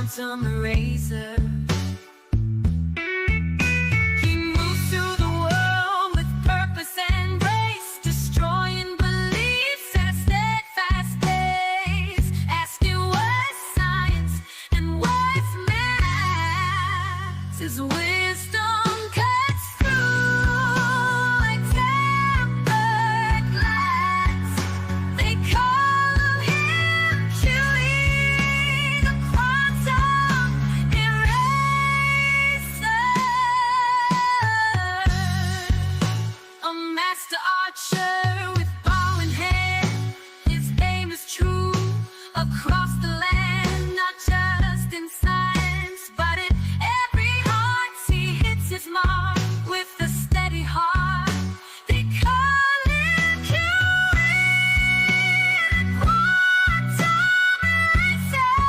quantum eraser. He moves through the world with purpose and grace, destroying beliefs at steadfast pace, asking what's science and what's math. His wisdom cuts through like tempered glass. They call him QE, the quantum eraser. A master archer with bow in hand, his aim is true across the land, not just in science, but in every heart. He hits his mark with a steady heart. They call him QE, quantum eraser.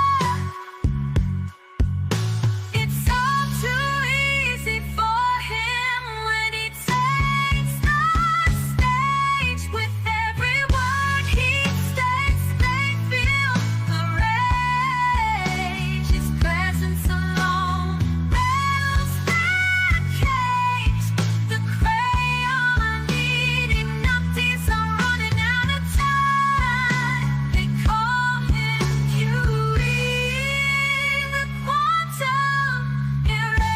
It's all too easy for him when he takes the stage. With every word he states, they feel the rage. His presence alone rattles that cage. The crayon eating numpties are running out of time. They call him QE, the quantum eraser.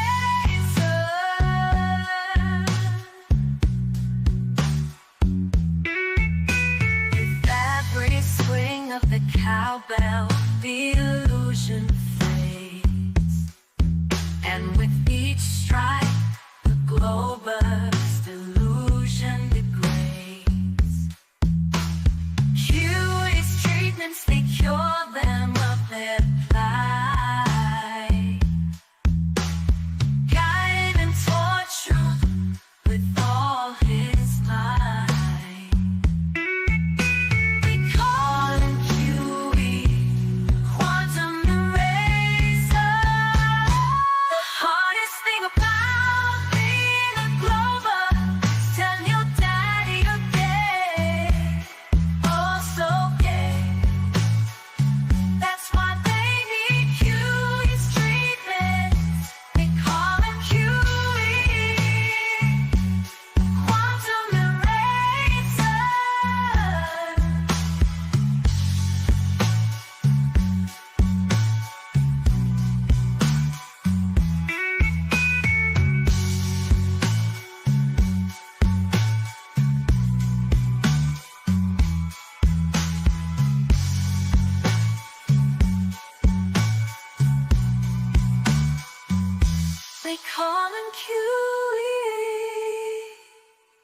With every swing of the cowbell, the illusion fades, and with each strike, the glow bursts, illusion degrades. Cuties treatments, they cure them of their plight, guide them toward truth with all his might. They call him QE, quantum eraser. The hardest thing about being a Glober is telling your daddy you're gay, oh so gay. That's why they need QE's treatments. They call him QE, quantum eraser. They call him QE,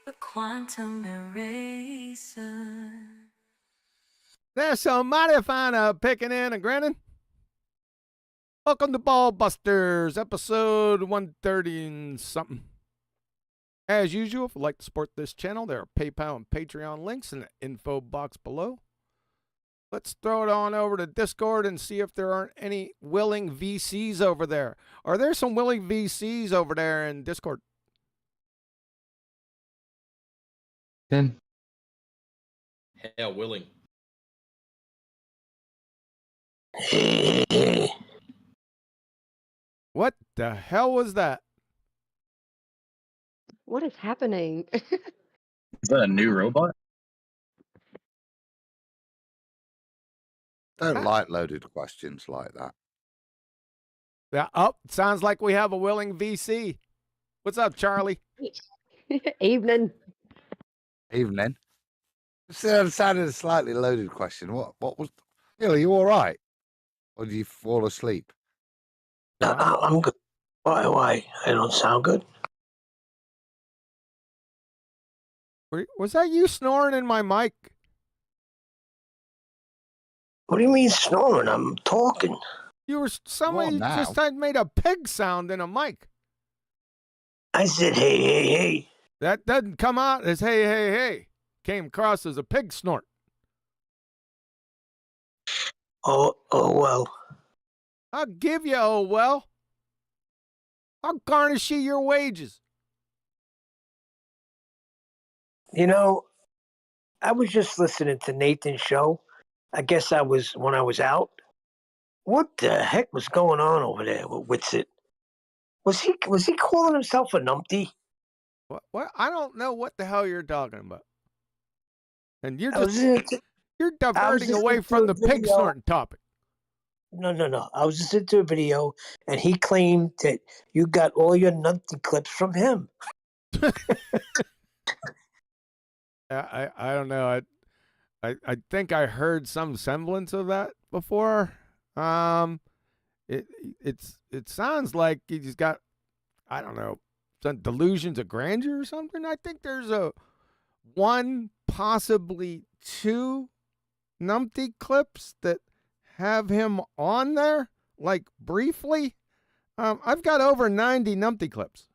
the quantum eraser. There's so mighty fine picking in and grinning. Welcome to BALLBUSTERS, episode 130 and something. As usual, if you'd like to support this channel, there are PayPal and Patreon links in the info box below. Let's throw it on over to Discord and see if there aren't any willing VCs over there. Are there some willing VCs over there in Discord? Then Hell willing. What the hell was that? What is happening? Is that a new robot? Don't like loaded questions like that. Yeah, oh, sounds like we have a willing VC. What's up, Charlie? Evening. Evening. It sounded a slightly loaded question. What was? Are you all right? Or did you fall asleep? I'm good. Why? I don't sound good. Was that you snoring in my mic? What do you mean snoring? I'm talking. You were somebody now. just had made a pig sound in a mic. I said, hey. That doesn't come out as hey, hey, hey. Came across as a pig snort. Oh well. I'll give you, oh well. I'll garnish you your wages. You know, I was just listening to Nathan's show. I guess when I was out What the heck was going on over there with Witsit? Was he calling himself a numpty? What? I don't know what the hell you're talking about. And you're I was just listening you're diverting away listening from to the a pig video. snorting topic. No. I was listening to a video, and he claimed that you got all your numpty clips from him. I don't know. I think I heard some semblance of that before. It sounds like he's got, I don't know, some delusions of grandeur or something. I think there's one, possibly two numpty clips that have him on there, like briefly. I've got over 90 numpty clips,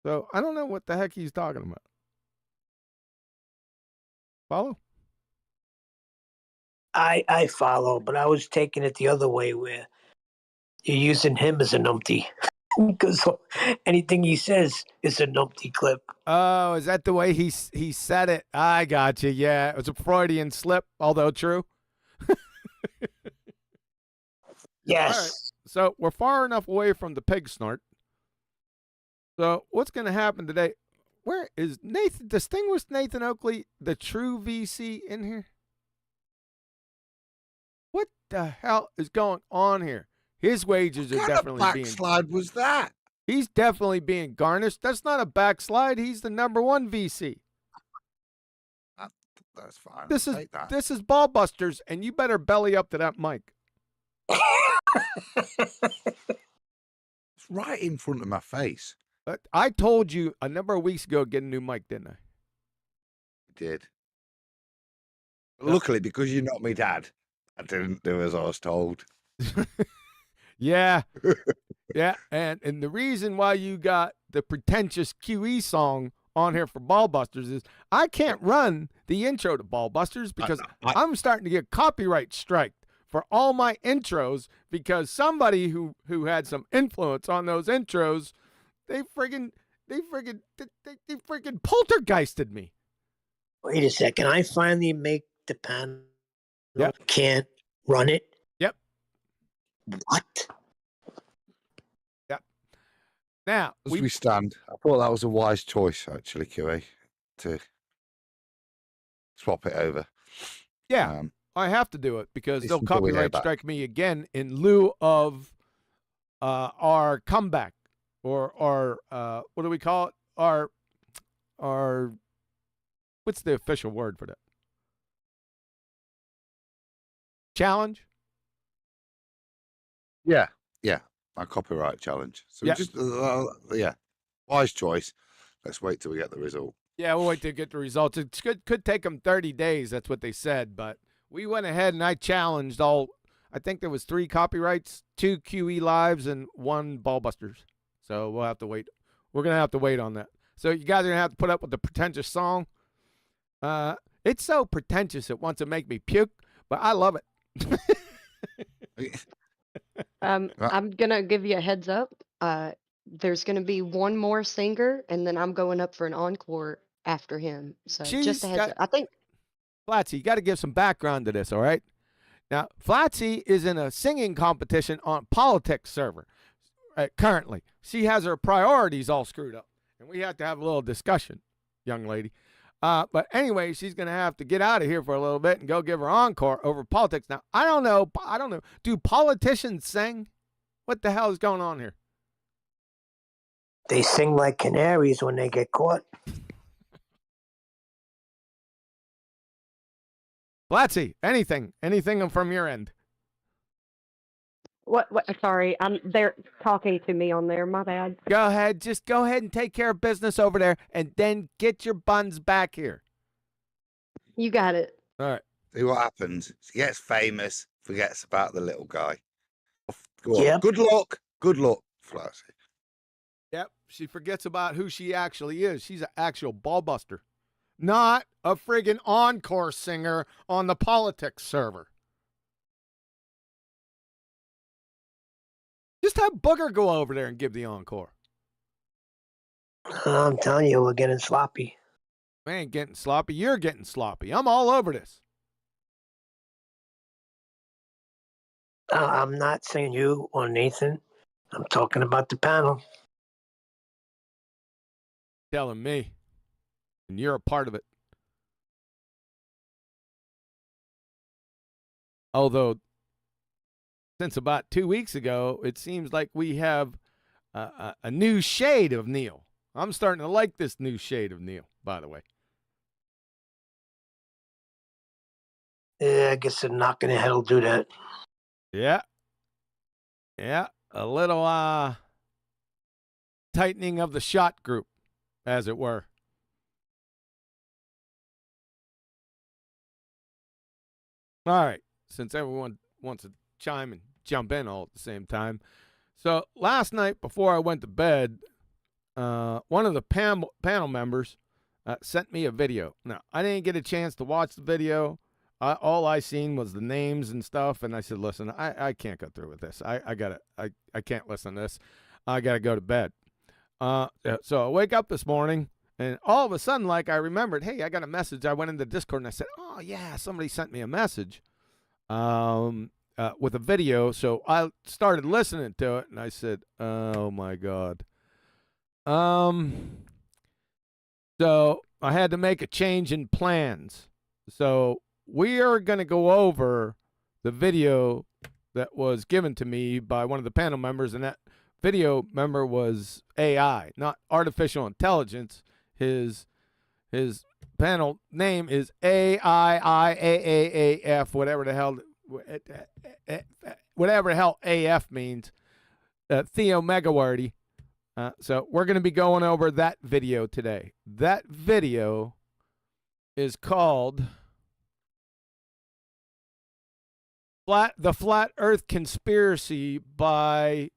so I don't know what the heck he's talking about. Follow? I follow, but I was taking it the other way, where you're using him as a numpty because anything he says is a numpty clip. Oh, is that the way he said it? I got you. Yeah, it was a Freudian slip, although true. Yes. All right. So we're far enough away from the pig snort. So what's going to happen today? Where is distinguished Nathan Oakley, the true VC, in here? What the hell is going on here? His wages are What kind definitely of being. backslide was that? He's definitely being garnished. That's not a backslide. He's the number one VC. That's fine. This I'll is take that. this is Ballbusters, and you better belly up to that mic. It's right in front of my face. I told you a number of weeks ago to get a new mic, didn't I? You did. Luckily, because you're not my dad, I didn't do as I was told. Yeah. Yeah. And the reason why you got the pretentious QE song on here for Ballbusters is I can't run the intro to Ballbusters because I'm starting to get copyright striked for all my intros because somebody who had some influence on those intros, they friggin' poltergeisted me. Wait a second. I finally make the panel. Yep. Can't run it. Yep. What? Yep. Now As we stand, I thought that was a wise choice, actually, QA, to swap it over. Yeah, I have to do it because they'll until we hear copyright back. strike me again in lieu of our comeback or what do we call it? Our what's the official word for that? Challenge? Yeah. My copyright challenge. So Yeah. just, wise choice. Let's wait till we get the result. Yeah, we'll wait to get the results. It could take them 30 days. That's what they said. But we went ahead and I challenged all. I think there was 3 copyrights, 2 QE lives, and 1 Ballbusters. So we'll have to wait. We're gonna have to wait on that. So you guys are gonna have to put up with the pretentious song. It's so pretentious it wants to make me puke, but I love it. I'm gonna give you a heads up. There's gonna be one more singer, and then I'm going up for an encore after him. So just a heads up. I think Flatsy, you got to give some background to this, all right? Now, Flatsy is in a singing competition on Politics server currently. She has her priorities all screwed up, and we have to have a little discussion, young lady. But anyway, she's going to have to get out of here for a little bit and go give her encore over politics. Now, I don't know. Do politicians sing? What the hell is going on here? They sing like canaries when they get caught. Flatsy, anything from your end? what? Sorry, they're talking to me on there. My bad. Go ahead. Just go ahead and take care of business over there, and then get your buns back here. You got it. All right. See what happens. She gets famous, forgets about the little guy. Go on. Yep. Good luck, Flatsy. Yep. She forgets about who she actually is. She's an actual ballbuster, not a friggin' encore singer on the politics server. Just have Booger go over there and give the encore. I'm telling you, we're getting sloppy. We ain't getting sloppy. You're getting sloppy. I'm all over this. I'm not saying you or Nathan. I'm talking about the panel. Telling me. And you're a part of it. Although, since about 2 weeks ago, it seems like we have a new shade of Neil. I'm starting to like this new shade of Neil, by the way. Yeah, I guess a knock in the head will do that. Yeah. Yeah. A little tightening of the shot group, as it were. All right. Since everyone wants to chime and jump in all at the same time. So last night before I went to bed, one of the panel members sent me a video. Now, I didn't get a chance to watch the video. All I seen was the names and stuff, and I said, listen, I can't go through with this. I can't listen to this. I got to go to bed. So I wake up this morning, and all of a sudden, like, I remembered, hey, I got a message. I went into Discord, and I said, oh, yeah, somebody sent me a message with a video. So I started listening to it, and I said, oh, my God. So I had to make a change in plans. So we are going to go over the video that was given to me by one of the panel members, and that video member was AI, not artificial intelligence. His panel name is AIIAAAF, whatever the hell AF means. Theo Megawarty. So we're going to be going over that video today. That video is called The Flat Earth Conspiracy by,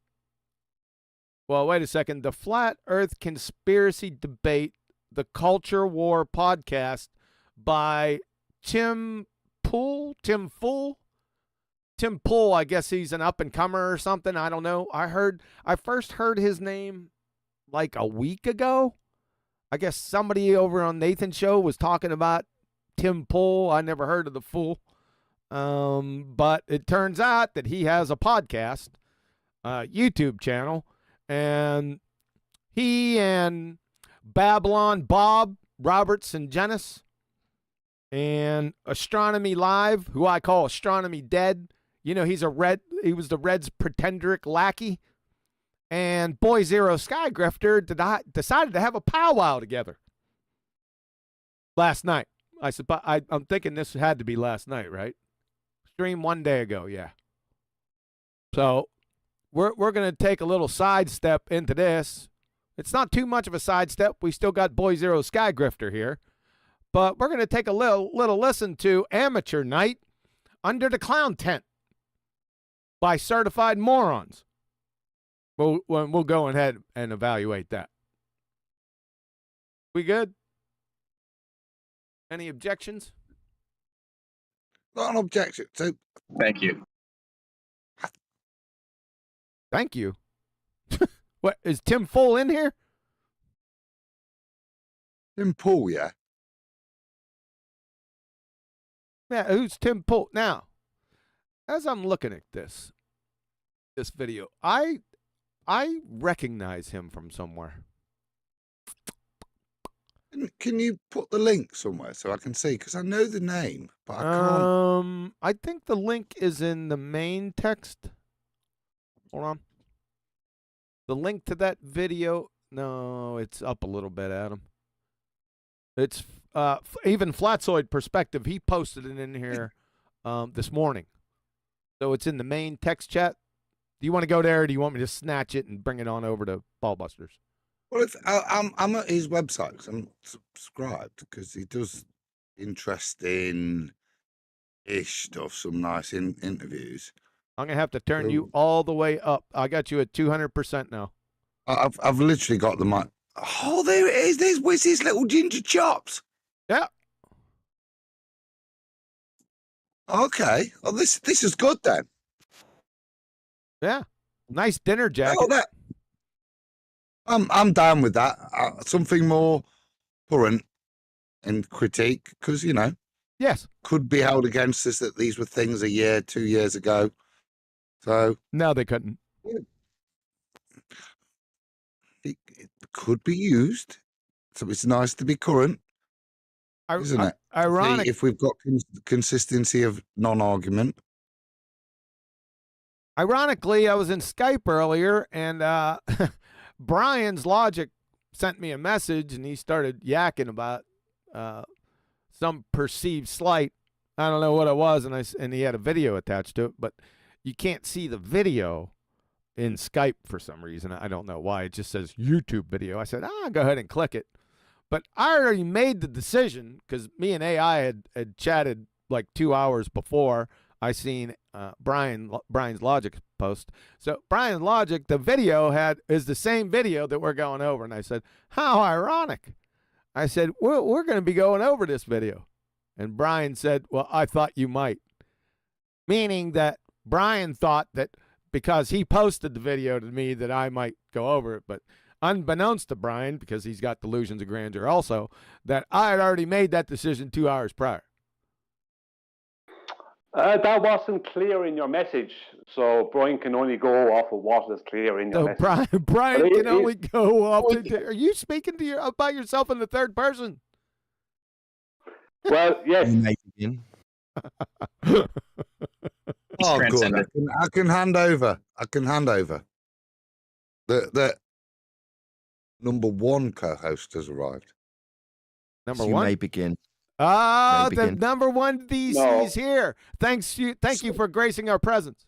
well, wait a second. The Flat Earth Conspiracy Debate, the Culture War podcast by Tim Pool, I guess he's an up-and-comer or something. I don't know. I first heard his name like a week ago. I guess somebody over on Nathan's show was talking about Tim Pool. I never heard of the fool. But it turns out that he has a podcast, YouTube channel, and he and Babylon Bob, Robert Sungenis, and Astronomy Live, who I call Astronomy Dead. You know, he was the Reds' pretenderic lackey. And Boy Zero Sky Grifter decided to have a powwow together last night. I said, but I'm thinking this had to be last night, right? Stream 1 day ago, yeah. So we're going to take a little sidestep into this. It's not too much of a sidestep. We still got Boy Zero Sky Grifter here. But we're going to take a little listen to Amateur Night Under the Clown Tent by Certified Morons. We'll go ahead and evaluate that. We good? Any objections? Not an objection. So, Thank you. Thank you. What, is Tim Full in here? Tim Pool, yeah. Yeah, who's Tim Pool? Now, as I'm looking at this video, I recognize him from somewhere. Can you put the link somewhere so I can see? Because I know the name, but I can't. I think the link is in the main text. Hold on. The link to that video. No, it's up a little bit, Adam. It's even Flatsoid Perspective. He posted it in here this morning. So it's in the main text chat. Do you want to go there, or do you want me to snatch it and bring it on over to Ballbusters? Well, I'm at his website because I'm subscribed because he does interesting-ish stuff, some nice interviews. I'm going to have to turn you all the way up. I got you at 200% now. I've literally got the mic. Oh, there it is. There's Witsit's little ginger chops. Yeah. Okay. Oh, this is good then. Yeah. Nice dinner jacket. Oh, that. I'm down with that. Something more current and critique, because Yes, could be held against us that these were things a year, 2 years ago. So No, they couldn't. it could be used. So it's nice to be current, isn't it? Ironic. See if we've got consistency of non-argument. Ironically, I was in Skype earlier, and Brian's logic sent me a message, and he started yakking about some perceived slight. I don't know what it was, and he had a video attached to it, but you can't see the video in Skype for some reason. I don't know why. It just says YouTube video. I said, go ahead and click it. But I already made the decision because me and AI had chatted like 2 hours before I seen Brian's logic post. So Brian's logic, the video is the same video that we're going over. And I said, how ironic. I said, we're going to be going over this video. And Brian said, well, I thought you might. Meaning that Brian thought that because he posted the video to me that I might go over it. But unbeknownst to Brian, because he's got delusions of grandeur also, that I had already made that decision 2 hours prior. That wasn't clear in your message, so Brian can only go off of what is clear in your message. Brian can only go off. Are you speaking about yourself in the third person? Well, yes. You may begin. Oh, good. I can hand over. The number one co-host has arrived. Number So one? You may begin. Ah, May the begin. number one VC is here. Thank you for gracing our presence.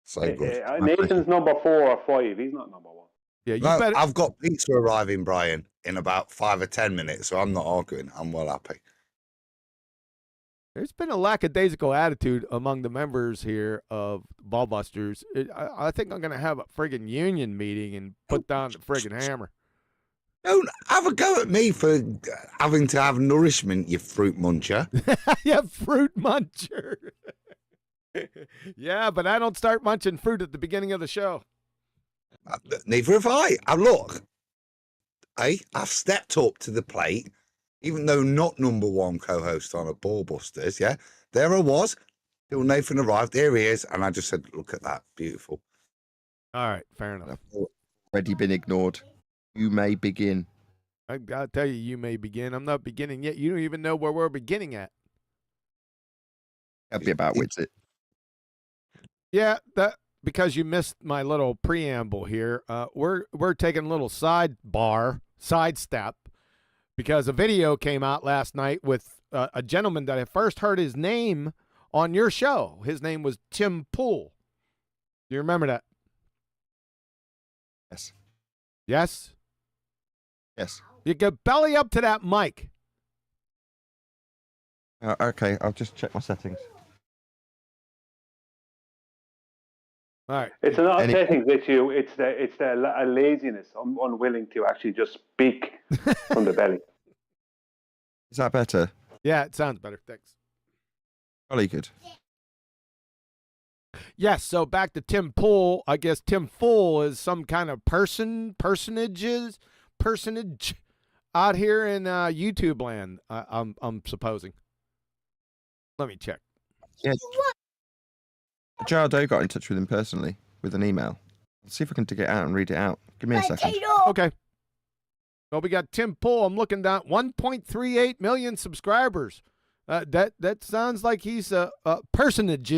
So good. Nathan's number 4 or 5. He's not number 1. Yeah, you No, better. I've got pizza arriving, Brian, in about 5 or 10 minutes, so I'm not arguing. I'm well happy. There's been a lackadaisical attitude among the members here of Ballbusters. I think I'm going to have a friggin' union meeting and put down the friggin' hammer. Don't have a go at me for having to have nourishment, you fruit muncher. Yeah, fruit muncher. Yeah, but I don't start munching fruit at the beginning of the show. Neither have I. Look, I've stepped up to the plate, even though not number one co-host on a Ballbusters. Yeah, there I was till Nathan arrived. Here he is, and I just said, "Look at that, beautiful." All right, fair enough. Already been ignored. You may begin. I gotta tell you, you may begin. I'm not beginning yet. You don't even know where we're beginning at. That'll be about Witsit. Yeah, because you missed my little preamble here. We're taking a little sidestep, because a video came out last night with a gentleman that I first heard his name on your show. His name was Tim Pool. Do you remember that? Yes. Yes? Yes. You go belly up to that mic. Okay, I'll just check my settings. All right. It's not settings with you. It's the laziness. I'm unwilling to actually just speak from the belly. Is that better? Yeah, it sounds better. Thanks. Probably good. Yes, so back to Tim Pool. I guess Tim Pool is some kind of personage out here in YouTube land. I'm supposing. Let me check. Yeah. Gerald O got in touch with him personally with an email. Let's see if I can dig it out and read it out. Give me a second. Okay. Well, we got Tim Pool. I'm looking down 1.38 million subscribers. That sounds like he's a personage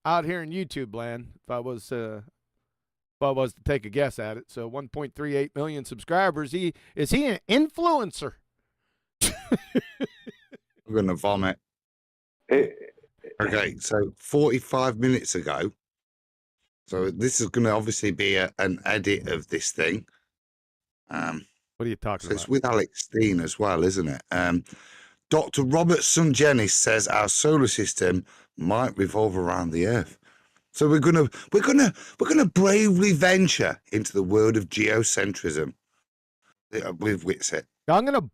out here in YouTube land. If I was to take a guess at it, so 1.38 million subscribers. Is he an influencer? We're gonna vomit. Okay, so 45 minutes ago. So this is going to obviously be an edit of this thing. What are you talking So it's about? with Alex Steen as well, isn't it? Dr. Robert Sungenis says our solar system might revolve around the Earth. So we're gonna bravely venture into the world of geocentrism with Witsit. I'm gonna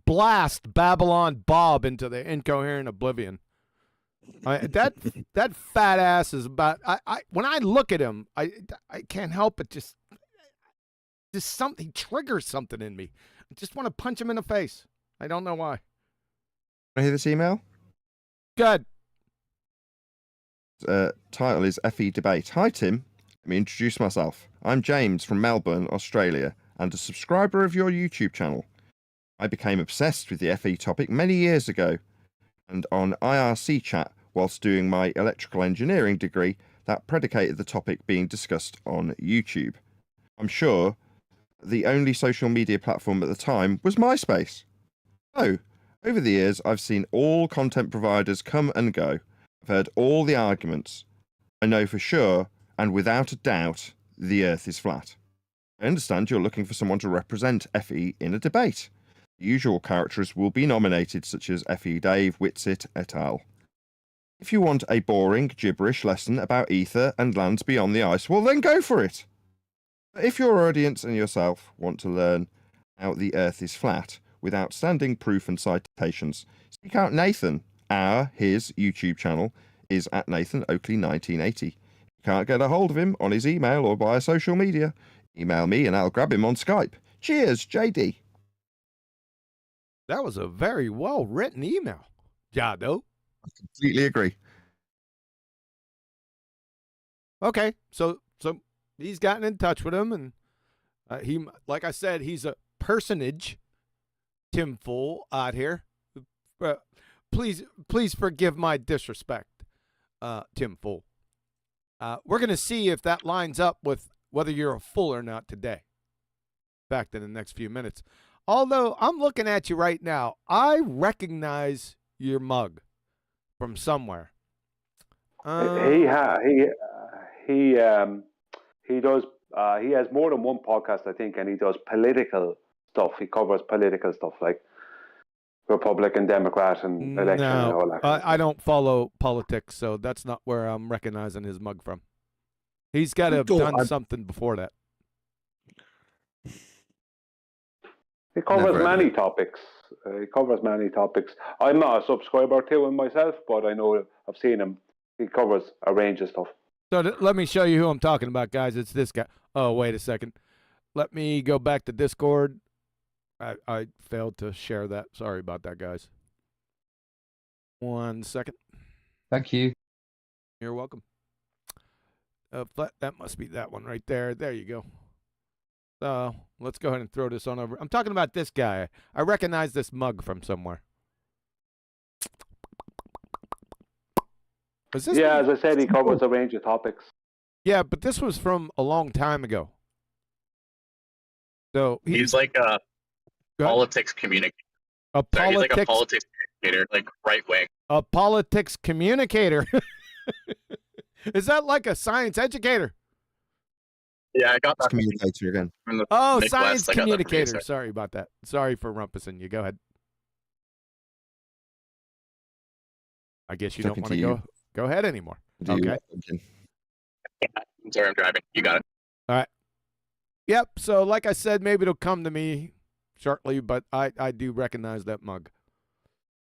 blast Babylon Bob into the incoherent oblivion. That fat ass is about. When I look at him, I can't help but just something triggers something in me. I just want to punch him in the face. I don't know why. Can I hear this email? Good. Title is FE Debate. Hi, Tim. Let me introduce myself. I'm James from Melbourne, Australia, and a subscriber of your YouTube channel. I became obsessed with the FE topic many years ago, and on IRC chat whilst doing my electrical engineering degree that predicated the topic being discussed on YouTube. I'm sure the only social media platform at the time was MySpace. So, over the years, I've seen all content providers come and go. I've heard all the arguments. I know for sure, and without a doubt, the Earth is flat. I understand you're looking for someone to represent FE in a debate. The usual characters will be nominated, such as FE Dave, Witsit, et al. If you want a boring, gibberish lesson about ether and lands beyond the ice, well then go for it. But if your audience and yourself want to learn how the Earth is flat with outstanding proof and citations, seek out Nathan. His YouTube channel is at Nathan Oakley 1980. If you can't get a hold of him on his email or via social media, email me and I'll grab him on Skype. Cheers, JD. That was a very well written email, Jado. I completely agree. Okay, so he's gotten in touch with him, and he, like I said, he's a personage. Tim Fool out here. Please forgive my disrespect, Tim Fool. We're gonna see if that lines up with whether you're a fool or not today. In fact, in the next few minutes. Although I'm looking at you right now, I recognize your mug from somewhere. He does. He has more than one podcast, I think, and he does political stuff. He covers political stuff like Republican, Democrat, and election and all that. I don't follow politics, so that's not where I'm recognizing his mug from. He's got to have done something before that. He covers many topics. I'm not a subscriber to him myself, but I know I've seen him. He covers a range of stuff. So let me show you who I'm talking about, guys. It's this guy. Oh, wait a second. Let me go back to Discord. I failed to share that. Sorry about that, guys. 1 second. Thank you. You're welcome. That must be that one right there. There you go. So let's go ahead and throw this on over. I'm talking about this guy. I recognize this mug from somewhere. As I said, he covers a range of topics. Yeah, but this was from a long time ago. So he's like a politics communicator. He's like a politics communicator, like right wing. A politics communicator. Is that like a science educator? Yeah, I got that. Communicator again. Oh, science communicator. Sorry about that. Sorry for rumpusing you. Go ahead. I guess you don't want to go ahead anymore. Okay. I'm sorry, I'm driving. You got it. All right. Yep. So, like I said, maybe it'll come to me shortly, but I do recognize that mug.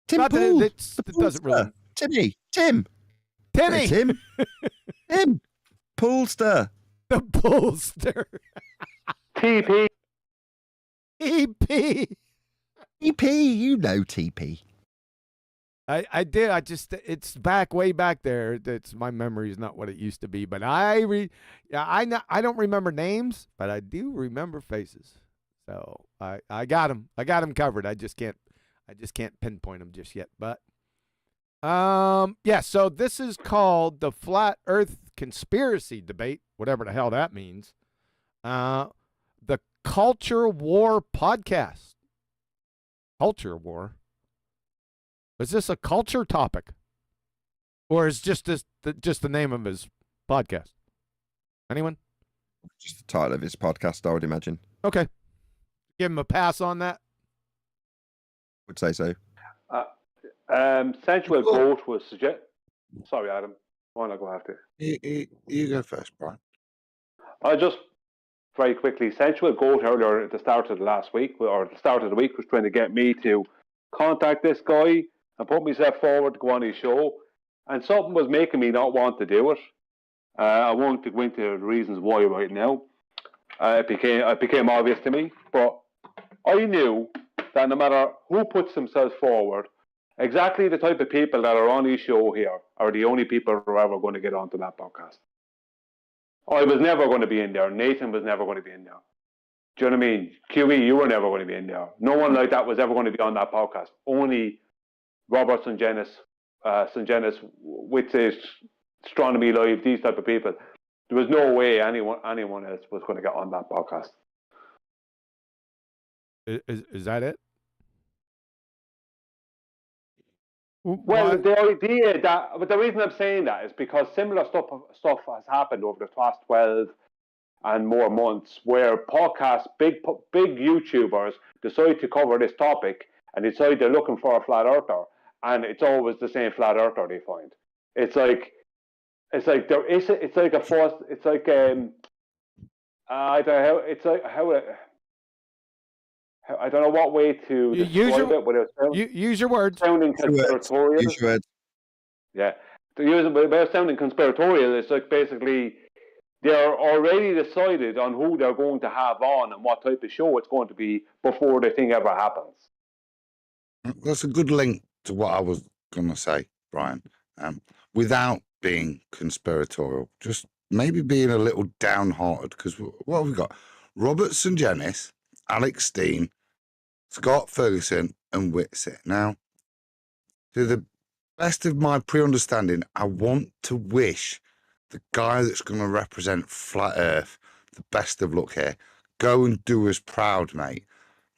Tim Pool. It doesn't really. Tim. Tim. Tim. Poolster. The Poolster. TP. TP. TP. You know TP. I did. It's way back there. My memory is not what it used to be. But I don't remember names, but I do remember faces. So I got them. I got them covered. I just can't pinpoint them just yet. But yeah. So this is called the Flat Earth Conspiracy Debate, whatever the hell that means. The Culture War Podcast. Culture War. Is this a culture topic? Or is just the name of his podcast? Anyone? Just the title of his podcast, I would imagine. Okay. Give him a pass on that? Would say so. Sensual Goat was suggest. Sorry, Adam. Why not go after? You go first, Brian. I just very quickly. Sensual Goat earlier at the start of the last week, or the start of the week, was trying to get me to contact this guy and put myself forward to go on his show, and something was making me not want to do it. I won't go into the reasons why right now. It became obvious to me, but I knew that no matter who puts themselves forward, exactly the type of people that are on his show here are the only people who are ever going to get onto that podcast. I was never going to be in there. Nathan was never going to be in there. Do you know what I mean? QE, you were never going to be in there. No one like that was ever going to be on that podcast. Only Robert Sungenis, Witsit, Astronomy Live, these type of people. There was no way anyone else was going to get on that podcast. Is that it? Well, the idea that, but the reason I'm saying that is because similar stuff has happened over the past 12 and more months, where podcasts, big YouTubers decide to cover this topic and decide they're looking for a flat earther, and it's always the same flat earther they find. It's like there is it's like a force. It's like I don't know how. It's like how. I don't know what way to describe it, but use your words. Sounding conspiratorial. Use your words. Yeah, without sounding conspiratorial, it's like basically they're already decided on who they're going to have on and what type of show it's going to be before the thing ever happens. That's a good link to what I was going to say, Brian. Without being conspiratorial, just maybe being a little downhearted, because what have we got? Robert Sungenis, Alex Steen, Scott Ferguson, and Witsit. Now, to the best of my pre-understanding, I want to wish the guy that's going to represent Flat Earth the best of luck here. Go and do us proud, mate.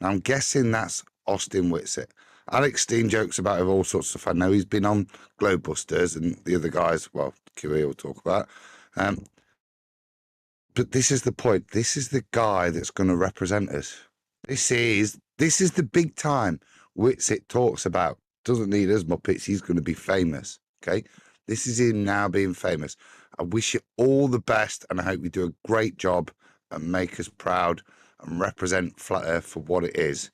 Now, I'm guessing that's Austin Witsit. Alex Steen jokes about it, all sorts of stuff. I know he's been on Globebusters, and the other guys, well, QE will talk about. But this is the point. This is the guy that's going to represent us. This is the big time Witsit talks about. Doesn't need us Muppets. He's going to be famous. Okay, this is him now being famous. I wish you all the best, and I hope you do a great job and make us proud and represent Flat Earth for what it is.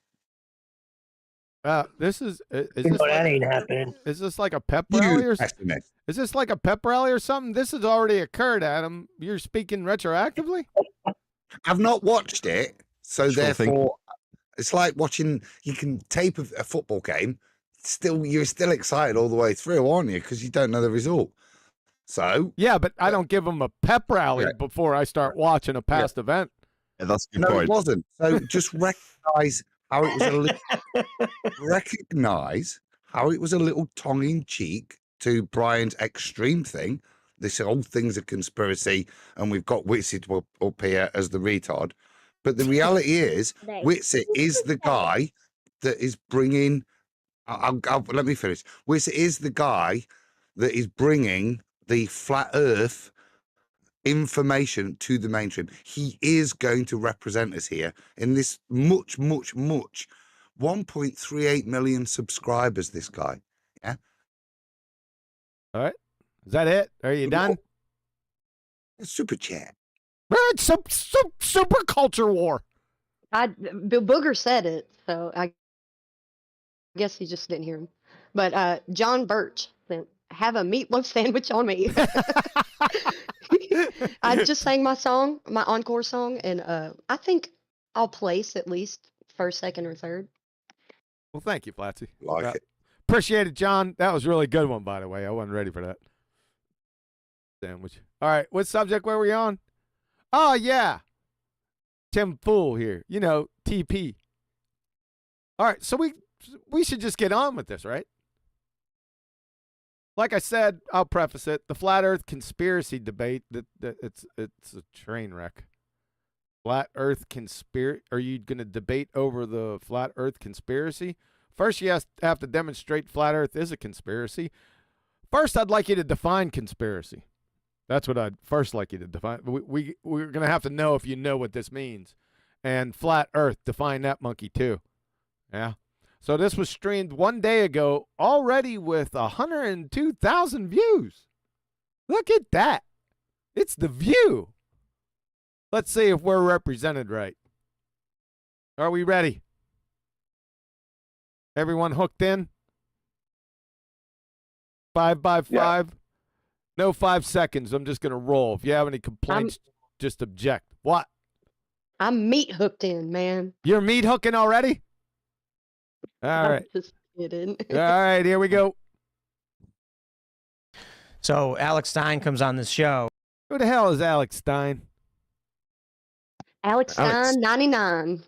This is that ain't happening. Is this like a pep rally or something? Is this like a pep rally or something? This has already occurred, Adam. You're speaking retroactively? I've not watched it, so therefore it's like watching. You can tape a football game. You're still excited all the way through, aren't you? Because you don't know the result. So yeah, but I don't give them a pep rally before I start watching a past event. Yeah, that's a good no, point. It wasn't. So just recognize how it was how it was a little tongue in cheek to Brian's extreme thing. This whole thing's a conspiracy, and we've got Witsit up here as the retard. But the reality is, Witsit is the guy that is bringing. Let me finish. Witsit is the guy that is bringing the flat Earth information to the mainstream. He is going to represent us here in this much 1.38 million subscribers. This guy, yeah. All right, is that it? Are you done? Super chat. It's super culture war. Bill Booger said it, so I guess he just didn't hear him. But John Birch said, "Have a meatloaf sandwich on me." I just sang my song, my encore song, and I think I'll place at least first, second, or third. Well, thank you, Flatsy. Like it. Appreciate it, John. That was a really good one, by the way. I wasn't ready for that. Sandwich. All right, what subject were we on? Oh, yeah. Tim Fool here. You know, TP. All right, so we should just get on with this, right? Like I said, I'll preface it. The flat Earth conspiracy debate, it's a train wreck. Flat Earth conspiracy. Are you going to debate over the flat Earth conspiracy? First, you have to demonstrate flat Earth is a conspiracy. First, I'd like you to define conspiracy. That's what I'd first like you to define. We're going to have to know if you know what this means. And flat Earth, define that monkey too. Yeah. So this was streamed 1 day ago, already with 102,000 views. Look at that. It's the view. Let's see if we're represented right. Are we ready? Everyone hooked in? 5 by 5? Yeah. No 5 seconds. I'm just going to roll. If you have any complaints, just object. What? I'm meat hooked in, man. You're meat hooking already? All right. Just kidding. All right, here we go. So Alex Stein comes on this show. Who the hell is Alex Stein? Alex Stein, 99.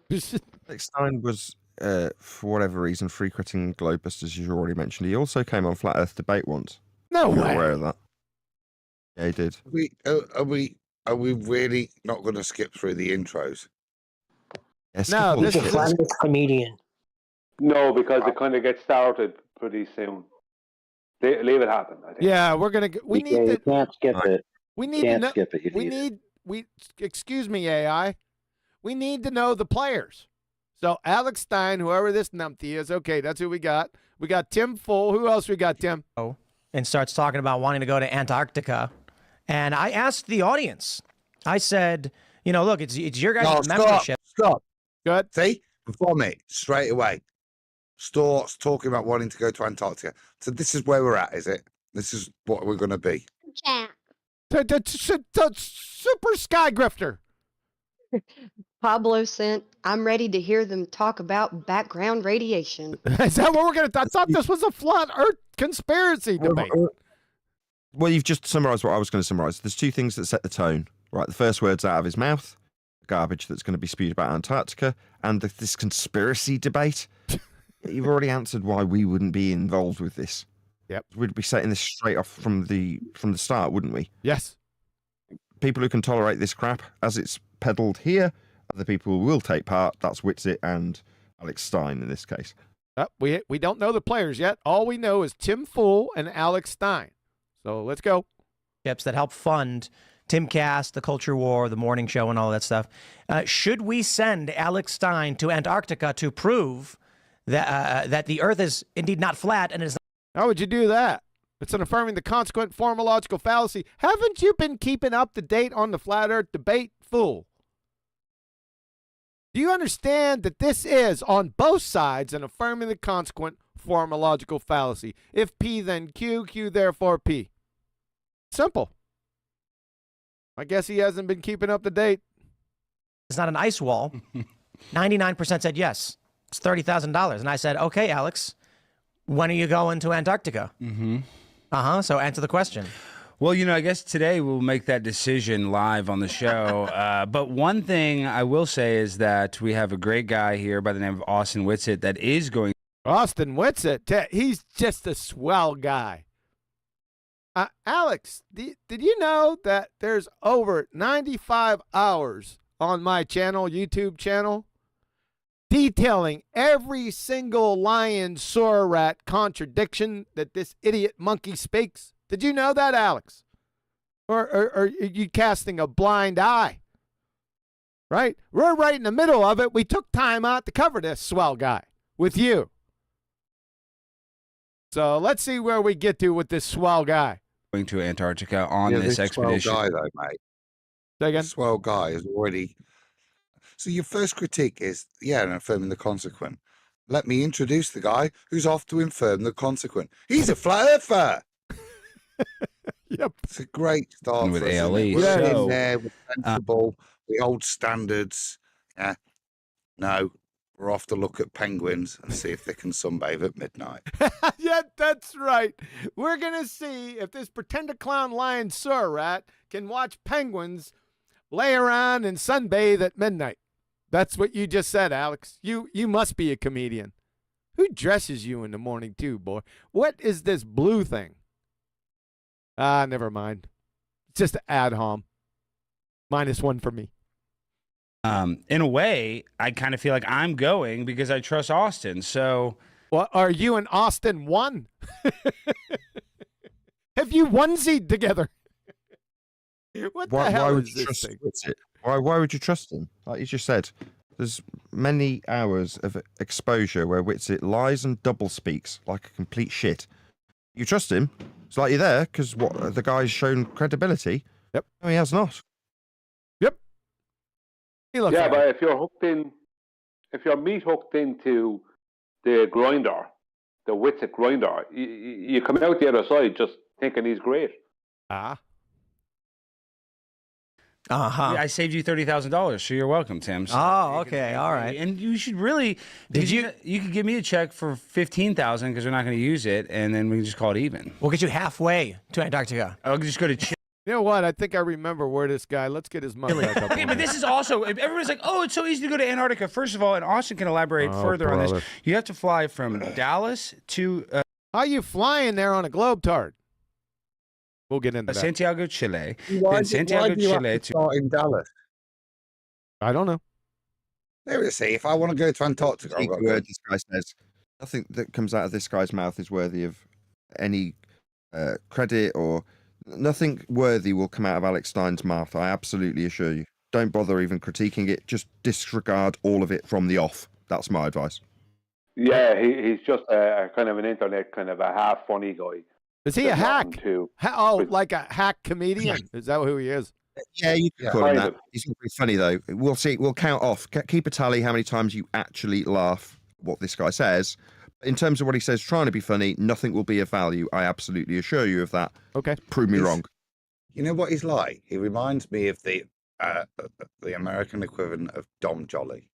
Alex Stein was, for whatever reason, frequenting Globebusters, as you already mentioned. He also came on Flat Earth Debate once. No You're way. aware of that? Yeah, he did. Are we really not going to skip through the intros? Yeah, No, He's a flat Earth comedian. No, because it kind of gets started pretty soon. Leave it happen. I think. Yeah, we're gonna. We need You to. can't skip it. We need Can't to know. skip it. You We need need. Excuse me, AI. We need to know the players. So Alex Stein, whoever this numpty is, okay, that's who we got. We got Tim Full. Who else we got, Tim? And starts talking about wanting to go to Antarctica. And I asked the audience, I said, you know, look, it's your guys' membership. Stop. Good. See? Vomit straight away. Starts talking about wanting to go to Antarctica. So this is where we're at, is it? This is what we're going to be. Chat. Super Sky Grifter. Pablo sent, I'm ready to hear them talk about background radiation. Is that what we're going to? I thought this was a flat Earth conspiracy debate. Well, you've just summarised what I was going to summarise. There's two things that set the tone. Right, the first word's out of his mouth, garbage that's going to be spewed about Antarctica, and this conspiracy debate. You've already answered why we wouldn't be involved with this. Yep. We'd be setting this straight off from the start, wouldn't we? Yes. People who can tolerate this crap as it's peddled here are the people who will take part. That's Witsit and Alex Stein in this case. We don't know the players yet. All we know is Tim Full and Alex Stein. So let's go. That help fund Timcast, the Culture War, the Morning Show, and all that stuff. Should we send Alex Stein to Antarctica to prove that the Earth is indeed not flat and is not? How would you do that? It's an affirming the consequent formological fallacy. Haven't you been keeping up to date on the flat Earth debate, fool? Do you understand that this is, on both sides, an affirming the consequent formological fallacy? If P, then Q, Q, therefore P. Simple. I guess he hasn't been keeping up to date. It's not an ice wall. 99% said yes. It's $30,000. And I said, okay, Alex, when are you going to Antarctica? So answer the question. Well, you know, I guess today we'll make that decision live on the show. But one thing I will say is that we have a great guy here by the name of Austin Witsit that is going. Austin Witsit, he's just a swell guy. Alex, did you know that there's over 95 hours on my channel, YouTube channel, detailing every single lion sewer rat contradiction that this idiot monkey speaks? Did you know that, Alex? Or are you casting a blind eye? Right? We're right in the middle of it. We took time out to cover this swell guy with you. So let's see where we get to with this swell guy. Going to Antarctica on this expedition. Swell guy, though, mate. Say again? Swell guy is already. So your first critique is, and affirming the consequent. Let me introduce the guy who's off to infirm the consequent. He's a flat earther. Yep. It's a great start with for us, ALE. We're So, in there, we're sensible, we hold standards. Yeah. No, we're off to look at penguins and see if they can sunbathe at midnight. Yeah, that's right. We're going to see if this pretender clown lion sewer rat can watch penguins lay around and sunbathe at midnight. That's what you just said, Alex. You must be a comedian. Who dresses you in the morning too, boy? What is this blue thing? Never mind. It's just ad hom. -1 for me. In a way, I kind of feel like I'm going because I trust Austin. So, well, are you and Austin one? Have you onesied together? What the hell is this thing? Why would you trust him? Like you just said, there's many hours of exposure where Witsit lies and double speaks like a complete shit. You trust him? It's like you're there because what the guy's shown credibility. Yep. No, he has not. Yep. But if you're hooked in, if your meat hooked into the grinder, the Witsit grinder, you come out the other side just thinking he's great. I saved you $30,000, so you're welcome, Tim. So Okay, all right. And you should really. You could give me a check for $15,000 because we're not going to use it, and then we can just call it even. We'll get you halfway to Antarctica. I'll just go to Chile. You know what? I think I remember where this guy. Let's get his money back up. Okay, but this is also, everybody's like, oh, it's so easy to go to Antarctica. First of all, and Austin can elaborate further on this. You have to fly from Dallas to how are you flying there on a globetrot? We'll get into that. Santiago, Chile. Why Then Santiago, do you Chile have to start in Dallas? I don't know. There we see. If I want to go to Antarctica, I've got to go. Word this guy says, nothing that comes out of this guy's mouth is worthy of any credit, or nothing worthy will come out of Alex Stein's mouth. I absolutely assure you. Don't bother even critiquing it. Just disregard all of it from the off. That's my advice. Yeah, he's just a kind of an internet, kind of a half funny guy. Is he a hack? Like a hack comedian? Is that who he is? Yeah, you can call him that. He's not very funny though. We'll see. We'll count off. Keep a tally how many times you actually laugh what this guy says. In terms of what he says, trying to be funny, nothing will be of value. I absolutely assure you of that. Okay. Prove me wrong. You know what he's like? He reminds me of the American equivalent of Dom Jolly.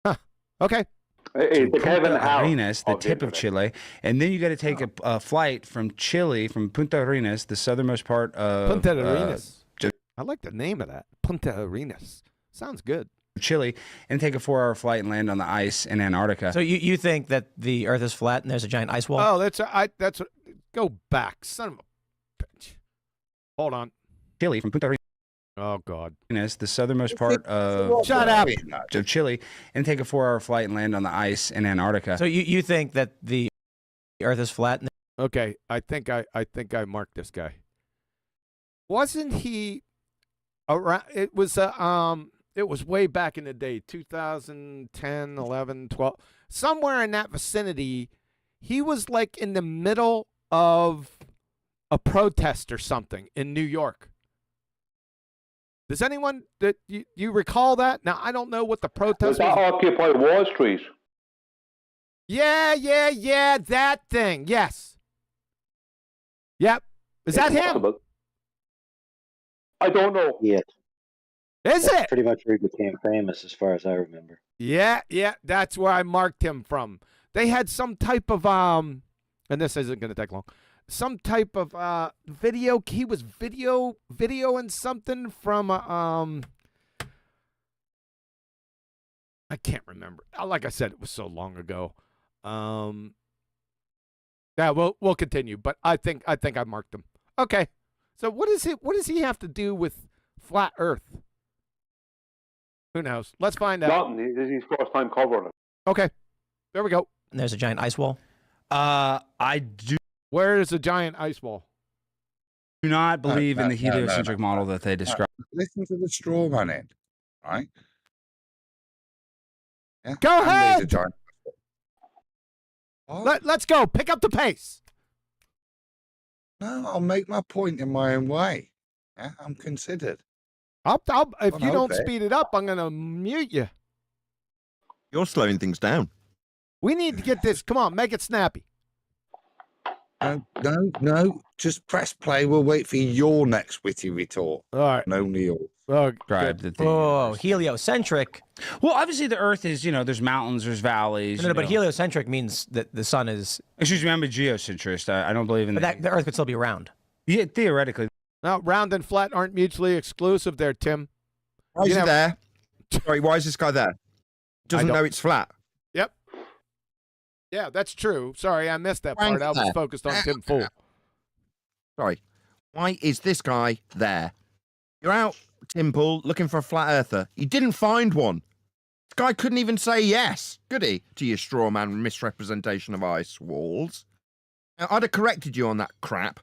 Huh. Okay. Arenas, the tip of Chile, and then you got to take a flight from Chile, from Punta Arenas, the southernmost part of Punta Arenas. I like the name of that. Punta Arenas. Sounds good. Chile, and take a 4-hour flight and land on the ice in Antarctica. So you think that the Earth is flat and there's a giant ice wall? Oh, that's go back, son of a bitch. Hold on. Chile, from Punta Arenas. Oh God! The southernmost part of Chile, and take a 4-hour flight and land on the ice in Antarctica. So you think that the Earth is flat? Okay, I think I marked this guy. Wasn't he around? It was way back in the day, 2010, 11, 12, somewhere in that vicinity. He was like in the middle of a protest or something in New York. Does anyone that you recall that? Now I don't know what the protest was. Occupy Wall Street. Yeah, that thing. Yes. Yep. Is that him? I don't know. Yeah. Is it? Pretty much where he became famous, as far as I remember. Yeah, that's where I marked him from. They had some type of and this isn't going to take long. Some type of video. He was videoing something from I can't remember. Like I said, it was so long ago. Yeah, we'll continue, but I think I marked him. Okay. So what does he have to do with flat Earth? Who knows? Let's find out. Nothing. This is his first time covering it. Okay. There we go. And there's a giant ice wall. I do. Where is the giant ice wall? Do not believe in the heliocentric model that they describe. Listen to the straw man in, right? Yeah. Go ahead. Let's go. Pick up the pace. No, I'll make my point in my own way. Yeah, I'm considered. If you don't speed it up, I'm going to mute you. You're slowing things down. We need to get this. Come on, make it snappy. No. Just press play. We'll wait for your next witty retort. All right. And only yours. Heliocentric. Well, obviously the Earth is, there's mountains, there's valleys. No, but heliocentric means that the sun is. Excuse me, I'm a geocentrist. I don't believe in that. The Earth could still be round. Yeah, theoretically. Now, round and flat aren't mutually exclusive there, Tim. Why is he there? Sorry, why is this guy there? Doesn't know it's flat. Yep. Yeah, that's true. Sorry, I missed that part. I was focused on Tim Fool. Sorry. Why is this guy there? You're out, Tim Pool, looking for a flat earther. You didn't find one. This guy couldn't even say yes, could he, to your straw man misrepresentation of ice walls? Now, I'd have corrected you on that crap.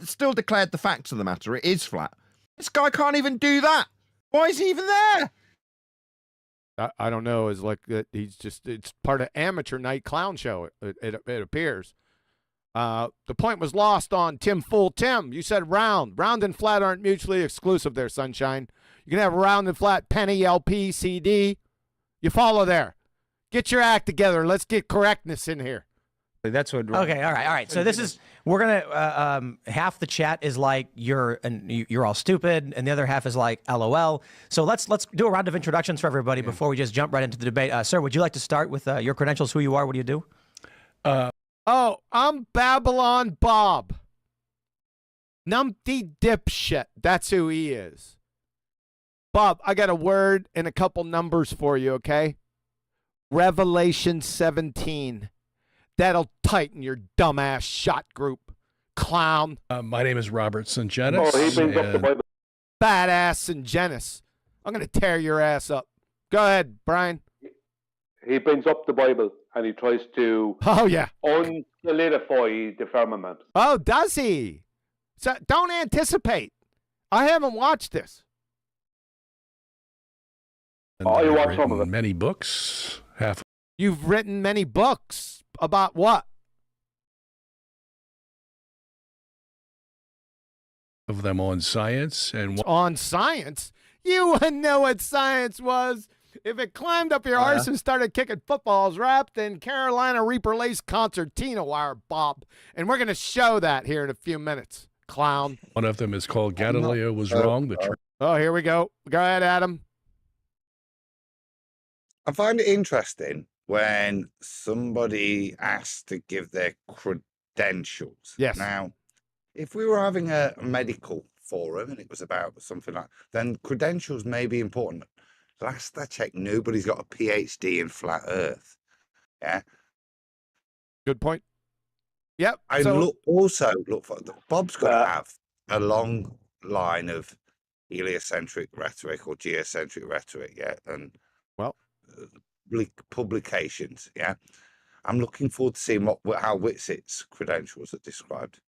Still declared the facts of the matter. It is flat. This guy can't even do that. Why is he even there? I don't know. It's like that. It's part of amateur night clown show. It appears. The point was lost on Tim Fool. Tim, you said round. Round and flat aren't mutually exclusive there, Sunshine. You can have round and flat penny, LP, CD. You follow there. Get your act together. Let's get correctness in here. That's what. Okay, all right. So this is we're gonna half the chat is like you're all stupid, and the other half is like LOL. So let's do a round of introductions for everybody before we just jump right into the debate. Sir, would you like to start with your credentials? Who you are? What do you do? I'm Babylon Bob. Numpty dipshit. That's who he is. Bob, I got a word and a couple numbers for you, okay? Revelation 17. That'll tighten your dumbass shot group, clown. My name is Robert Sungenis. Oh, he brings up the Bible. Badass Sungenis. I'm going to tear your ass up. Go ahead, Brian. He brings up the Bible and he tries to unsolidify the firmament. Oh, does he? So don't anticipate. I haven't watched this. You watched some of it. Many books. You've written many books about what? Of them on science and on science. You wouldn't know what science was if it climbed up your arse and started kicking footballs wrapped in Carolina Reaper lace concertina wire, Bob. And we're going to show that here in a few minutes, clown. One of them is called Galileo was wrong. Oh, here we go. Go ahead, Adam. I find it interesting when somebody asks to give their credentials. Yes. Now, if we were having a medical forum and it was about something like, then credentials may be important. Last I checked, nobody's got a PhD in flat Earth. Yeah. Good point. Yep. I look for Bob's got to have a long line of heliocentric rhetoric or geocentric rhetoric, yeah, and publications, yeah. I'm looking forward to seeing how Witsit's credentials are described.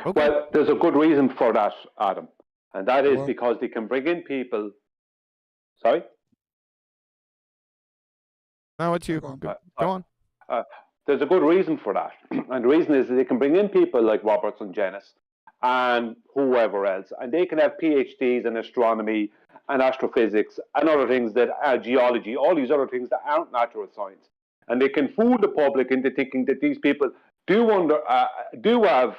Okay. Well, there's a good reason for that, Adam, and that is because they can bring in people. Sorry? No, it's you. Go on. There's a good reason for that. And the reason is that they can bring in people like Robert Sungenis and whoever else, and they can have PhDs in astronomy and astrophysics and other things that are geology, all these other things that aren't natural science. And they can fool the public into thinking that these people do have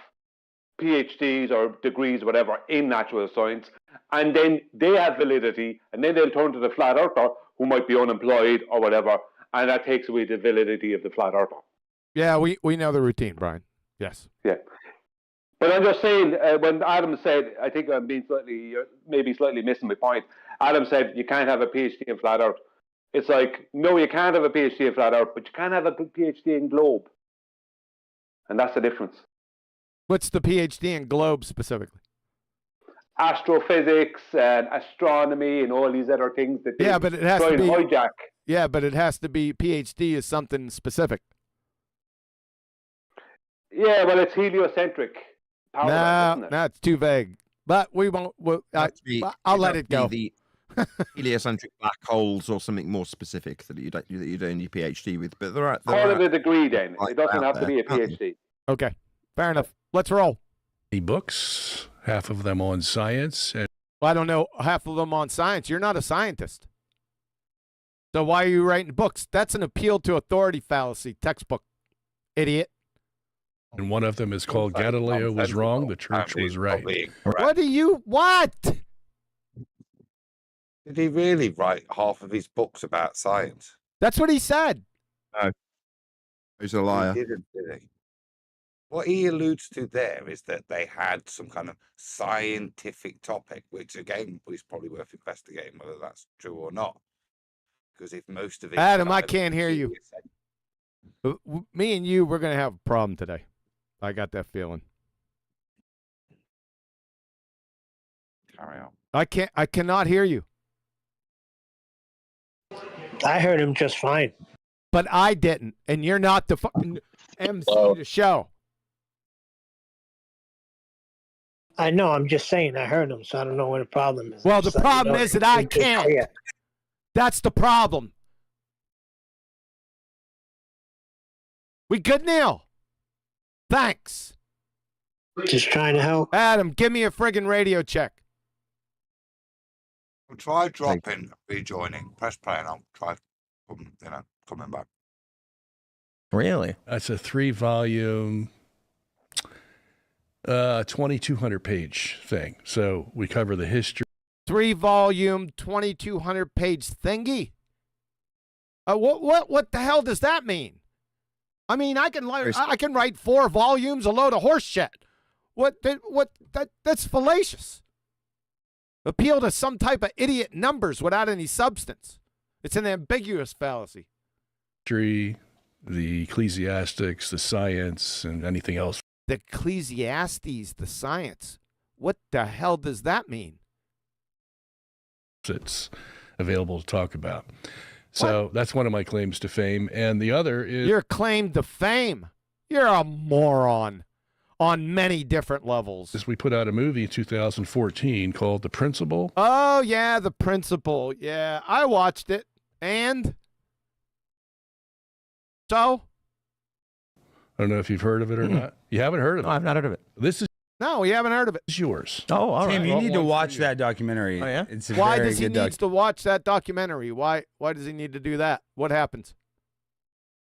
PhDs or degrees, whatever, in natural science, and then they have validity, and then they'll turn to the flat earther who might be unemployed or whatever, and that takes away the validity of the flat earther. Yeah, we know the routine, Brian. Yes. Yeah. But I'm just saying, when Adam said, I think I'm being maybe slightly missing my point. Adam said you can't have a PhD in flat earth. It's like, no, you can't have a PhD in flat earth, but you can have a PhD in globe. And that's the difference. What's the PhD in globe specifically? Astrophysics and astronomy and all these other things that they but it has try to and be hijack. Yeah, but it has to be PhD is something specific. Yeah, well, it's heliocentric. No, it's too vague. But we won't. I'll let it go. The heliocentric black holes or something more specific that you don't need a PhD with. But call it a degree then. It doesn't have to be a PhD. Okay, fair enough. Let's roll. Books, half of them on science. And I don't know half of them on science. You're not a scientist. So why are you writing books? That's an appeal to authority fallacy textbook, idiot. And one of them is called Galileo was wrong, the church was right. What? Did he really write half of his books about science? That's what he said. No. He's a liar. He didn't, did he? What he alludes to there is that they had some kind of scientific topic, which again is probably worth investigating whether that's true or not. Because if most of it, Adam, I can't hear you. Me and you, we're going to have a problem today. I got that feeling. Carry on. I cannot hear you. I heard him just fine. But I didn't, and you're not the fucking MC of the show. I know, I'm just saying I heard him, so I don't know what the problem is. Well, the problem is that I can't. That's the problem. We good, Neil? Thanks. Just trying to help. Adam, give me a friggin' radio check. We'll try dropping, rejoining, press play, and I'll try coming back. Really? That's a 3-volume, 2,200-page thing. So we cover the history. 3-volume, 2,200-page thingy? What the hell does that mean? I mean, I can write 4 volumes, a load of horse shit. That's fallacious. Appeal to some type of idiot numbers without any substance. It's an ambiguous fallacy. The ecclesiastics, the science, and anything else. The Ecclesiastes, the science. What the hell does that mean? It's available to talk about. So that's one of my claims to fame. And the other is... Your claim to fame. You're a moron on many different levels. We put out a movie in 2014 called The Principle. Oh, yeah, The Principle. Yeah, I watched it. And? So? I don't know if you've heard of it or not. You haven't heard of it? No, I've not heard of it. This is... No, we haven't heard of it. It's yours. Oh, all right. Tim, you need to watch that documentary. Oh, yeah? It's a Why very does he good need to watch that documentary? Why does he need to do that? What happens?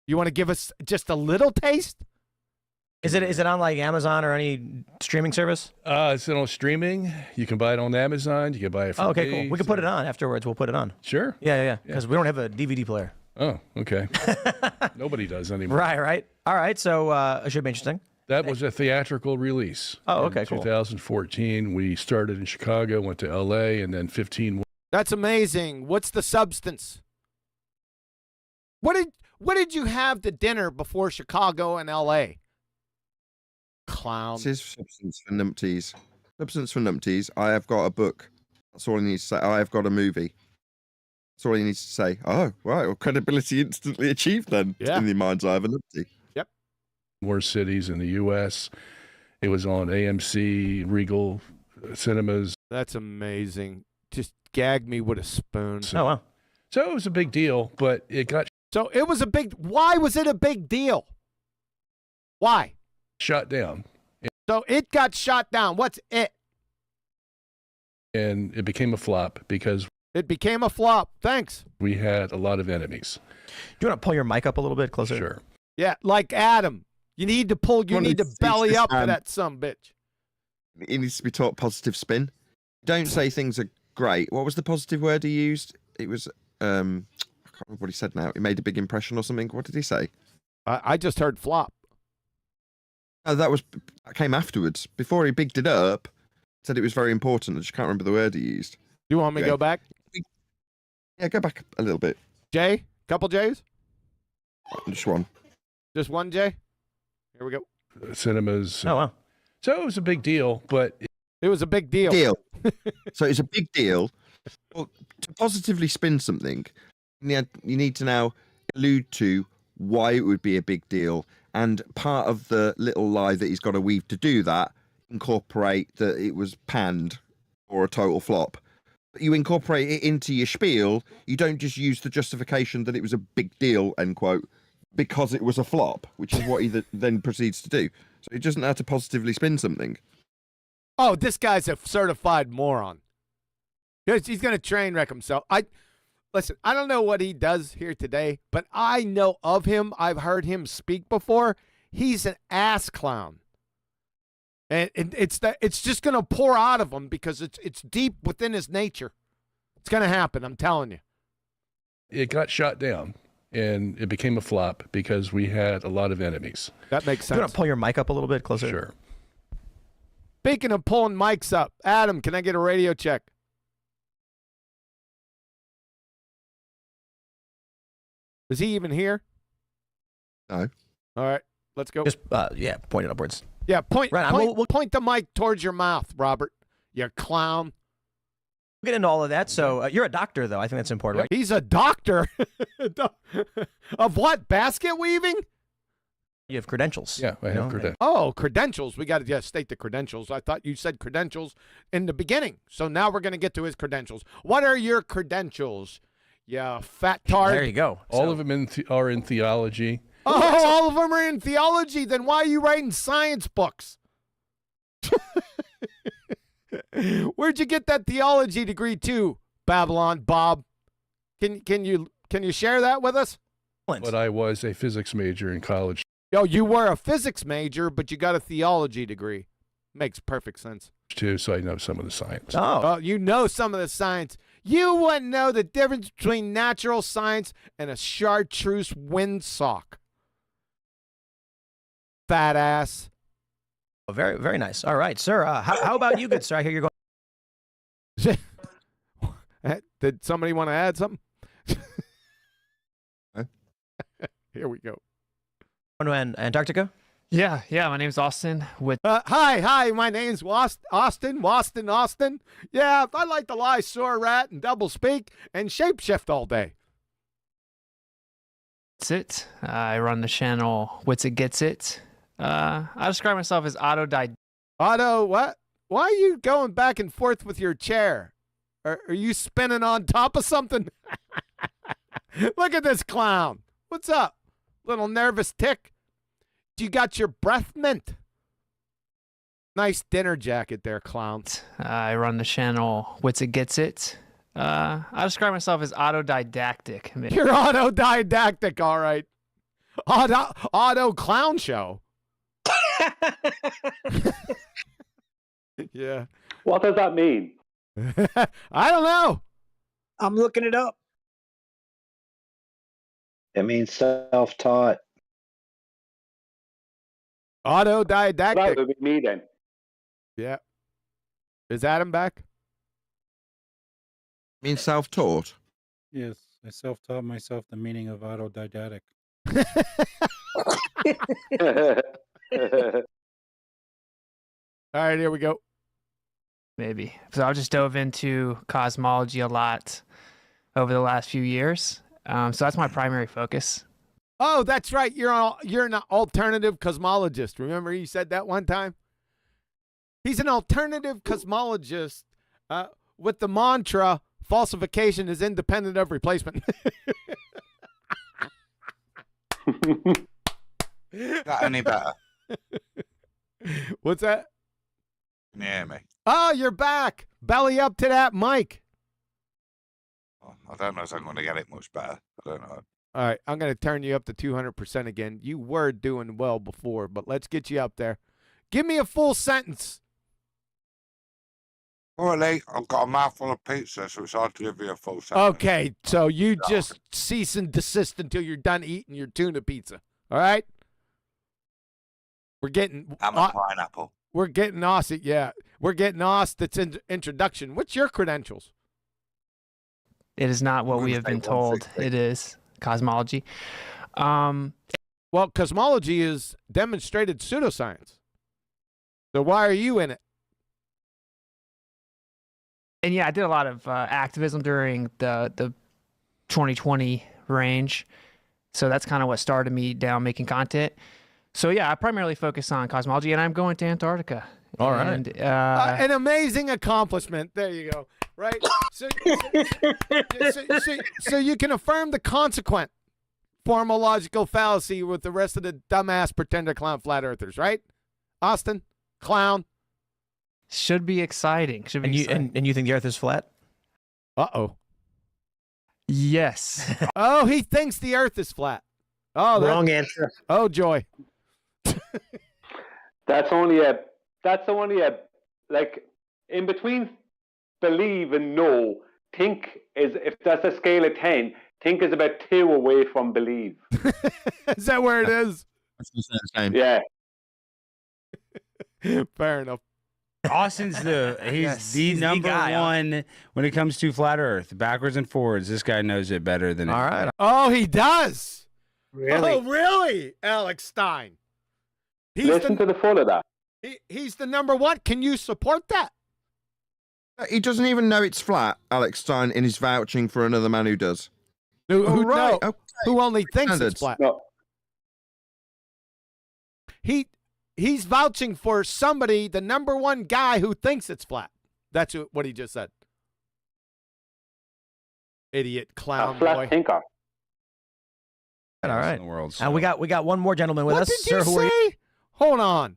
You want to give us just a little taste? Is it on like Amazon or any streaming service? It's on streaming. You can buy it on Amazon. You can buy it from okay, cool. We can put it on afterwards. We'll put it on. Sure. Yeah. Because we don't have a DVD player. Oh, okay. Nobody does anymore. Right. All right. So it should be interesting. That was a theatrical release. Oh, okay, in cool. 2014. We started in Chicago, went to L.A., and then 15. That's amazing. What's the substance? What did you have to dinner before Chicago and L.A.? Clown. This is substance for numpties. Substance for numpties. I have got a book. That's all I need to say. I have got a movie. That's all he needs to say. Oh, right. Well, credibility instantly achieved then. Yeah. In the mind's eye of a numpty. Yep. More cities in the U.S. It was on AMC, Regal Cinemas. That's amazing. Just gag me with a spoon. Oh, wow. So it was a big deal, but it got... So it was a big... Why was it a big deal? Why? Shut down. So it got shot down. What's it? And it became a flop because... It became a flop. Thanks. We had a lot of enemies. Do you want to pull your mic up a little bit closer? Sure. Yeah, like Adam. You need to pull... You need to belly up to that sumbitch. He needs to be taught positive spin. Don't say things are great. What was the positive word he used? It was... I can't remember what he said now. It made a big impression or something. What did he say? I just heard flop. Oh, that came afterwards. Before he bigged it up, said it was very important. I just can't remember the word he used. You want me to go back? Yeah, go back a little bit. Jay? Couple J's? Just one. Just one J? Here we go. Cinemas. Oh, wow. So it was a big deal, but... It was a big deal. So it's a big deal. Well, to positively spin something, you need to now allude to why it would be a big deal. And part of the little lie that he's got to weave to do that, incorporate that it was panned or a total flop. But you incorporate it into your spiel. You don't just use the justification that it was a big deal, end quote, because it was a flop, which is what he then proceeds to do. So he doesn't have to positively spin something. Oh, this guy's a certified moron. He's going to train wreck himself. Listen, I don't know what he does here today, but I know of him. I've heard him speak before. He's an ass clown. And it's just going to pour out of him because it's deep within his nature. It's going to happen, I'm telling you. It got shot down, and it became a flop because we had a lot of enemies. That makes sense. Do you want to pull your mic up a little bit closer? Sure. Speaking of pulling mics up, Adam, can I get a radio check? Is he even here? No. All right, let's go. Just, point it upwards. Yeah, point Right, point the mic towards your mouth, Robert. You clown. We'll get into all of that. So you're a doctor, though. I think that's important, right? He's a doctor. Of what? Basket weaving? You have credentials. Yeah, I have credentials. Oh, credentials. We got to state the credentials. I thought you said credentials in the beginning. So now we're going to get to his credentials. What are your credentials, you fat tart? There you go. All of them are in theology. Oh, all of them are in theology. Then why are you writing science books? Where'd you get that theology degree to, Babylon Bob? Can you share that with us? but I was a physics major in college. Yo, you were a physics major, but you got a theology degree. Makes perfect sense. Too, so I know some of the science. Oh, you know some of the science. You wouldn't know the difference between natural science and a chartreuse windsock. Fat ass. Oh, very, very nice. All right, sir. How about you, good sir? I hear you're going. Did somebody want to add something? Here we go. Going to Antarctica? Yeah. My name's Austin. Hi. My name's Austin. Yeah, I like to lie, sore rat, and double speak and shapeshift all day. Witsit. I run the channel Witsit Gets It. I describe myself as autodidact. Otto, what? Why are you going back and forth with your chair? Are you spinning on top of something? Look at this clown. What's up? Little nervous tick? You got your breath mint? Nice dinner jacket there, clown. I run the channel Witsit Gets It. I describe myself as autodidactic. You're autodidactic, all right. Auto clown show. Yeah. What does that mean? I don't know. I'm looking it up. It means self-taught. Autodidactic. That would be me then. Yeah. Is Adam back? Means self-taught. Yes, I self-taught myself the meaning of autodidactic. All right, here we go. Maybe. So I just dove into cosmology a lot over the last few years. So that's my primary focus. Oh, that's right. You're an alternative cosmologist. Remember you said that one time? He's an alternative cosmologist with the mantra, falsification is independent of replacement. Got any better? What's that? Can you hear me? Oh, you're back. Belly up to that mic. Oh, I don't know if I'm going to get it much better. I don't know. All right, I'm going to turn you up to 200% again. You were doing well before, but let's get you up there. Give me a full sentence. Currently, I've got a mouthful of pizza, so it's hard to give you a full sentence. Okay, so you just cease and desist until you're done eating your tuna pizza. All right? We're getting... I'm a pineapple. We're getting Austin, yeah. We're getting Austin's introduction. What's your credentials? It is not what we have been told. It is cosmology. Well, cosmology is demonstrated pseudoscience. So why are you in it? And yeah, I did a lot of activism during the 2020 range. So that's kind of what started me down making content. So yeah, I primarily focus on cosmology, and I'm going to Antarctica. All right. And, an amazing accomplishment. There you go. Right? So you can affirm the consequent formal logical fallacy with the rest of the dumbass pretender clown flat earthers, right? Austin? Clown? Should be exciting. Should be exciting. And you think the earth is flat? Uh-oh. Yes. Oh, he thinks the earth is flat. Oh, wrong answer. Oh, joy. That's only a like in between believe and know. Think is, if that's a scale of 10, think is about 2 away from believe. Is that where it is? Yeah. Fair enough. Austin's he's the number one when it comes to flat Earth, backwards and forwards. This guy knows it better than all anybody. right. Oh, he does. Really? Oh, really? Alex Stein. Listen to the full of that. He's the number one. Can you support that? He doesn't even know it's flat, Alex Stein, and he's vouching for another man who does. Who Okay. who only thinks Standards. it's flat. No. He's vouching for somebody, the number one guy who thinks it's flat. That's what he just said. Idiot clown A flat boy. thinker. All right. In the world, And we got one more gentleman with What us. did Sir, you who are you? say? Hold on.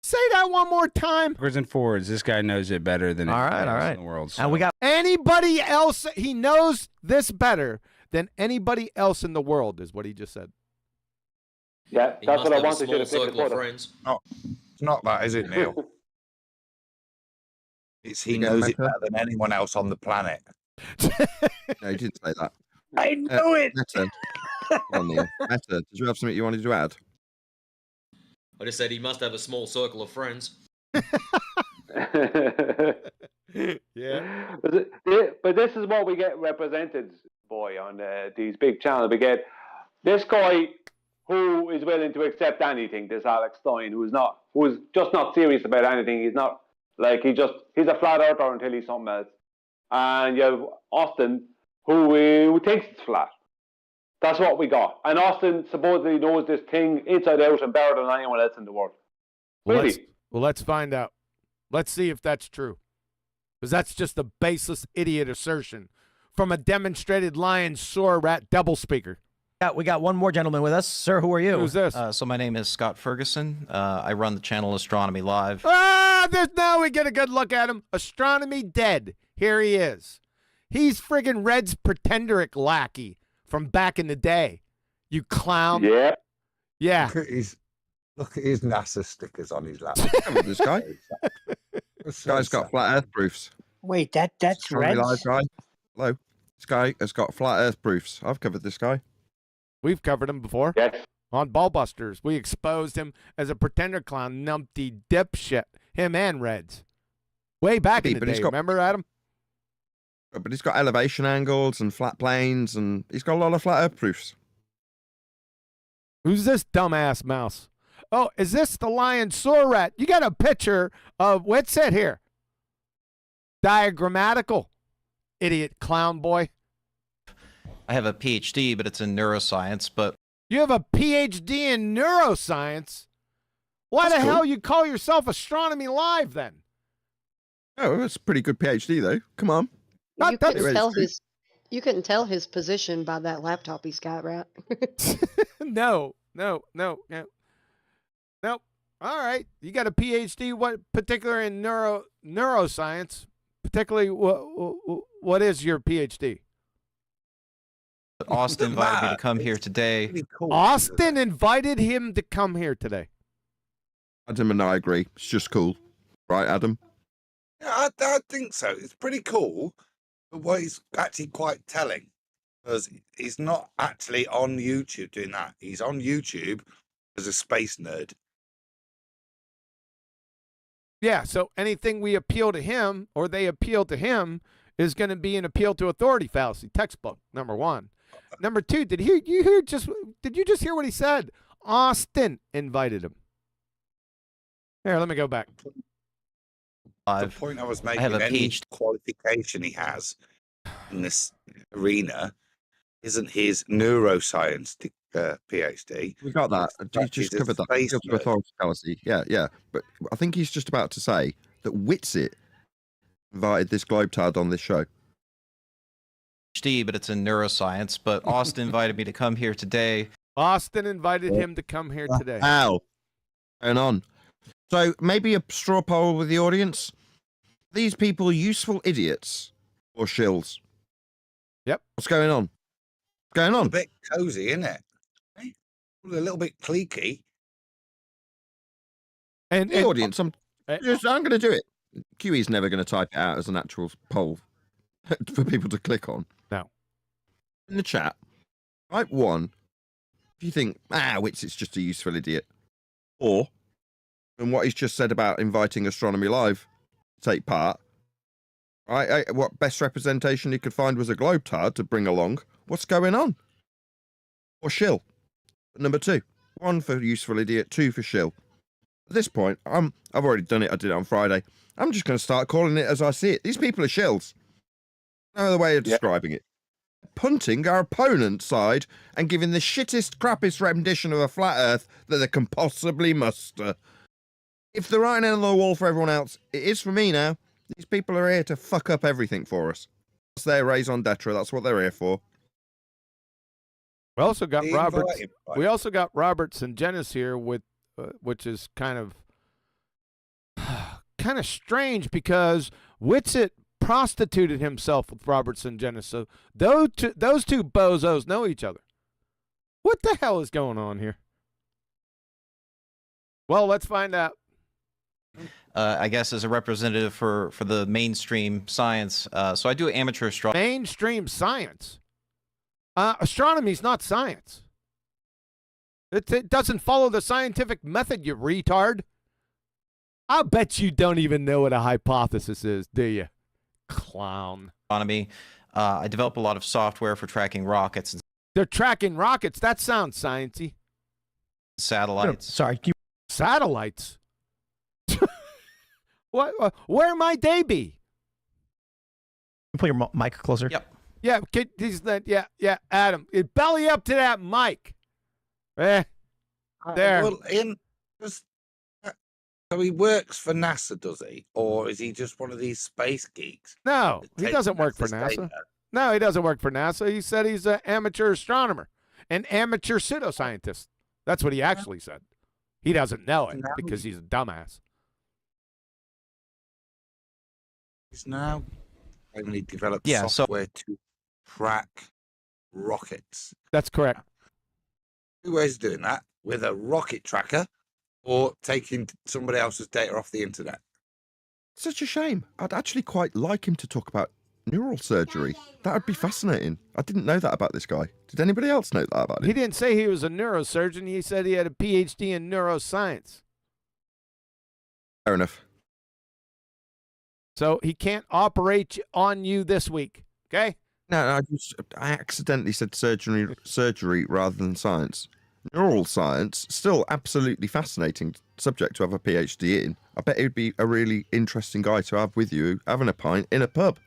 Say that one more time. Backwards and forwards. This guy knows it better than All anybody right, all else right. in the world. And we got anybody else. He knows this better than anybody else in the world, is what he just said. Yeah, He that's must what I have a wanted you to small pick circle of photo. friends. It's not that, is it, Neil? It's he knows it better than anyone else on the planet. No, he didn't say that. I knew it. Meta. Come on, Neil. Meta, did you have something you wanted to add? I just said he must have a small circle of friends. Yeah. But this is what we get represented, boy, on these big channels. We get this guy who is willing to accept anything, this Alex Stein, who's just not serious about anything. He's not like he's a flat earther until he's something else. And you have Austin, who thinks it's flat. That's what we got. And Austin supposedly knows this thing inside out and better than anyone else in the world. Really? Well, let's find out. Let's see if that's true. Because that's just a baseless idiot assertion from a demonstrated lion, soar, rat, double speaker. Yeah, we got one more gentleman with us. Sir, who are you? Who's this? So my name is Scott Ferguson. I run the channel Astronomy Live. Now we get a good look at him. Astronomy dead. Here he is. He's friggin' Red's pretenderic lackey from back in the day. You clown. Yeah. Yeah. Look at his NASA stickers on his laptop. Come on, this guy. This guy's got flat Earth proofs. Wait, that's Astronomy Red. Live guy. Hello. This guy has got flat Earth proofs. I've covered this guy. We've covered him before. Yes. On Ballbusters. We exposed him as a pretender clown, numpty dipshit. Him and Reds. Way back in the day. Remember, Adam? But he's got elevation angles and flat planes, and he's got a lot of flat Earth proofs. Who's this dumbass mouse? Oh, is this the lion soar rat? You got a picture of Witsit here. Diagrammatical. Idiot clown boy. I have a PhD, but it's in neuroscience. But You have a PhD in neuroscience? Why the hell you call yourself Astronomy Live then? Oh, that's a pretty good PhD though. Come on. You couldn't tell his position by that laptop he's got, right? No. All right. You got a PhD, what particular in neuroscience? Particularly, what is your PhD? Austin invited me to come here today. Austin invited him to come here today. Adam and I agree. It's just cool. Right, Adam? Yeah, I think so. It's pretty cool. But what is actually quite telling, because he's not actually on YouTube doing that. He's on YouTube as a space nerd. Yeah, so anything we appeal to him or they appeal to him is going to be an appeal to authority fallacy textbook, number one. Number two, did you just hear what he said? Austin invited him. Here, let me go back. The point I was making, any qualification he has in this arena isn't his neuroscience PhD. We got that. You just covered that. Authority fallacy. Yeah. But I think he's just about to say that Witsit invited this globetard on this show. PhD, but it's in neuroscience. But Austin invited me to come here today. Austin invited him to come here today. How? Going on. So maybe a straw poll with the audience. These people useful idiots or shills? Yep. What's going on? What's going on? A bit cozy, isn't it? A little bit cliquey. And the audience, I'm going to do it. QE's never going to type it out as an actual poll for people to click on. No. In the chat, type 1 if you think, Witsit's just a useful idiot. Or, and what he's just said about inviting Astronomy Live to take part, right? What best representation he could find was a globetard to bring along. What's going on? Or shill. Number 2, 1 for useful idiot, 2 for shill. At this point, I've already done it. I did it on Friday. I'm just going to start calling it as I see it. These people are shills. No other way of describing it. Punting our opponent's side and giving the shittest, crappiest rendition of a flat Earth that they can possibly muster. If the writing on the wall for everyone else, it is for me now. These people are here to fuck up everything for us. That's their raison d'etre. That's what they're here for. We also got Robert Sungenis here with, which is kind of strange because Witsit prostituted himself with Robert Sungenis. So those two bozos know each other. What the hell is going on here? Well, let's find out. I guess as a representative for the mainstream science. So I do amateur astronomy. Mainstream science? Astronomy's not science. It doesn't follow the scientific method, you retard. I bet you don't even know what a hypothesis is, do you? Clown. Astronomy. I develop a lot of software for tracking rockets and They're tracking rockets. That sounds sciencey. satellites. Sorry. Satellites? What? Where might they be? Pull your mic closer. Yep. Yeah, yeah, Adam. Belly up to that mic. There. Well, so he works for NASA, does he? Or is he just one of these space geeks? No, he Take doesn't work for NASA's NASA. data? No, he doesn't work for NASA. He said he's an amateur astronomer, an amateur pseudoscientist. That's what he actually said. He doesn't know it because he's a dumbass. He's now only developed Yeah, software to track rockets. That's correct. Two ways of doing that: with a rocket tracker, or taking somebody else's data off the internet. Such a shame. I'd actually quite like him to talk about neural surgery. That would be fascinating. I didn't know that about this guy. Did anybody else know that about him? He didn't say he was a neurosurgeon. He said he had a PhD in neuroscience. Fair enough. So he can't operate on you this week, okay? No, I accidentally said surgery rather than science. Neural science, still absolutely fascinating subject to have a PhD in. I bet he'd be a really interesting guy to have with you, having a pint in a pub.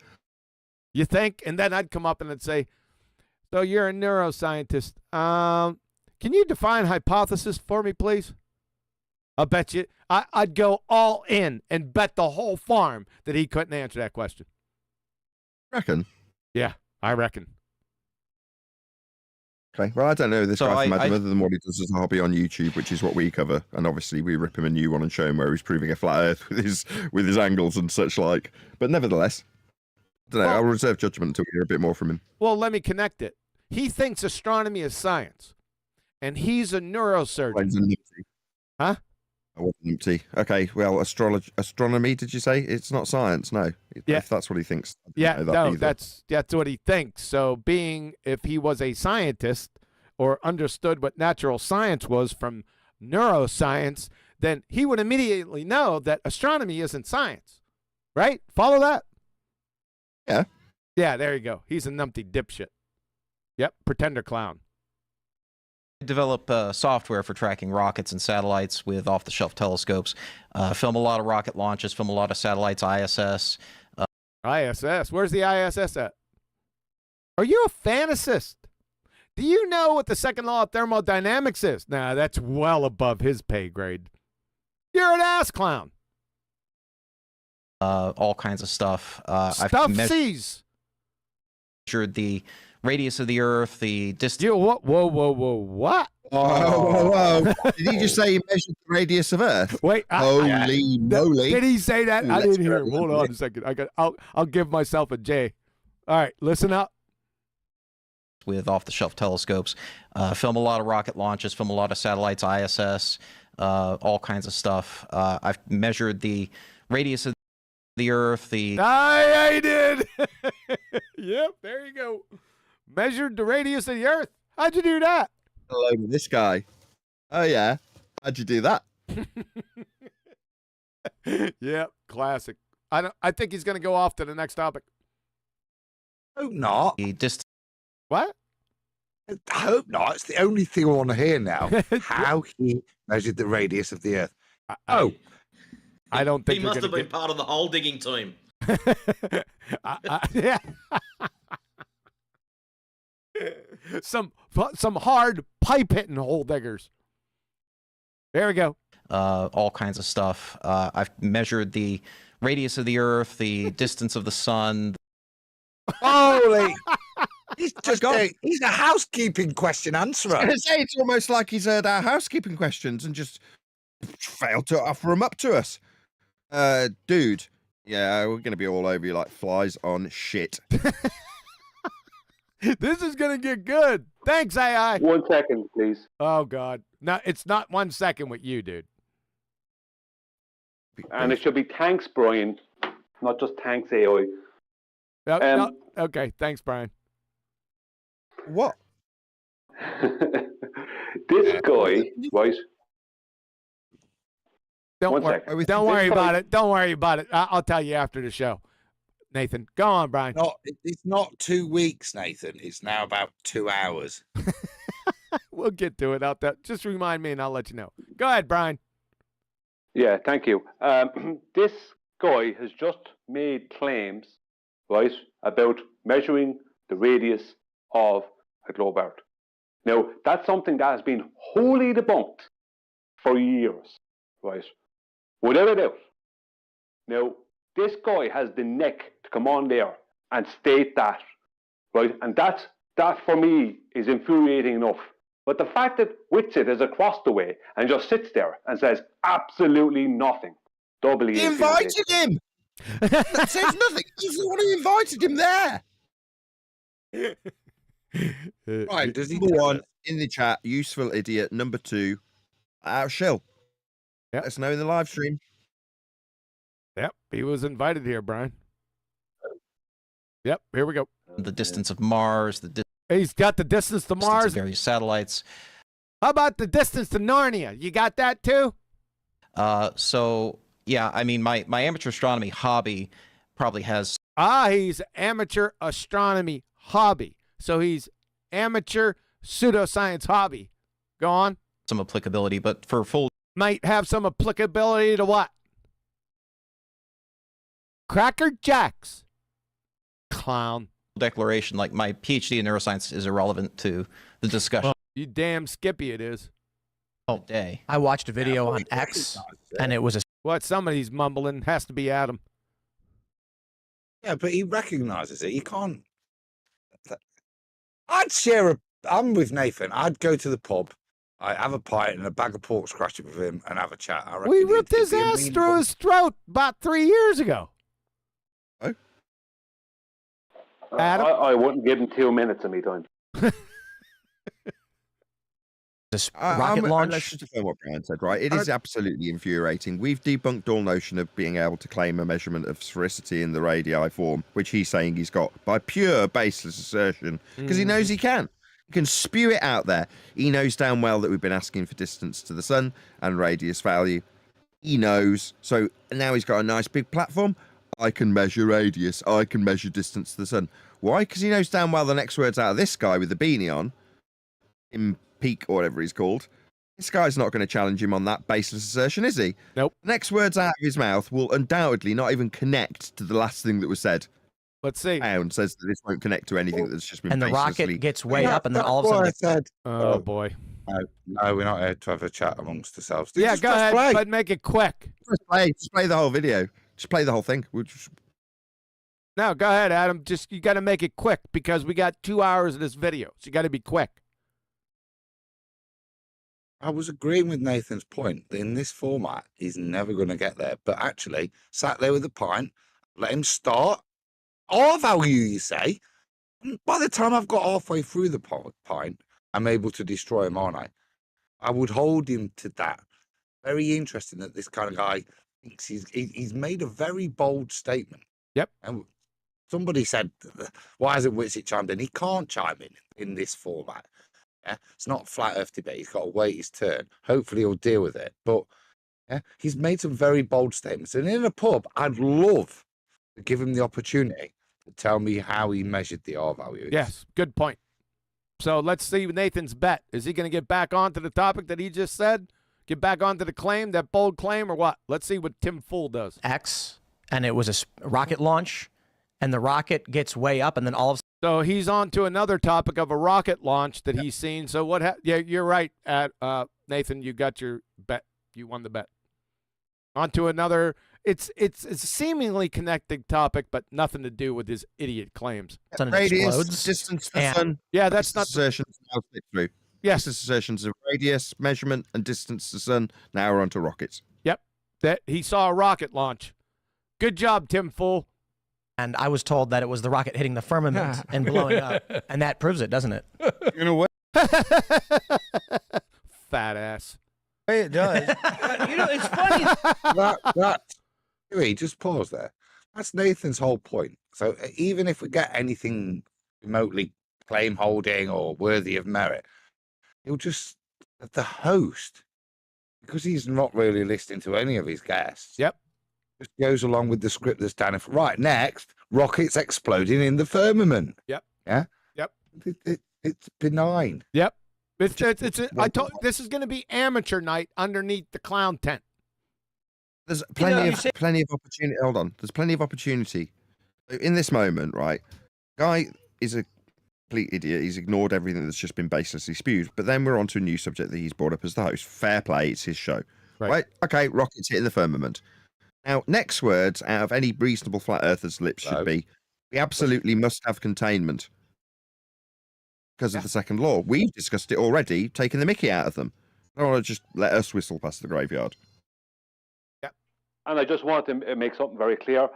You think? And then I'd come up and I'd say, so you're a neuroscientist. Can you define hypothesis for me, please? I'll bet you. I'd go all in and bet the whole farm that he couldn't answer that question. Reckon? Yeah, I reckon. Okay, well, I don't know this So guy from I- Adam other than what he does as a hobby on YouTube, which is what we cover. And obviously we rip him a new one and show him where he's proving a flat earth with his angles and such like. But nevertheless, I don't know, I'll reserve judgment until we hear a bit more from him. Well, let me connect it. He thinks astronomy is science, and he's a neurosurgeon. Huh? I wasn't empty. Okay, well, astronomy, did you say? It's not science, no. Yeah. If that's what he thinks. I didn't Yeah, know that no, either. that's what he thinks. So if he was a scientist or understood what natural science was from neuroscience, then he would immediately know that astronomy isn't science. Right? Follow that? Yeah. Yeah, there you go. He's a numpty dipshit. Yep, pretender clown. I develop software for tracking rockets and satellites with off-the-shelf telescopes. Film a lot of rocket launches, film a lot of satellites, ISS. ISS. Where's the ISS at? Are you a fantasist? Do you know what the second law of thermodynamics is? Nah, that's well above his pay grade. You're an ass clown. All kinds of stuff. Stuff I've C's. measured the radius of the Earth, the distance. Whoa, what? Whoa. Did he just say he measured the radius of Earth? Wait. Holy moly. Did he say that? Ooh, I let's didn't go hear him. Hold on a second. I'll give myself a J. All right, listen up. With off-the-shelf telescopes. Film a lot of rocket launches, film a lot of satellites, ISS, all kinds of stuff. I've measured the radius of the Earth, the... I did. Yep, there you go. Measured the radius of the Earth. How'd you do that? Hello to this guy. Oh, yeah. How'd you do that? Yep, classic. I think he's going to go off to the next topic. Hope not. The distance. What? I hope not. It's the only thing I want to hear now. How he measured the radius of the Earth. I don't think He you're must have gonna been part of the hole digging team. Yeah. Some hard pipe hitting hole diggers. There we go. All kinds of stuff. I've measured the radius of the Earth, the distance of the sun. Holy! He's just he's a housekeeping question answerer. I was gonna say, it's almost like he's heard our housekeeping questions and just failed to offer them up to us. Dude, Yeah, we're going to be all over you like flies on shit. This is going to get good. Thanks, AI. 1 second, please. Oh, God. No, it's not 1 second with you, dude. And it should be thanks, Brian, not just thanks, AI. No, okay, thanks, Brian. What? This guy, right? Don't worry about it. Don't worry about it. I'll tell you after the show. Nathan, go on, Brian. It's not 2 weeks, Nathan. It's now about 2 hours. We'll get to it out there. Just remind me and I'll let you know. Go ahead, Brian. Yeah, thank you. This guy has just made claims, right, about measuring the radius of a globe Earth. Now, that's something that has been wholly debunked for years, right? Without a doubt. Now, this guy has the neck to come on there and state that, right? And that for me is infuriating enough. But the fact that Witsit is across the way and just sits there and says absolutely nothing, doubly He invited him! That says nothing. He's the one who invited him there. Right, does he? Number 1 in the chat, useful idiot. Number 2, out of shell. Yep. Let us know in the live stream. Yep, he was invited here, Brian. Yep, here we go. The distance of Mars, He's got the distance to Mars. of various satellites. How about the distance to Narnia? You got that too? So yeah, I mean, my amateur astronomy hobby probably has. He's amateur astronomy hobby. So he's amateur pseudoscience hobby. Go on. Some applicability, but for full. Might have some applicability to what? Cracker Jacks. Clown. Declaration, like my PhD in neuroscience is irrelevant to the discussion. You damn Skippy it is. Day. I watched a video on X, and it was a. What somebody's mumbling has to be Adam. Yeah, but he recognizes it. You can't. I'm with Nathan. I'd go to the pub. I'd have a pint and a bag of pork scratch with him and have a chat. I reckon We ripped his ass through his throat about 3 years ago. Adam? I wouldn't give him 2 minutes of me time. This rocket launch. Let's just defend what Brian said, right? It is absolutely infuriating. We've debunked all notion of being able to claim a measurement of sphericity in the radii form, which he's saying he's got, by pure baseless assertion, because he knows he can. He can spew it out there. He knows damn well that we've been asking for distance to the sun and radius value. He knows. So now he's got a nice big platform. I can measure radius. I can measure distance to the sun. Why? Because he knows damn well the next words out of this guy with the beanie on, in Peak or whatever he's called. This guy's not going to challenge him on that baseless assertion, is he? Nope. The next words out of his mouth will undoubtedly not even connect to the last thing that was said. Let's see. Pound says that this won't connect to anything that's just been. And the rocket gets way up, and then all of a sudden. Said. Oh boy. No, we're not here to have a chat amongst ourselves. Yeah, go ahead, but make it quick. Just play the whole video. Just play the whole thing. No, go ahead, Adam. Just you got to make it quick because we got 2 hours of this video, so you got to be quick. I was agreeing with Nathan's point that in this format, he's never going to get there. But actually, sat there with a pint, let him start. R-value, you say? By the time I've got halfway through the pint, I'm able to destroy him, aren't I? I would hold him to that. Very interesting that this kind of guy thinks he's made a very bold statement. Yep. And somebody said, why hasn't Witsit chimed in? He can't chime in this format. Yeah? It's not flat earth debate. He's got to wait his turn. Hopefully he'll deal with it. But yeah, he's made some very bold statements. And in a pub, I'd love to give him the opportunity to tell me how he measured the R value. Yes, good point. So let's see Nathan's bet. Is he going to get back onto the topic that he just said? Get back onto the claim, that bold claim, or what? Let's see what Tim Fool does. X, and it was a rocket launch, and the rocket gets way up, and then all of a sudden. So he's on to another topic of a rocket launch that he's seen. So what? Yeah, you're right, Nathan. You got your bet. You won the bet. On to another. It's a seemingly connected topic, but nothing to do with his idiot claims. Radius, distance to the sun. Yeah, that's not assertions now fit through. Yes, assertions of radius, measurement, and distance to the sun. Now we're onto rockets. Yep, that he saw a rocket launch. Good job, Tim Fool. And I was told that it was the rocket hitting the firmament and blowing up. And that proves it, doesn't it? You know what? Fat ass. It does. But, you know, it's funny. Wait, just pause there. That's Nathan's whole point. So even if we get anything remotely claim holding or worthy of merit, he'll just, the host, because he's not really listening to any of his guests. Yep. Just goes along with the script that's down. Right, next, rockets exploding in the firmament. Yep. Yeah. Yep. It's benign. Yep. I told this is going to be amateur night underneath the clown tent. There's plenty of opportunity. Hold on. There's plenty of opportunity in this moment, right? Guy is a complete idiot. He's ignored everything that's just been baselessly spewed. But then we're on to a new subject that he's brought up as the host. Fair play. It's his show. Right? Okay, rockets hitting the firmament. Now, next words out of any reasonable flat earther's lips should be, we absolutely must have containment. Because of the second law. We've discussed it already, taking the mickey out of them. I don't want to just let us whistle past the graveyard. Yeah. And I just want to make something very clear.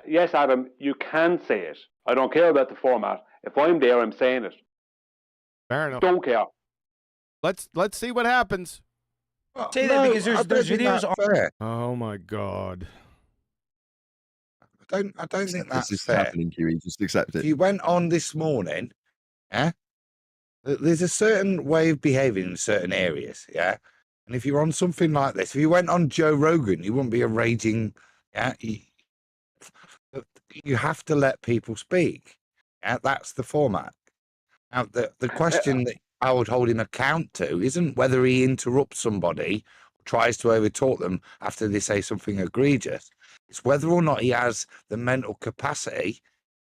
Yes, Adam, you can say it. I don't care about the format. If I'm there, I'm saying it. Fair enough. Don't care. Let's see what happens. Say that because there's videos on. Oh my God. I don't think that's this is fair. happening, Huey. Just accept it. If you went on this morning, yeah, there's a certain way of behaving in certain areas, yeah. And if you're on something like this, if you went on Joe Rogan, you wouldn't be a raging, yeah. You have to let people speak. Yeah, that's the format. Now, the question that I would hold him account to isn't whether he interrupts somebody or tries to overtalk them after they say something egregious. It's whether or not he has the mental capacity,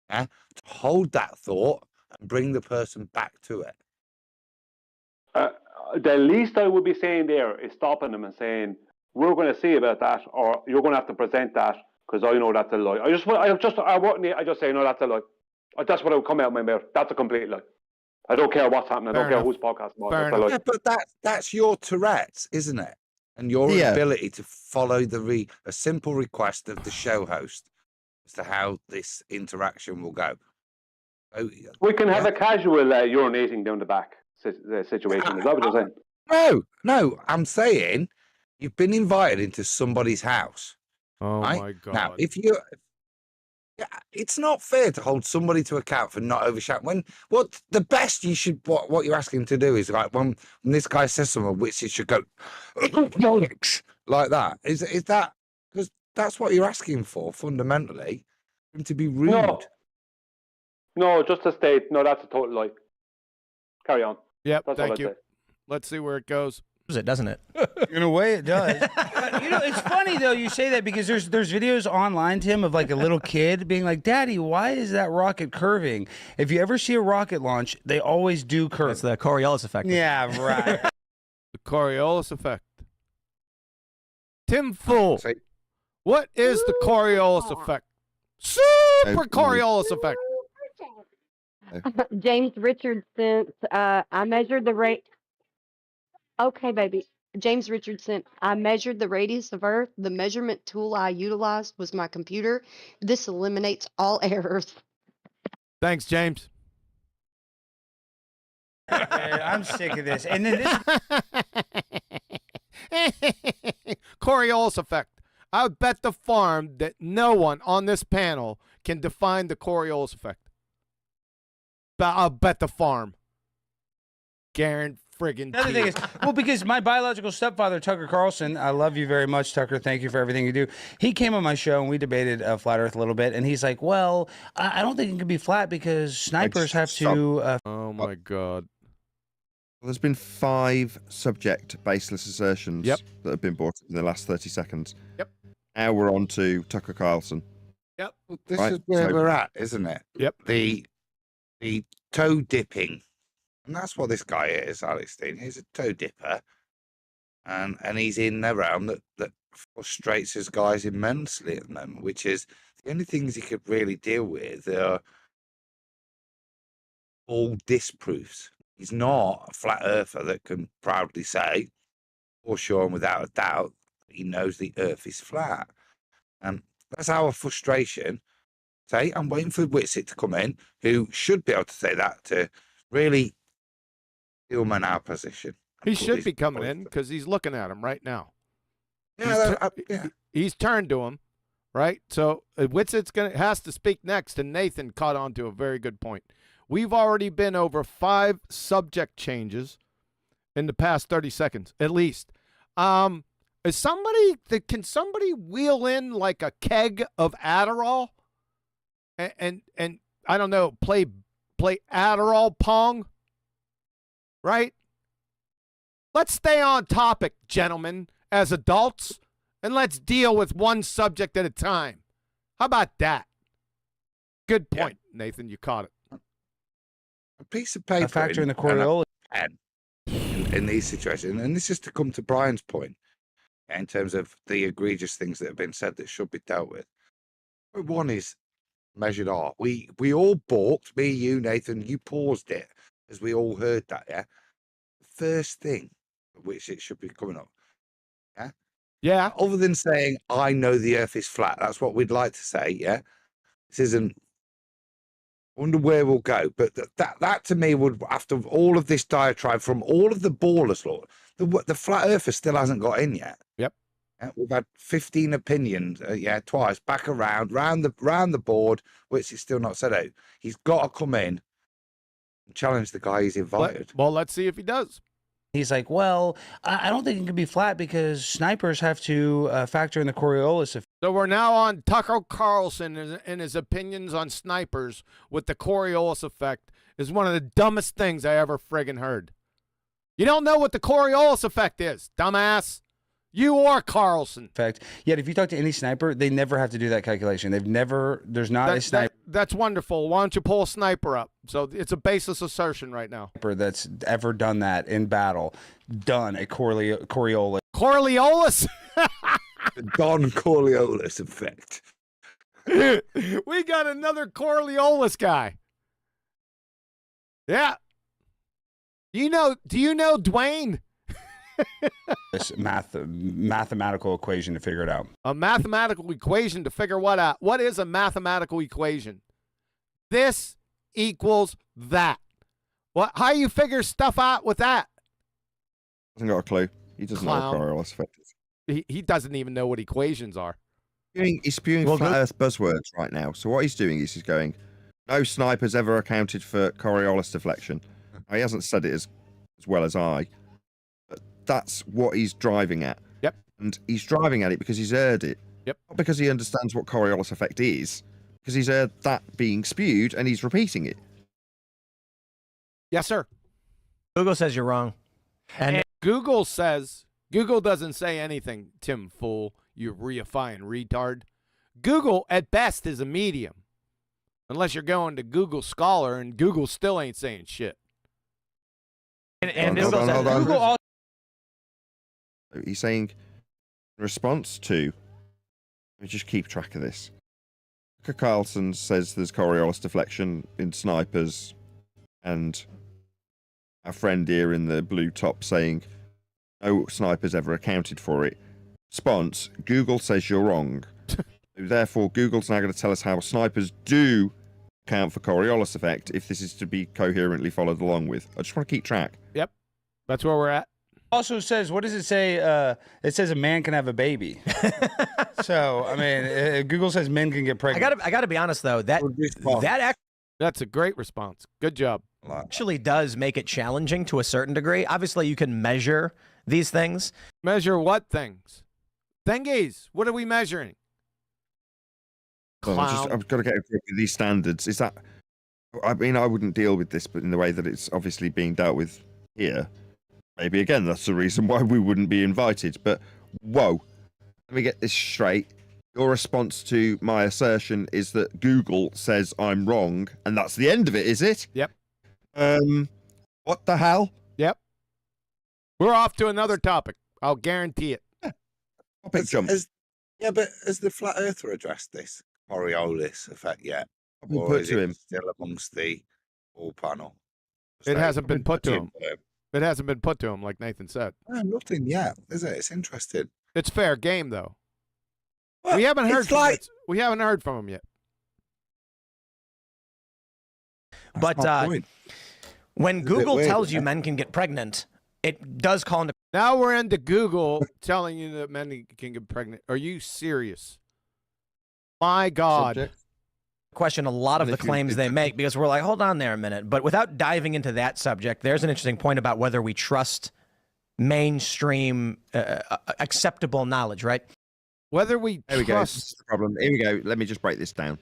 yeah, to hold that thought and bring the person back to it. The least I would be saying there is stopping them and saying, we're going to see about that, or you're going to have to present that because I know that's a lie. I just say, no, that's a lie. That's what I would come out of my mouth. That's a complete lie. I don't care what's happening. I don't care whose podcast I'm on. Yeah, but that's your Tourette's, isn't it? And your ability to follow a simple request of the show host as to how this interaction will go. So, we can have a casual urinating down the back situation. Is that what you're saying? No. I'm saying you've been invited into somebody's house. Oh right? my God. Now, it's not fair to hold somebody to account for not overshadowing. What you're asking to do is like when this guy says something, which it should go like that. Is that because that's what you're asking for fundamentally? Him to be rude. No, just to state. No, that's a total lie. Carry on. Yep. That's Thank you. Let's see where it goes. It doesn't it? In a way, it does. But, you know, it's funny though you say that because there's videos online, Tim, of like a little kid being like, "Daddy, why is that rocket curving?" If you ever see a rocket launch, they always do curve. It's the Coriolis effect. Yeah, right. The Coriolis effect. Tim Fool. What is the Coriolis effect? Super Coriolis effect. James Richardson, I measured the rate. Okay, baby. James Richardson, I measured the radius of Earth. The measurement tool I utilized was my computer. This eliminates all errors. Thanks, James. I'm sick of this. And then Coriolis effect. I would bet the farm that no one on this panel can define the Coriolis effect. But I'll bet the farm. Guaranteed. Another thing is, well, because my biological stepfather, Tucker Carlson, I love you very much, Tucker. Thank you for everything you do. He came on my show and we debated Flat Earth a little bit. And he's like, well, I don't think it can be flat because snipers have to. Oh, my God. Well, there's been 5 subject baseless assertions that have been brought up in the last 30 seconds. Yep. Now we're on to Tucker Carlson. Yep. This is where we're at, isn't it? Yep. The toe dipping. And that's what this guy is, Alex Dean. He's a toe dipper. And he's in the realm that frustrates his guys immensely at the moment, which is the only things he could really deal with are all disproofs. He's not a flat earther that can proudly say, for sure and without a doubt, he knows the earth is flat. That's our frustration. Say, I'm waiting for Witsit to come in, who should be able to say that to really human our position. He should be coming in because he's looking at him right now. Yeah, he's turned to him, right? So Witsit's has to speak next, and Nathan caught on to a very good point. We've already been over 5 subject changes in the past 30 seconds, at least. Can somebody wheel in like a keg of Adderall and I don't know, play Adderall pong, right? Let's stay on topic, gentlemen, as adults, and let's deal with one subject at a time. How about that? Good point, Nathan. You caught it. A piece of paper. A factor in the Coriolis. In these situations, and this is to come to Brian's point in terms of the egregious things that have been said that should be dealt with. One is measured art. We all balked, me, you, Nathan, you paused it as we all heard that, yeah? The first thing which it should be coming up. Yeah? Yeah. Other than saying, I know the earth is flat, that's what we'd like to say, yeah? This isn't, I wonder where we'll go. But that to me would, after all of this diatribe from all of the ballers, Lord, the flat earther still hasn't got in yet. Yep. We've had 15 opinions, twice, back round the board, which is still not set out. He's got to come in and challenge the guy he's invited. Well, let's see if he does. He's like, well, I don't think it can be flat because snipers have to factor in the Coriolis effect. So we're now on Tucker Carlson and his opinions on snipers with the Coriolis effect is one of the dumbest things I ever friggin' heard. You don't know what the Coriolis effect is, dumbass. You or Carlson. Effect. Yet if you talk to any sniper, they never have to do that calculation. There's not a sniper. That's wonderful. Why don't you pull a sniper up? So it's a baseless assertion right now. That's ever done that in battle. Done a Coriolis. Coriolis? The Don Coriolis effect. We got another Coriolis guy. Yeah. Do you know Dwayne? This mathematical equation to figure it out. A mathematical equation to figure what out? What is a mathematical equation? This equals that. What? How you figure stuff out with that? Hasn't got a clue. He doesn't know what Coriolis effect is. He doesn't even know what equations are. He's spewing flat Earth buzzwords right now. So what he's doing is he's going, no sniper's ever accounted for Coriolis deflection. Now, he hasn't said it as well as I. That's what he's driving at. Yep. And he's driving at it because he's heard it. Yep. Not because he understands what Coriolis effect is, because he's heard that being spewed and he's repeating it. Yes, sir. Google says you're wrong. And Google doesn't say anything, Tim Fool, you reifying retard. Google, at best, is a medium. Unless you're going to Google Scholar, and Google still ain't saying shit. Hold on. Google He's saying, in response to, let me just keep track of this. Tucker Carlson says there's Coriolis deflection in snipers, and our friend here in the blue top saying, no snipers ever accounted for it. Response, Google says you're wrong. Therefore, Google's now going to tell us how snipers do account for Coriolis effect if this is to be coherently followed along with. I just want to keep track. Yep. That's where we're at. Also says, what does it say? It says a man can have a baby. So, I mean, Google says men can get pregnant. I gotta be honest though. That's a great response. Good job. Actually does make it challenging to a certain degree. Obviously, you can measure these things. Measure what things? Thingies. What are we measuring? I've got to get a grip with these standards. Is that? I mean, I wouldn't deal with this, but in the way that it's obviously being dealt with here. Maybe again, that's the reason why we wouldn't be invited. But whoa, let me get this straight. Your response to my assertion is that Google says I'm wrong, and that's the end of it, is it? Yep. What the hell? Yep. We're off to another topic. I'll guarantee it. Topic jump. But has the flat earther addressed this Coriolis effect yet? Or Or put is to it him. still amongst the all panel? It hasn't been put to him. It hasn't been put to him, like Nathan said. No, nothing yet, is it? It's interesting. It's fair game, though. We haven't heard. It's We haven't heard from him yet. But when Google tells you men can get pregnant, it does call into. Now we're into Google telling you that men can get pregnant. Are you serious? My God. Subject. Question a lot of the claims they make, because we're like, hold on there a minute. But without diving into that subject, there's an interesting point about whether we trust mainstream acceptable knowledge, right? Whether we There we go. This is the problem. Here we go. Let me just break this down.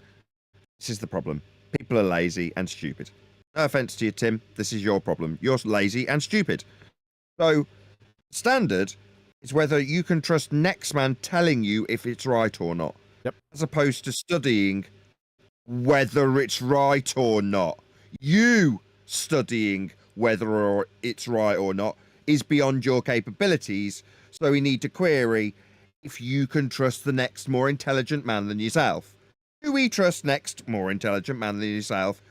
This is the problem. People are lazy and stupid. No offense to you, Tim. This is your problem. You're lazy and stupid. So, standard is whether you can trust next man telling you if it's right or not. Yep. As opposed to studying whether it's right or not. You studying whether or it's right or not is beyond your capabilities. So we need to query if you can trust the next more intelligent man than yourself. Do we trust next more intelligent man than yourself?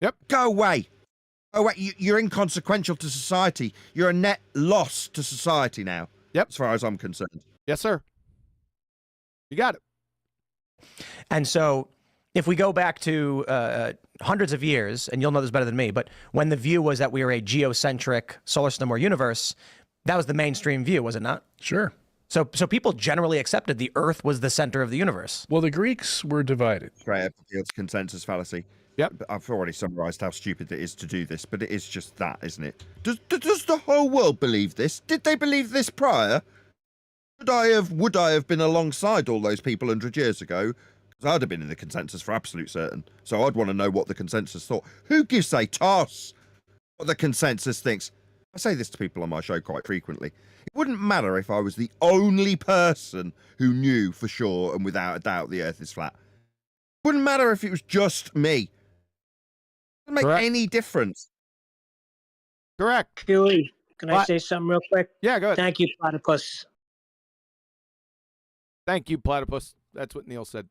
Yep. Go away. Go away. You're inconsequential to society. You're a net loss to society now. Yep. As far as I'm concerned. Yes, sir. You got it. And so if we go back to hundreds of years, and you'll know this better than me, but when the view was that we were a geocentric solar system or universe, that was the mainstream view, was it not? Sure. So people generally accepted the Earth was the center of the universe. Well, the Greeks were divided. Straight up against consensus fallacy. Yep. I've already summarised how stupid it is to do this, but it is just that, isn't it? Does the whole world believe this? Did they believe this prior? Would I have been alongside all those people 100 years ago? Because I'd have been in the consensus for absolute certain. So I'd want to know what the consensus thought. Who gives a toss what the consensus thinks? I say this to people on my show quite frequently. It wouldn't matter if I was the only person who knew for sure and without a doubt the Earth is flat. It wouldn't matter if it was just me. It wouldn't make any difference. Correct. Huey, can I say something real quick? Yeah, go ahead. Thank you, Platypus. Thank you, Platypus. That's what Neil said.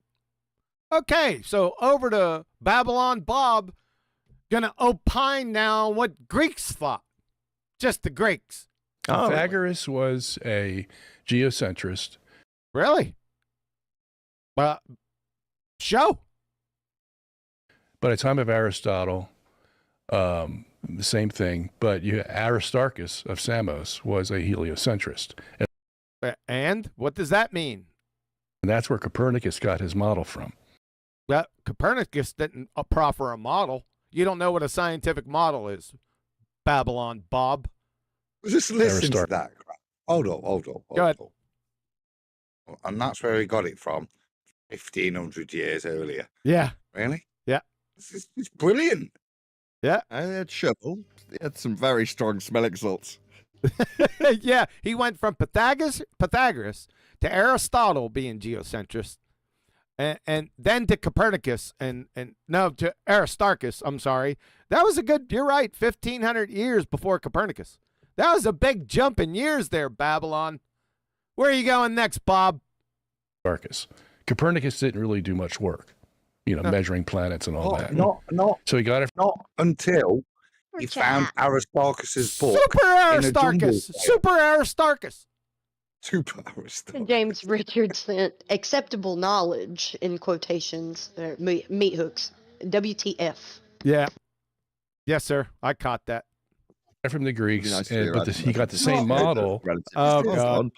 Okay, so over to Babylon Bob. Gonna opine now on what Greeks thought. Just the Greeks. Pythagoras was a geocentrist. Really? Well, show. By the time of Aristotle, the same thing, but Aristarchus of Samos was a heliocentrist. And what does that mean? And that's where Copernicus got his model from. Well, Copernicus didn't proffer a model. You don't know what a scientific model is, Babylon Bob. Just listen to that. Hold on. Go ahead. And that's where he got it from, 1,500 years earlier. Yeah. Really? Yeah. It's brilliant. Yeah. I had shovel. He had some very strong smelling salts. Yeah, he went from Pythagoras to Aristotle being geocentrist, and then to Copernicus, and no, to Aristarchus. I'm sorry. That was a good. You're right. 1,500 years before Copernicus. That was a big jump in years there, Babylon. Where are you going next, Bob? Aristarchus. Copernicus didn't really do much work, measuring planets and all that. So he got it. Not until he found Aristarchus's book. Super Aristarchus. Super Aristarchus. Super Aristarchus. James Richardson, acceptable knowledge in quotations, meat hooks. WTF. Yeah. Yes, sir. I caught that. From the Greeks, but he got the same model. Oh, God.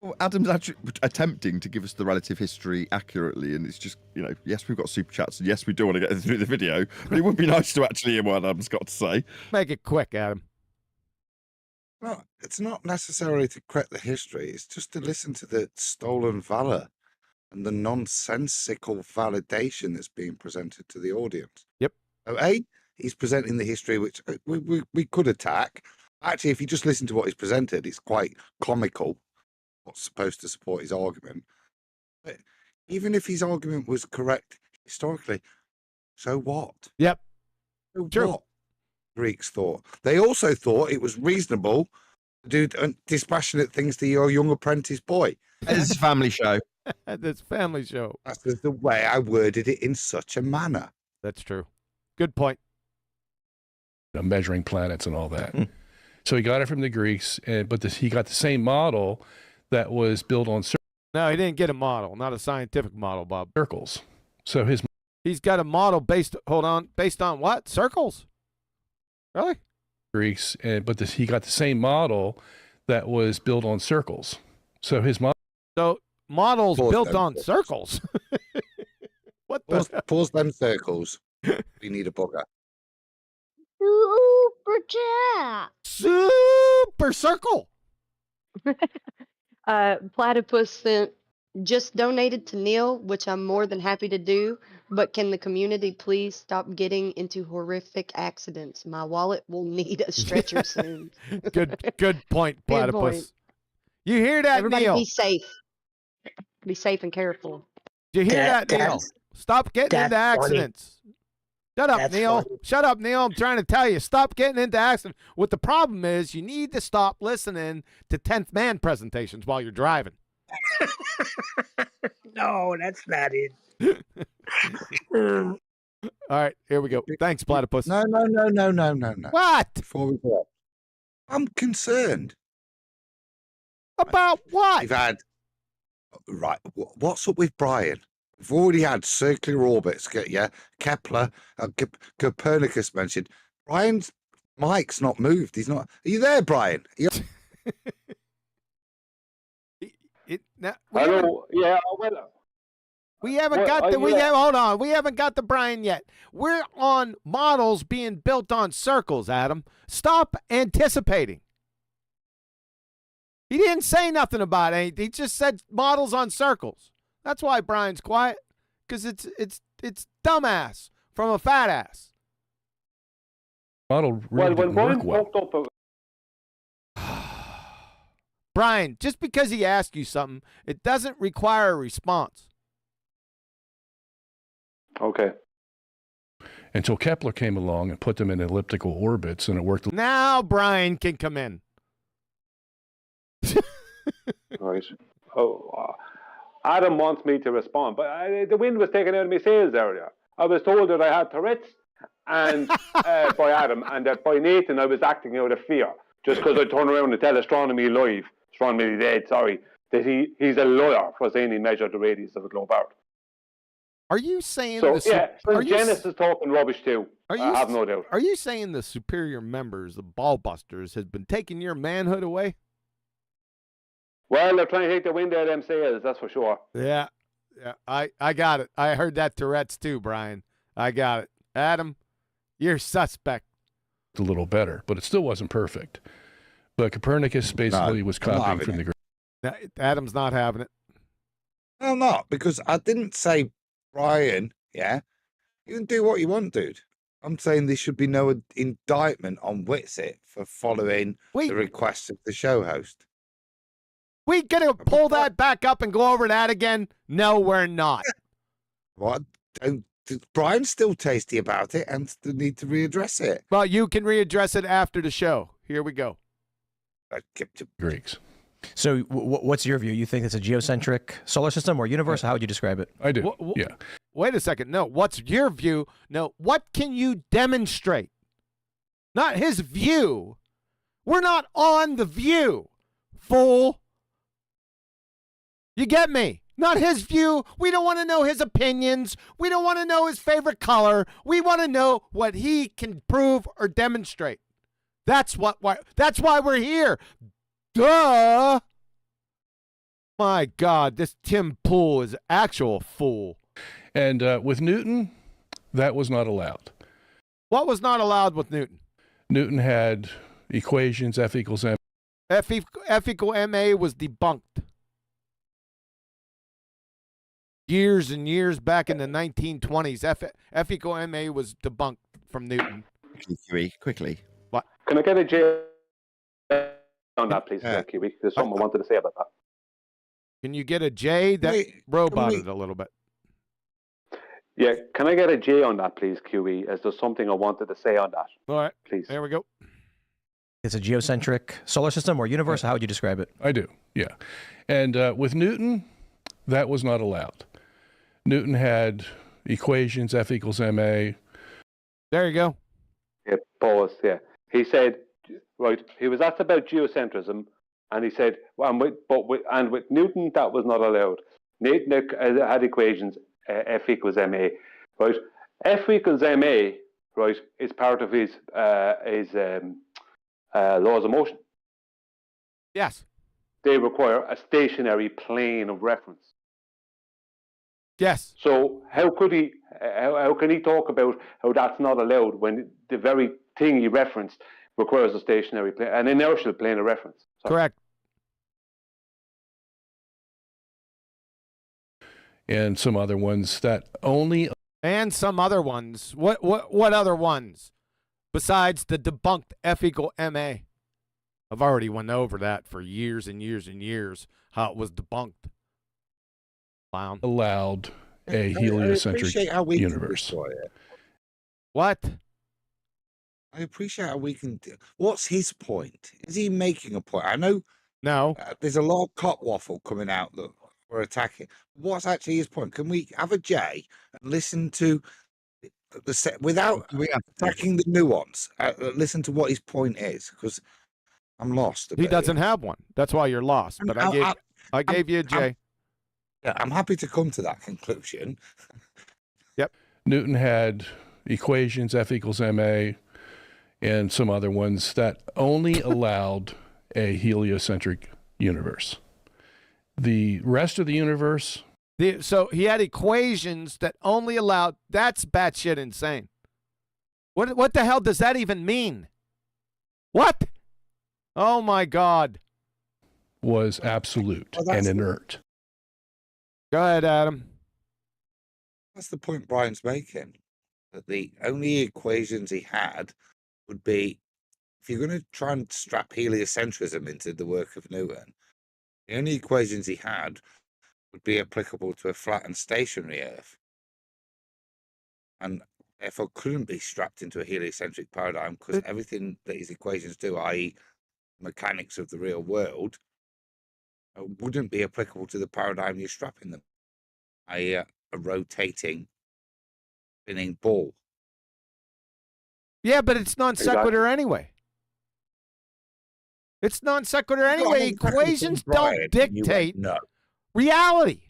Well, Adam's actually attempting to give us the relative history accurately, and it's just, yes, we've got super chats, and yes, we do want to get through the video, but it would be nice to actually hear what Adam's got to say. Make it quick, Adam. No, it's not necessarily to correct the history. It's just to listen to the stolen valor and the nonsensical validation that's being presented to the audience. Yep. So, he's presenting the history, which we could attack. Actually, if you just listen to what he's presented, it's quite comical. What's supposed to support his argument. But even if his argument was correct historically, so what? Yep. So True. what? Greeks thought. They also thought it was reasonable to do dispassionate things to your young apprentice boy. It's a family show. This family show. That's the way I worded it in such a manner. That's true. Good point. Measuring planets and all that. So he got it from the Greeks, but he got the same model that was built on No, he didn't get a model, not a scientific model, Bob. Circles. So he's got a model based on what? Circles? Really? Greeks, but he got the same model that was built on circles. So his model. So models built on circles. What the? Pause them circles. We need a bugger. Super chat. Super circle. Platypus sent just donated to Neil, which I'm more than happy to do. But can the community please stop getting into horrific accidents? My wallet will need a stretcher soon. Good point, Platypus. Good point. You hear that, Everybody Neil? be safe. Be safe and careful. You hear that, Neil? Stop getting into accidents. Shut up, Neil. Funny. Shut up, Neil. I'm trying to tell you. Stop getting into accidents. What the problem is, you need to stop listening to 10th Man presentations while you're driving. No, that's not it. All right, here we go. Thanks, Platypus. No. What? Before we go, I'm concerned. About what? We've had what's up with Brian? We've already had circular orbits. Yeah, Kepler, Copernicus mentioned. Brian's mic's not moved. He's not. Are you there, Brian? Hello. Yeah. Well, we haven't got the. Hold on. We haven't got the Brian yet. We're on models being built on circles, Adam. Stop anticipating. He didn't say nothing about it. He just said models on circles. That's why Brian's quiet, because it's dumbass from a fat ass. Model really didn't work well. Brian, just because he asked you something, it doesn't require a response. Okay. Until Kepler came along and put them in elliptical orbits, and it worked. Now Brian can come in. Right. Adam wants me to respond, but the wind was taken out of my sails earlier. I was told that I had Tourette's and by Adam, and that by Nathan I was acting out of fear just because I turned around and tell Astronomy dead, sorry, that he's a liar for saying he measured the radius of a globe Earth. Are you saying so? Sungenis is talking rubbish too. I have no doubt. Are you saying the superior members, the BALLBUSTERS, has been taking your manhood away? Well, they're trying to take the wind out of them sails, that's for sure. Yeah, I got it. I heard that Tourette's too, Brian. I got it. Adam, you're suspect. A little better, but it still wasn't perfect. But Copernicus basically was copying from the Greeks. Adam's not having it. No, not because I didn't say Brian. Yeah, you can do what you want, dude. I'm saying there should be no indictment on Witsit for following the request of the show host. We gonna pull that back up and go over that again? No, we're not. What? Brian's still tasty about it and still need to readdress it. Well, you can readdress it after the show. Here we go. Greeks. So what's your view? You think it's a geocentric solar system or universe? How would you describe it? I do. Yeah. Wait a second. No, what's your view? No, what can you demonstrate? Not his view. We're not on The View, fool. You get me? Not his view. We don't want to know his opinions. We don't want to know his favorite color. We want to know what he can prove or demonstrate. That's why we're here. Duh. My God, this Tim Pool is actual fool. And with Newton, that was not allowed. What was not allowed with Newton? Newton had equations, F equals M. F equal MA was debunked. Years and years back in the 1920s, F equal MA was debunked from Newton. Quickly. What? Can I get a J on that, please, Kiwi? There's something I wanted to say about that. Can you get a J? That roboted a little bit. Yeah, can I get a J on that, please, QE? As there's something I wanted to say on that. All right, please. There we go. It's a geocentric solar system or universe? How would you describe it? I do, yeah. And with Newton, that was not allowed. Newton had equations, F equals MA. There you go. Yeah, pause, yeah. He said, right, he was asked about geocentrism, And he said, well, with Newton, that was not allowed. Newton had equations, F equals ma, right? F equals ma, right, is part of his laws of motion. Yes. They require a stationary plane of reference. Yes. So how could he? How can he talk about how that's not allowed when the very thing he referenced requires a stationary plane, an inertial plane of reference? Sorry. Correct. And some other ones that only. And some other ones. What other ones? Besides the debunked F equal ma. I've already went over that for years and years and years, how it was debunked. Clown. Allowed a heliocentric appreciate how we universe. Can destroy it. What? I appreciate how we can. What's his point? Is he making a point? I know. No. There's a lot of cop waffle coming out that we're attacking. What's actually his point? Can we have a J and listen to the set without attacking the nuance? Listen to what his point is, because I'm lost. He doesn't have one. That's why you're lost. But I gave you a J. I'm happy to come to that conclusion. Yep. Newton had equations, F equals ma, and some other ones that only allowed a heliocentric universe. The rest of the universe. So he had equations that only allowed. That's batshit insane. What the hell does that even mean? What? Oh my God. Was absolute and inert. Go ahead, Adam. That's the point Brian's making. That the only equations he had would be, if you're going to try and strap heliocentrism into the work of Newton, the only equations he had would be applicable to a flat and stationary Earth. And therefore couldn't be strapped into a heliocentric paradigm, because everything that his equations do, i.e. mechanics of the real world, wouldn't be applicable to the paradigm you're strapping them, i.e. a rotating, spinning ball. Yeah, but it's non sequitur anyway. It's non sequitur anyway. Equations don't dictate reality.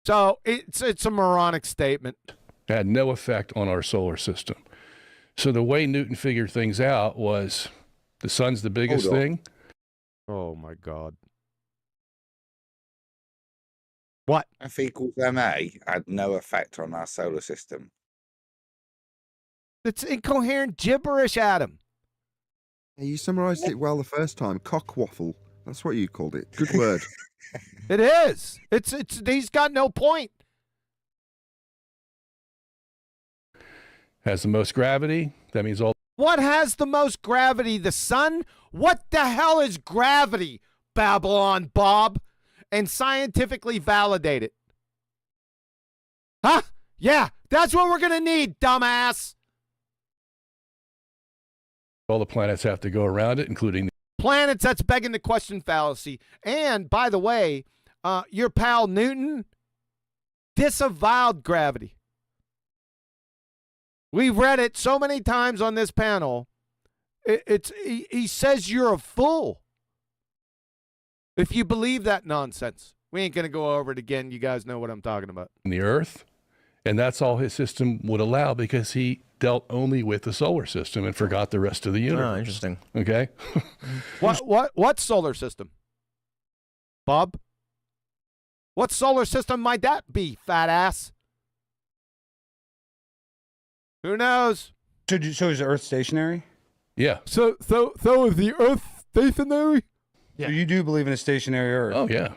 So it's a moronic statement. Had no effect on our solar system. So the way Newton figured things out was the sun's the biggest thing. Oh my God. What? F equals ma had no effect on our solar system. It's incoherent gibberish, Adam. You summarized it well the first time. Cock waffle. That's what you called it. Good word. It is. It's. He's got no point. Has the most gravity. That means all. What has the most gravity? The sun? What the hell is gravity, Babylon Bob? And scientifically validate it. Huh? Yeah, that's what we're going to need, dumbass. All the planets have to go around it, including the planets. That's begging the question fallacy. And by the way, your pal Newton disavowed gravity. We've read it so many times on this panel. He says you're a fool if you believe that nonsense. We ain't going to go over it again. You guys know what I'm talking about. the Earth, and that's all his system would allow, because he dealt only with the solar system and forgot the rest of the universe. Oh, interesting. Okay. What solar system? Bob? What solar system might that be, fat ass? Who knows? So is the Earth stationary? Yeah. So is the Earth stationary? Yeah. So you do believe in a stationary Earth? Oh, yeah.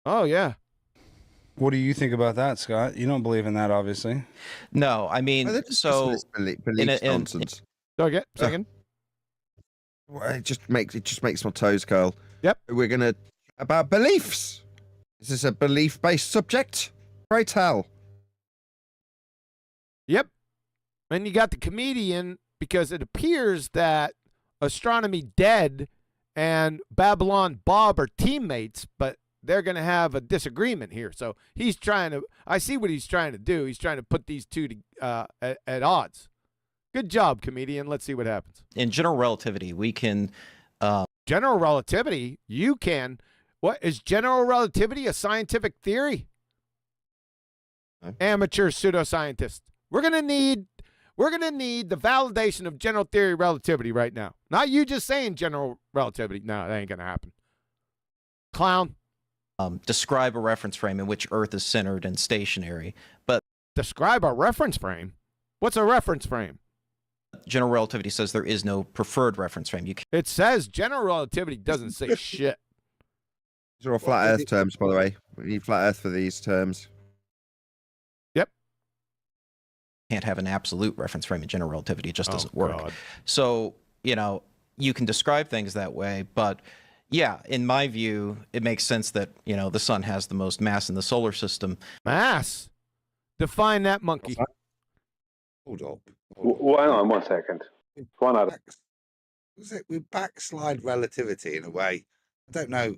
Oh, yeah. What do you think about that, Scott? You don't believe in that, obviously. No, I mean, so nonsense. Second. Well, it just makes my toes curl. Yep. We're gonna about beliefs. Is this a belief-based subject? Pray tell. Yep. And you got the comedian, because it appears that Astronomy Dead and Babylon Bob are teammates, but they're going to have a disagreement here. So he's trying to, I see what he's trying to do. He's trying to put these two at odds. Good job, comedian. Let's see what happens. In general relativity, we can General relativity, you can. What is general relativity? A scientific theory? Amateur pseudoscientist. We're gonna need the validation of general theory relativity right now. Not you just saying general relativity. No, that ain't gonna happen. Clown. Describe a reference frame in which Earth is centered and stationary. But describe a reference frame? What's a reference frame? General relativity says there is no preferred reference frame. It says general relativity doesn't say shit. These are all flat Earth terms, by the way. We need flat Earth for these terms. Yep. Can't have an absolute reference frame in general relativity. It just doesn't work. God. So, you can describe things that way, but yeah, in my view, it makes sense that, the sun has the most mass in the solar system. Mass? Define that, monkey. Hold up. Well, hang on 1 second. One out. We backslide relativity in a way. I don't know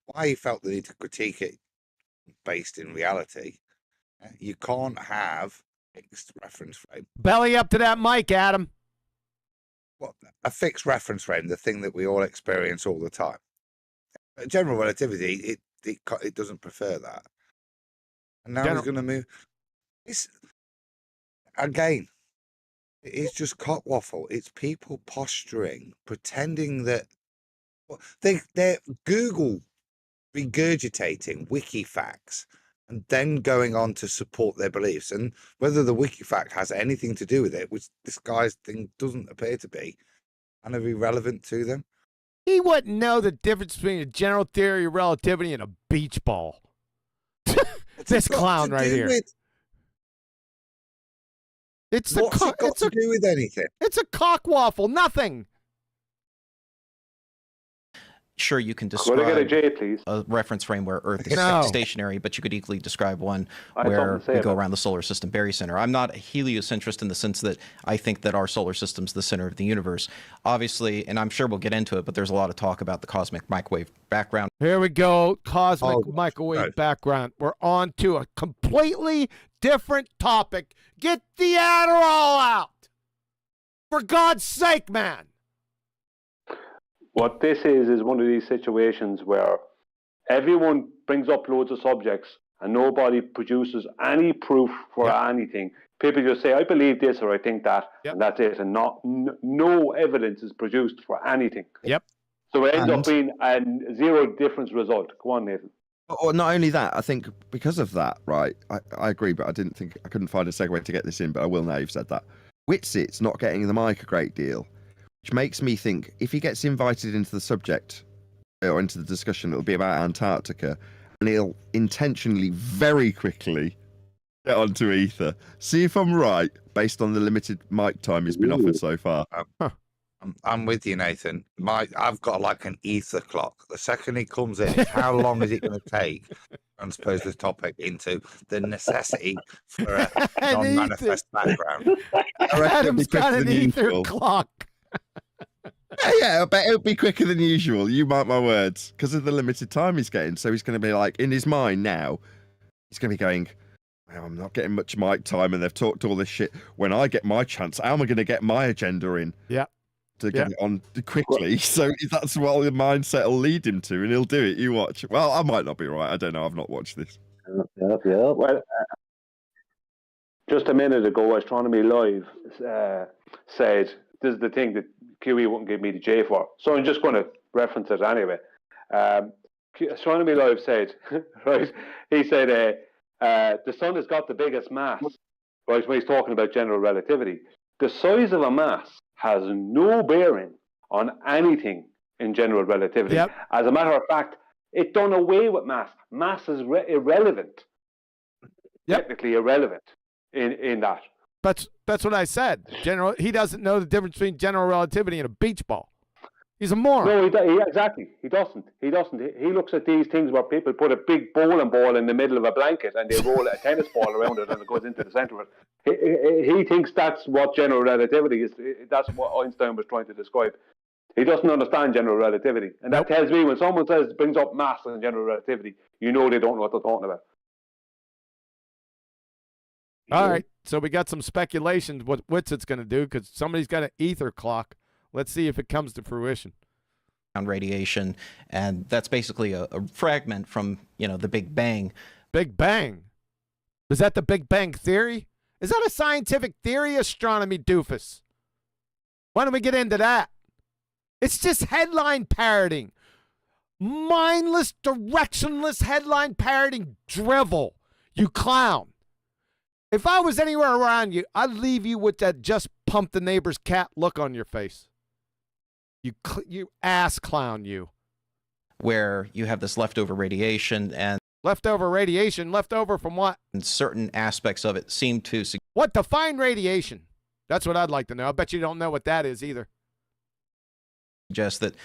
why you felt the need to critique it based in reality. You can't have fixed reference frame. Belly up to that mic, Adam. What, a fixed reference frame, the thing that we all experience all the time. General relativity, it doesn't prefer that. And now he's going to move. It's again. It's just cockwaffle. It's people posturing, pretending that they're Google regurgitating wiki facts and then going on to support their beliefs. And whether the wiki fact has anything to do with it, which this guy's thing doesn't appear to be, kind of irrelevant to them. He wouldn't know the difference between a general theory of relativity and a beach ball. This clown right here. What's it got to do with anything? It's a cockwaffle. Nothing. Sure, you can describe a reference frame where Earth is stationary, but you could equally describe one where we go around the solar system barycenter. I'm not a heliocentrist in the sense that I think that our solar system's the center of the universe. Obviously, and I'm sure we'll get into it, but there's a lot of talk about the cosmic microwave background. Here we go, cosmic microwave background. We're on to a completely different topic. Get the Adderall out! For God's sake, man! What this is one of these situations where everyone brings up loads of subjects and nobody produces any proof for anything. People just say, I believe this or I think that, and that's it. And no evidence is produced for anything. Yep. So it ends up being a zero difference result. Go on, Nathan. Or not only that, I think because of that, right, I agree, but I couldn't find a segue to get this in, but I will now you've said that. Witsit's not getting the mic a great deal, which makes me think if he gets invited into the subject or into the discussion, it'll be about Antarctica, and he'll intentionally, very quickly get onto ether. See if I'm right, based on the limited mic time he's been offered so far. I'm with you, Nathan. I've got like an ether clock. The second he comes in, how long is it going to take? Transpose the topic into the necessity for a non-manifest background. Adam's got an ether clock. Yeah, I bet it'll be quicker than usual. You mark my words, because of the limited time he's getting. So he's going to be like, in his mind now, he's going to be going, well, I'm not getting much mic time, and they've talked all this shit. When I get my chance, how am I going to get my agenda in? Yeah. To get it on quickly. So that's what the mindset will lead him to, and he'll do it. You watch. Well, I might not be right. I don't know. I've not watched this. Yeah. Well, just a minute ago, Astronomy Live said, this is the thing that QE wouldn't give me the J for. So I'm just going to reference it anyway. Astronomy Live said, right, he said, the sun has got the biggest mass, right, when he's talking about general relativity. The size of a mass has no bearing on anything in general relativity. Yep. As a matter of fact, it done away with mass. Mass is irrelevant. Technically irrelevant in that. That's what I said. He doesn't know the difference between general relativity and a beach ball. He's a moron. No, exactly. He doesn't. He looks at these things where people put a big bowling ball in the middle of a blanket and they roll a tennis ball around it and it goes into the center of it. He thinks that's what general relativity is. That's what Einstein was trying to describe. He doesn't understand general relativity. And that tells me when someone brings up mass and general relativity, you know they don't know what they're talking about. All right. So we got some speculation what Witsit's going to do because somebody's got an ether clock. Let's see if it comes to fruition. radiation, and that's basically a fragment from the Big Bang. Big Bang? Is that the Big Bang Theory? Is that a scientific theory, astronomy doofus? Why don't we get into that? It's just headline parroting. Mindless, directionless headline parroting drivel. You clown. If I was anywhere around you, I'd leave you with that just pump the neighbor's cat look on your face. You ass clown, you. Where you have this leftover radiation, and leftover radiation? Leftover from what? And certain aspects of it seem to what? Define radiation. That's what I'd like to know. I bet you don't know what that is either. suggest that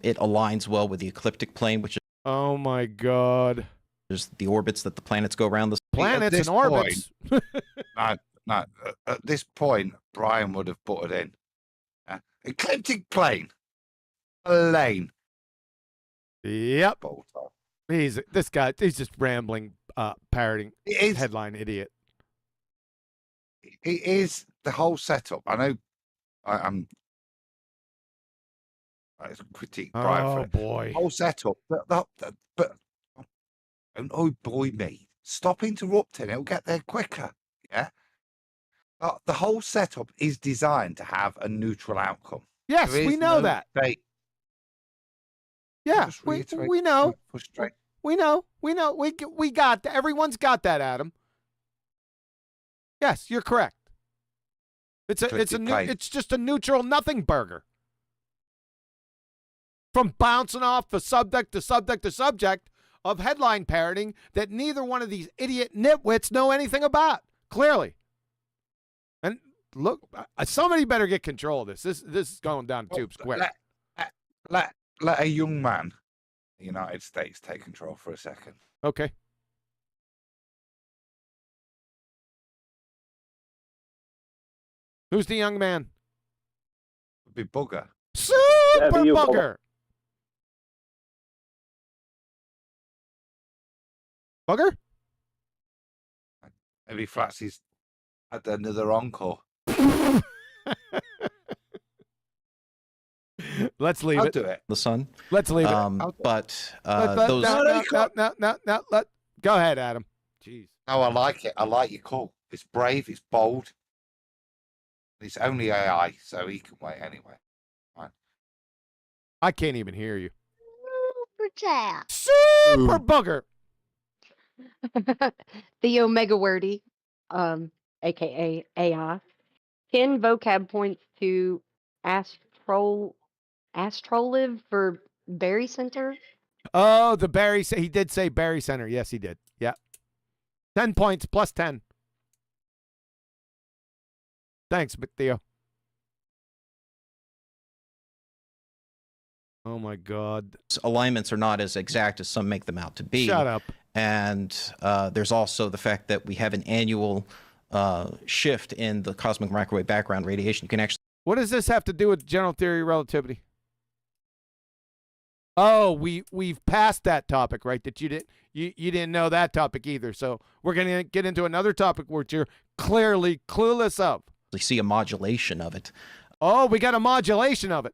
it aligns well with the ecliptic plane, which is oh my God. There's the orbits that the planets go around. The planets and orbits. At this point, Brian would have put it in. Ecliptic plane. A lane. Yep. He's just rambling, parroting, headline idiot. It is the whole setup. I know I'm critique Brian for it. Boy. Whole setup. But oh boy me. Stop interrupting. It'll get there quicker. Yeah. The whole setup is designed to have a neutral outcome. Yes, we know that. Yeah, we know. We know. We got that. Everyone's got that, Adam. Yes, you're correct. It's just a neutral nothing burger. From bouncing off the subject to subject to subject of headline parroting that neither one of these idiot nitwits know anything about. Clearly. And look, somebody better get control of this. This is going down tubes quick. Let a young man in the United States take control for a second. Okay. Who's the young man? It'd be Bugger. Super Bugger. Bugger? Maybe Flatsy's had another encore. Let's leave it. Do it. The sun. Let's leave it. But those. No. Go ahead, Adam. Jeez. No, I like it. I like your call. It's brave. It's bold. It's only AI, so he can wait anyway. Right. I can't even hear you. Superchat. Super Bugger. The Omega Wordy, aka AI. 10 vocab points to Astrolive for Berry Center. Oh, the Berry. He did say Berry Center. Yes, he did. Yeah. 10 points plus 10. Thanks, Theo. Oh my God. Alignments are not as exact as some make them out to be. Shut up. And there's also the fact that we have an annual shift in the cosmic microwave background radiation. You can actually. What does this have to do with general theory of relativity? Oh, we've passed that topic, right? That you didn't know that topic either. So we're gonna get into another topic which you're clearly clueless of. We see a modulation of it. Oh, we got a modulation of it.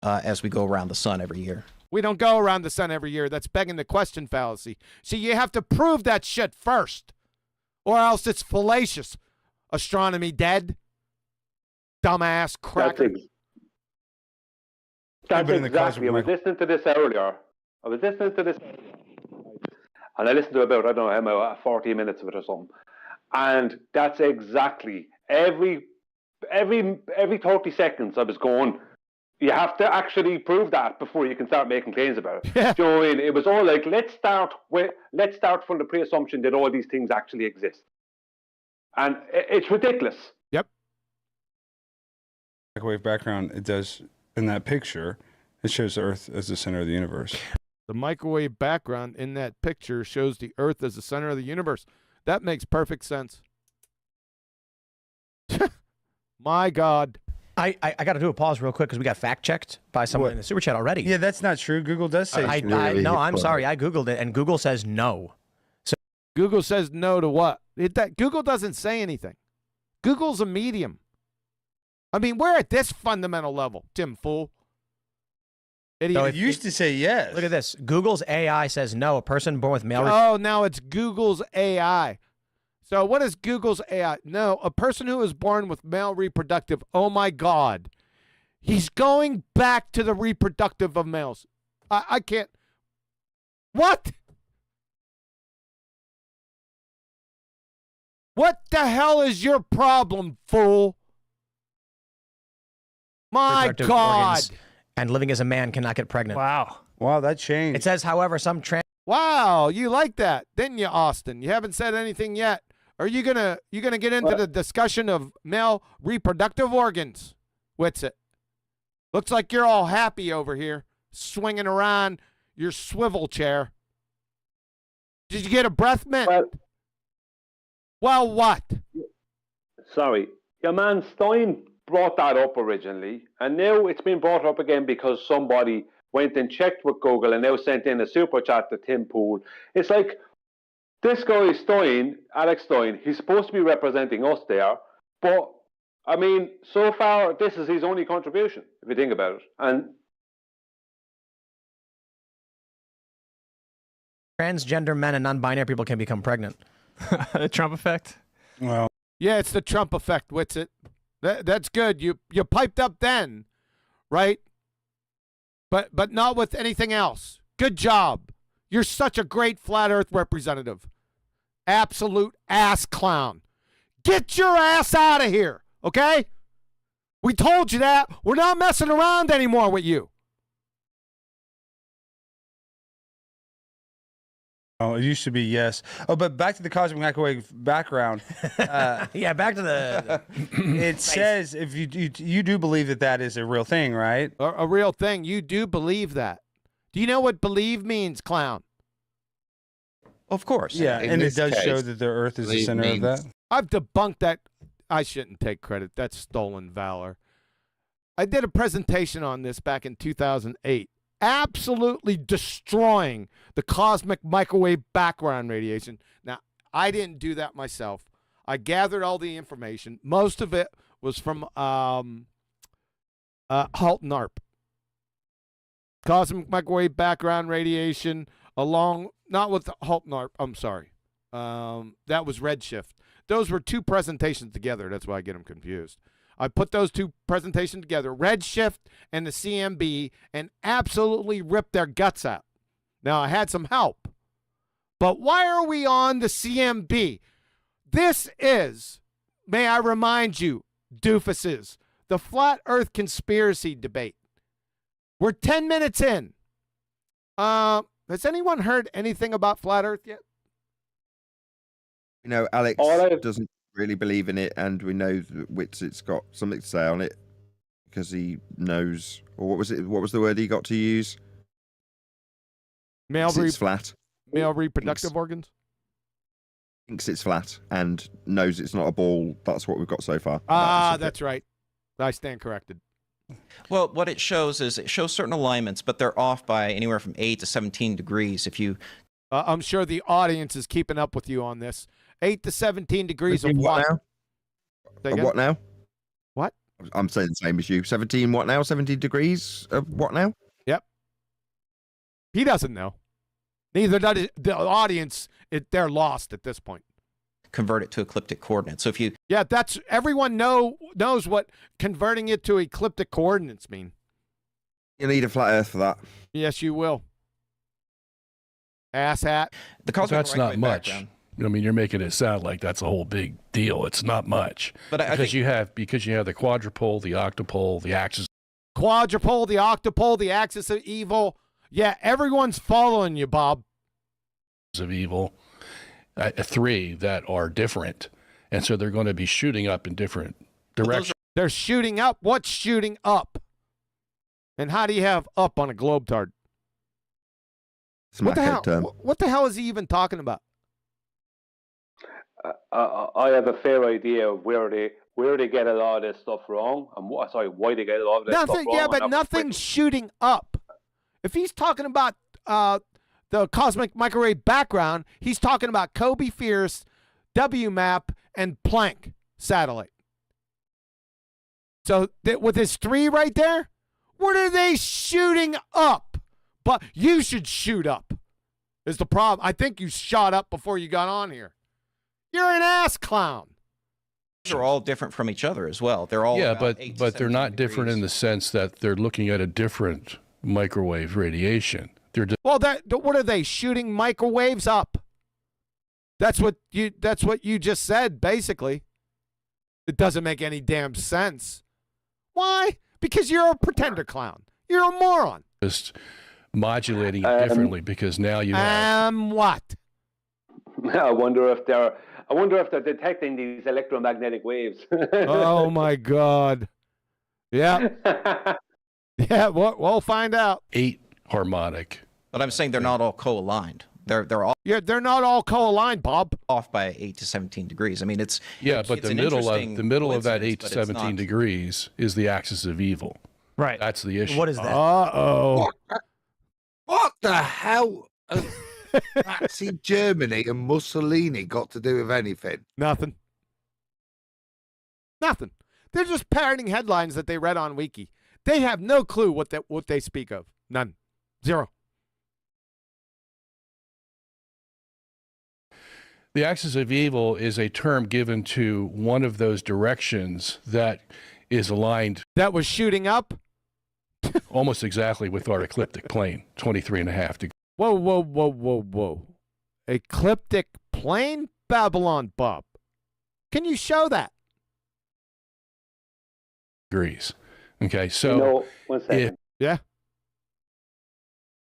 As we go around the sun every year. We don't go around the sun every year. That's begging the question fallacy. See, you have to prove that shit first, or else it's fallacious. Astronomy dead. Dumbass cracker. That's exactly. I was listening to this earlier. And I listened to about, I don't know, 40 minutes of it or something. And that's exactly every 30 seconds I was going, you have to actually prove that before you can start making claims about it. Yeah. Do you know what I mean? It was all like, let's start from the pre-assumption that all these things actually exist. And it's ridiculous. Yep. Microwave background, it does, in that picture, it shows the Earth as the center of the universe. The microwave background in that picture shows the Earth as the center of the universe. That makes perfect sense. My God. I got to do a pause real quick because we got fact checked by someone in the super chat already. Yeah, that's not true. Google does say no, I'm sorry. I Googled it and Google says no. So Google says no to what? Google doesn't say anything. Google's a medium. I mean, we're at this fundamental level, Tim Fool. So It used to say yes. Look at this. Google's AI says no. A person born with male. Oh, now it's Google's AI. So what is Google's AI? No, a person who is born with male reproductive. Oh my God. He's going back to the reproductive of males. I can't. What? What the hell is your problem, fool? My reproductive God. organs, and living as a man cannot get pregnant. Wow. Wow, that changed. It says, however, some trans. Wow, you like that, didn't you, Austin? You haven't said anything yet. Are you gonna get into the discussion of male reproductive organs? Witsit. Looks like you're all happy over here, swinging around your swivel chair. Did you get a breath mint? Well, what? Sorry, your man Stein brought that up originally, and now it's been brought up again because somebody went and checked with Google and now sent in a super chat to Tim Pool. It's like, this guy Stein, Alex Stein, he's supposed to be representing us there, but I mean, so far this is his only contribution, if you think about it. And Transgender men and non-binary people can become pregnant. The Trump effect. Well, yeah, it's the Trump effect, Witsit. That's good. You piped up then, right? But not with anything else. Good job. You're such a great flat Earth representative. Absolute ass clown. Get your ass out of here, okay? We told you that. We're not messing around anymore with you. Oh, it used to be yes. Oh, but back to the cosmic microwave background. Yeah, back to the. It says if you do believe that is a real thing, right? A real thing. You do believe that. Do you know what believe means, clown? Of course. Yeah, In and it this does case, show that the Earth is the believe center of that. I've debunked that. I shouldn't take credit. That's stolen valor. I did a presentation on this back in 2008. Absolutely destroying the cosmic microwave background radiation. Now, I didn't do that myself. I gathered all the information. Most of it was from Halt Narp. Cosmic microwave background radiation along, not with Halt Narp, I'm sorry. That was Redshift. Those were two presentations together. That's why I get them confused. I put those two presentations together, Redshift and the CMB, and absolutely ripped their guts out. Now, I had some help. But why are we on the CMB? This is, may I remind you, doofuses, the flat earth conspiracy debate. We're 10 minutes in. Has anyone heard anything about flat earth yet? You know, Alex doesn't really believe in it, and we know that Witsit's got something to say on it because he knows, or what was it? What was the word he got to use? It's flat. Male reproductive organs? Thinks it's flat and knows it's not a ball. That's what we've got so far. That's right. I stand corrected. Well, what it shows is it shows certain alignments, but they're off by anywhere from 8 to 17 degrees. If you, I'm sure the audience is keeping up with you on this. 8 to 17 degrees of what now? What now? What? I'm saying the same as you. 17 what now? 17 degrees of what now? Yep. He doesn't know. Neither does the audience. They're lost at this point. convert it to ecliptic coordinates. So if you Yeah, that's everyone knows what converting it to ecliptic coordinates mean. You need a flat Earth for that. Yes, you will. Asshat. That's not much. I mean, you're making it sound like that's a whole big deal. It's not much. But I because think you have the quadrupole, the octopole, the axis Quadrupole, the octopole, the axis of evil. Yeah, everyone's following you, Bob. of evil, three that are different, and so they're going to be shooting up in different directions. They're shooting up. What's shooting up? And how do you have up on a globetard? What the hell? Term. What the hell is he even talking about? I have a fair idea of where they get a lot of this stuff wrong, and why they get a lot of this stuff wrong. Yeah, but nothing's shooting up. If he's talking about the cosmic microwave background, he's talking about Kobe Fierce, WMAP, and Planck satellite. So with his three right there, What are they shooting up? But you should shoot up is the problem. I think you shot up before you got on here. You're an ass clown. They're all different from each other as well. They're all about 8 to but they're 17 not different in the sense that they're looking at a different microwave radiation. They're Well, what are they shooting microwaves up? That's what you just said, basically. It doesn't make any damn sense. Why? Because you're a pretender clown. You're a moron. just modulating it differently because now you have what? I wonder if they're detecting these electromagnetic waves. Oh my God. Yeah. Yeah, we'll find out. 8 harmonic. But I'm saying they're not all co-aligned. They're all they're not all co-aligned, Bob. Off by 8 to 17 degrees. I mean, it's but it's the an middle of that coincidence, 8 to but it's 17 not- degrees is the axis of evil. Right. That's the issue. What is that? Uh-oh. What the hell? Nazi Germany and Mussolini got to do with anything? Nothing. Nothing. They're just parroting headlines that they read on Wiki. They have no clue what they speak of. None. Zero. The axis of evil is a term given to one of those directions that is aligned. That was shooting up? Almost exactly with our ecliptic plane, 23.5 degrees. Whoa, whoa, whoa, whoa, whoa. Ecliptic plane? Babylon Bob. Can you show that? Okay, so one second. Yeah.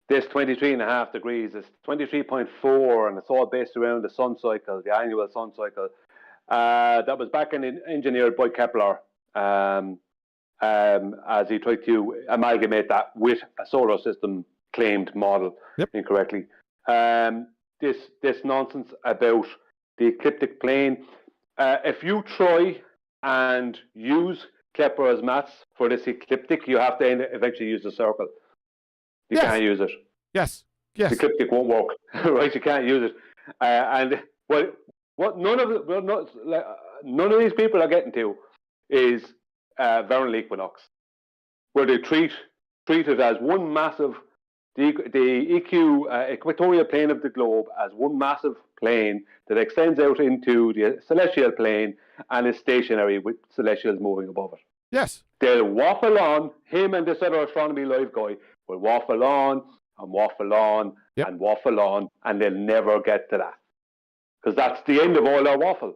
This 23.5 degrees is 23.4, and it's all based around the sun cycle, the annual sun cycle. That was back engineered by Kepler, as he tried to amalgamate that with a solar system claimed model incorrectly. This nonsense about the ecliptic plane. If you try and use Kepler's maths for this ecliptic, you have to eventually use the circle. You can't use it. Yes. Yes. The ecliptic won't work. Right? You can't use it. And what none of these people are getting to is vernal equinox, where they treat it as one massive the equatorial plane of the globe as one massive plane that extends out into the celestial plane and is stationary with celestials moving above it. Yes. They'll waffle on, him and this other Astronomy Live guy will waffle on and waffle on and waffle on, and they'll never get to that. Because that's the end of all their waffle.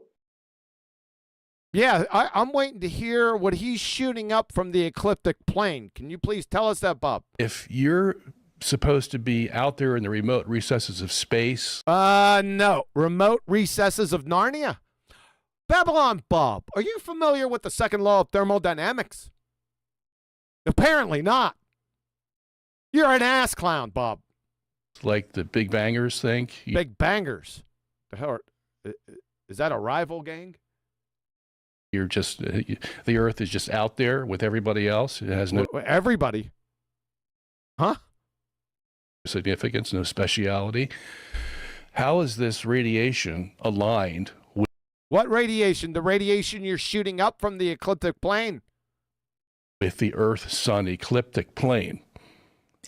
Yeah, I'm waiting to hear what he's shooting up from the ecliptic plane. Can you please tell us that, Bob? if you're supposed to be out there in the remote recesses of space, No. Remote recesses of Narnia? Babylon Bob, are you familiar with the second law of thermodynamics? Apparently not. You're an ass clown, Bob. like the Big Bangers think, Big Bangers. The hell is that a rival gang? you're just the Earth is just out there with everybody else. It has no Everybody. Huh? significance, no speciality. How is this radiation aligned with What radiation? The radiation you're shooting up from the ecliptic plane. the Earth-Sun ecliptic plane?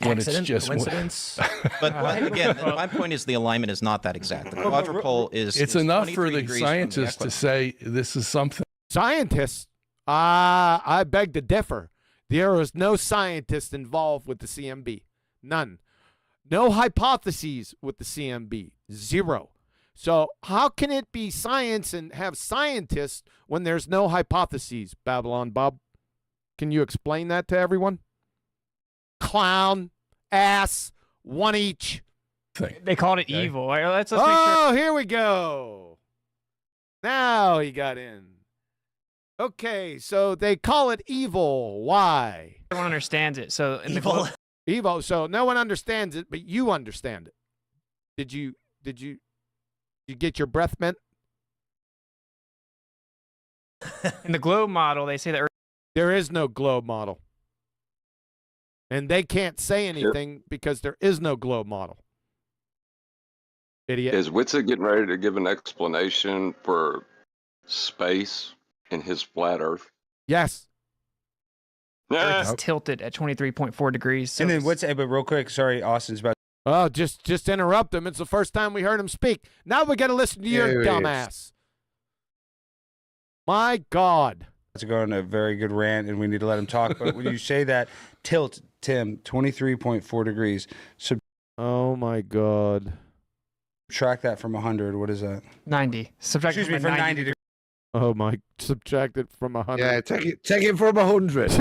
When Accident? it's just Coincidence? But again, my point is the alignment is not that exact. The quadrupole is it's is enough for 23 the degrees from scientists to equator. say this is something. Scientists? I beg to differ. There is no scientist involved with the CMB. None. No hypotheses with the CMB. Zero. So how can it be science and have scientists when there's no hypotheses, Babylon Bob? Can you explain that to everyone? Clown, ass, one each. They called it evil. All right, let's make sure. Oh, here we go. Now he got in. Okay, so they call it evil. Why? Everyone understands it. So in Evil. Evil. So no one understands it, but you understand it. Did you get your breath mint? in the globe model, they say that Earth There is no globe model. And they can't say anything because there is no globe model. Idiot. Is Witsit getting ready to give an explanation for space in his flat Earth? Yes. Earth is tilted at 23.4 degrees. So And then but real quick, sorry, Austin's about. Oh, just interrupt him. It's the first time we heard him speak. Now we got to listen to your dumbass. My God. To go on a very good rant, and we need to let him talk. But when you say that tilt, Tim, 23.4 degrees. Oh my God. Subtract that from 100. What is that? 90. Subtract Excuse me, from 90 degrees. Oh my! Subtract it from 100. Yeah, take it from 100.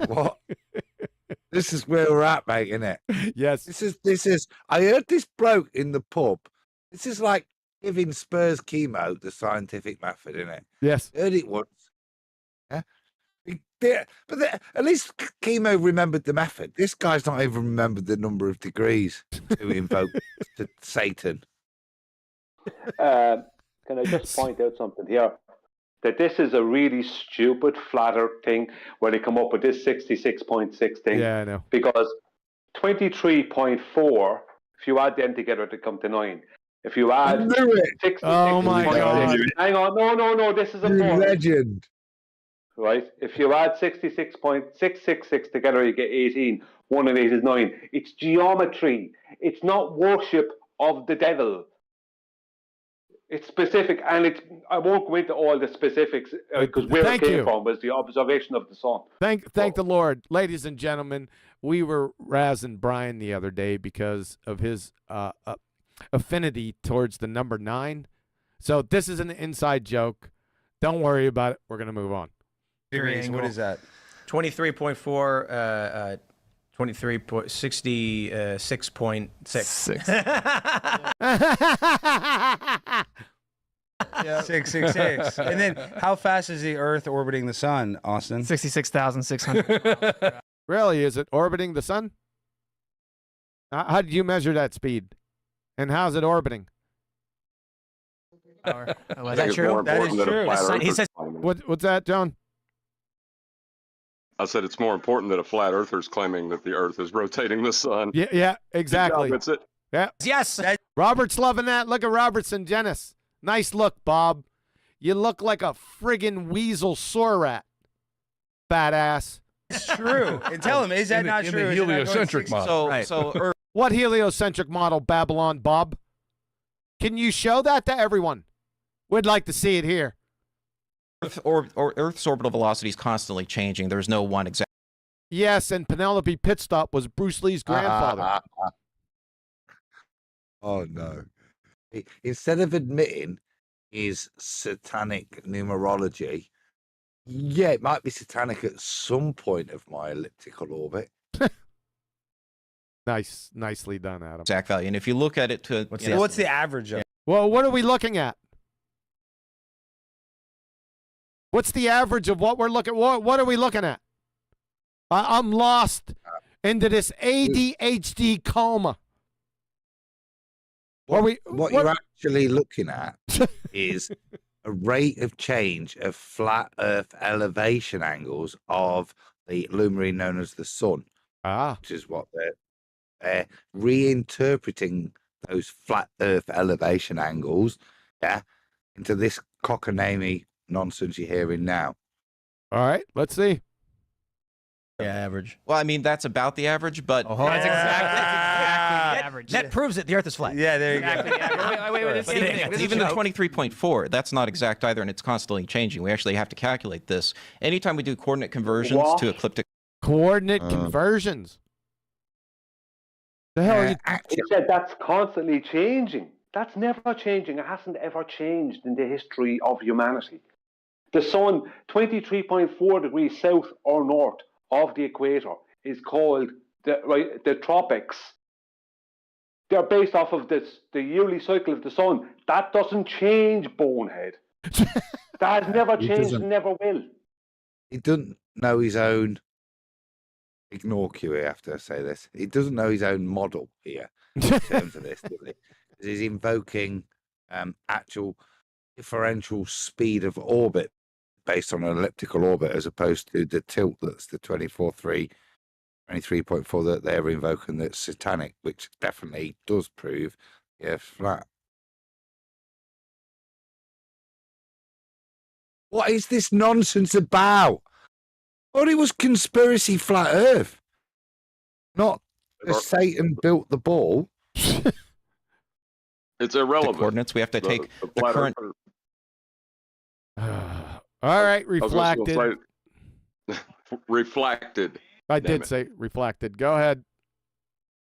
What? This is where we're at, mate, isn't it? Yes. This is. I heard this bloke in the pub. This is like giving Spurs chemo the scientific method, isn't it? Yes. Heard it once. Yeah. But at least chemo remembered the method. This guy's not even remembered the number of degrees to invoke to Satan. Can I just point out something here? That this is a really stupid flat Earth thing where they come up with this 66.6 thing. Yeah, I know. Because 23.4, if you add them together, they come to 9. If you add 66.6, oh my God! Hang on, no, this is a legend. Right? If you add 66.666 together, you get 18. 1 and 8 is 9. It's geometry. It's not worship of the devil. It's specific, and I won't go into all the specifics because where it came from was the observation of the sun. Thank the Lord. Ladies and gentlemen, we were razzing Brian the other day because of his affinity towards the number 9. So this is an inside joke. Don't worry about it. We're going to move on. Degrees. What is that? 23.4, 66.6. Yeah. 666. And then how fast is the Earth orbiting the sun, Austin? 66,600. Really? Is it orbiting the sun? How did you measure that speed? And how's it orbiting? Is that true? That is true. He says, what's that, John? I said it's more important that a flat earther's claiming that the Earth is rotating the sun. Yeah, exactly. Good job, Witsit. Yeah. Yes. Robert's loving that. Look at Robert Sungenis. Nice look, Bob. You look like a friggin' weasel sore rat. Fat ass. It's true. And tell him, is that not true? In the heliocentric model. What heliocentric model, Babylon, Bob? Can you show that to everyone? We'd like to see it here. Earth's orbital velocity is constantly changing. There's no one exact. Yes, and Penelope Pitstop was Bruce Lee's grandfather. Oh, no. Instead of admitting his satanic numerology, yeah, it might be satanic at some point of my elliptical orbit. Nicely done, Adam. Exact value. And if you look at it to... What's the average of? Well, what are we looking at? What's the average of what we're looking? What are we looking at? I'm lost into this ADHD coma. What you're actually looking at is a rate of change of flat Earth elevation angles of the luminary known as the sun. Which is what they're reinterpreting those flat Earth elevation angles, into this cockamamie nonsense you're hearing now. All right, let's see. Yeah, average. Well, I mean, that's about the average, but... That's exactly the average. That proves that the Earth is flat. Yeah, there you go. Wait, Even the 23.4, that's not exact either, and it's constantly changing. We actually have to calculate this. Anytime we do coordinate conversions to ecliptic... Coordinate conversions? The hell are you... He said that's constantly changing. That's never changing. It hasn't ever changed in the history of humanity. The sun, 23.4 degrees south or north of the equator, is called the tropics. They're based off of the yearly cycle of the sun. That doesn't change, bonehead. That has never changed and never will. He doesn't know his own... Ignore QE after I say this. He doesn't know his own model here in terms of this, does he? He's invoking actual differential speed of orbit based on an elliptical orbit as opposed to the tilt that's the 23.4 that they're invoking that's satanic, which definitely does prove flat. What is this nonsense about? Well, it was conspiracy flat Earth, not that Satan built the ball. It's irrelevant. The coordinates, we have to take the flat current. All right, reflected. Reflected. I Damn did it. say reflected. Go ahead.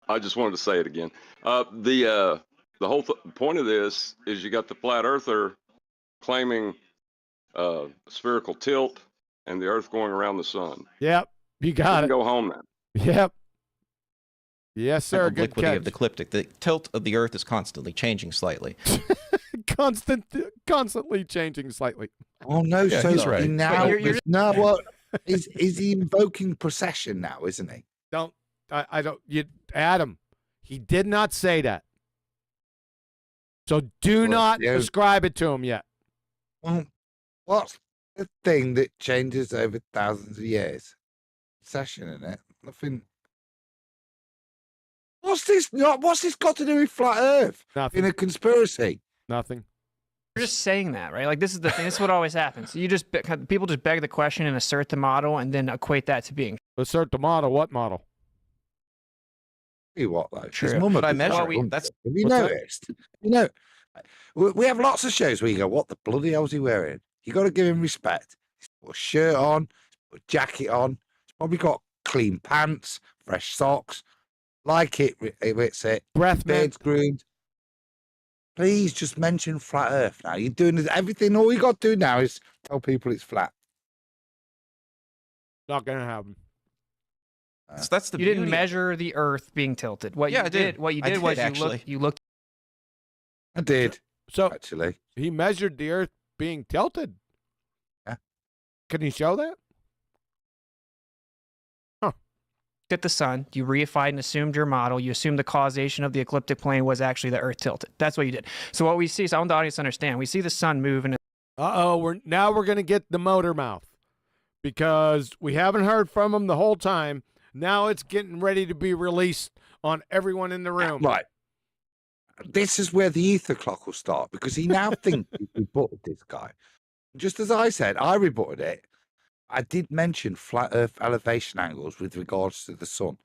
I just wanted to say it again. The whole point of this is you got the flat earther claiming spherical tilt and the Earth going around the sun. Yep, you got it. Go home then. Yep. Yes, sir. Good Obliquity catch. of the ecliptic. The tilt of the Earth is constantly changing slightly. Constantly changing slightly. Oh no! Yeah, so he's right. now, no, what is he invoking procession now? Isn't he? Don't. I don't. You, Adam. He did not say that. So do not ascribe it to him yet. Well, what's the thing that changes over thousands of years? Procession, in it. Nothing. What's this? What's this got to do with flat Earth? Nothing. In a conspiracy? Nothing. You're just saying that, right? Like, this is the thing. This is what always happens. You just people just beg the question and assert the model, and then equate that to being assert the model. What model? What though? True. But I measure. That's. Have you noticed? You know, we have lots of shows where you go, "What the bloody hell is he wearing?" You got to give him respect. He's put a shirt on, he's put a jacket on. He's probably got clean pants, fresh socks. Like it, Witsit. Breath beard's groomed. Please just mention flat Earth now. You're doing everything. All you got to do now is tell people it's flat. Not gonna happen. So that's the. You didn't measure the Earth being tilted. What Yeah, you I did. What you I did was did, you looked. I did. So actually, he measured the Earth being tilted. Yeah. Can you show that? At the sun, you reified and assumed your model. You assumed the causation of the ecliptic plane was actually the Earth tilted. That's what you did. So what we see, so I want the audience to understand, we see the sun move, and we're gonna get the motor mouth because we haven't heard from him the whole time. Now it's getting ready to be released on everyone in the room. Right. This is where the ether clock will start because he now thinks he rebutted this guy. Just as I said, I rebutted it. I did mention flat Earth elevation angles with regards to the sun,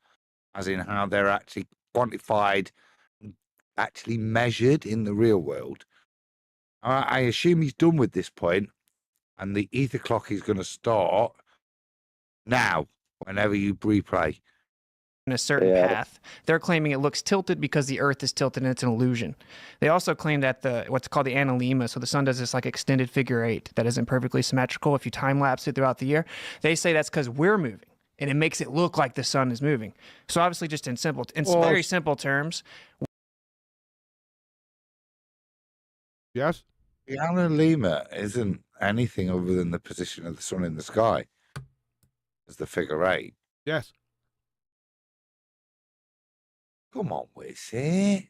as in how they're actually quantified, actually measured in the real world. I assume he's done with this point, and the ether clock is going to start now, whenever you replay. in a certain path. They're claiming it looks tilted because the Earth is tilted and it's an illusion. They also claim that what's called the Analemma, so the sun does this like extended figure eight that isn't perfectly symmetrical if you time lapse it throughout the year. They say that's because we're moving and it makes it look like the sun is moving. So obviously just in very simple terms. Yes? The Analemma isn't anything other than the position of the sun in the sky as the figure eight. Yes. Come on, Witsit.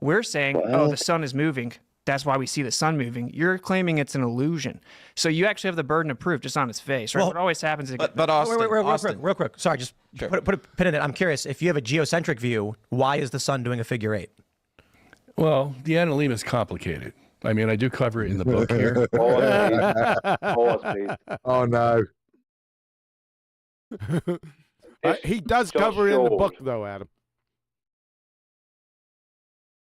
We're saying, oh, the sun is moving. That's why we see the sun moving. You're claiming it's an illusion. So you actually have the burden of proof just on its face, right? Well, what always happens is... But Austin, real quick. Sorry, just put a pin in it. I'm curious, if you have a geocentric view, why is the sun doing a figure eight? Well, the Analemma is complicated. I mean, I do cover it in the book here. Oh, no. He does cover it in the book, though, Adam.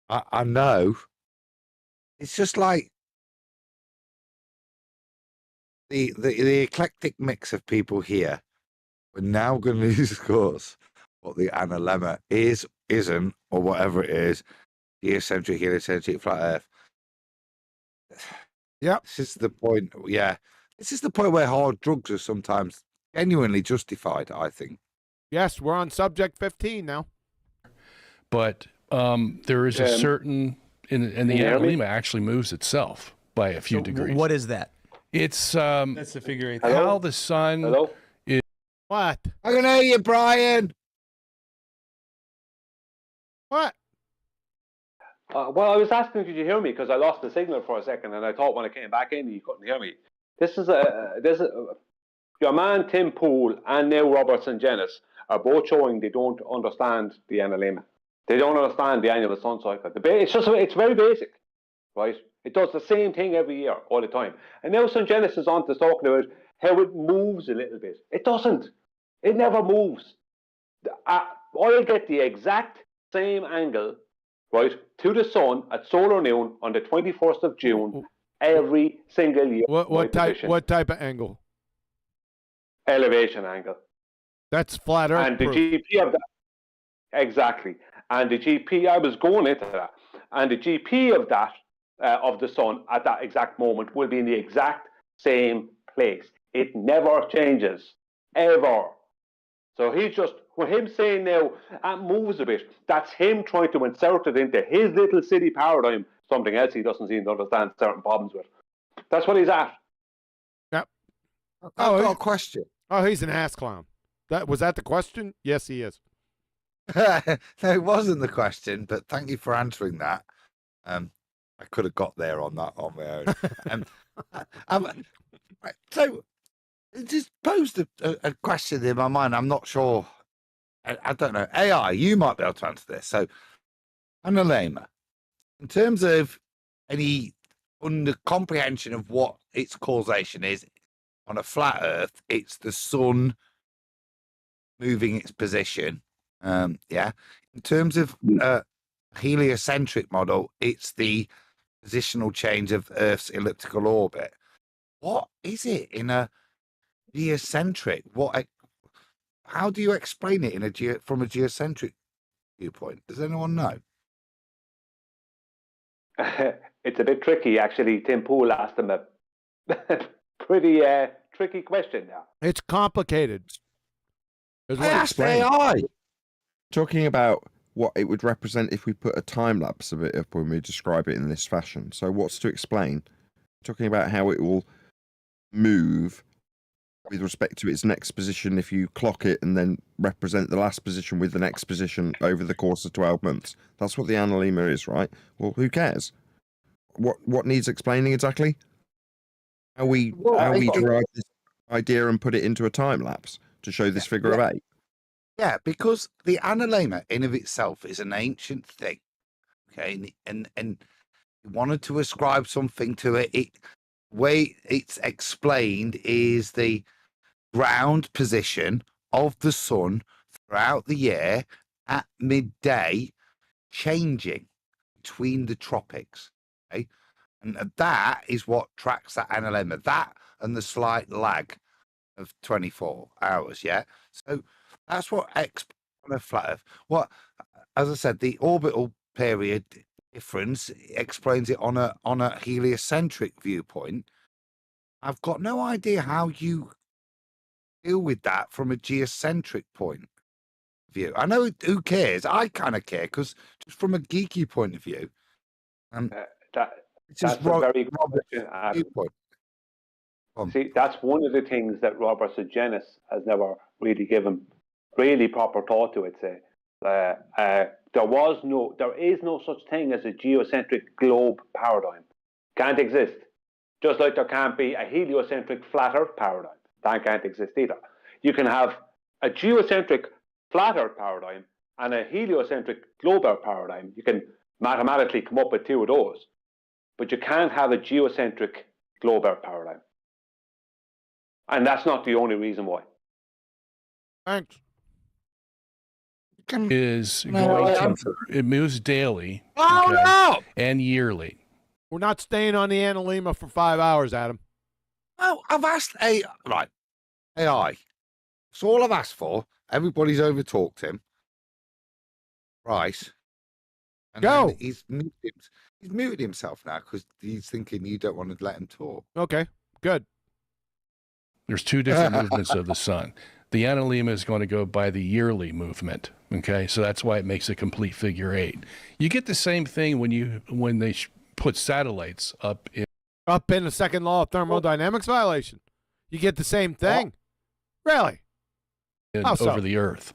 I know. It's just like the eclectic mix of people here. We're now going to discuss what the Analemma is, isn't, or whatever it is. Geocentric, heliocentric, flat Earth. Yeah. This is the point. Yeah. This is the point where hard drugs are sometimes genuinely justified, I think. Yes, we're on subject 15 now. But there is a certain, and the Analemma actually moves itself by a few degrees. What is that? It's that's the figure eight. How the sun is. What? I can hear you, Brian. What? Well, I was asking, could you hear me? Because I lost the signal for a second, and I thought when I came back in, you couldn't hear me. This is your man Tim Poole and now Robert Sungenis are both showing they don't understand the Analemma. They don't understand the annual sun cycle. It's very basic, right? It does the same thing every year, all the time. And now Sungenis is on to talking about how it moves a little bit. It doesn't. It never moves. I'll get the exact same angle, right, to the sun at solar noon on the 21st of June every single year. What type of angle? Elevation angle. That's flat Earth. And the proof. GP of that, exactly. And the GP, I was going into that. And the GP of that, of the sun at that exact moment will be in the exact same place. It never changes, ever. So he's just, with him saying now, it moves a bit, that's him trying to insert it into his little city paradigm, something else he doesn't seem to understand certain problems with. That's what he's at. Yep. I've got a question. Oh, he's an ass clown. Was that the question? Yes, he is. No, it wasn't the question, but thank you for answering that. I could have got there on that on my own. So, it just posed a question in my mind. I'm not sure. I don't know. AI, you might be able to answer this. So, Analemma, in terms of any under comprehension of what its causation is on a flat Earth, it's the sun moving its position. Yeah. In terms of heliocentric model, it's the positional change of Earth's elliptical orbit. What is it in a geocentric? How do you explain it in from a geocentric viewpoint? Does anyone know? It's a bit tricky, actually. Tim Poole asked him a pretty tricky question now. It's complicated. I asked AI. Talking about what it would represent if we put a time lapse of it up when we describe it in this fashion. So what's to explain? Talking about how it will move with respect to its next position if you clock it and then represent the last position with the next position over the course of 12 months. That's what the Analemma is, right? Well, who cares? What needs explaining exactly? How we derive this idea and put it into a time lapse to show this figure of 8? Yeah, because the Analemma in of itself is an ancient thing. Okay, and you wanted to ascribe something to it. The way it's explained is the ground position of the sun throughout the year at midday changing between the tropics. Okay, and that is what tracks that Analemma. That and the slight lag of 24 hours. Yeah, so that's what on a flat Earth. What, as I said, the orbital period difference explains it on a heliocentric viewpoint. I've got no idea how you deal with that from a geocentric point of view. I know who cares. I kind of care because just from a geeky point of view, that's a very good question, Adam. See, that's one of the things that Robert Sungenis has never really given really proper thought to it. There is no such thing as a geocentric globe paradigm. Can't exist. Just like there can't be a heliocentric flat Earth paradigm. That can't exist either. You can have a geocentric flat Earth paradigm and a heliocentric globe Earth paradigm. You can mathematically come up with two of those, but you can't have a geocentric globe Earth paradigm. And that's not the only reason why. Thanks. It moves daily and yearly. We're not staying on the Analemma for 5 hours, Adam. Oh, I've asked AI. It's all I've asked for. Everybody's overtalked him. Right. And go. He's muted himself now because he's thinking you don't want to let him talk. Okay, good. There's two different movements of the sun. The Analemma is going to go by the yearly movement. Okay, so that's why it makes a complete figure 8. You get the same thing when they put satellites up in the second law of thermodynamics violation. You get the same thing. Really? Over the Earth.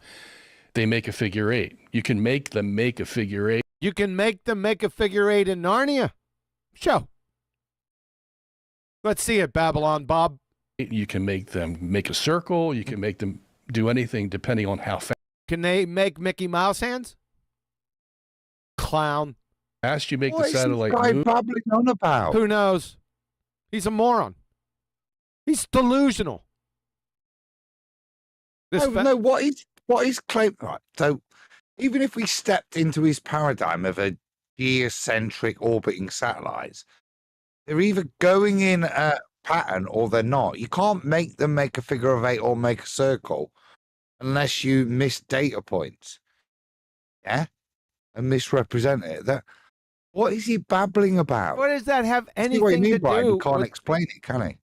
They make a figure 8. You can make them make a figure 8. You can make them make a figure 8 in Narnia. Show. Let's see it, Babylon Bob. You can make them make a circle. You can make them do anything depending on how fast. Can they make Mickey Mouse hands? Clown. Asked you make What the is this satellite guy move. babbling on about? Who knows? He's a moron. He's delusional. No, what is claim? Right. So, even if we stepped into his paradigm of a geocentric orbiting satellites, they're either going in a pattern or they're not. You can't make them make a figure of 8 or make a circle unless you miss data points. Yeah, and misrepresent it. What is he babbling about? What does that have See what you anything mean to by it? do? He can't with, explain it, can he?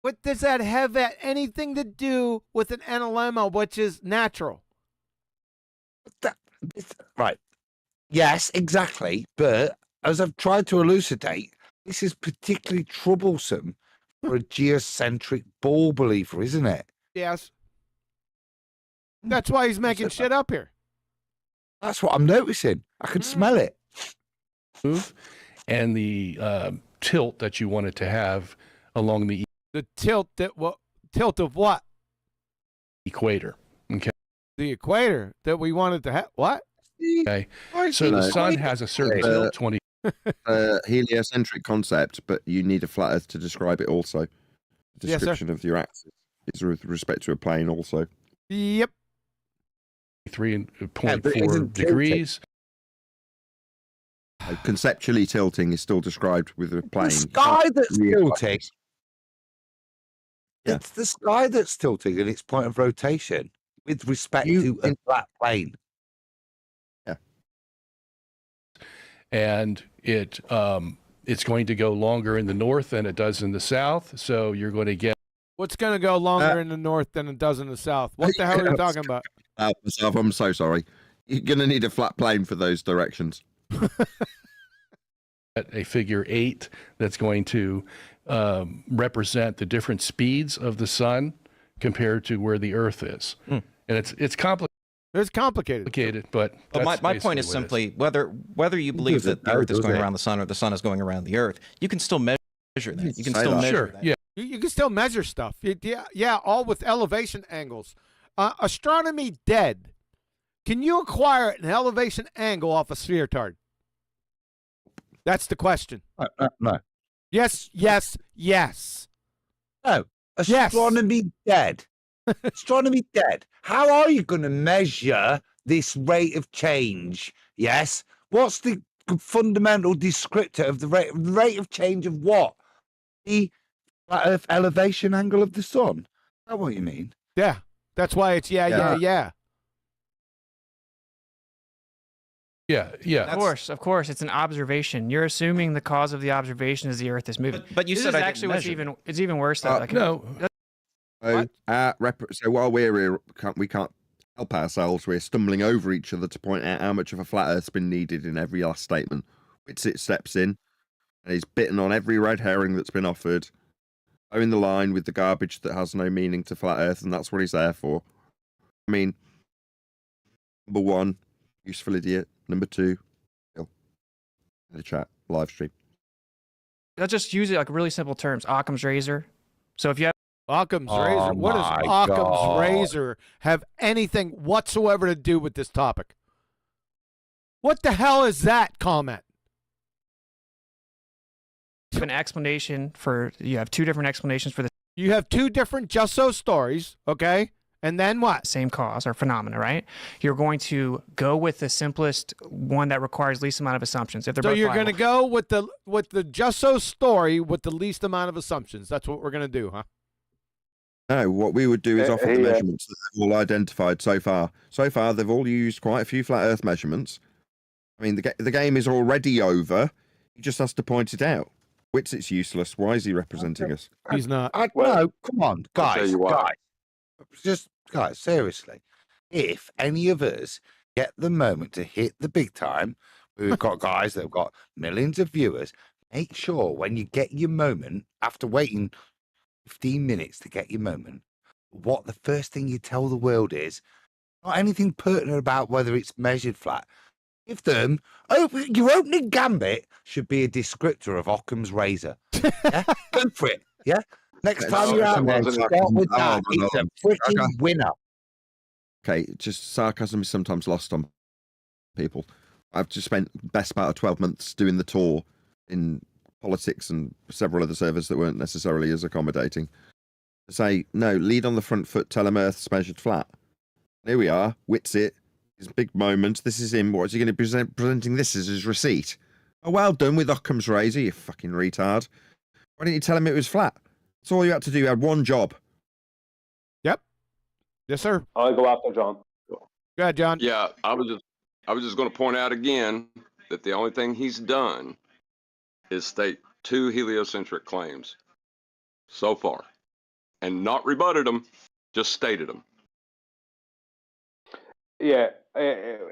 What does that have anything to do with an analemma, which is natural? Right. Yes, exactly. But as I've tried to elucidate, this is particularly troublesome for a geocentric ball believer, isn't it? Yes. That's why he's making shit up here. That's what I'm noticing. I can smell it. Move and the tilt that you wanted to have along the tilt of what? Equator. Okay. The equator that we wanted to have. What? Okay. So the sun has a certain tilt, 20. Heliocentric concept, but you need a flat Earth to describe it also. The Yes, sir. description of your axis is with respect to a plane also. Yep. 3.4 degrees. Conceptually tilting is still described with a plane. The sky that's tilting. It's the sky that's tilting in its point of rotation with respect to a flat plane. Yeah. And it's going to go longer in the north than it does in the south. So you're going to get. What's going to go longer in the north than it does in the south? What the hell are you talking about? I'm so sorry. You're going to need a flat plane for those directions. A figure 8 that's going to represent the different speeds of the sun compared to where the Earth is. And it's complicated. It's complicated. But my point is simply whether you believe that the Earth is going around the sun or the sun is going around the Earth, you can still measure that. You can still measure that. Yeah. You can still measure stuff. Yeah, all with elevation angles. Astronomy dead. Can you acquire an elevation angle off a sphere tard? That's the question. No. Yes. No. Astronomy dead. Astronomy dead. How are you going to measure this rate of change? Yes. What's the fundamental descriptor of the rate of change of what? The elevation angle of the sun. Is that what you mean? Yeah. That's why it's yeah. Yeah. Of course, it's an observation. You're assuming the cause of the observation is the Earth is moving. But you this said is I actually didn't what's even worse. Though. No. So while we're here, we can't help ourselves. We're stumbling over each other to point out how much of a flat Earth's been needed in every last statement. Witsit steps in, and he's bitten on every red herring that's been offered, owing the line with the garbage that has no meaning to flat Earth, and that's what he's there for. I mean, number 1, useful idiot. Number 2, in the chat, live stream. Let's just use it like really simple terms. Occam's razor. So if you have Occam's razor. What does Occam's razor have anything whatsoever to do with this topic? What the hell is that comment? an explanation for, you have two different explanations for the. You have two different just so stories, okay? And then what? Same cause or phenomena, right? You're going to go with the simplest one that requires least amount of assumptions. If they're So both you're viable. going to go with the just so story with the least amount of assumptions. That's what we're going to do, huh? No, what we would do is offer the measurements that they've all identified so far. So far, they've all used quite a few flat Earth measurements. I mean, the game is already over. He just has to point it out. Witsit's useless. Why is he representing us? He's not. No, come on, I'll tell guys, you why. guys, seriously. If any of us get the moment to hit the big time, we've got guys that have got millions of viewers, make sure when you get your moment, after waiting 15 minutes to get your moment, what the first thing you tell the world is, not anything pertinent about whether it's measured flat. Give them, your opening gambit should be a descriptor of Occam's razor. Yeah? Go for it. Yeah? Next time you're out there, start with that. It's a freaking winner. Okay, just sarcasm is sometimes lost on people. I've just spent the best part of 12 months doing the tour in politics and several other servers that weren't necessarily as accommodating. To say, no, lead on the front foot, tell him Earth's measured flat. Here we are, Witsit, his big moment. This is him. What is he going to be presenting this as his receipt? Oh, well done with Occam's razor, you fucking retard. Why didn't you tell him it was flat? That's all you had to do. You had one job. Yep. Yes, sir. I'll go after John. Go ahead, John. Yeah, I was just going to point out again that the only thing he's done is state 2 heliocentric claims so far, and not rebutted them, just stated them. Yeah,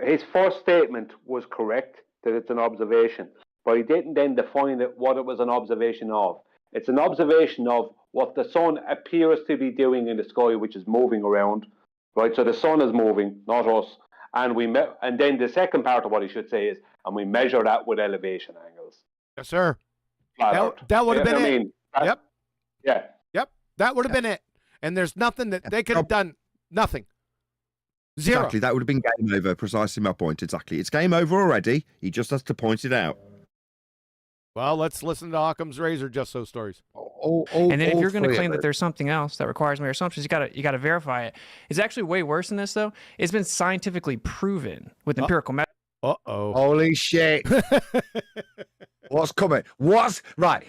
his first statement was correct, that it's an observation, but he didn't then define what it was an observation of. It's an observation of what the sun appears to be doing in the sky, which is moving around, right? So the sun is moving, not us. And and then the second part of what he should say is, and we measure that with elevation angles. Yes, sir. Flat That would have been it. Yep. Yeah. Yep. That would have been it. And there's nothing that they could have done. Nothing. Zero. Exactly. That would have been game over. Precisely my point. Exactly. It's game over already. He just has to point it out. Well, let's listen to Occam's razor just so stories. And then if you're going to claim that there's something else that requires more assumptions, you got to verify it. It's actually way worse than this, though. It's been scientifically proven with empirical methods. Uh-oh. Holy shit. What's coming? What's right?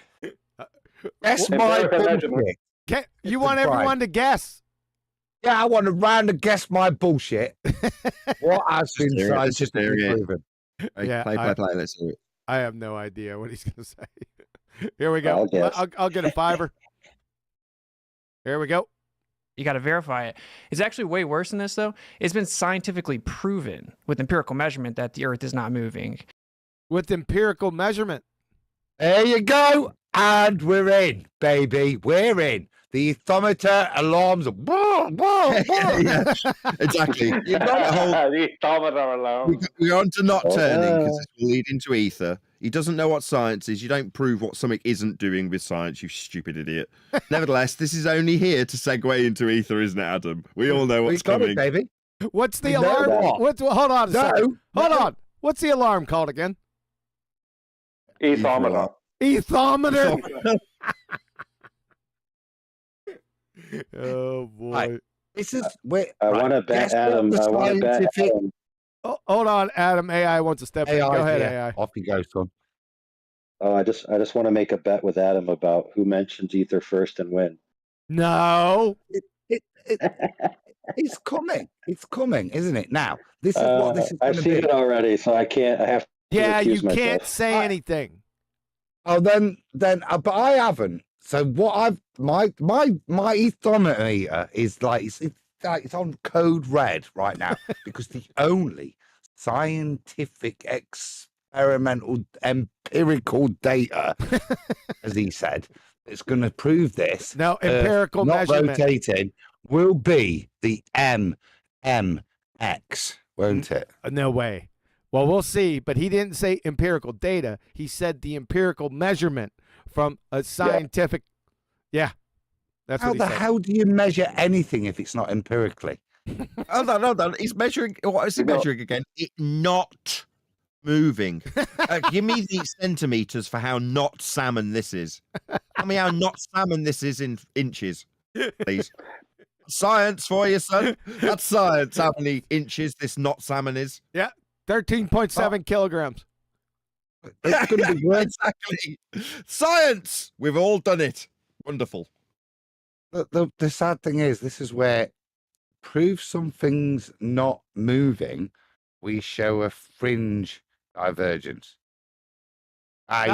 That's my bullshit. You want everyone to guess? Yeah, I want to round to guess my bullshit. What has been scientifically proven? Yeah, play. Let's hear it. I have no idea what he's going to say. Here we go. I'll get a fiver. Here we go. You got to verify it. It's actually way worse than this, though. It's been scientifically proven with empirical measurement that the Earth is not moving. With empirical measurement. There you go. And we're in, baby. We're in. The thermometer alarms are Yeah, exactly. You've got the thermometer alarm. We're on to not turning because this will lead into ether. He doesn't know what science is. You don't prove what something isn't doing with science, you stupid idiot. Nevertheless, this is only here to segue into ether, isn't it, Adam? We all know what's coming. It, baby. What's the alarm? Hold on a second. Hold on. What's the alarm called again? Ethometer. Ethometer. Oh boy! Right. This is. I want to bet Adam. I want to bet Adam. Oh, hold on, Adam. AI wants to step in. Go ahead, AI. Off you go, son. Oh, I just want to make a bet with Adam about who mentions ether first and when. No. It's coming. It's coming, isn't it? Now, this is what this is going to be. I've seen it already, so I can't. I have to. Yeah, you myself. can't say anything. Oh, then, but I haven't. So what I've my ethometer is like it's on code red right now because the only scientific experimental empirical data, as he said, that's going to prove this. No empirical not measurement rotating will be the MMX, won't it? No way. Well, we'll see. But he didn't say empirical data. He said the empirical measurement from a scientific. Yeah. That's How what he the said. hell do you measure anything if it's not empirically? Hold on. He's measuring. What is he measuring again? It not moving. Give me the centimeters for how not salmon this is. Tell me how not salmon this is in inches, please. Science for you, son. That's science. How many inches this not salmon is? Yeah. 13.7 kilograms. It's going to be great. Exactly. Science. We've all done it. Wonderful. The sad thing is, this is where prove something's not moving, we show a fringe divergence.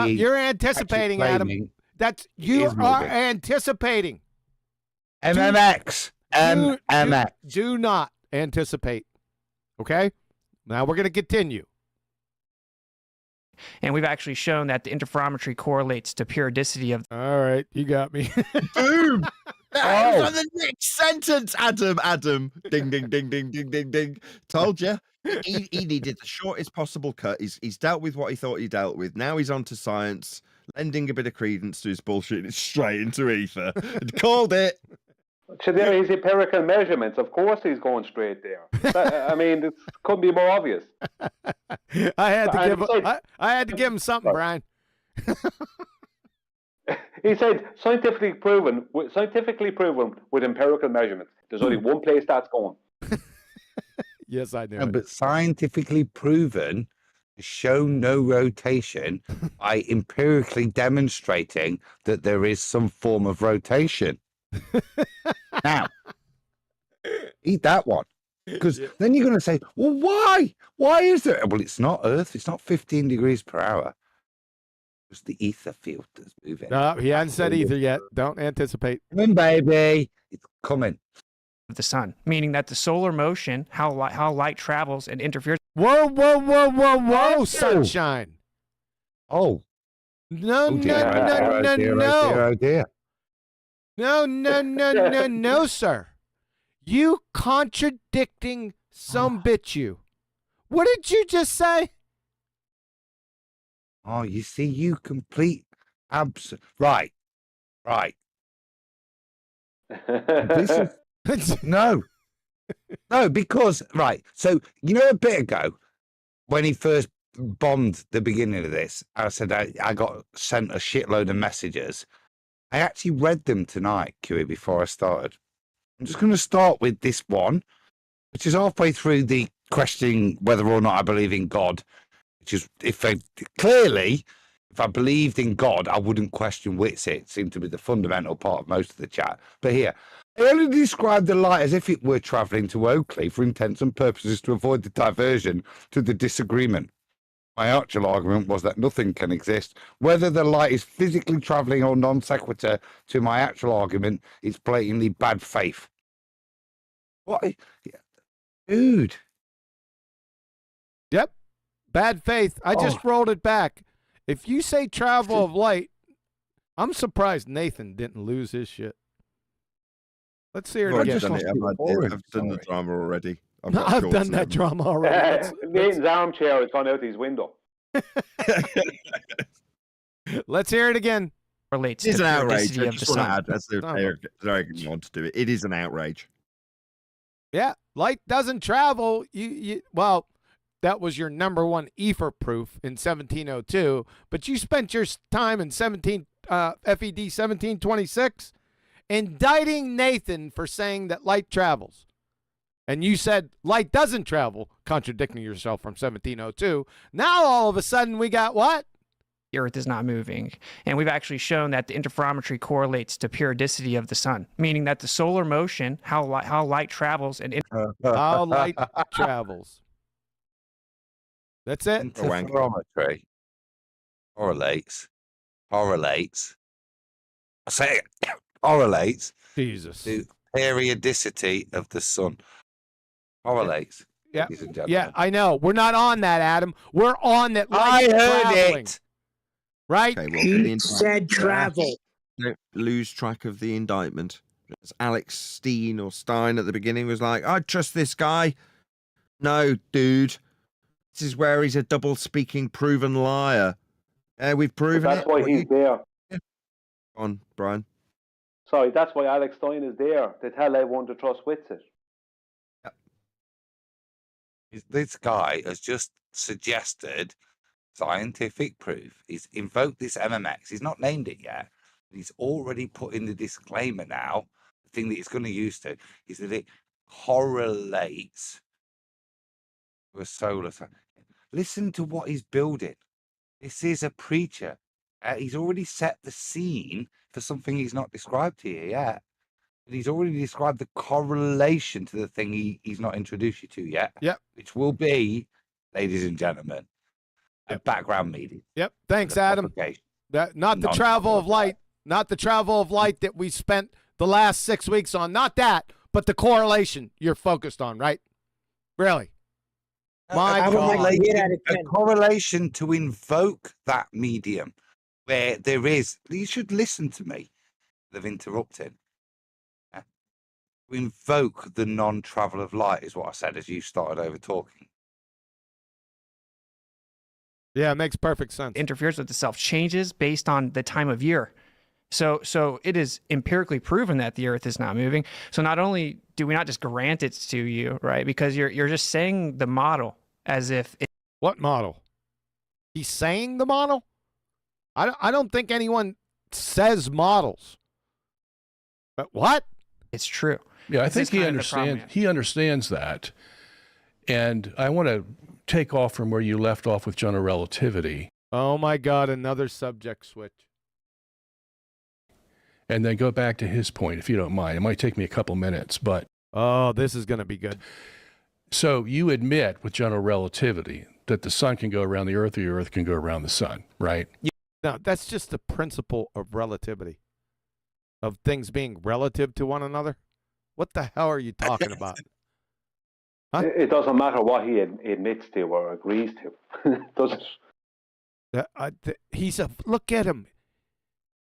You're anticipating, Adam. That's you are anticipating. MMX. MMX. Do not anticipate. Okay? Now we're going to continue. And we've actually shown that the interferometry correlates to periodicity of. All right, you got me. Boom! That was on the next sentence, Adam. Ding, ding, ding, ding, ding, ding, ding. Told you. He needed the shortest possible cut. He's dealt with what he thought he dealt with. Now he's on to science, lending a bit of credence to his bullshit. It's straight into ether. Called it. So there his empirical measurements. Of course, he's going straight there. I mean, it couldn't be more obvious. I had to give him something, Brian. He said scientifically proven with empirical measurements. There's only one place that's going. Yes, I knew. No, but scientifically proven to show no rotation by empirically demonstrating that there is some form of rotation. Now, eat that one. Because then you're going to say, well, why? Why is there? Well, it's not Earth. It's not 15 degrees per hour. It's the ether field that's moving. No, he hasn't said ether yet. Don't anticipate. Come in, baby. It's coming. The sun, meaning that the solar motion, how light travels and interferes. Whoa, whoa, whoa, whoa, whoa, sunshine. Oh. No, no, no, no, no. No, no, no, no, no, sir. You contradicting some bitch you. What did you just say? Oh, you see, you complete right. This is no, because right. So you know, a bit ago when he first bombed the beginning of this, I said I got sent a shitload of messages. I actually read them tonight, QE, before I started. I'm just going to start with this one, which is halfway through the questioning whether or not I believe in God. Which is, if I believed in God, I wouldn't question Witsit. It seemed to be the fundamental part of most of the chat. But here, I only described the light as if it were travelling to Oakley for intents and purposes to avoid the diversion to the disagreement. My actual argument was that nothing can exist. Whether the light is physically travelling or non sequitur to my actual argument is blatantly bad faith. What? Dude. Yep. Bad faith. I just rolled it back. If you say travel of light, I'm surprised Nathan didn't lose his shit. Let's hear it again. I've done the drama already. I've done that drama already. Nathan's armchair has gone out his window. Let's hear it again. It's an outrage. I just want to add, as they're on to do it. It is an outrage. Yeah, light doesn't travel. Well, that was your number one ether proof in 1702, but you spent your time in FED 1726 indicting Nathan for saying that light travels. And you said light doesn't travel, contradicting yourself from 1702. Now all of a sudden we got what? The Earth is not moving. And we've actually shown that the interferometry correlates to periodicity of the sun, meaning that the solar motion, how light travels and how light travels. That's it. Interferometry correlates. I say it correlates. Jesus. To periodicity of the sun. Correlates. Yeah. Yeah, I know. We're not on that, Adam. We're on that. I heard traveling. it. Right? Okay, He said travel. Don't lose track of the indictment. As Alex Stein at the beginning was like, I trust this guy. No, dude. This is where he's a double-speaking proven liar. We've proven that's it. That's why he's there. On, Brian. Sorry, that's why Alex Stein is there, to tell everyone to trust Witsit. This guy has just suggested scientific proof. He's invoked this MMX. He's not named it yet. But he's already put in the disclaimer now. The thing that he's going to use to is that it correlates to a solar sun. Listen to what he's building. This is a preacher. He's already set the scene for something he's not described here yet. But he's already described the correlation to the thing he's not introduced you to yet. Yep. Which will be, ladies and gentlemen, a background meeting. Yep. Thanks, Adam. Not the travel of light. Not the travel of light that we spent the last 6 weeks on. Not that, but the correlation you're focused on, right? Really? My God. A correlation to invoke that medium where there is, you should listen to me, of interrupting. To invoke the non-travel of light is what I said as you started over talking. Yeah, it makes perfect sense. Interferes with itself, changes based on the time of year. So it is empirically proven that the Earth is not moving. So not only do we not just grant it to you, right? Because you're just saying the model as if what model? He's saying the model? I don't think anyone says models. But what? It's true. Yeah, I think he understands that. And I want to take off from where you left off with general relativity. Oh my God, another subject switch. And then go back to his point, if you don't mind. It might take me a couple minutes, but... Oh, this is going to be good. So you admit with general relativity that the sun can go around the Earth or the Earth can go around the sun, right? No, that's just the principle of relativity, of things being relative to one another. What the hell are you talking about? Huh? It doesn't matter what he admits to or agrees to, does it? Look at him.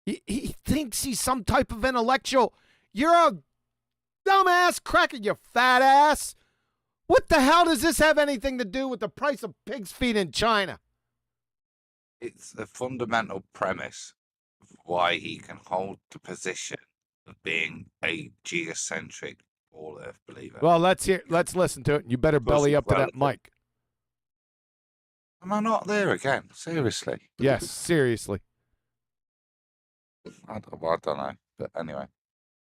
He thinks he's some type of intellectual. You're a dumbass cracker, you fat ass. What the hell does this have anything to do with the price of pig's feet in China? It's the fundamental premise of why he can hold the position of being a geocentric all Earth believer. Well, let's listen to it. And you better belly up to that mic. Am I not there again? Seriously? Yes, seriously. I don't know, but anyway.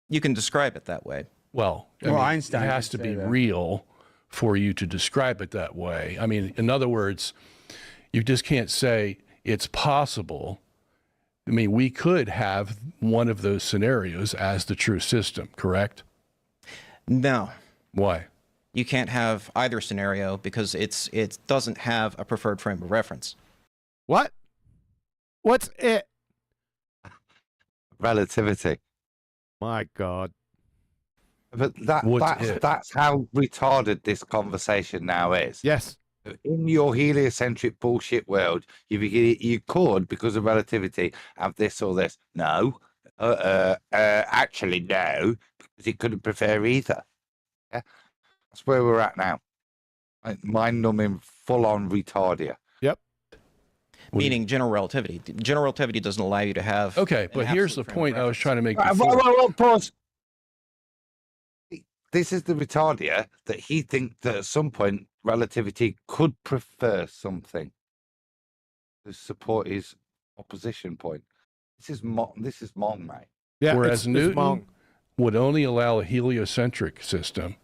You can describe it that way. Well, Einstein it has to be real for you to describe it that way. I mean, in other words, you just can't say it's possible. I mean, we could have one of those scenarios as the true system, correct? No. Why? You can't have either scenario because it doesn't have a preferred frame of reference. What? What's it? Relativity. My God. But that's how retarded this conversation now is. Yes. In your heliocentric bullshit world, you could, because of relativity, have this or this. No. Actually, no, because he couldn't prefer either. Yeah? That's where we're at now. Mind-numbing, full-on retardia. Yep. Meaning general relativity. General relativity doesn't allow you to have... Okay, but here's the point I was trying to make Well, pause. This is the retardia that he thinks that at some point relativity could prefer something to support his opposition point. This is Mong, mate. Yeah, whereas Newton would only allow a heliocentric system,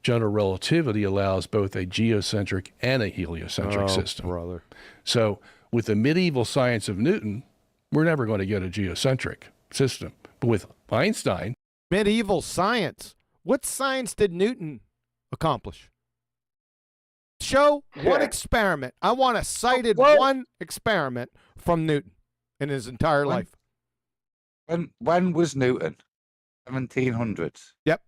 general relativity allows both a geocentric and a heliocentric system. Brother. So with the medieval science of Newton, we're never going to get a geocentric system. But with Einstein... Medieval science? What science did Newton accomplish? Show one experiment. I want a cited one experiment from Newton in his entire life. When was Newton? 1700s. Yep.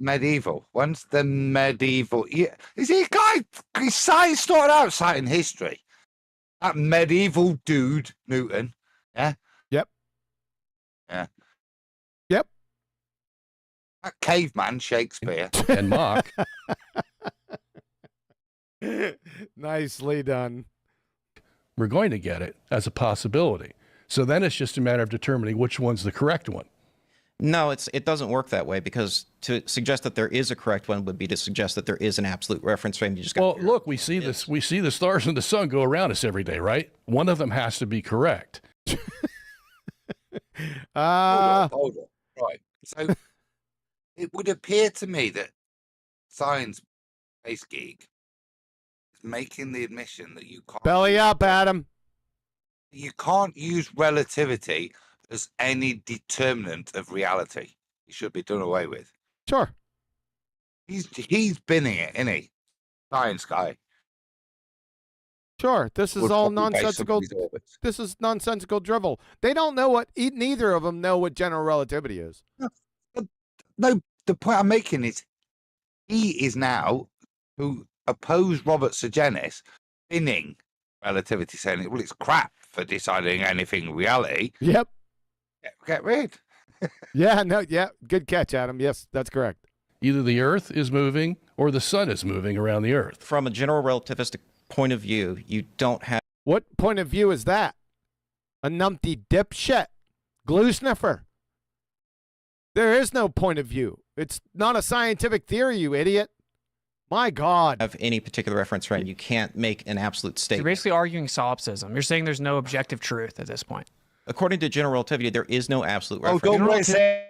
Medieval. When's the medieval? Yeah. Is he a guy? His science started out citing history. That medieval dude, Newton. Yeah. Yep. Yeah. Yep. That caveman, Shakespeare. And Mach. Nicely done. We're going to get it as a possibility. So then it's just a matter of determining which one's the correct one. No, it doesn't work that way, because to suggest that there is a correct one would be to suggest that there is an absolute reference frame. You just well, look, we see this. We see the stars and the sun go around us every day, right? One of them has to be correct. Hold on. Right. So it would appear to me that science space geek is making the admission that you can't belly up, Adam. You can't use relativity as any determinant of reality. It should be done away with. Sure. He's binning it, isn't he? Science guy. Sure. This is all nonsensical. This is nonsensical drivel. They don't know what. Neither of them know what general relativity is. No, the point I'm making is he is now, who opposed Robert Sungenis, binning relativity, saying, well, it's crap for deciding anything reality. Yep. Get rid. Yeah, good catch, Adam. Yes, that's correct. Either the Earth is moving or the sun is moving around the Earth. From a general relativistic point of view, you don't have... What point of view is that? A numpty dipshit. Glue sniffer. There is no point of view. It's not a scientific theory, you idiot. My God. Of any particular reference frame, you can't make an absolute You're statement. basically arguing solipsism. You're saying there's no objective truth at this point. According to general relativity, there is no absolute Oh, reference. don't worry, say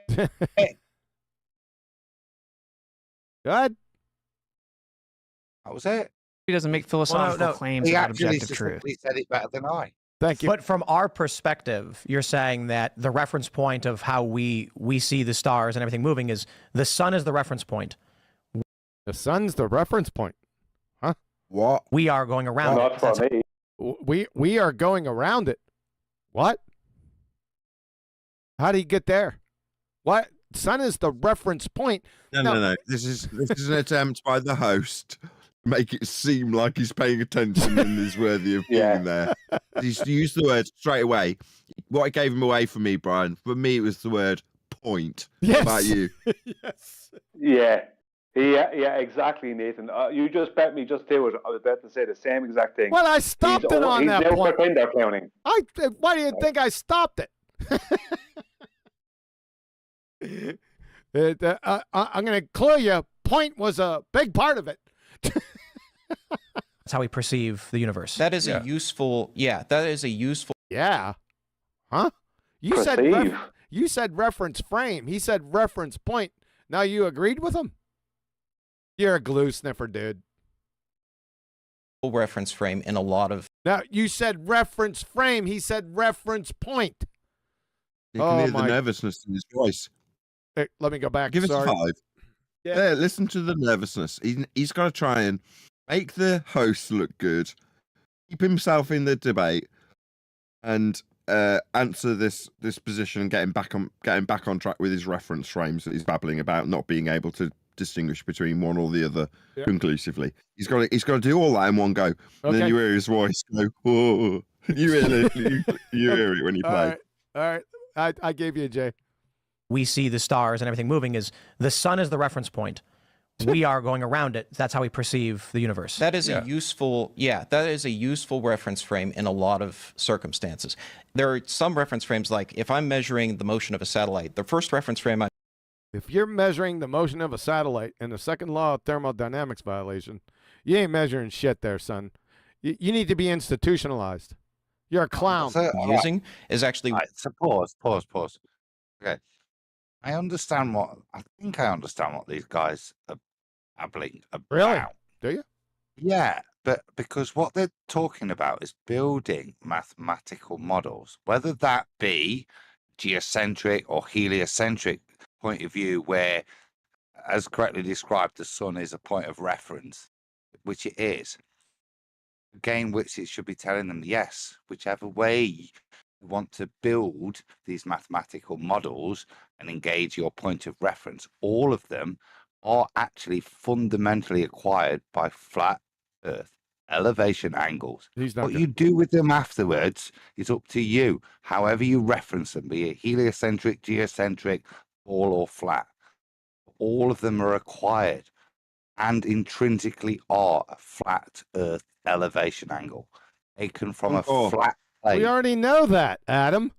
Good. that was it. He doesn't make philosophical claims He about actually objective truth. He said it better than I. Thank you. But from our perspective, you're saying that the reference point of how we see the stars and everything moving is the sun is the reference point. The sun's the reference point. Huh? What? We are going around Not it. for That's- me. We are going around it. What? How do you get there? What? Sun is the reference point. No. This is an attempt by the host to make it seem like he's paying attention and is worthy of being there. He's used the word straight away. What gave him away for me, Brian? For me, it was the word point. Yes. What about you? Yes. Yeah, exactly, Nathan. You just bet me just do it. I was about to say the same exact thing. Well, I stopped it on that point. He's now clowning. Why do you think I stopped it? I'm going to clue you. Point was a big part of it. That's how we perceive the universe. That is a useful, that is a useful. Yeah. Huh? You said reference frame. He said reference point. Now you agreed with him? You're a glue sniffer, dude. Reference frame in a lot of. Now you said reference frame. He said reference point. You can hear the nervousness in his voice. Hey, let me go back. Give us a 5. Yeah. There, listen to the nervousness. He's got to try and make the host look good, keep himself in the debate, and answer this position and getting back on track with his reference frames that he's babbling about, not being able to distinguish between one or the other conclusively. He's got to do all that in one go, and then you hear his voice go. Whoa. You hear it when you play. All right. I gave you a J. We see the stars and everything moving is the sun is the reference point. We are going around it. That's how we perceive the universe. That is a useful, that is a useful reference frame in a lot of circumstances. There are some reference frames, like if I'm measuring the motion of a satellite, the first reference frame if you're measuring the motion of a satellite in the second law of thermodynamics violation, you ain't measuring shit there, son. You need to be institutionalized. You're a clown. using is actually. So pause. Okay. I think I understand what these guys are babbling about. Really? Do you? Yeah, but because what they're talking about is building mathematical models, whether that be geocentric or heliocentric point of view, where, as correctly described, the sun is a point of reference, which it is. Again, Witsit should be telling them, yes, whichever way you want to build these mathematical models and engage your point of reference, all of them are actually fundamentally acquired by flat Earth elevation angles. What you do with them afterwards is up to you, however you reference them, be it heliocentric, geocentric, ball or flat. All of them are acquired and intrinsically are a flat Earth elevation angle taken from a flat plane. We already know that, Adam.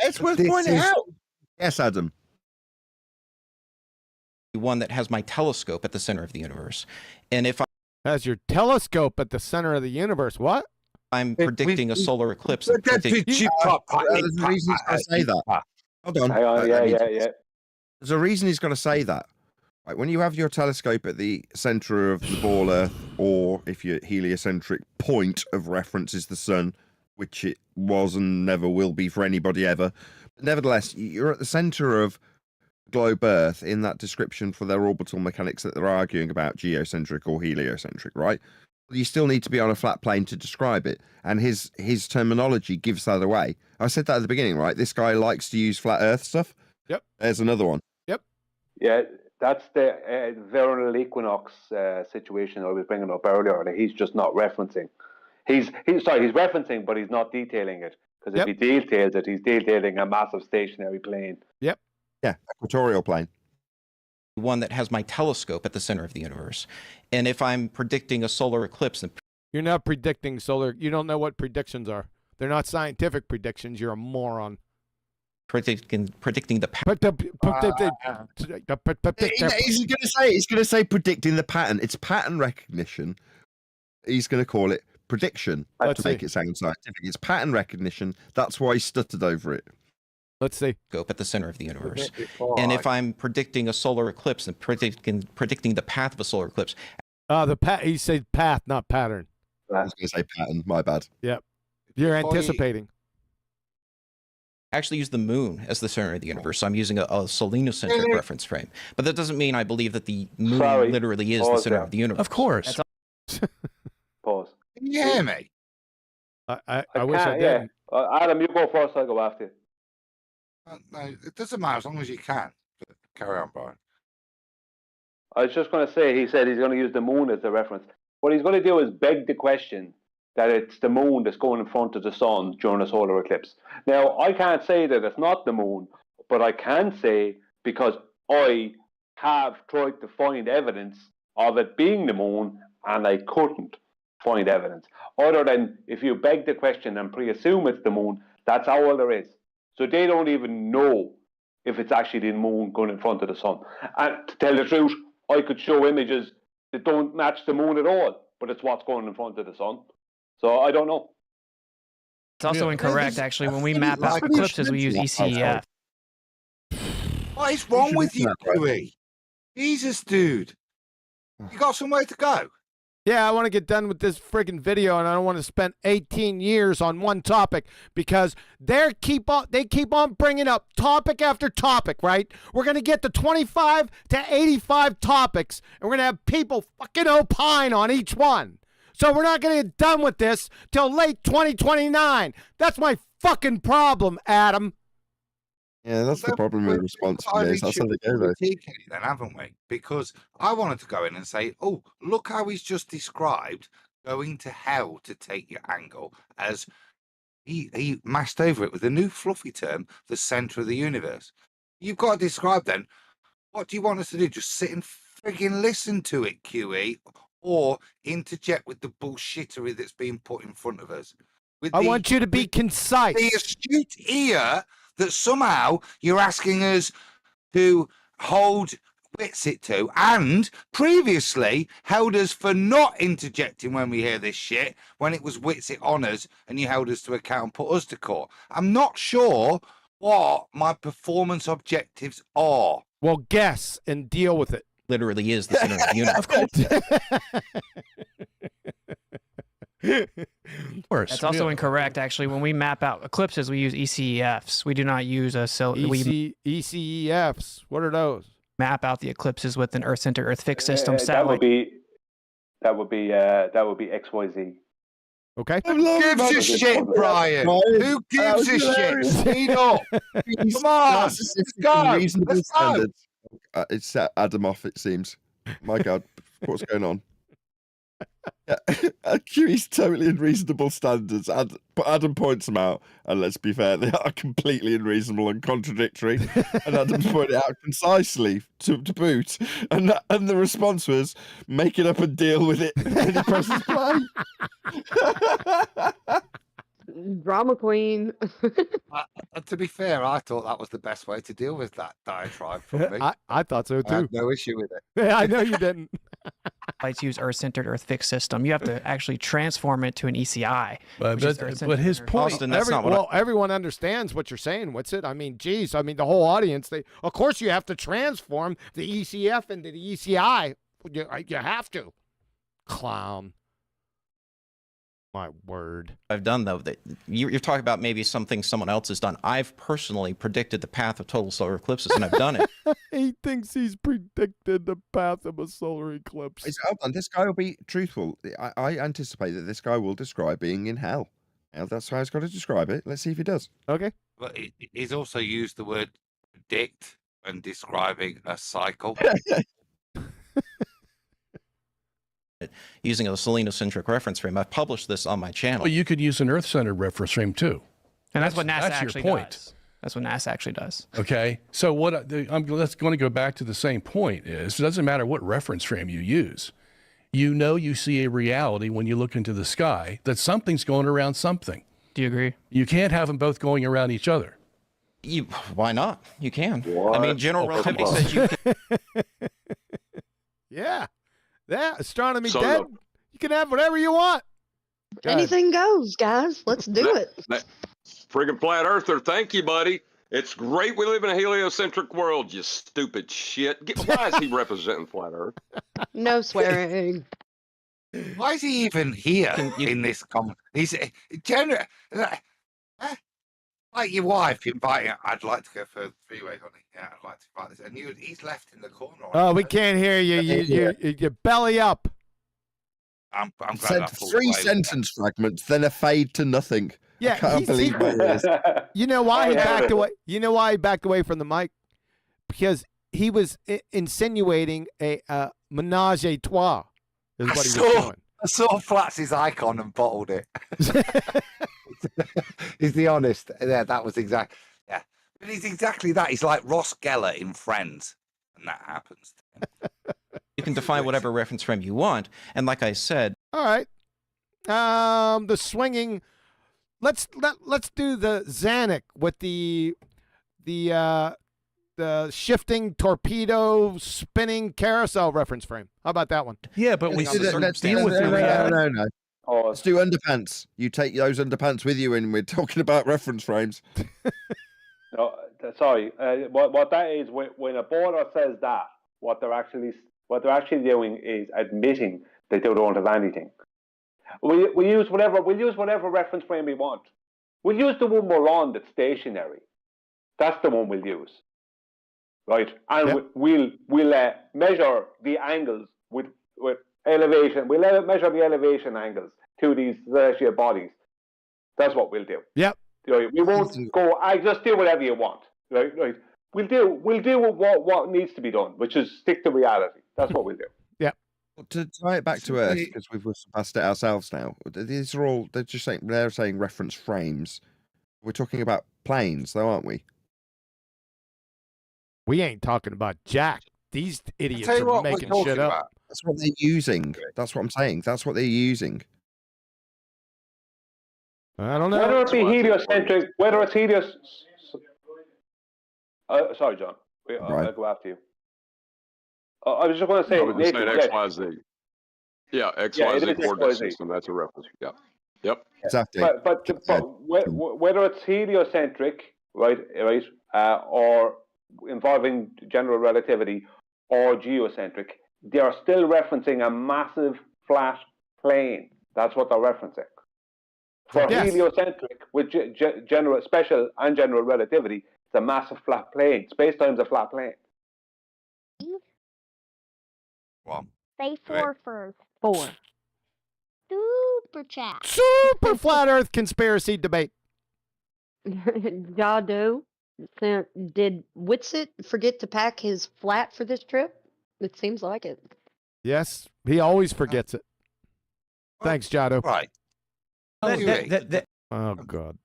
It's worth pointing out. Yes, Adam. One that has my telescope at the center of the universe. And if I has your telescope at the center of the universe, what? I'm predicting a solar eclipse. There's a reason he's got to say that. Hold on. There's a reason he's got to say that. Right, when you have your telescope at the center of the ball Earth, or if your heliocentric point of reference is the sun, which it was and never will be for anybody ever, but nevertheless, you're at the center of globe Earth in that description for their orbital mechanics that they're arguing about, geocentric or heliocentric, right? You still need to be on a flat plane to describe it, and his terminology gives that away. I said that at the beginning, right? This guy likes to use flat Earth stuff. Yep. There's another one. Yep. Yeah, that's the vernal equinox situation I was bringing up earlier. That he's just not referencing. He's referencing, but he's not detailing it, because if he details it, he's detailing a massive stationary plane. Yep. Yeah, equatorial plane. One that has my telescope at the center of the universe. And if I'm predicting a solar eclipse, you're not predicting solar. You don't know what predictions are. They're not scientific predictions. You're a moron. predicting the He's going to say predicting the pattern. It's pattern recognition. He's going to call it prediction to make it sound scientific. It's pattern recognition. That's why he stuttered over it. Let's see. Scope at the center of the universe. And if I'm predicting a solar eclipse and predicting the path of a solar eclipse. He said path, not pattern. I was going to say pattern. My bad. Yep. You're anticipating. Actually use the moon as the center of the universe. So I'm using a selenocentric reference frame. But that doesn't mean I believe that the moon literally is the center of the universe. Of course. Pause. Can you hear me? I wish I did. Adam, you go first. I'll go after you. No, it doesn't matter as long as you can. Carry on, Brian. I was just going to say, he said he's going to use the moon as the reference. What he's going to do is beg the question that it's the moon that's going in front of the sun during a solar eclipse. Now, I can't say that it's not the moon, but I can say, because I have tried to find evidence of it being the moon, and I couldn't find evidence. Other than if you beg the question and pre-assume it's the moon, that's all there is. So they don't even know if it's actually the moon going in front of the sun. And to tell the truth, I could show images that don't match the moon at all, but it's what's going in front of the sun. So I don't know. It's also incorrect, actually. When we map out eclipses, we use ECEF. What is wrong with you, Louis? Jesus, dude. You got somewhere to go? Yeah, I want to get done with this friggin' video, and I don't want to spend 18 years on one topic because they keep on bringing up topic after topic, right? We're going to get to 25 to 85 topics, and we're going to have people fucking opine on each one. So we're not going to get done with this till late 2029. That's my fucking problem, Adam. Yeah, that's the problem with responsibilities. That's how they go, though. Then, haven't we? Because I wanted to go in and say, oh, look how he's just described going to hell to take your angle as he mashed over it with a new fluffy term, the center of the universe. You've got to describe then, what do you want us to do? Just sit and frigging listen to it, QE, or interject with the bullshittery that's being put in front of us? I want you to be concise. The astute ear that somehow you're asking us to hold Witsit to, and previously held us for not interjecting when we hear this shit, when it was Witsit on us, and you held us to account and put us to court. I'm not sure what my performance objectives are. Well, guess and deal with it. Literally is the center of the universe. Of course. That's also incorrect, actually. When we map out eclipses, we use ECEFs. We do not use ECEFs. What are those? Map out the eclipses with an Earth center, Earth fixed system That satellite. would be XYZ. Okay. Who gives a shit, Brian? Who gives a shit? Speed up. Come on. Let's go. Let's go. It's set Adam off, it seems. My God, what's going on? QE's totally unreasonable standards. But Adam points them out, and let's be fair, they are completely unreasonable and contradictory. And Adam's pointed it out concisely to boot. And the response was, make it up and deal with it. And he presses play. Drama queen. To be fair, I thought that was the best way to deal with that diatribe from me. I thought so too. I had no issue with it. Yeah, I know you didn't. Lights use Earth-centered, Earth-fixed system. You have to actually transform it to an ECI. But his point, Austin, that's not what everyone understands what you're saying. What's it? I mean, geez, the whole audience. Of course, you have to transform the ECF into the ECI. You have to. Clown. My word. I've done, though, that you're talking about maybe something someone else has done. I've personally predicted the path of total solar eclipses, and I've done it. He thinks he's predicted the path of a solar eclipse. Hold on, this guy will be truthful. I anticipate that this guy will describe being in hell. Now, that's how he's got to describe it. Let's see if he does. Okay. But he's also used the word predict when describing a cycle. Using a selenocentric reference frame. I've published this on my channel. Well, you could use an Earth-centered reference frame too. And that's what NASA that's actually your point. does. That's what NASA actually does. Okay. So I'm going to go back to the same point is it doesn't matter what reference frame you use. You see a reality when you look into the sky that something's going around something. Do you agree? You can't have them both going around each other. Why not? You can. What? I mean, general Oh, relativity come on. says you can. Yeah. Astronomy So dead. You can have whatever you want. Go ahead. Anything goes, guys. Let's do it. Friggin' flat earther, thank you, buddy. It's great we live in a heliocentric world, you stupid shit. Why is he representing flat earth? No swearing. Why is he even here in this He's general. Like your wife inviting, I'd like to go for a three-way, honey. Yeah, I'd like to invite this. And he's left in the corner. Oh, we can't hear you. You belly up. I'm glad Said I pulled three away. sentence fragments, then a fade to nothing. Yeah, I can't believe what it is. You know why he backed away? You know why he backed away from the mic? Because he was insinuating a menage a trois. Is what he was doing. I saw Flats's icon and bottled it. Is the honest? Yeah, that was exact. Yeah, but he's exactly that. He's like Ross Geller in Friends, and that happens. You can define whatever reference frame you want, and like I said, All right. The swinging. Let's do the Zanuck with the shifting torpedo spinning carousel reference frame. How about that one? Yeah, but we Let's deal with the reality. No. Let's do underpants. You take those underpants with you, and we're talking about reference frames. No, sorry. What that is, when a border says that, what they're actually doing is admitting that they don't have anything. We'll use whatever reference frame we want. We'll use the one we're on that's stationary. That's the one we'll use, right? And we'll measure the angles with elevation. We'll measure the elevation angles to these celestial bodies. That's what we'll do. Yep. Right? We won't go. I just do whatever you want. Right. We'll do what needs to be done, which is stick to reality. That's what we'll do. Yeah. To tie it back to Earth, because we've surpassed it ourselves now. These are all they're saying reference frames. We're talking about planes, though, aren't we? We ain't talking about Jack. These idiots Tell you are what we're making talking shit up. about. That's what they're using. That's what I'm saying. That's what they're using. I don't know. Whether it be heliocentric, whether it's helios. Sorry, John. I'll go after you. I was just going to say. I was just saying X, Y, Z. Yeah, X, Y, Z coordinate system. That's a reference. Yeah. Yep. Exactly. But whether it's heliocentric, right, or involving general relativity, or geocentric, they are still referencing a massive flat plane. That's what they're referencing. For heliocentric, with special and general relativity, it's a massive flat plane. Space-time's a flat plane. Well, Say four first. 4. Super chat. Super flat Earth conspiracy debate. Jado sent, did Witsit forget to pack his flat for this trip? It seems like it. Yes, he always forgets it. Thanks, Jado. Right. Oh God.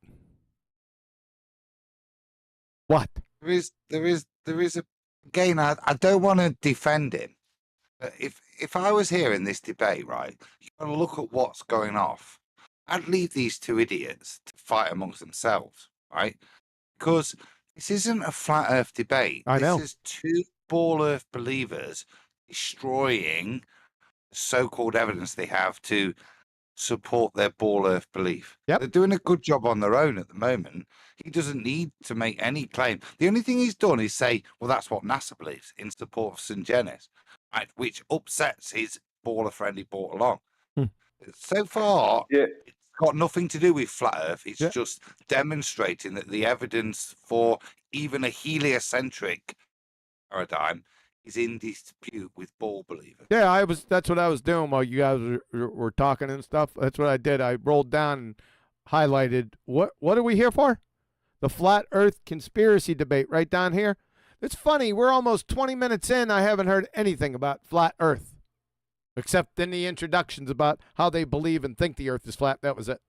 What? There is a again. I don't want to defend him. But if I was here in this debate, right, you got to look at what's going off. I'd leave these two idiots to fight amongst themselves, right? Because this isn't a flat Earth debate. I know. This is two ball Earth believers destroying the so-called evidence they have to support their ball Earth belief. Yep. They're doing a good job on their own at the moment. He doesn't need to make any claim. The only thing he's done is say, well, that's what NASA believes in support of Sungenis, right? Which upsets his baller friend he brought along. So far, it's got nothing to do with flat Earth. It's just demonstrating that the evidence for even a heliocentric paradigm is in dispute with ball believers. Yeah, that's what I was doing while you guys were talking and stuff. That's what I did. I rolled down and highlighted what are we here for? The flat Earth conspiracy debate right down here. It's funny, we're almost 20 minutes in. I haven't heard anything about flat Earth, except in the introductions about how they believe and think the Earth is flat. That was it.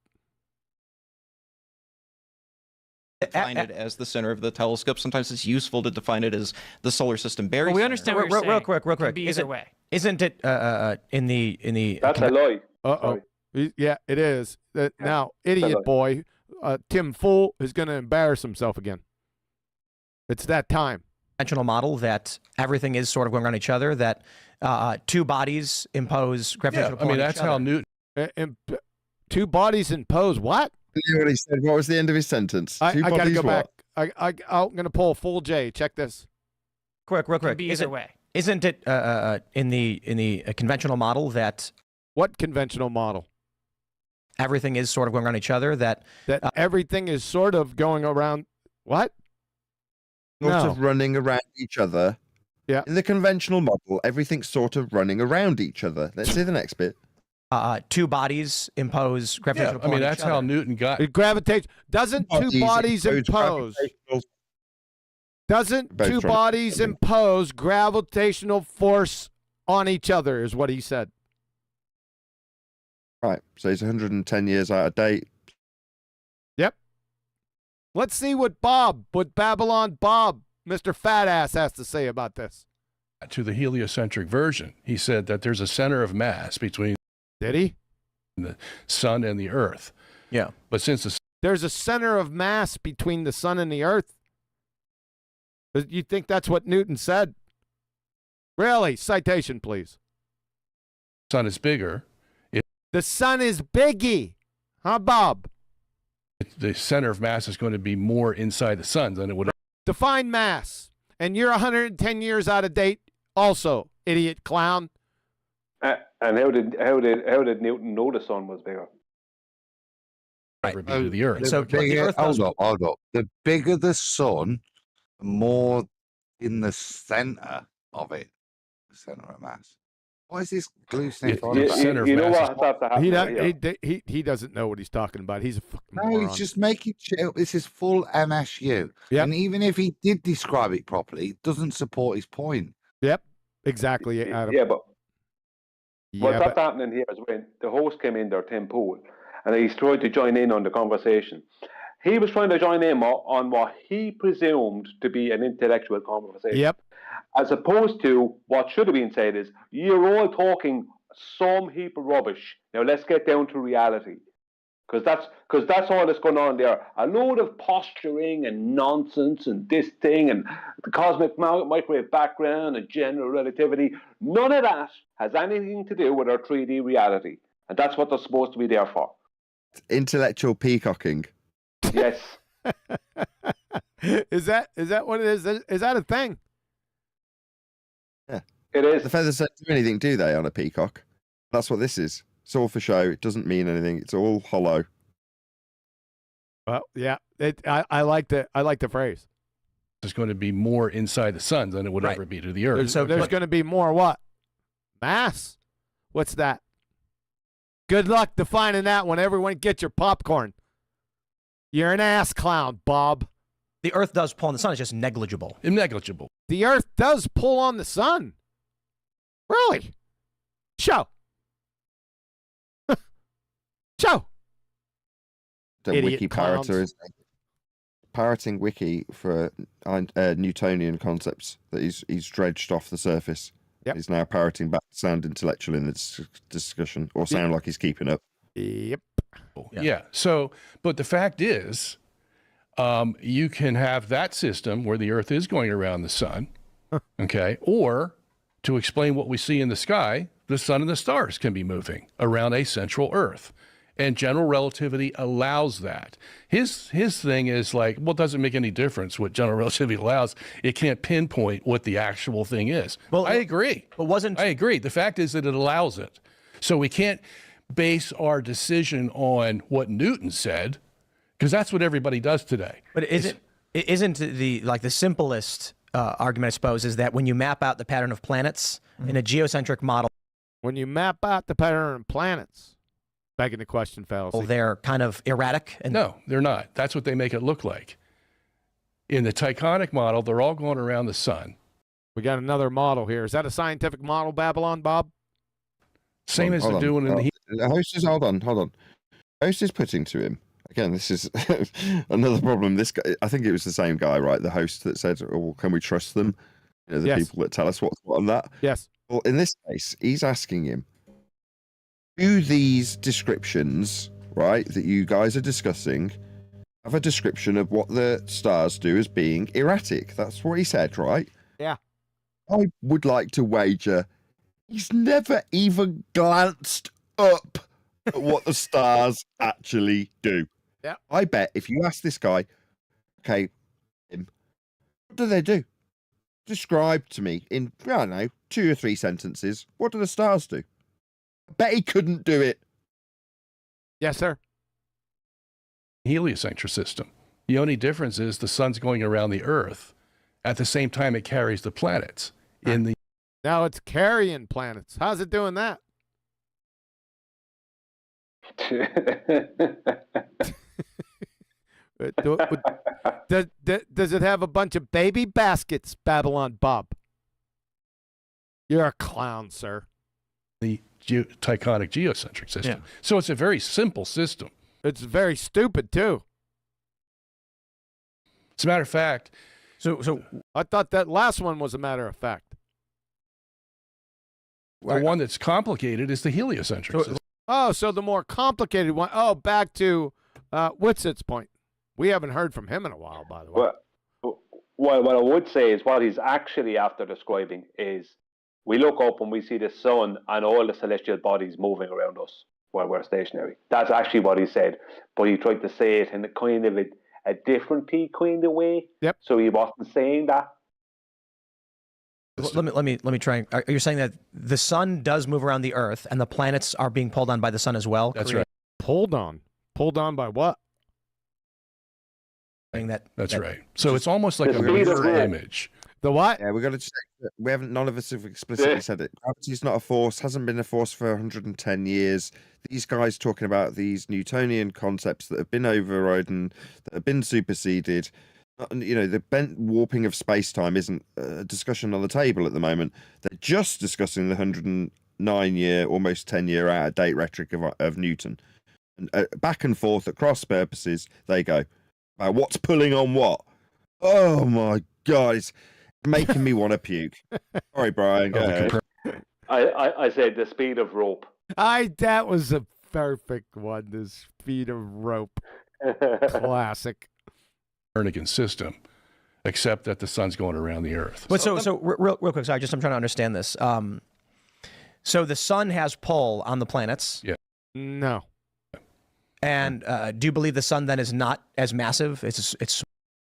Define it as the center of the telescope. Sometimes it's useful to define it as the solar system barycenter. Well, we understand what you're saying. Real quick. Either way. Isn't it in the? That's a lie. Uh-oh. Yeah, it is. Now, idiot boy, Tim Fool is going to embarrass himself again. It's that time. Conventional model that everything is sort of going around each other, that two bodies impose gravitational pull on that's each how other. Newton. Two bodies impose what? You already said. What was the end of his sentence? I Two gotta bodies go what? back. I'm gonna pull a full J. Check this. Real quick. Can be either way. Isn't it in the conventional model that What conventional model? everything is sort of going around each other? That Everything is sort of going around. What? Sort of running around each other. Yeah. In the conventional model, everything's sort of running around each other. Let's see the next bit. Two bodies impose gravitational pull on that's each how other. Newton got. Gravitation. Doesn't two bodies impose? Doesn't two bodies impose gravitational force on each other? Is what he said. Right. So he's 110 years out of date. Yep. Let's see what Babylon Bob, Mr. Fat Ass, has to say about this. To the heliocentric version, he said that there's a center of mass between. Did he? The sun and the earth. Yeah. But since there's a center of mass between the sun and the earth, you think that's what Newton said? Really? Citation, please. The sun is bigger. The sun is biggie. Huh, Bob? The center of mass is going to be more inside the sun than it would. Define mass. And you're 110 years out of date also, idiot clown. And how did Newton know the sun was bigger? Right. To the earth. The bigger, hold up. The bigger the sun, the more in the center of it. The center of mass. What is this glue snake on about? You know what has to happen? He doesn't know what he's talking about. He's a fucking No, moron. he's just making chill. This is full MSU. Yep. And even if he did describe it properly, it doesn't support his point. Yep, exactly, Adam. Yeah, but what's happening here is when the host came in there, Tim Poole, and he's tried to join in on the conversation. He was trying to join in on what he presumed to be an intellectual conversation. Yep. As opposed to what should have been said is, you're all talking some heap of rubbish. Now let's get down to reality. Because that's all that's going on there. A load of posturing and nonsense and this thing and the cosmic microwave background and general relativity. None of that has anything to do with our 3D reality. And that's what they're supposed to be there for. Intellectual peacocking. Yes. Is that what it is? Is that a thing? Yeah. It is. The feathers don't do anything, do they, on a peacock? That's what this is. It's all for show. It doesn't mean anything. It's all hollow. Well, yeah. I like the phrase. There's going to be more inside the sun than it would ever be to the earth. There's going to be more what? Mass? What's that? Good luck defining that one. Everyone get your popcorn. You're an ass clown, Bob. The Earth does pull on the sun. It's just negligible. Negligible. The Earth does pull on the sun. Really? Show. Show. The Idiot wiki clowns. parroter is parroting wiki for Newtonian concepts that he's dredged off the surface. Yep. He's now parroting back to sound intellectual in this discussion, or sound like he's keeping up. Yep. Yeah. So, but the fact is, you can have that system where the Earth is going around the sun, okay, or to explain what we see in the sky, the sun and the stars can be moving around a central Earth. And general relativity allows that. His thing is like, well, it doesn't make any difference what general relativity allows. It can't pinpoint what the actual thing is. Well, I agree. I agree. The fact is that it allows it. So we can't base our decision on what Newton said, because that's what everybody does today. But isn't the simplest argument, I suppose, is that when you map out the pattern of planets in a geocentric model, when you map out the pattern of planets, begging the question, fallacy. They're kind of erratic. And no, they're not. That's what they make it look like. In the Tychonic model, they're all going around the sun. We got another model here. Is that a scientific model, Babylon, Bob? Same as they're doing in the host is, hold on. Host is putting to him. Again, this is another problem. This guy, I think it was the same guy, right? The host that said, oh, well, can we trust them? You know, the people that tell us what's what on that. Yes. Well, in this case, he's asking him, do these descriptions, right, that you guys are discussing, have a description of what the stars do as being erratic. That's what he said, right? Yeah. I would like to wager he's never even glanced up at what the stars actually do. Yeah. I bet if you ask this guy, okay, what do they do? Describe to me in, I don't know, 2 or 3 sentences. What do the stars do? I bet he couldn't do it. Yes, sir. Heliocentric system. The only difference is the sun's going around the Earth at the same time it carries the planets in the. Now it's carrying planets. How's it doing that? Does it have a bunch of baby baskets, Babylon Bob? You're a clown, sir. The Tychonic geocentric system. Yeah. So it's a very simple system. It's very stupid, too. As a matter of fact, so I thought that last one was a matter of fact. The one that's complicated is the heliocentric system. Oh, so the more complicated one. Oh, back to Witsit's point. We haven't heard from him in a while, by the way. Well, what I would say is what he's actually after describing is we look up and we see the sun and all the celestial bodies moving around us while we're stationary. That's actually what he said. But he tried to say it in a kind of a different kind of way. Yep. So he wasn't saying that. Let me try. Are you saying that the sun does move around the Earth and the planets are being pulled on by the sun as well? That's right. Pulled on by what? That's right. So it's almost like a mirror image. The what? Yeah, we've got to check. We haven't. None of us have explicitly said it. Gravity's not a force. Hasn't been a force for 110 years. These guys talking about these Newtonian concepts that have been overridden, that have been superseded. You know, the bent warping of space-time isn't a discussion on the table at the moment. They're just discussing the 109-year, almost 10-year out-of-date rhetoric of Newton. And back and forth at cross purposes, they go. What's pulling on what? Oh, my God. It's making me want to puke. Sorry, Brian. Go ahead. I said the speed of rope. That was a perfect one, the speed of rope. Classic. Copernican system, except that the sun's going around the Earth. But so real quick, sorry, I'm trying to understand this. So the sun has pull on the planets. Yeah. No. And do you believe the sun then is not as massive? It's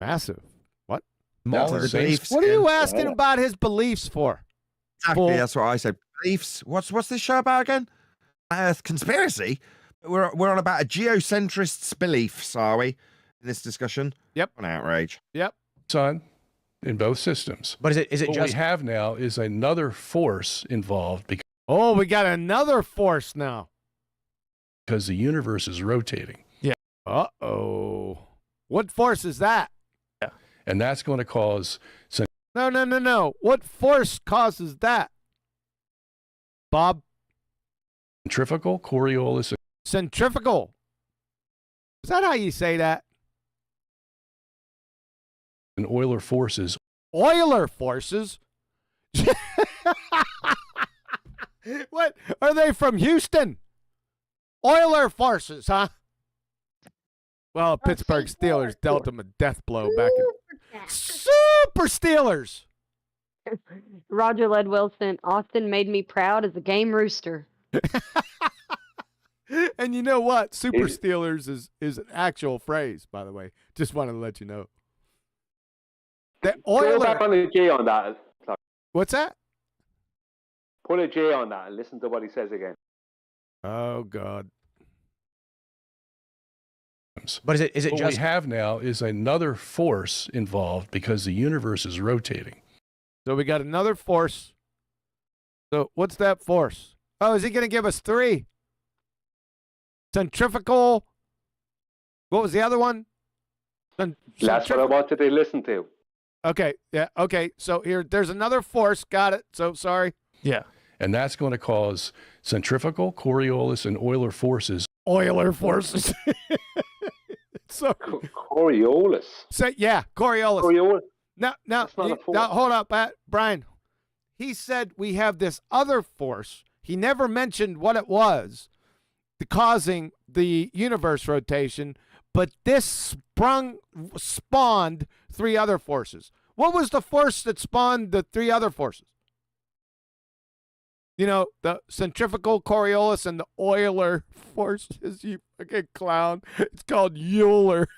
massive. What? Smaller. What are you asking about his beliefs for? Exactly, that's what I said. Beliefs. What's this show about again? Earth conspiracy. We're on about a geocentrist's beliefs, are we? In this discussion. Yep. An outrage. Yep. Sun in both systems. But is it what just we have now is another force involved because we got another force now. Because the universe is rotating. Yeah. Uh-oh. What force is that? Yeah. And that's going to cause No. What force causes that? Bob? Centrifugal, Coriolis. Centrifugal. Is that how you say that? And Euler forces. Euler forces? What? Are they from Houston? Euler forces, huh? Well, Pittsburgh Steelers dealt them a death blow back in. Super Steelers! Roger Led Wilson, Austin made me proud as a game rooster. And you know what? Super Steelers is an actual phrase, by the way. Just wanted to let you know. The Go back on the J on that. What's that? Put a J on that and listen to what he says again. Oh, God. But is it What just we have now is another force involved because the universe is rotating. So we got another force. So what's that force? Oh, is he going to give us 3? Centrifugal. What was the other one? That's what I wanted to listen to. Okay. Yeah. Okay. So there's another force. Got it. So sorry. Yeah. And that's going to cause centrifugal, Coriolis, and Euler forces. Euler forces. So Coriolis. So yeah, Coriolis. Coriolis. Now, hold up, Brian. He said we have this other force. He never mentioned what it was, causing the universe rotation. But this spawned three other forces. What was the force that spawned the three other forces? You know, the centrifugal Coriolis and the Euler forces, you fucking clown. It's called Euler.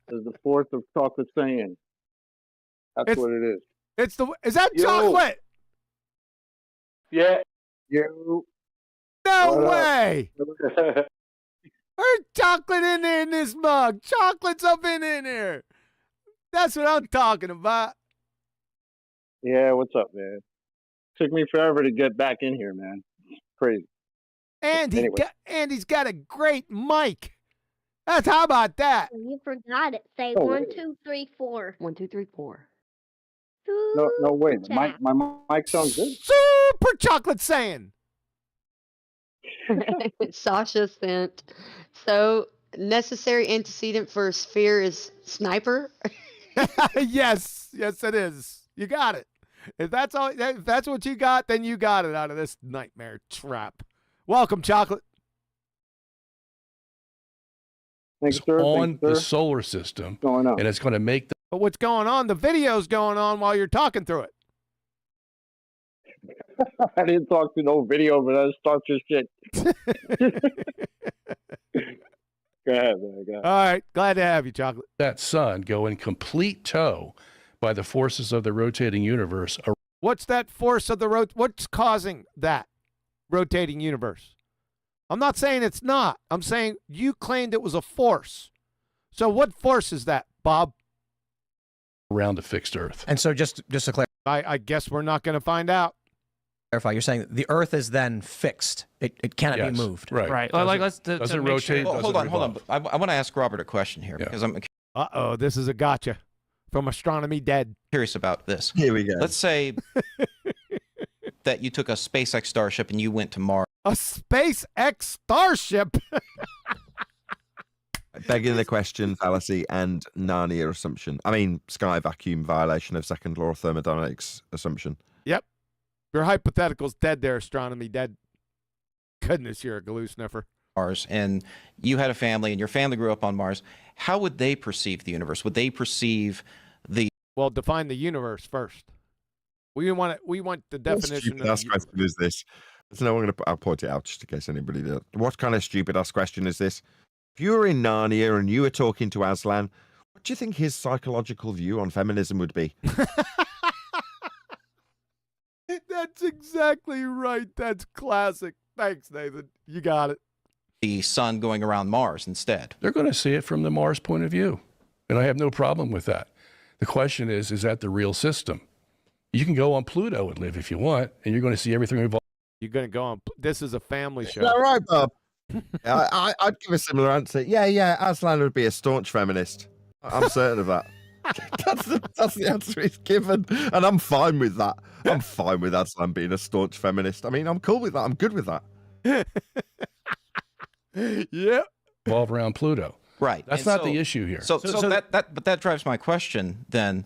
Is the force of chocolate saying. That's what it is. Is that chocolate? Yeah. You. No way. There's chocolate in there in this mug. Chocolate's up in there. That's what I'm talking about. Yeah, what's up, man? Took me forever to get back in here, man. Crazy. And Anyway. he's got a great mic. How about that? You forgot it. Say Oh, 1, wait. 2, 3, 4. 1, 2, 3, 4. No, wait. Chat. My mic sounds good. Super chocolate saying. Sasha sent. So necessary antecedent for a sphere is sniper. Yes, it is. You got it. If that's what you got, then you got it out of this nightmare trap. Welcome, chocolate. Thanks, sir. On the solar system, going on? And it's going to make But what's going on? The video's going on while you're talking through it. I didn't talk to no video, but I just talked your shit. Go ahead, man. Go ahead. All right, glad to have you, chocolate. that sun go in complete tow by the forces of the rotating universe. What's that force of the what's causing that rotating universe? I'm not saying it's not. I'm saying you claimed it was a force. So what force is that, Bob? Around a fixed Earth. And so just to clarify, I guess we're not going to find out. You're saying the Earth is then fixed. It cannot be moved. Right. Right. Like let's doesn't rotate. Well, hold on. I want to ask Robert a question here because I'm Uh-oh, this is a gotcha from Astronomy Dead. curious about this. Here we go. Let's say that you took a SpaceX Starship and you went to Mars. A SpaceX Starship? Begging the question, fallacy, and Narnia assumption. I mean, sky vacuum violation of second law of thermodynamics assumption. Yep. Your hypothetical's dead there, Astronomy Dead. Goodness, you're a glue sniffer. Mars, and you had a family, and your family grew up on Mars. How would they perceive the universe? Would they perceive the? Well, define the universe first. We want the definition of the What universe. question is this? No, I'll point it out just in case anybody does. What kind of stupid ass question is this? If you were in Narnia and you were talking to Aslan, what do you think his psychological view on feminism would be? That's exactly right. That's classic. Thanks, Nathan. You got it. The sun going around Mars instead. They're going to see it from the Mars point of view, and I have no problem with that. The question is that the real system? You can go on Pluto and live if you want, and you're going to see everything revolve. You're going to go on. This is a family show. Is that right, Bob? I'd give a similar answer. Yeah, Aslan would be a staunch feminist. I'm certain of that. That's the answer he's given, and I'm fine with that. I'm fine with Aslan being a staunch feminist. I mean, I'm cool with that. I'm good with that. Yeah. Revolve around Pluto. Right. That's And not so- the issue here. So that drives my question then.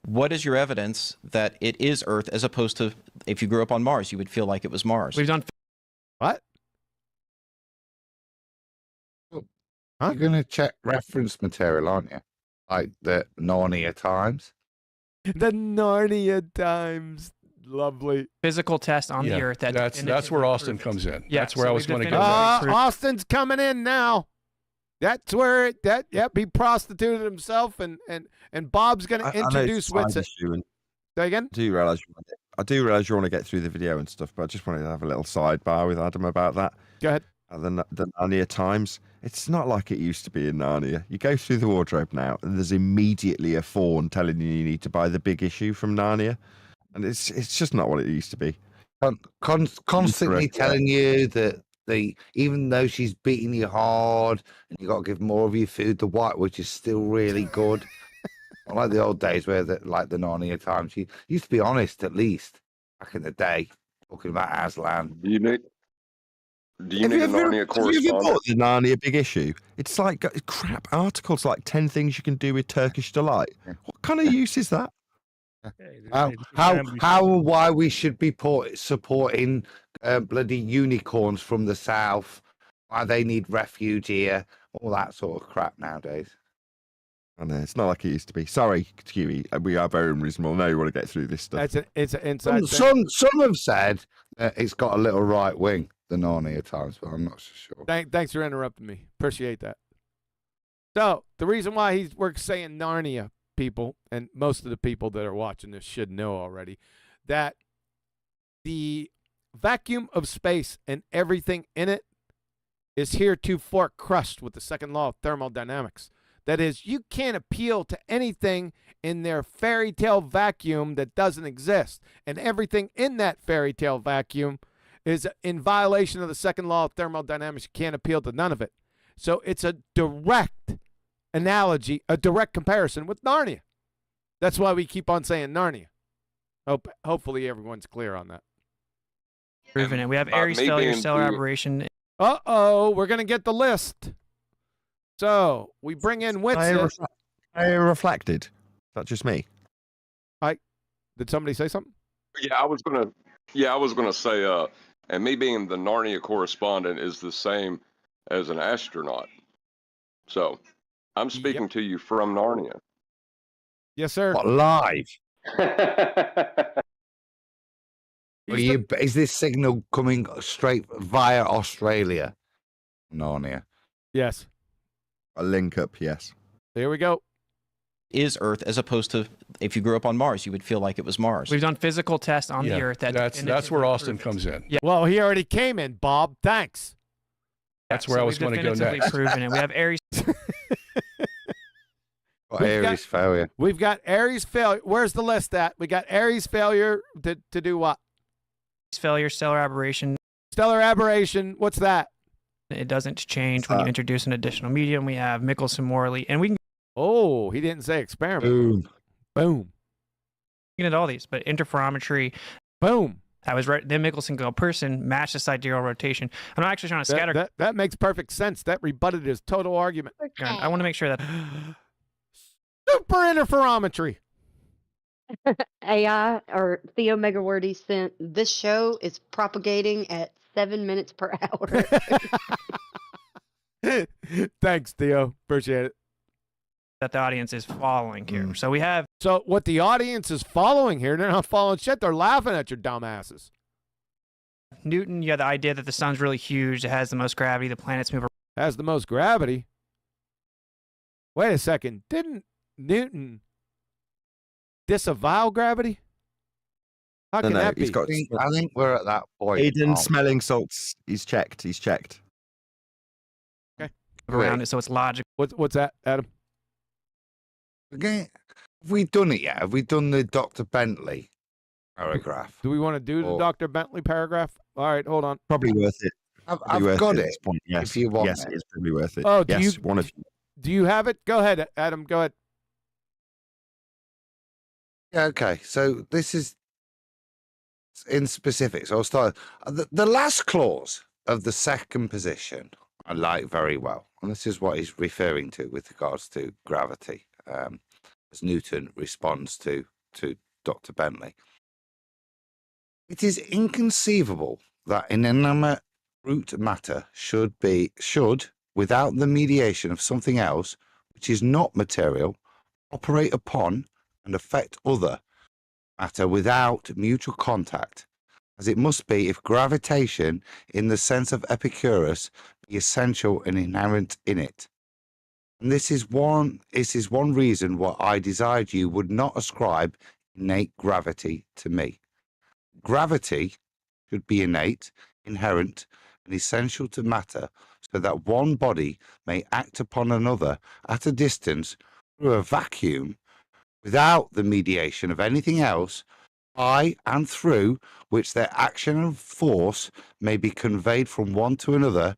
What is your evidence that it is Earth as opposed to if you grew up on Mars, you would feel like it was Mars? We've done. What? You're going to check reference material, aren't you? Like the Narnia Times. The Narnia Times. Lovely. Physical test on Yeah, the Earth. that's where Austin comes in. Yeah, That's where so I was we've going to go. definitively proved- Austin's coming in now. That's where he prostituted himself, and Bob's going to introduce Witsit. Say again? I do realize you want to get through the video and stuff, but I just wanted to have a little sidebar with Adam about that. Go ahead. The Narnia Times. It's not like it used to be in Narnia. You go through the wardrobe now, and there's immediately a fawn telling you need to buy the big issue from Narnia, and it's just not what it used to be. Constantly telling you that even though she's beating you hard and you got to give more of your food, the whitewood is still really good. I like the old days where the Narnia Times. She used to be honest, at least back in the day, talking about Aslan. Do you need a Narnia Have you ever correspondent? bought the Narnia big issue? It's like crap articles, like 10 things you can do with Turkish delight. What kind of use is that? Why we should be supporting bloody unicorns from the south why they need refuge here, all that sort of crap nowadays. I know, it's not like it used to be. Sorry, Kiwi. We are very unreasonable. Now you want to get through this stuff. It's an inside thing. Some have said it's got a little right wing, the Narnia Times, but I'm not so sure. Thanks for interrupting me. Appreciate that. So the reason why we're saying Narnia, people, and most of the people that are watching this should know already, that the vacuum of space and everything in it is heretofore crushed with the second law of thermodynamics. That is, you can't appeal to anything in their fairy tale vacuum that doesn't exist. And everything in that fairy tale vacuum is in violation of the second law of thermodynamics. You can't appeal to none of it. So it's a direct analogy, a direct comparison with Narnia. That's why we keep on saying Narnia. Hopefully everyone's clear on that. Proven it. We have Aries failure, stellar aberration. Uh-oh, we're going to get the list. So we bring in Witsit. I reflected. Is that just me? Did somebody say something? Yeah, I was gonna say, and me being the Narnia correspondent is the same as an astronaut. So I'm speaking to you from Narnia. Yes, sir. What, live? Is this signal coming straight via Australia? Narnia. Yes. A link up, yes. There we go. Is Earth, as opposed to if you grew up on Mars, you would feel like it was Mars. We've done physical tests on the Earth. That's where Austin comes in. Yeah. Well, he already came in, Bob. Thanks. That's where I was going to go next. Proven it. We have Aries. Aries failure. We've got Aries failure. Where's the list at? We got Aries failure to do what? Failure, stellar aberration. Stellar aberration. What's that? It doesn't change when you introduce an additional medium. We have Michelson-Morley, and we can. Oh, he didn't say experiment. Boom. Boom. You can get all these, but interferometry. Boom. I was right. Then Michelson go person match the sidereal rotation. I'm not actually trying to scatter. That makes perfect sense. That rebutted his total argument. I want to make sure that super interferometry. AI or Theo Megawordy sent this show is propagating at 7 minutes per hour. Thanks, Theo. Appreciate it. That the audience is following here. So we have. So what the audience is following here, they're not following shit. They're laughing at your dumbasses. Newton, you have the idea that the sun's really huge. It has the most gravity. The planets move. Has the most gravity? Wait a second. Didn't Newton disavow gravity? How can that be? I think we're at that point. Aiden smelling salts. He's checked. Okay. Around it, so it's logical. What's that, Adam? Okay. Have we done it yet? Have we done the Dr. Bentley paragraph? Do we want to do the Dr. Bentley paragraph? All right, hold on. Probably worth it. I've got it. Yes. If you want yes, it. it's probably worth it. Oh, yes, one of you. Do you have it? Go ahead, Adam. Go ahead. Yeah, okay. So this is in specifics. I'll start. The last clause of the second position I like very well. And this is what he's referring to with regards to gravity, as Newton responds to Dr. Bentley. It is inconceivable that inanimate brute matter should, without the mediation of something else, which is not material, operate upon and affect other matter without mutual contact, as it must be if gravitation, in the sense of Epicurus, be essential and inherent in it. And this is one reason why I desired you would not ascribe innate gravity to me. Gravity should be innate, inherent, and essential to matter, so that one body may act upon another at a distance through a vacuum without the mediation of anything else, by and through which their action and force may be conveyed from one to another,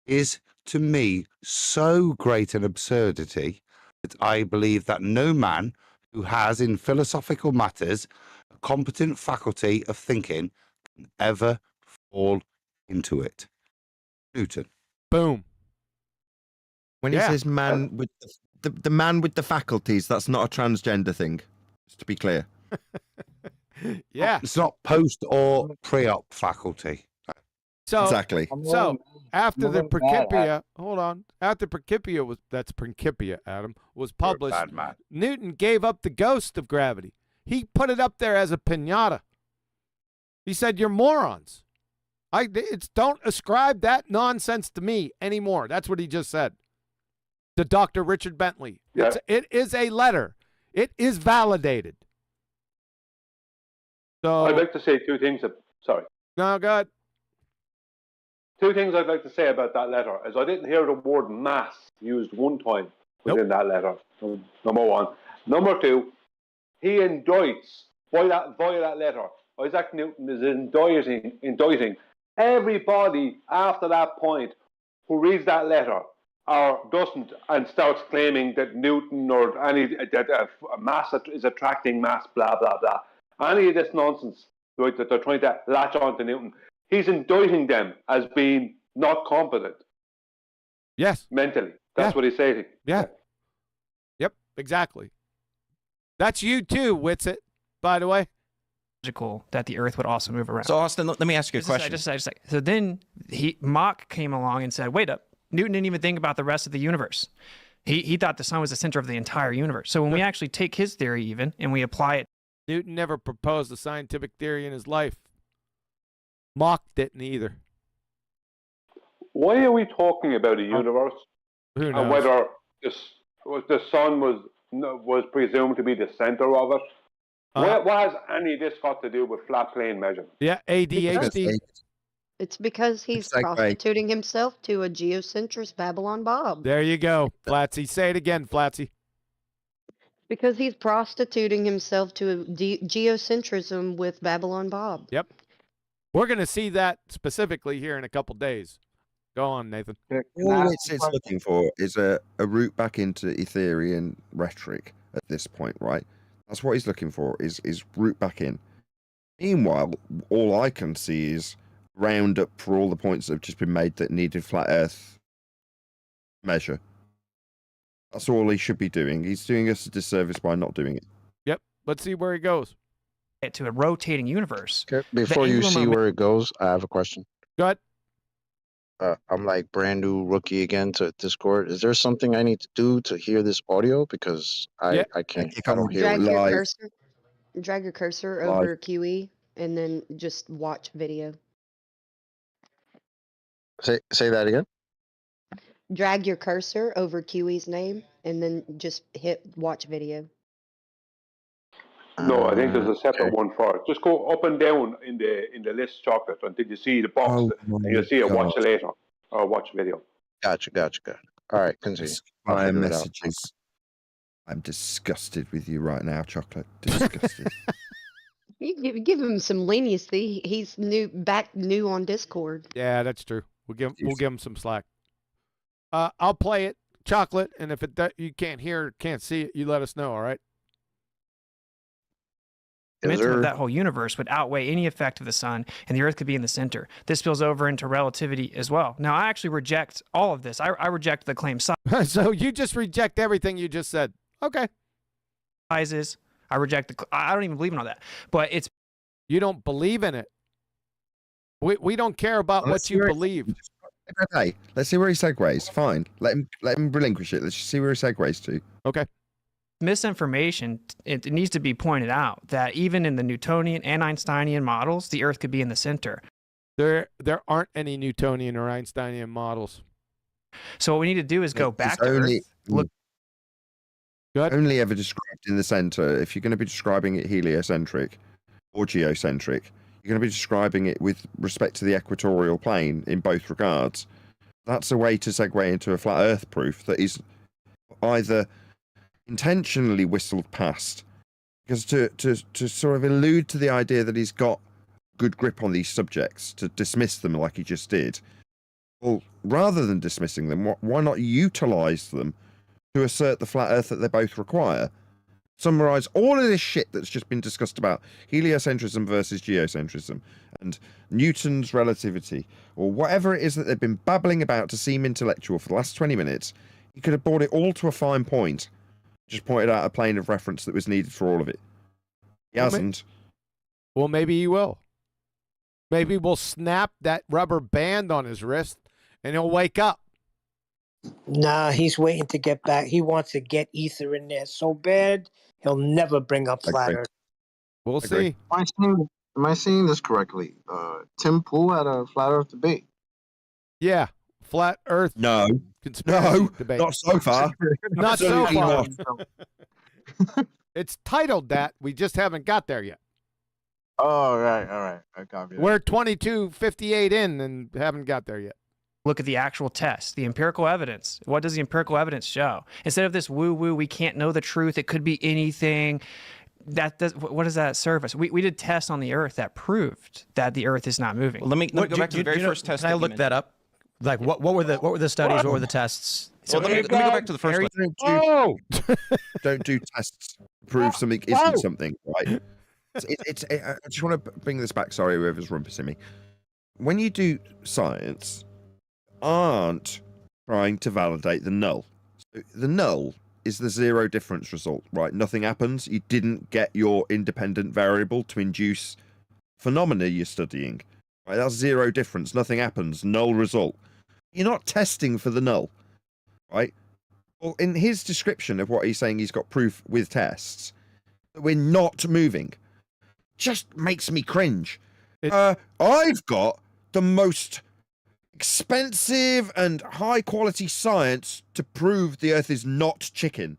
is to me so great an absurdity that I believe that no man who has in philosophical matters a competent faculty of thinking can ever fall into it. Newton. Boom. When he says man with the man with the faculties, that's not a transgender thing, just to be clear. Yeah. It's not post or pre-op faculty. So exactly. So after the Well, that's bad, Principia, hold on. After Principia that's Principia, Adam, was published, bad man. Newton gave up the ghost of gravity. He put it up there as a piñata. He said, "You're morons. Don't ascribe that nonsense to me anymore." That's what he just said to Dr. Richard Bentley. Yeah. It is a letter. It is validated. So I'd like to say two things. Sorry. No, go ahead. Two things I'd like to say about that letter is I didn't hear the word mass used one time within that letter. Number one. Number two, he indicts via that letter. Isaac Newton is indicting everybody after that point who reads that letter or doesn't and starts claiming that Newton or that mass is attracting mass, blah blah blah. Any of this nonsense, right, that they're trying to latch on to Newton, he's indicting them as being not competent. Yes. Mentally. That's what he's saying. Yeah. Yep, exactly. That's you too, Witsit, by the way. That the Earth would also move around. So, Austin, let me ask you a question. Just a second. So then Mach came along and said, wait up, Newton didn't even think about the rest of the universe. He thought the sun was the center of the entire universe. So when we actually take his theory even and we apply it. Newton never proposed a scientific theory in his life. Mach didn't either. Why are we talking about a universe? Who knows? And whether the sun was presumed to be the center of it? What has any of this got to do with flat plane measurement? Yeah, ADHD. It's because he's prostituting himself to a geocentrist Babylon Bob. There you go, Flatsy. Say it again, Flatsy. Because he's prostituting himself to geocentrism with Babylon Bob. Yep. We're going to see that specifically here in a couple days. Go on, Nathan. All it's looking for is a route back into Ethereum rhetoric at this point, right? That's what he's looking for, is route back in. Meanwhile, all I can see is round up for all the points that have just been made that needed flat Earth measure. That's all he should be doing. He's doing us a disservice by not doing it. Yep. Let's see where he goes. To a rotating universe. Okay. Before you see where it goes, I have a question. Go ahead. I'm like brand new rookie again to Discord. Is there something I need to do to hear this audio? Because I can't. I don't hear it live. Drag your cursor Live. over QE and then just watch video. Say that again. Drag your cursor over QE's name and then just hit watch video. No, I think there's a separate one for it. Just go up and down in the list, Chocolate, until you see the box, and you'll see a watch later or watch video. Gotcha. All right, continue. My messages. I'm disgusted with you right now, Chocolate. Disgusted. You give him some leniency. He's new on Discord. Yeah, that's true. We'll give him some slack. I'll play it, Chocolate, and if you can't hear it, can't see it, you let us know, all right? Dimension of that whole universe would outweigh any effect of the sun, and the Earth could be in the center. This spills over into relativity as well. Now, I actually reject all of this. I reject the claim So you just reject everything you just said. Okay. Sizes. I reject I don't even believe in all that. But it's you don't believe in it. We don't care about what you believe. Okay, let's see where he segues. Fine. Let him relinquish it. Let's just see where he segues to. Okay. Misinformation, it needs to be pointed out that even in the Newtonian and Einsteinian models, the Earth could be in the center. There aren't any Newtonian or Einsteinian models. So what we need to do is go back to Earth. Look. Only ever described in the center. If you're going to be describing it heliocentric or geocentric, you're going to be describing it with respect to the equatorial plane in both regards. That's a way to segue into a flat Earth proof that is either intentionally whistled past, because to sort of allude to the idea that he's got good grip on these subjects, to dismiss them like he just did. Well, rather than dismissing them, why not utilize them to assert the flat Earth that they both require? Summarize all of this shit that's just been discussed about heliocentrism versus geocentrism and Newton's relativity, or whatever it is that they've been babbling about to seem intellectual for the last 20 minutes. He could have brought it all to a fine point. Just pointed out a plane of reference that was needed for all of it. He hasn't. Well, maybe he will. Maybe we'll snap that rubber band on his wrist and he'll wake up. Nah, he's waiting to get back. He wants to get ether in there so bad, he'll never bring up flat Earth. We'll see. Am I seeing this correctly? Tim Pool at a flat Earth debate. Yeah, flat Earth. No, conspiracy debate. not so far. Not so Absolutely far. not. It's titled that. We just haven't got there yet. Oh, all right. I copy that. We're 22:58 in and haven't got there yet. Look at the actual test, the empirical evidence. What does the empirical evidence show? Instead of this woo-woo, we can't know the truth, it could be anything. What does that serve us? We did tests on the Earth that proved that the Earth is not moving. Well, let me go back to the very first test. Can I look that up? Like, what were the studies? What were the tests? Well, let me go back to the first one. Don't do tests to prove something isn't something, right? I just want to bring this back. Sorry, whoever's rumpusing me. When you do science, aren't trying to validate the null. So the null is the zero difference result, right? Nothing happens. You didn't get your independent variable to induce phenomena you're studying. Right? That's zero difference. Nothing happens. Null result. You're not testing for the null, right? Well, in his description of what he's saying, he's got proof with tests that we're not moving. Just makes me cringe. I've got the most expensive and high quality science to prove the Earth is not chicken.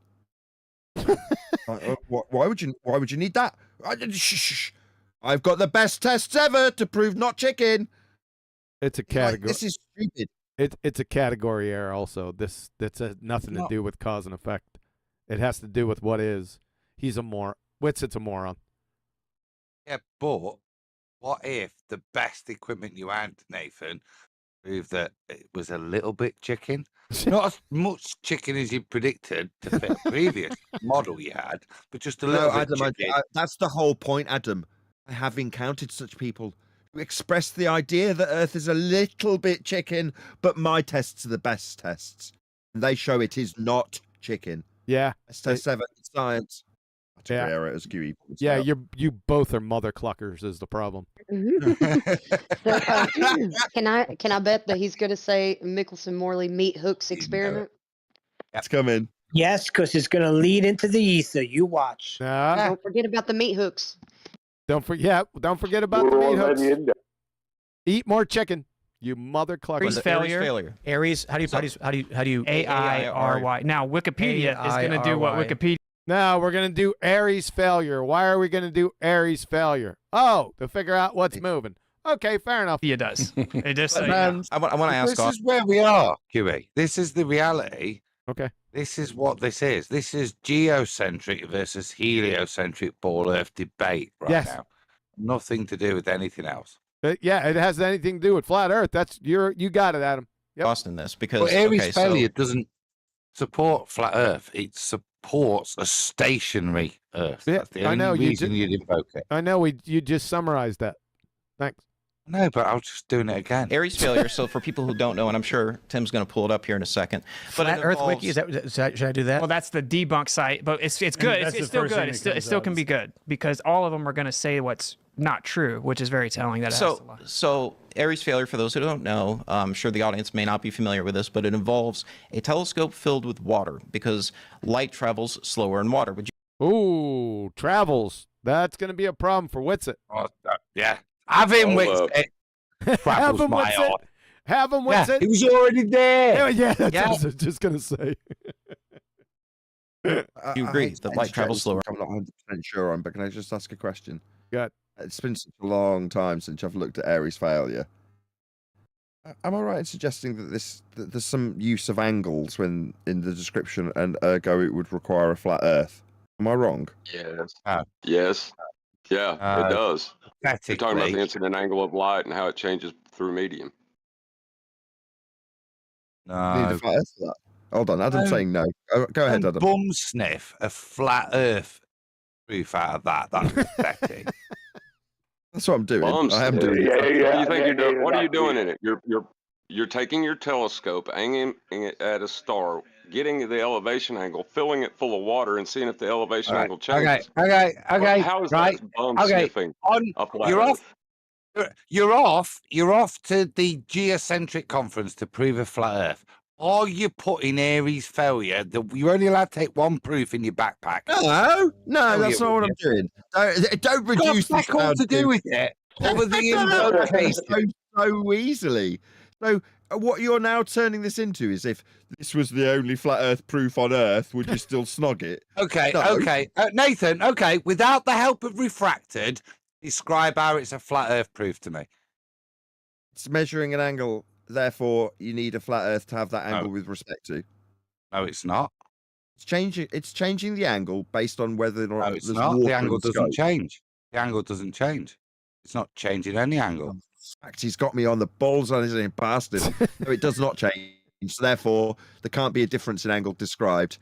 Why would you need that? I've got the best tests ever to prove not chicken. It's a category. This is stupid. It's a category error. Also, that's nothing to do with cause and effect. It has to do with what is. He's a moron. Witsit's a moron. Yeah, but what if the best equipment you had, Nathan, proved that it was a little bit chicken? Not as much chicken as you predicted to fit a previous model you had, but just a little bit chicken. That's the whole point, Adam. I have encountered such people who express the idea that Earth is a little bit chicken, but my tests are the best tests. And they show it is not chicken. Yeah. Test 7 science. Yeah. As QE. Yeah, you both are mother cluckers is the problem. Can I bet that he's going to say Michelson Morley meat hooks experiment? It's coming. Yes, because it's going to lead into the ether. You watch. Don't forget about the meat hooks. Don't forget about the meat hooks. Eat more chicken, you mother cluckers. Aries failure. Aries. How do you A-I-R-Y. Now Wikipedia is going to do what Wikipedia. Now we're going to do Aries failure. Why are we going to do Aries failure? Oh, to figure out what's moving. Okay, fair enough. It does. It just. I want to ask. This is where we are, QE. This is the reality. Okay. This is what this is. This is geocentric versus heliocentric ball Earth debate right now. Nothing to do with anything else. Yeah, it has anything to do with flat Earth. You got it, Adam. Yep. Lost in this because Aries failure doesn't support flat Earth. It supports a stationary Earth. Yeah, That's the only reason you'd invoke it. I know. You just summarized that. Thanks. No, but I was just doing it again. Aries failure. So for people who don't know, and I'm sure Tim's going to pull it up here in a second. But Flat Earth Wiki, should I do that? Well, that's the debunk site, but it's good. It's still good. It still can be good because all of them are going to say what's not true, which is very telling. That So Aries failure, for those who don't know, I'm sure the audience may not be familiar with this, but it involves a telescope filled with water because light travels slower in water. Ooh, travels. That's going to be a problem for Witsit. Yeah. Have him Witsit. Have him Witsit. Have him Witsit. He was already there. Yeah, that's what I was just going to say. You agree that light travels slower? I'm not 100% sure on, but can I just ask a question? Good. It's been such a long time since I've looked at Aries failure. Am I right in suggesting that there's some use of angles when in the description, and ergo it would require a flat Earth? Am I wrong? Yes. Yes. Yeah, it does. You're talking about the incident angle of light and how it changes through medium. No. Need a flat Earth for that. Hold on, Adam's saying no. Go ahead, Adam. Bum sniff a flat Earth proof out of that. That's pathetic. That's what I'm doing. I am What doing. do you think you're doing? What are you doing in it? You're taking your telescope, aiming it at a star, getting the elevation angle, filling it full of water, and seeing if the elevation angle changes. Okay. How is that bum sniffing? You're off. You're off to the Geocentric conference to prove a flat Earth. Are you putting Aries failure? You're only allowed to take one proof in your backpack. No, that's not what I'm doing. Don't reduce this down to do with it. Other the invocation. so easily. So what you're now turning this into is if this was the only flat Earth proof on Earth, would you still snog it? Okay, No. okay. Nathan, okay, without the help of refracted, describe how it's a flat Earth proof to me. It's measuring an angle, therefore you need a flat Earth to have that angle with respect to. No, it's not. It's changing the angle based on whether or not No, it's there's not. water The angle in the doesn't scope. change. The angle doesn't change. It's not changing any angle. In fact, he's got me on the balls on his bastard. No, it does not change. So therefore, there can't be a difference in angle described.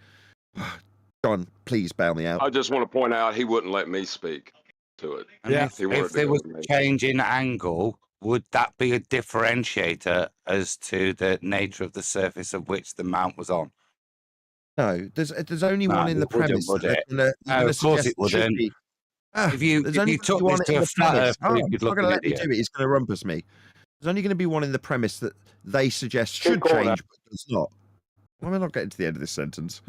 John, please bail me out. I just want to point out he wouldn't let me speak to it. And if there was a change in angle, would that be a differentiator as to the nature of the surface of which the mount was on? No, there's only one in the premise. Would it? No, of course it wouldn't. If you took this to a flat Earth proof, you'd look going to an let me idiot. do it. He's going to rumpus me. There's only going to be one in the premise that they suggest should change, but does not. Why am I not getting to the end of this sentence?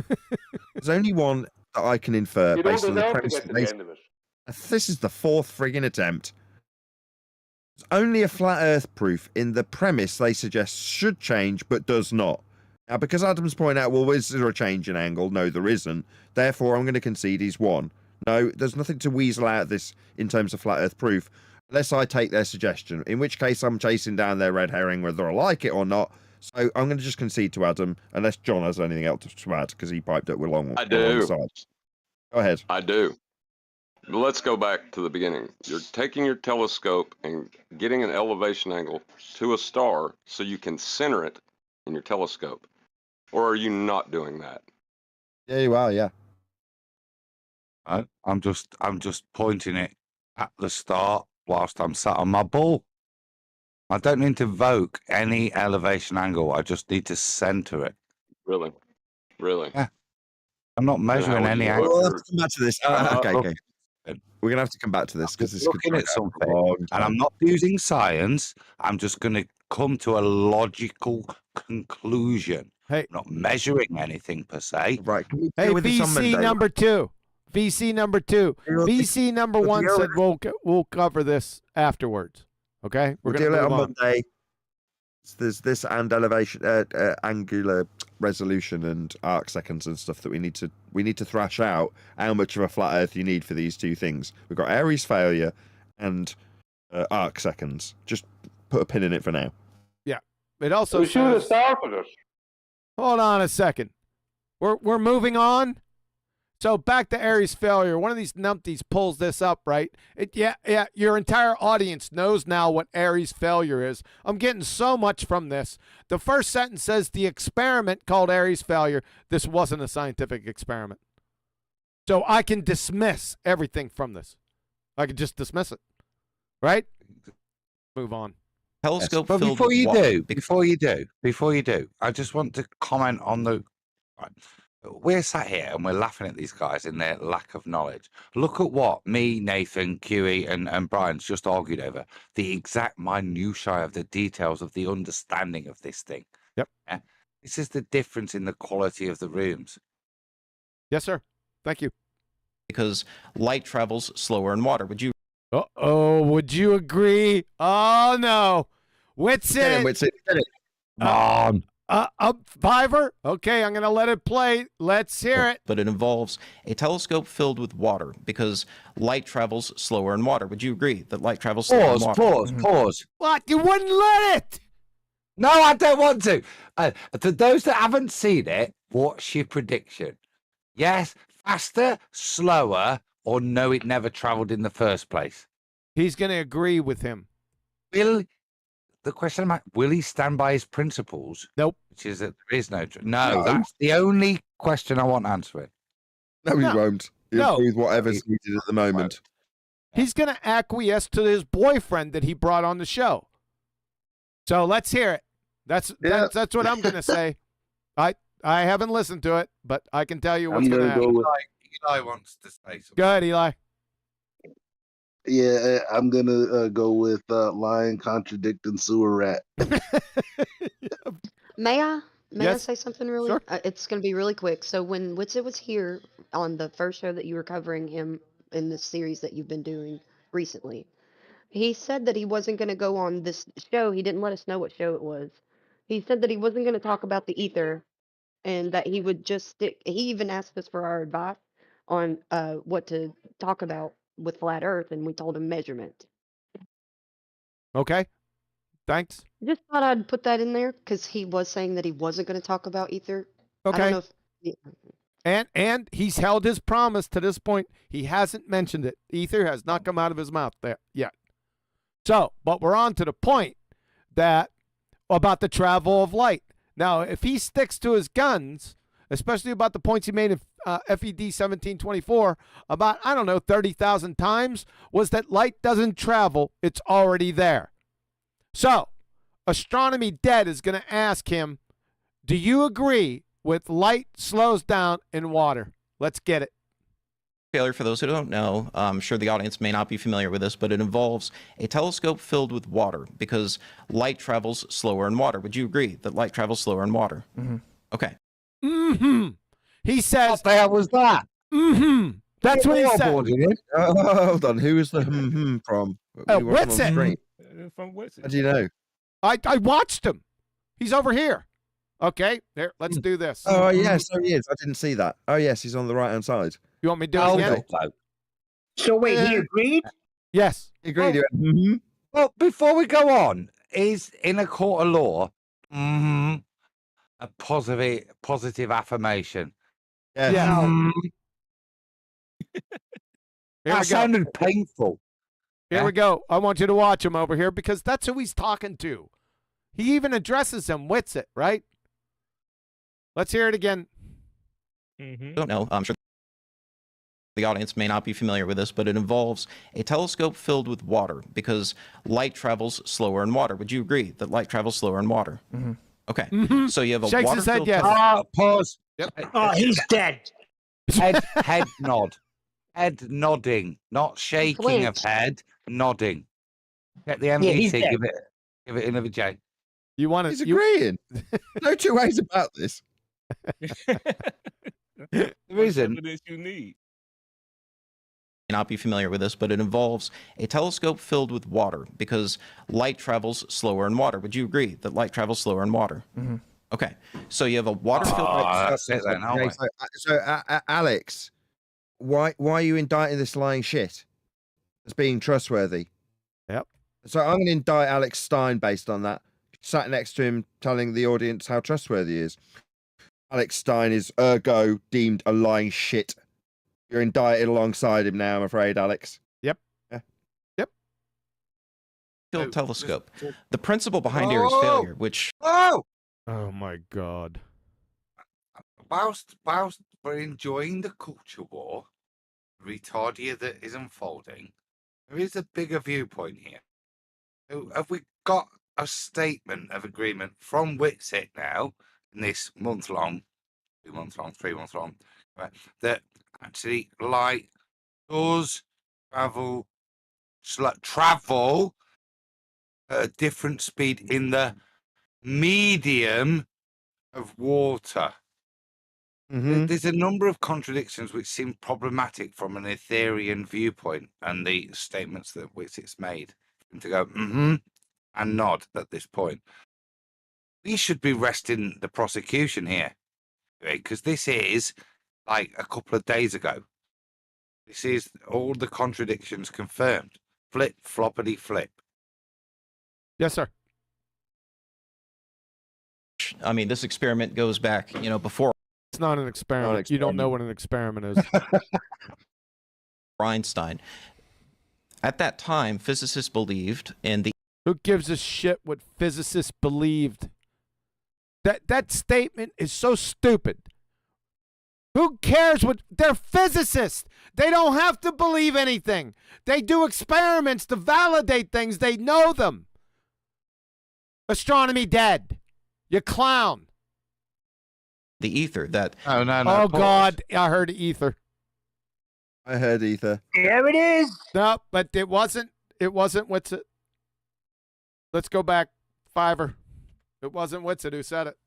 There's only one that I can infer You don't based on the deserve to premise get that to they. the end of it. This is the fourth frigging attempt. There's only a flat Earth proof in the premise they suggest should change, but does not. Now, because Adam's pointed out, well, is there a change in angle? No, there isn't. Therefore, I'm going to concede he's won. No, there's nothing to weasel out of this in terms of flat Earth proof, unless I take their suggestion, in which case I'm chasing down their red herring whether I like it or not. So I'm going to just concede to Adam, unless John has anything else to add, because he piped up with long. I do. Go ahead. I do. But let's go back to the beginning. You're taking your telescope and getting an elevation angle to a star so you can center it in your telescope. Or are you not doing that? Yeah, you are, yeah. I'm just pointing it at the start whilst I'm sat on my ball. I don't need to evoke any elevation angle. I just need to center it. Really? Really? Yeah. I'm not measuring any angle. We'll have to come back to this. Okay. We're going to have to come back to this because this could looking at something, and I'm not using science. I'm just going to come to a logical conclusion. Hey, I'm not measuring anything per se. Right. Hey, VC number 2. VC number 2. VC number 1 said we'll cover this afterwards. Okay, We'll deal it on Monday. There's this and elevation, angular resolution and arc seconds and stuff that we need to thrash out. How much of a flat Earth you need for these two things? We've got Aries failure and arc seconds. Just put a pin in it for now. Yeah, it also We should have says. started it. Hold on a second. We're moving on. So back to Aries failure. One of these numpties pulls this up, right? Yeah. Your entire audience knows now what Aries failure is. I'm getting so much from this. The first sentence says the experiment called Aries failure. This wasn't a scientific experiment. So I can dismiss everything from this. I can just dismiss it, right? Move on. Telescope But filled before with you water. do, I just want to comment on the. We're sat here and we're laughing at these guys in their lack of knowledge. Look at what me, Nathan, QE, and Brian's just argued over. The exact minutiae of the details of the understanding of this thing. Yep. Yeah? This is the difference in the quality of the rooms. Yes, sir. Thank you. Because light travels slower in water. Would you? Would you agree? Oh, no. Witsit. Witsit. Get it. Fiverr? Okay, I'm going to let it play. Let's hear it. But it involves a telescope filled with water because light travels slower in water. Would you agree that light travels slower in water? Pause. What? You wouldn't let it? No, I don't want to. To those that haven't seen it, what's your prediction? Yes, faster, slower, or no, it never travelled in the first place? He's going to agree with him. The question, will he stand by his principles? Nope. Which is that there is no. No, that's the only question I want answering. No, he won't. He'll do whatever's needed at the moment. He's going to acquiesce to his boyfriend that he brought on the show. So let's hear it. That's what I'm going to say. I haven't listened to it, but I can tell you what's going to happen. Eli wants to say something. Go ahead, Eli. Yeah, I'm gonna go with lion contradicting sewer rat. May I? May I Yes. say something really? Sure. It's going to be really quick. So when Witsit was here on the first show that you were covering him in this series that you've been doing recently, he said that he wasn't going to go on this show. He didn't let us know what show it was. He said that he wasn't going to talk about the ether and that he would just stick. He even asked us for our advice on what to talk about with flat Earth, and we told him measurement. Okay. Thanks. Just thought I'd put that in there because he was saying that he wasn't going to talk about ether. I Okay. don't know if. And he's held his promise to this point. He hasn't mentioned it. Ether has not come out of his mouth there yet. So, but we're on to the point that about the travel of light. Now, if he sticks to his guns, especially about the points he made in FED 1724, about, I don't know, 30,000 times, was that light doesn't travel, it's already there. So, Astronomy Dead is going to ask him, do you agree with light slows down in water? Let's get it. Failure, for those who don't know, I'm sure the audience may not be familiar with this, but it involves a telescope filled with water because light travels slower in water. Would you agree that light travels slower in water? Mm-hmm. Okay. Mm-hmm. He says. What the hell was that? Mm-hmm. That's what he said. Hold on. Who was the from? He wasn't on Witsit. screen. From Witsit. How do you know? I watched him. He's over here. Okay, here, let's do this. Oh, yes, so he is. I didn't see that. Oh, yes, he's on the right-hand side. You want me to do it again? So wait, he agreed? Yes. He agreed. Well, before we go on, is in a court of law a positive affirmation? Yes. Yeah. Here we go. That sounded painful. Here we go. I want you to watch him over here because that's who he's talking to. He even addresses him, Witsit, right? Let's hear it again. Don't know. I'm sure the audience may not be familiar with this, but it involves a telescope filled with water because light travels slower in water. Would you agree that light travels slower in water? Mm-hmm. Okay. Mm-hmm. So you have a Shakes his head, water-filled yes. Pause. Yep. Oh, he's dead. Head nod. Head nodding, not shaking of Flinch. head, nodding. Get the he's MVC, dead. give it another J. You want He's to? agreeing. No two ways about this. There isn't. Evidence you need. Not be familiar with this, but it involves a telescope filled with water because light travels slower in water. Would you agree that light travels slower in water? Mm-hmm. Okay. So you have a water-filled. That's it then, aren't we? So, Alex, why are you indicting this lying shit as being trustworthy? Yep. So I'm going to indict Alex Stein based on that. Sat next to him, telling the audience how trustworthy he is. Alex Stein is ergo deemed a lying shit. You're indicted alongside him now, I'm afraid, Alex. Yep. Yeah. Yep. Filled telescope. The principle behind Aries failure, which Oh! Oh my God. Whilst we're enjoying the culture war, retardia that is unfolding, there is a bigger viewpoint here. So have we got a statement of agreement from Witsit now, in this month-long, 2 months long, 3 months long, right, that actually light does travel at a different speed in the medium of water? There's a number of contradictions which seem problematic from an Etherean viewpoint, and the statements that Witsit's made to go and nod at this point. We should be resting the prosecution here, because this is like a couple of days ago. This is all the contradictions confirmed. Flip, floppity, flip. Yes, sir. I mean, this experiment goes back, before It's not an experiment. You don't know what an experiment is. Einstein. At that time, physicists believed in the. Who gives a shit what physicists believed? That statement is so stupid. Who cares what they're physicists? They don't have to believe anything. They do experiments to validate things. They know them. Astronomy Dead. You clown. The ether that. No. Oh God, I heard ether. I heard ether. There it is. No, but it wasn't Witsit. Let's go back. Fiver. It wasn't Witsit who said it.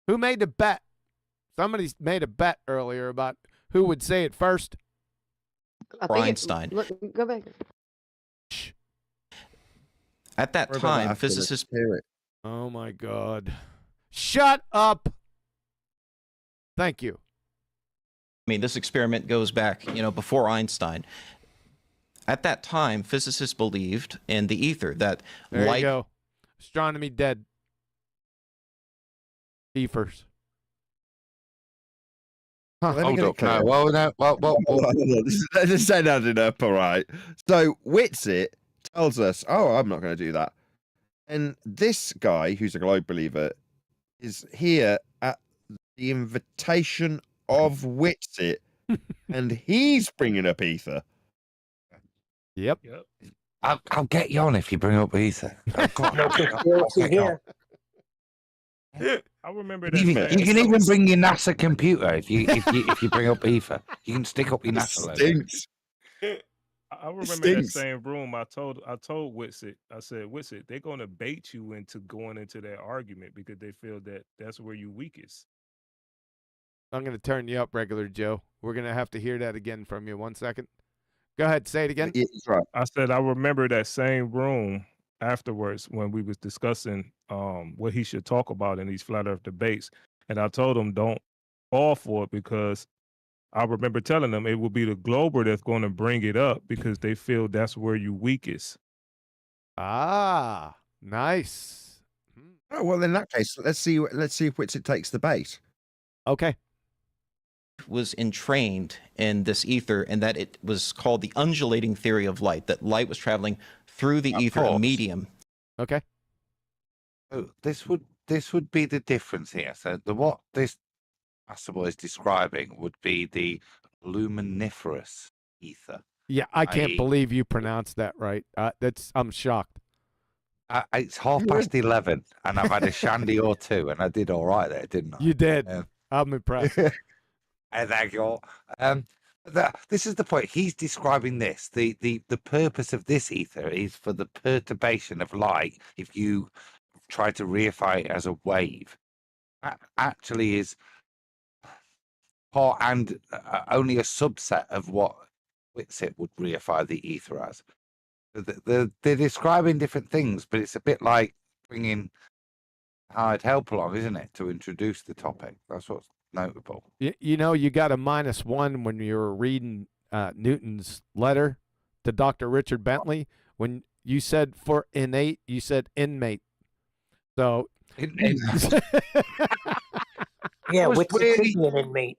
Who made the bet? Somebody made a bet earlier about who would say it first. Einstein. Look, go back. At that time, physicists. Oh my God. Shut up. Thank you. I mean, this experiment goes back, before Einstein. At that time, physicists believed in the ether, that There light. you go. Astronomy dead. Ethers. Huh. Hold up. This ain't adding up, all right. So Witsit tells us, oh, I'm not going to do that. And this guy, who's a globe believer, is here at the invitation of Witsit, and he's bringing up ether. Yep. I'll get you on if you bring up ether. I remember that. You can even bring your NASA computer if you bring up ether. You can stick up your NASA logo. Stinks. I remember that same room. I told Witsit, I said, Witsit, they're going to bait you into going into that argument because they feel that that's where you weakest. I'm going to turn you up, regular Joe. We're going to have to hear that again from you. 1 second. Go ahead. Say it again. I said, I remember that same room afterwards when we was discussing what he should talk about in these flat earth debates. And I told him, don't fall for it, because I remember telling them it will be the Glober that's going to bring it up because they feel that's where you weakest. Ah, nice. Oh, well, in that case, let's see if Witsit takes the bait. Okay. Was entrained in this ether, and that it was called the undulating theory of light, that light was traveling through the ether, a medium. Okay. So this would be the difference here. So what this possible is describing would be the luminiferous ether. Yeah, I can't believe you pronounced that right. I'm shocked. It's 11:30, and I've had a shandy or two, and I did all right there, didn't I? You did. I'm impressed. Thank you all. This is the point. He's describing this. The purpose of this ether is for the perturbation of light. If you try to reify it as a wave, that actually is part and only a subset of what Witsit would reify the ether as. They're describing different things, but it's a bit like bringing hired help along, isn't it, to introduce the topic? That's what's notable. You got a -1 when you were reading Newton's letter to Dr. Richard Bentley. When you said for innate, you said inmate. So yeah, what's really an inmate?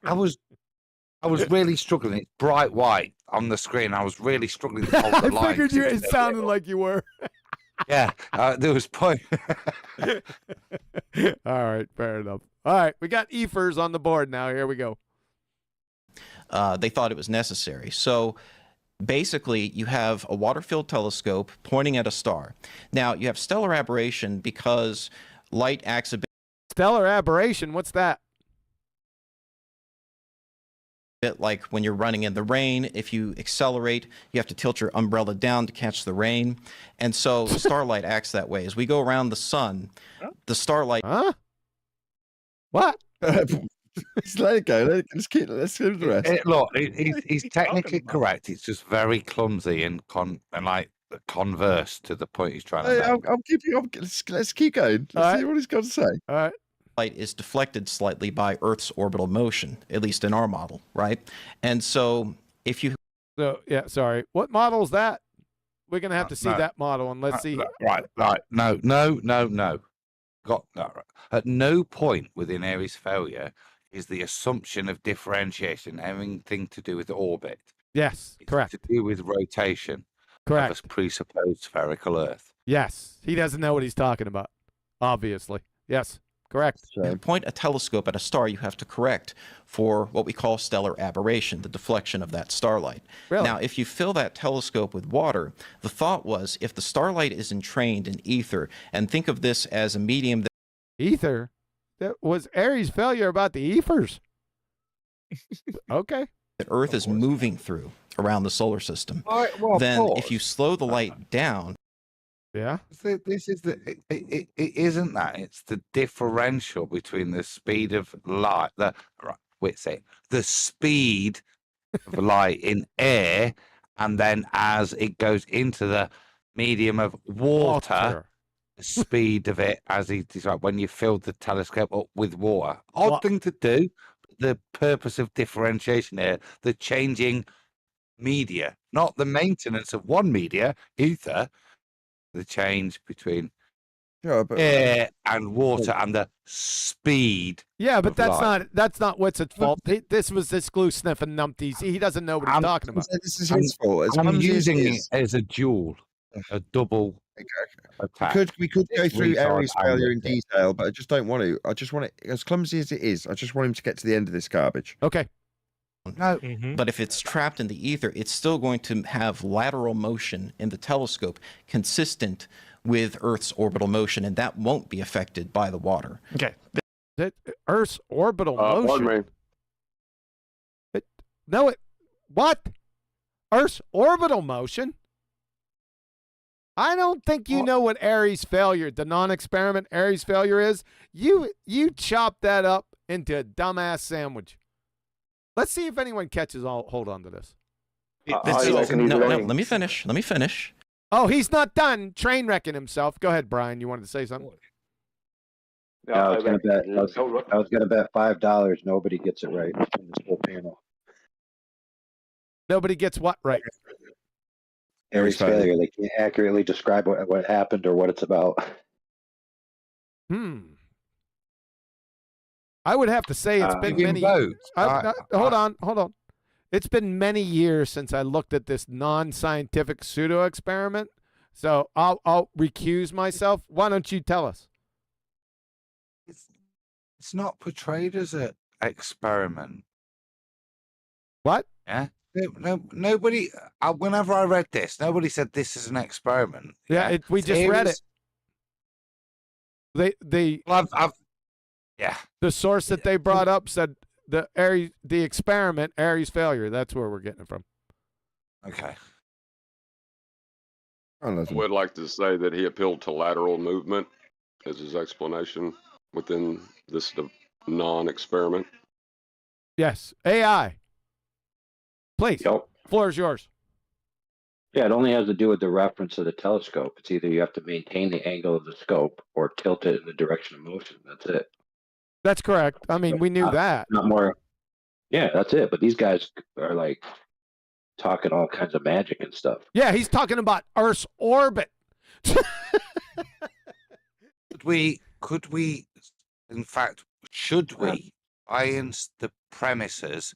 I was really struggling. It's bright white on the screen. I was really struggling to hold the line. I figured it sounded like you were. Yeah, there was point. All right, fair enough. All right, we got ethers on the board now. Here we go. They thought it was necessary. So basically, you have a water-filled telescope pointing at a star. Now, you have stellar aberration because light acts a bit. Stellar aberration, what's that? Bit like when you're running in the rain. If you accelerate, you have to tilt your umbrella down to catch the rain. And so starlight acts that way. As we go around the sun, the starlight... Huh? What? Just let it go. Let's keep the rest. Look, he's technically correct. It's just very clumsy and converse to the point he's trying to make. I'll keep you. Let's keep going. Let's see what he's got to say. All right. Light is deflected slightly by Earth's orbital motion, at least in our model, right? And so if you... So, yeah, sorry. What model is that? We're going to have to see that model, and let's see. Right. No. At no point within Aries failure is the assumption of differentiation anything to do with orbit. Yes, correct. To do with rotation. Correct. Of a presupposed spherical Earth. Yes. He doesn't know what he's talking about, obviously. Yes. Correct. To point a telescope at a star, you have to correct for what we call stellar aberration, the deflection of that starlight. Really? Now, if you fill that telescope with water, the thought was if the starlight is entrained in ether, and think of this as a medium that... Ether? That was Aries' failure about the ethers. Okay. that Earth is moving through around the solar system, Well, then if you slow the light down, This is it isn't that. It's the differential between the speed of light, the speed of light in air, and then as it goes into the medium of water, the speed of it as he described when you filled the telescope up with water. Odd thing to do. The purpose of differentiation here, the changing media, not the maintenance of one media, ether. The change between air and water and the speed. Yeah, but of that's light. not Witsit's fault. This was this glue sniffing numpties. He doesn't know what he's talking about. This is his fault. As I'm clumsy as using it it is. as a dual, a double attack. We could go through Retard Aries and failure in Witsit. detail, but I just don't want to. I just want it, as clumsy as it is, I just want him to get to the end of this garbage. Okay. No. But if it's trapped in the ether, it's still going to have lateral motion in the telescope consistent with Earth's orbital motion, and that won't be affected by the water. Okay. Earth's orbital motion. What? Earth's orbital motion? I don't think you know what Aries failure, the non-experiment Aries failure is. You chop that up into a dumbass sandwich. Let's see if anyone catches hold on to this. Let me finish. Oh, he's not done train wrecking himself. Go ahead, Brian. You wanted to say something? I was gonna bet $5 nobody gets it right in this whole panel. Nobody gets what right? Aries failure. They can't accurately describe what happened or what it's about. I would have to say it's been many. Hold on. It's been many years since I looked at this non-scientific pseudo experiment, so I'll recuse myself. Why don't you tell us? It's not portrayed as an experiment. What? Yeah. Nobody. Whenever I read this, nobody said this is an experiment. Yeah, we just read it. Yeah. The source that they brought up said the experiment Aries failure. That's where we're getting it from. Okay. I would like to say that he appealed to lateral movement as his explanation within this non-experiment. Yes, AI. Please, floor is yours. Yeah, it only has to do with the reference of the telescope. It's either you have to maintain the angle of the scope or tilt it in the direction of motion. That's it. That's correct. I mean, we knew that. Not more. Yeah, that's it. But these guys are like talking all kinds of magic and stuff. Yeah, he's talking about Earth's orbit. Could we, in fact, should we science the premises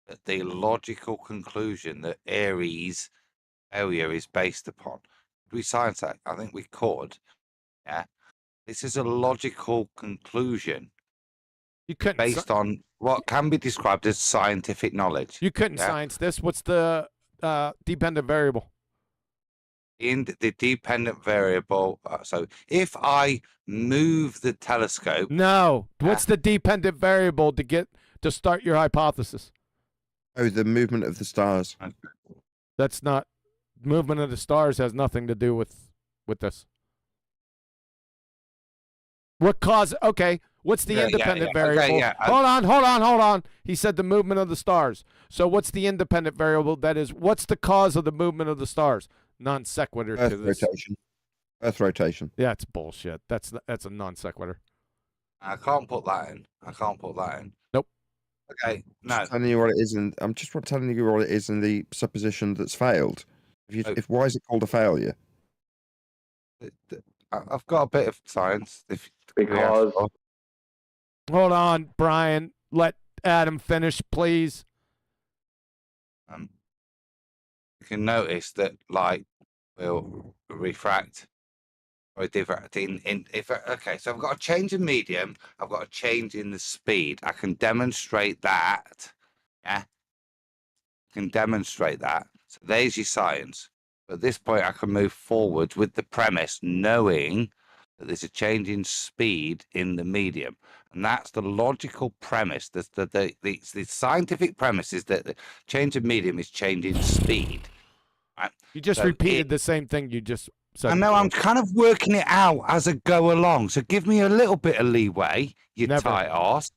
that the logical conclusion that Aries failure is based upon? Could we science that? I think we could. Yeah. This is a logical conclusion. You couldn't based on what can be described as scientific knowledge. You couldn't science this. What's the dependent variable? In the dependent variable. So if I move the telescope. No. What's the dependent variable to start your hypothesis? Oh, the movement of the stars. That's not movement of the stars has nothing to do with this. What cause? Okay. What's the independent variable? Okay, hold on. He said the movement of the stars. So what's the independent variable? That is, what's the cause of the movement of the stars? Non sequitur to this. Rotation. Earth rotation. Yeah, it's bullshit. That's a non sequitur. I can't put that in. Nope. Okay. No. I'm telling you what it is, and I'm just telling you what it is in the supposition that's failed. Why is it called a failure? I've got a bit of science. Because. Hold on, Brian. Let Adam finish, please. You can notice that light will refract or diffract okay, so I've got a change in medium, I've got a change in the speed. I can demonstrate that. Yeah. I can demonstrate that. So there's your science. At this point I can move forward with the premise, knowing that there's a change in speed in the medium. And that's the logical premise. The scientific premise is that the change of medium is change in speed. Right? You just repeated the same thing you just said. I know, I'm kind of working it out as I go along. So give me a little bit of leeway, you tight arse.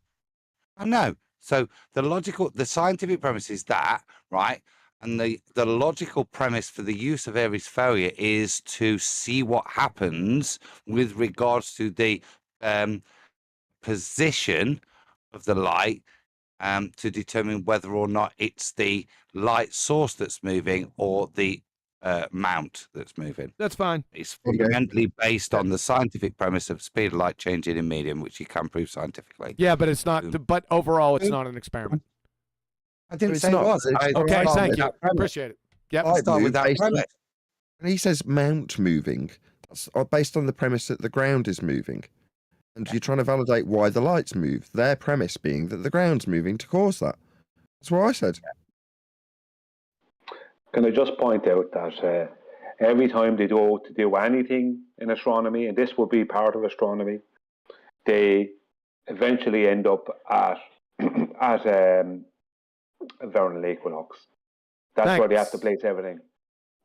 I know. So the scientific premise is that, right? And the logical premise for the use of Aries failure is to see what happens with regards to the position of the light to determine whether or not it's the light source that's moving or the mount that's moving. That's fine. It's fundamentally based on the scientific premise of speed of light changing in medium, which you can prove scientifically. Yeah, but it's not. But overall, it's not an experiment. I didn't say it was. Okay, thank you. Appreciate it. Yep. Light start with move that based on- premise. And he says mount moving. That's based on the premise that the ground is moving. And you're trying to validate why the lights move. Their premise being that the ground's moving to cause that. That's what I said. Can I just point out that every time they do anything in astronomy, and this will be part of astronomy, they eventually end up at a vernal equinox. That's where they have to place everything.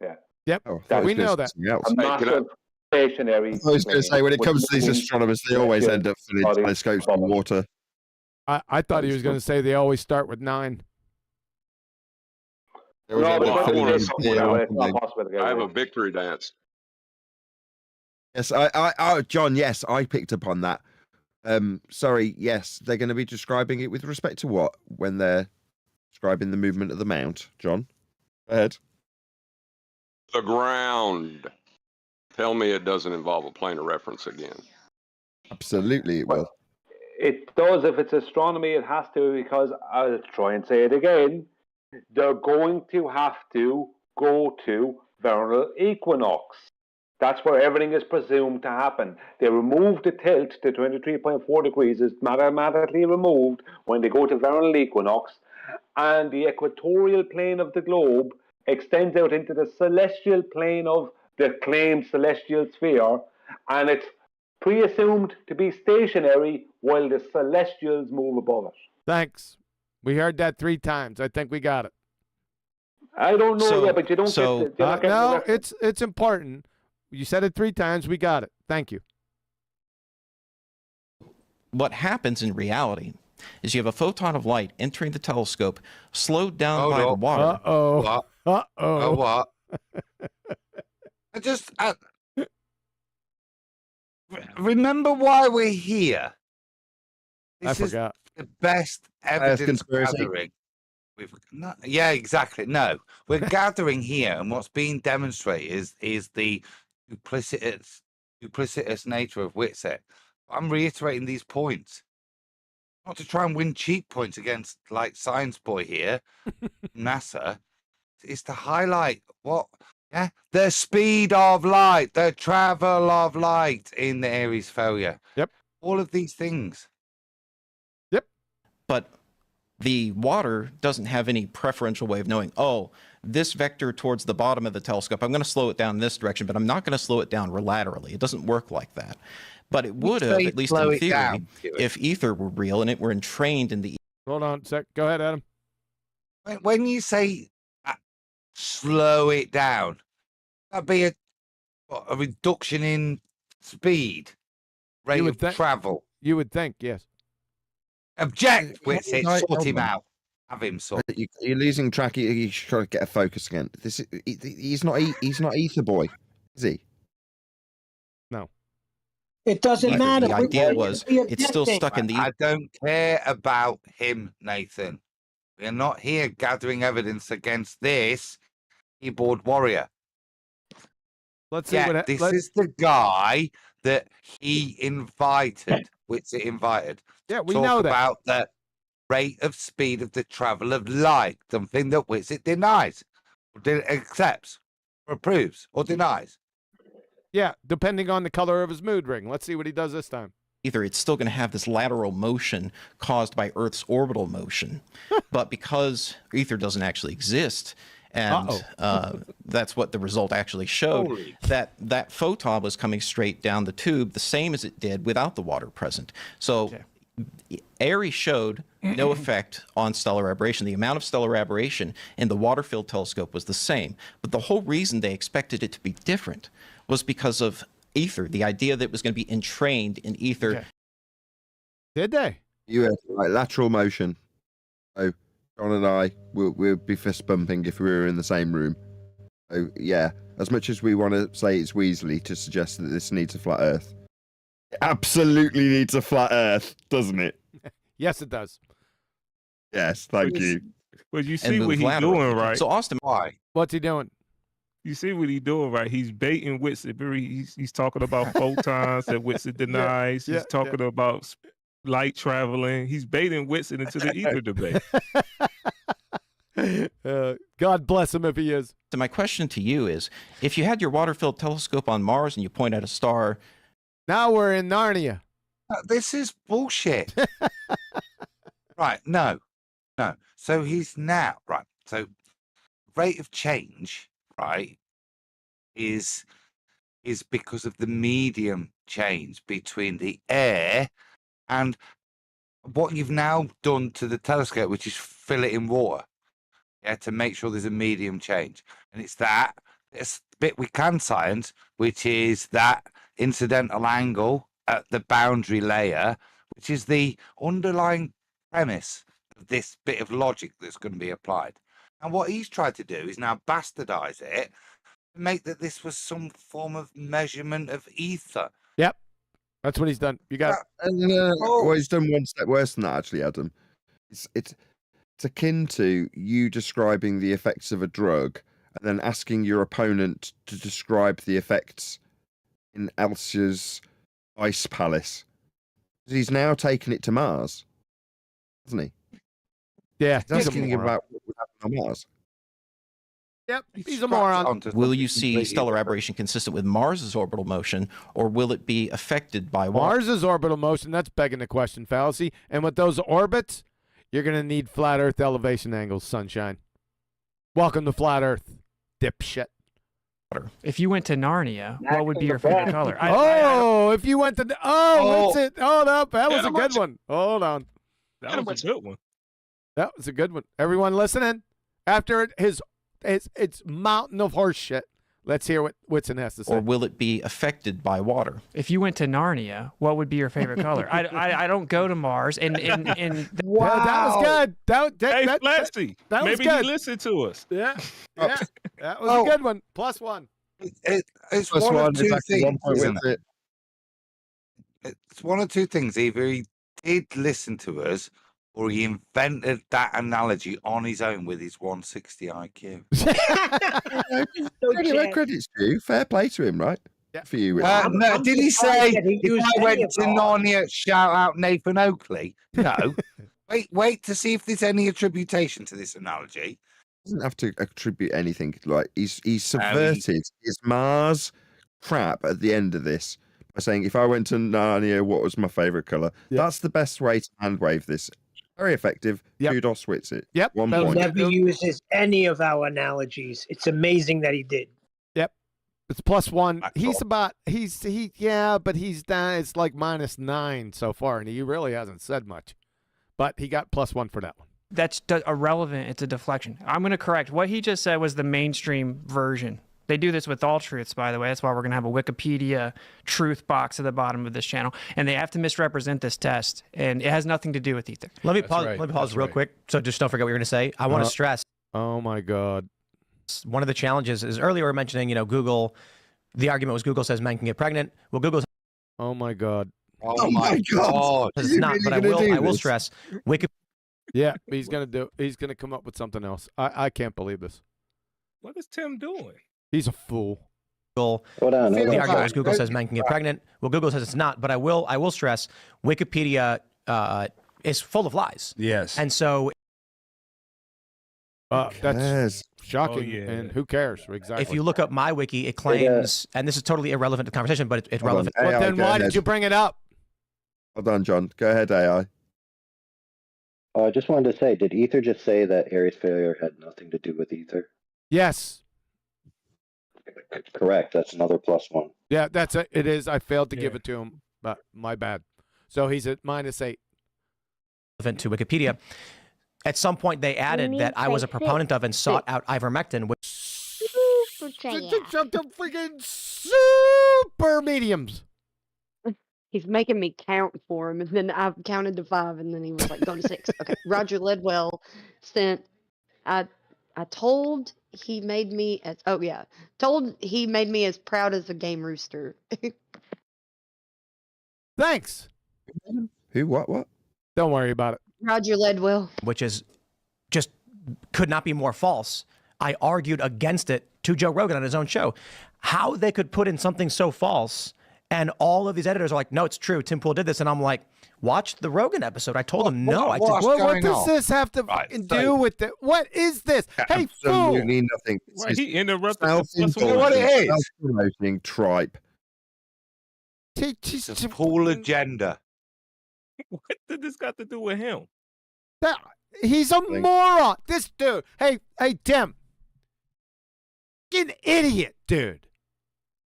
Yeah. Yep. We know that. A massive stationary. I was going to say, when it comes to these astronomers, they always end up filling telescopes with water. I thought he was going to say they always start with 9. No, but it's not possible to get I have away. a victory dance. Yes, John, yes, I picked up on that. Sorry, yes, they're going to be describing it with respect to what when they're describing the movement of the mount, John? Go ahead. The ground. Tell me it doesn't involve a plane of reference again. Absolutely, it will. It does. If it's astronomy, it has to, because I'll try and say it again. They're going to have to go to vernal equinox. That's where everything is presumed to happen. They remove the tilt to 23.4 degrees. It's mathematically removed when they go to vernal equinox, and the equatorial plane of the globe extends out into the celestial plane of the claimed celestial sphere, and it's pre-assumed to be stationary while the celestials move above it. Thanks. We heard that 3 times. I think we got it. I don't know yet, but you don't get the, you're not getting the no, reference. it's important. You said it 3 times. We got it. Thank you. What happens in reality is you have a photon of light entering the telescope, slowed down by the water. Uh-oh. What? Uh-oh. What? Remember why we're here. This is forgot. the best evidence conspiracy. gathering. Yeah, exactly. No, we're gathering here, and what's being demonstrated is the duplicitous nature of Witsit. I'm reiterating these points, not to try and win cheap points against like Science Boy here, NASA. It's to highlight the speed of light, the travel of light in the Aries failure. Yep. All of these things. Yep. But the water doesn't have any preferential way of knowing, oh, this vector towards the bottom of the telescope, I'm going to slow it down in this direction, but I'm not going to slow it down laterally. It doesn't work like that. But it would have, at least in theory, if ether were real and it were entrained in the... Hold on a sec. Go ahead, Adam. When you say slow it down, that'd be a reduction in speed, rate of travel. You would think, yes. Object, Witsit, sort him out. Have him sort. You're losing track. You should try to get a focus again. He's not ether boy, is he? No. It doesn't matter. The idea was it's still stuck in the... I don't care about him, Nathan. We're not here gathering evidence against this keyboard warrior. Let's see this is the guy that he invited, Witsit invited. Yeah, we talk know that. about the rate of speed of the travel of light, something that Witsit denies, or accepts, or approves, or denies. Yeah, depending on the color of his mood ring. Let's see what he does this time. Either it's still going to have this lateral motion caused by Earth's orbital motion, but because ether doesn't actually exist And that's what the result actually showed. Holy. That photon was coming straight down the tube, the same as it did without the water present. So Aries showed no effect on stellar aberration. The amount of stellar aberration in the water-filled telescope was the same. But the whole reason they expected it to be different was because of ether, the idea that it was going to be entrained in ether. Okay. Did they? You had like lateral motion. So John and I would be fist bumping if we were in the same room. So yeah, as much as we want to say it's Weasley to suggest that this needs a flat Earth, it absolutely needs a flat Earth, doesn't it? Yes, it does. Yes, thank you. But you see what he's doing, right? So Austin, why? What's he doing? You see what he's doing, right? He's baiting Witsit. He's talking about photons that Witsit denies. He's talking about light traveling. He's baiting Witsit into the ether debate. God bless him if he is. So my question to you is, if you had your water-filled telescope on Mars and you point at a star... Now we're in Narnia. This is bullshit. Right, no. So he's now, right, so rate of change, right, is because of the medium change between the air and what you've now done to the telescope, which is fill it in water, to make sure there's a medium change. And it's the bit we can science, which is that incidental angle at the boundary layer, which is the underlying premise of this bit of logic that's going to be applied. And what he's tried to do is now bastardize it and make that this was some form of measurement of ether. Yep. That's what he's done. You got well, he's done one step worse than that, actually, Adam. It's akin to you describing the effects of a drug and then asking your opponent to describe the effects in Elsa's ice palace. He's now taken it to Mars, hasn't he? Yeah, he's asking about what would happen on Mars. Yep, he's a moron. Will you see stellar aberration consistent with Mars's orbital motion, or will it be affected by water? Mars's orbital motion, that's begging the question, fallacy. And with those orbits, you're going to need flat Earth elevation angles, sunshine. Welcome to flat Earth, dipshit. If you went to Narnia, what would be your favorite color? If you went to... what's it? Hold up. That was a good one. Hold on. That was a good one. That was a good one. Everyone listening, after it's mountain of horse shit, let's hear what Witsit has to say. Or will it be affected by water? If you went to Narnia, what would be your favorite color? I don't go to Mars, and wow, that was good. That maybe was good. He listened to us. Yeah, that was a good one. +1. It's Plus one one, of two exactly 1 things, point isn't with it? It's one of two things. Either he did listen to us, or he invented that analogy on his own with his 160 IQ. Credit's due. Fair play to him, right? Yeah. For you. No, did he say he used if I went any of to ours? Narnia, shout out Nathan Oakley? No. wait to see if there's any attribution to this analogy. Doesn't have to attribute anything. Like he's subverted his Mars crap at the end of this by saying, if I went to Narnia, what was my favorite color? That's the best way to hand wave this. Very effective. Kudos Witsit. Yep. 1 He point. never uses any of our analogies. It's amazing that he did. Yep. It's +1. But he's down. It's like -9 so far, and he really hasn't said much. But he got +1 for that one. that's irrelevant. It's a deflection. I'm going to correct. What he just said was the mainstream version. They do this with all truths, by the way. That's why we're going to have a Wikipedia truth box at the bottom of this channel. And they have to misrepresent this test. And it has nothing to do with ether. Let me pause real quick. So just don't forget what you're going to say. I want to stress. Oh, my God. One of the challenges is earlier we were mentioning, Google. The argument was Google says men can get pregnant. Well, Google. Oh, my God. Oh, my God. It's not, but I will stress. Wikipedia. Yeah, he's going to come up with something else. I can't believe this. What is Tim doing? He's a fool. Hold on. The argument is Google says men can get pregnant. Well, Google says it's not, but I will stress Wikipedia is full of lies. Yes. And so that's shocking. And who cares? Exactly. If you look up my wiki, it claims, and this is totally irrelevant to the conversation, but it's relevant. Well, then why did you bring it up? Hold on, John. Go ahead, AI. Oh, I just wanted to say, did Ether just say that Aries failure had nothing to do with Ether? Yes. Correct. That's another +1. Yeah, it is. I failed to give it to him, but my bad. So he's at -8. Relevant to Wikipedia. At some point, they added that I was a proponent of and sought out ivermectin, which Super the freaking super mediums. He's making me count for him, and then I've counted to 5, and then he was like, "Go to 6." Okay. Roger Ledwell sent. I told he made me as. Oh yeah, told he made me as proud as a game rooster. Thanks. Who? What? Don't worry about it. Roger Ledwell. which is just could not be more false. I argued against it to Joe Rogan on his own show. How they could put in something so false, and all of these editors are like, "No, it's true. Tim Pool did this," and I'm like, "Watch the Rogan episode." I told him, "No, I did." What does this have to do with it? What is this? Hey, fool! Absolutely nothing. Why he interrupted? What it is? Self-promoting tripe. It's a Pool agenda. What did this got to do with him? He's a moron. This dude. Hey, Tim. You're an idiot, dude.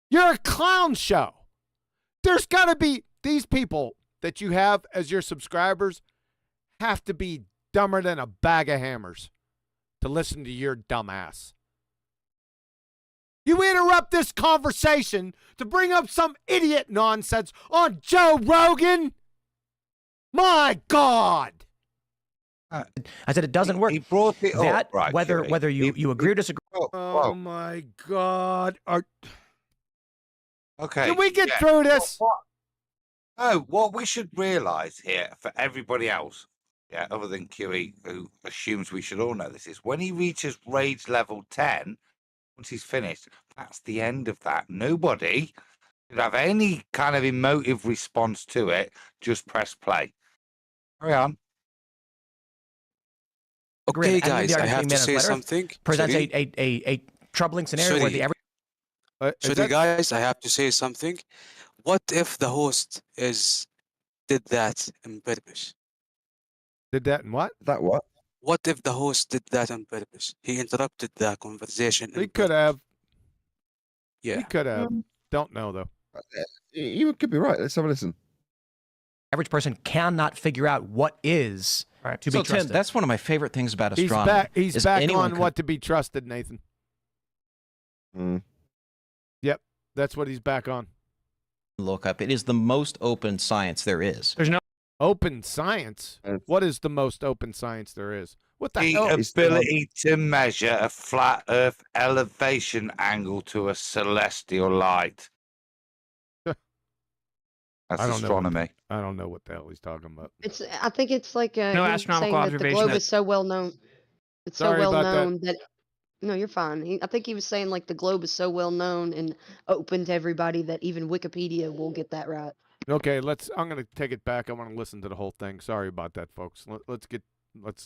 You're a clown show. There's got to be these people that you have as your subscribers have to be dumber than a bag of hammers to listen to your dumb ass. You interrupt this conversation to bring up some idiot nonsense on Joe Rogan? My God. I said it doesn't work. He brought it that, up, right? whether you agree or disagree. Oh my God. Okay. Can we get through this? What we should realize here for everybody else, other than QE, who assumes we should all know this, is when he reaches rage level 10, once he's finished, that's the end of that. Nobody should have any kind of emotive response to it. Just press play. Carry on. Okay, guys, I have to say something. Presents a troubling scenario where the average. Sorry, guys, I have to say something. What if the host did that on purpose? Did that and what? That what? What if the host did that on purpose? He interrupted the conversation. He could have. Yeah. He could have. Don't know, though. You could be right. Let's have a listen. Average person cannot figure out what is to be So, trusted. Tim, that's one of my favorite things about astronomy. He's back on what to be trusted, Nathan. Yep, that's what he's back on. Look up. It is the most open science there is. There's no open science. What is the most open science there is? What the hell? The ability to measure a flat Earth elevation angle to a celestial light. That's astronomy. I don't know what the hell he's talking about. I think it's like no him astronomical saying that observation. the globe is so well known. It's Sorry so well about known that. No, you're fine. I think he was saying like the globe is so well known and open to everybody that even Wikipedia will get that right. Okay, I'm going to take it back. I want to listen to the whole thing. Sorry about that, folks. Let's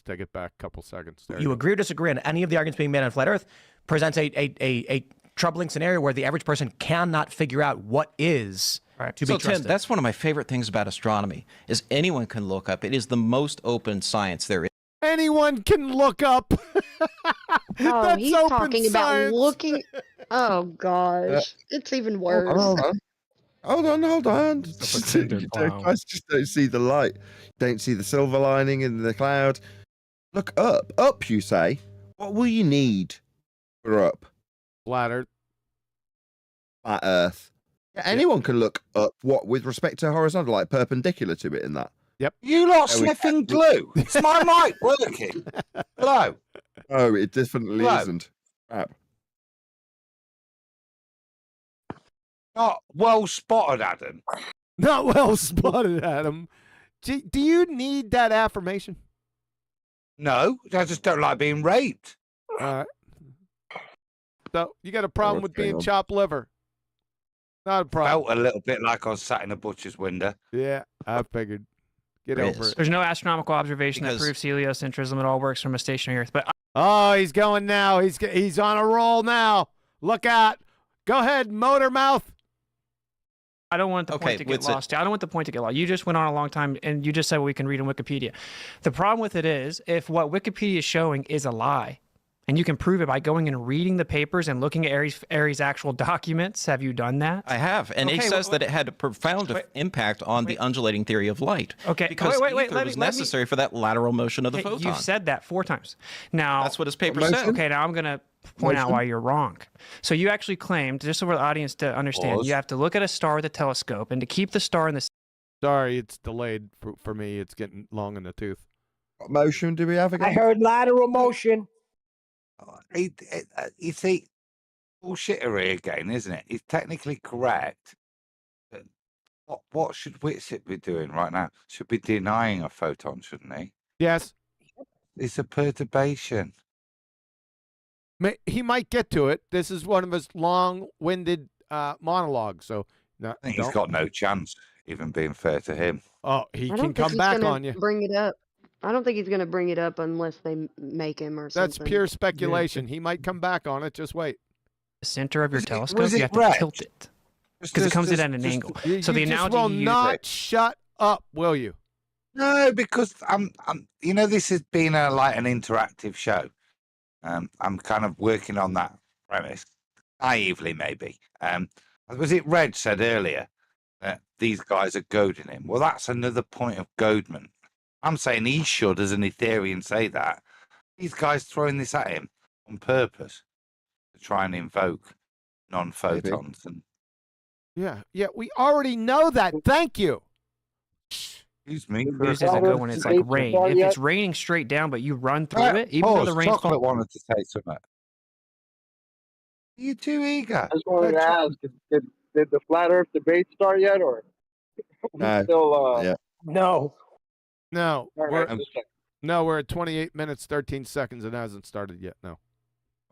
take it back a couple seconds. There You agree or disagree on any of the arguments being made on flat Earth? Presents a troubling scenario where the average person cannot figure out what is to be So, trusted. Tim, that's one of my favorite things about astronomy is anyone can look up. It is the most open science there is. Anyone can look up. Oh, That's he's open talking science. about looking. Oh gosh, it's even worse. Hold on. Guys just don't see the light. Don't see the silver lining in the cloud. Look up. Up, you say? What will you need for up? Flat Earth. Flat Earth. Yeah, anyone can look up what with respect to horizontal, like perpendicular to it in that. Yep. You lot sniffing glue. Is my mic working? Hello. Oh, it definitely Hello. isn't. Crap. Not well spotted, Adam. Not well spotted, Adam. Do you need that affirmation? No, I just don't like being raped. All right. So you got a problem with going being on? chopped liver? Not a problem. Felt a little bit like I was sat in a butcher's window. Yeah, I figured. Get over it. There's no astronomical observation that proves heliocentrism. It all works from a stationary Earth. But Oh, he's going now. He's on a roll now. Look out. Go ahead, motor mouth. I don't want the point to get lost. I don't want the point to get lost. You just went on a long time, and you just said what we can read in Wikipedia. The problem with it is, if what Wikipedia is showing is a lie, And you can prove it by going and reading the papers and looking at Aries' actual documents. Have you done that? I have, and he says that it had a profound impact on the undulating theory of light. Okay, because wait, ether was necessary for that lateral motion of the Okay, photon. you've said that 4 times. Now that's what his paper said. Okay, now I'm going to point out why you're wrong. So you actually claimed, just so for the audience to understand, you have to look at a star with a telescope, and to keep the star in the... Sorry, it's delayed for me. It's getting long in the tooth. What motion do we have again? I heard lateral motion. You see, bullshittery again, isn't it? He's technically correct. But what should Witsit be doing right now? Should be denying a photon, shouldn't he? Yes. It's a perturbation. He might get to it. This is one of his long-winded monologues. So no, I think he's got no chance, even being fair to him. Oh, he I can don't think come he's back gonna on you. Bring it up. I don't think he's going to bring it up unless they make him or something. That's pure speculation. He might come back on it. Just wait. The center of your telescope, you have to tilt it. Because it comes in at an angle. So the analogy will you not shut up, will you? No, because I'm you know, this has been like an interactive show. I'm kind of working on that premise, naively maybe. Was it Reg said earlier that these guys are goading him? Well, that's another point of goadment. I'm saying he should, as an Etherean, say that. These guys throwing this at him on purpose to try and invoke non-photons. And Yeah, we already know that. Thank you. excuse me. News isn't good when it's like rain. If it's raining straight down, but you run through it, even though the rain's Chocolate wanted to say something. You too eager. I just wanted to ask, did the flat Earth debate start yet, or No. still? Yeah. No. No, All right, we're at 28 minutes, 13 seconds. It hasn't started yet. No.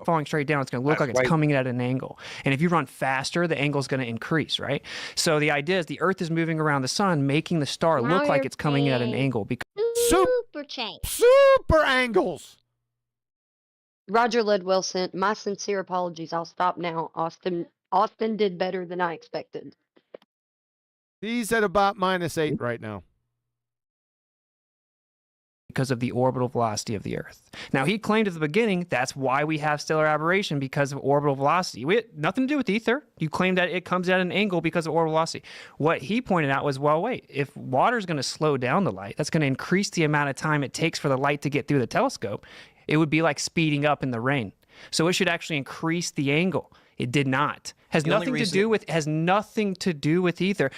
falling straight down, it's going to look like it's coming at an angle. And if you run faster, the angle is going to increase, right? So the idea is the Earth is moving around the sun, making the star look like it's coming at an angle. Because super angles. Roger Ledwell sent my sincere apologies. I'll stop now. Austin did better than I expected. He's at about -8 right now. because of the orbital velocity of the Earth. Now, he claimed at the beginning that's why we have stellar aberration, because of orbital velocity. We had nothing to do with ether. You claimed that it comes at an angle because of orbital velocity. What he pointed out was, well, wait, if water is going to slow down the light, that's going to increase the amount of time it takes for the light to get through the telescope. It would be like speeding up in the rain. So it should actually increase the angle. It did not. Has nothing to do with ether.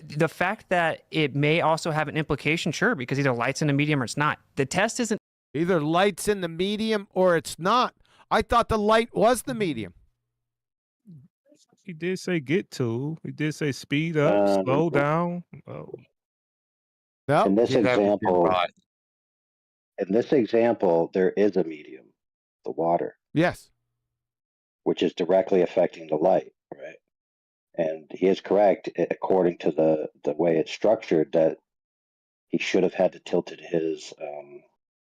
The fact that it may also have an implication, sure, because either light's in the medium or it's not. The test isn't either light's in the medium or it's not. I thought the light was the medium. He did say get to. He did say speed up, slow down. Oh. No. In this example, there is a medium, the water. Yes. Which is directly affecting the light, right? And he is correct, according to the way it's structured, that he should have had to tilt his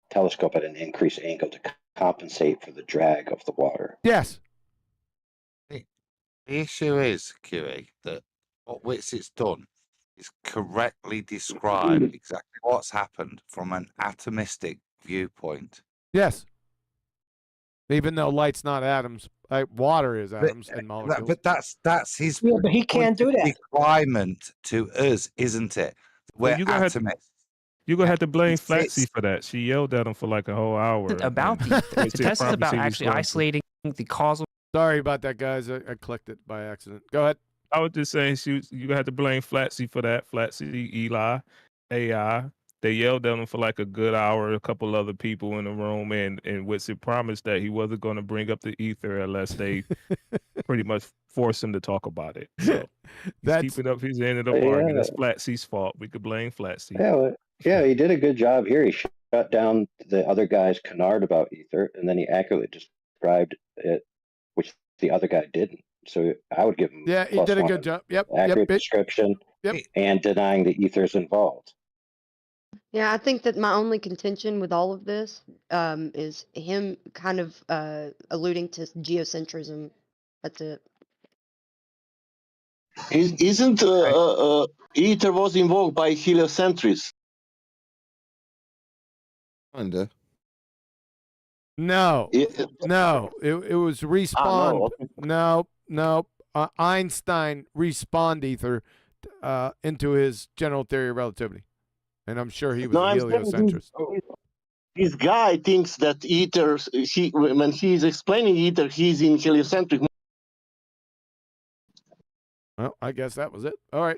telescope at an increased angle to compensate for the drag of the water. Yes. The issue is, QE, that what Witsit's done is correctly describe exactly what's happened from an atomistic viewpoint. Yes. Even though light's not atoms, water is atoms and molecules. But that's his. Yeah, but he can't do that. Requirement to us, isn't it? We're You're gonna have to blame Flatsy for that. She yelled at him for like a whole hour. About the ether. The test is about actually isolating the causal. Sorry about that, guys. I clicked it by accident. Go ahead. I was just saying, you have to blame Flatsy for that. Flatsy, Eli, AI. They yelled at him for like a good hour, a couple other people in the room, and Witsit promised that he wasn't going to bring up the ether unless they pretty much forced him to talk about it. So he's keeping up his end of the bargain. That's Flatsy's fault. We could blame Flatsy. Yeah, he did a good job here. He shut down the other guy's canard about ether, and then he accurately described it, which the other guy didn't. So I would give him he did a good job. Yep. Accurate description. Yep. And denying the ether's involved. Yeah, I think that my only contention with all of this is him kind of alluding to geocentrism. That's it. Isn't ether was invoked by heliocentrism? Kinda. No, no, it was respawned. No. Einstein respawned ether into his general theory of relativity, and I'm sure he was a heliocentrist. This guy thinks that ether. When he's explaining ether, he's in heliocentric. Well, I guess that was it. All right.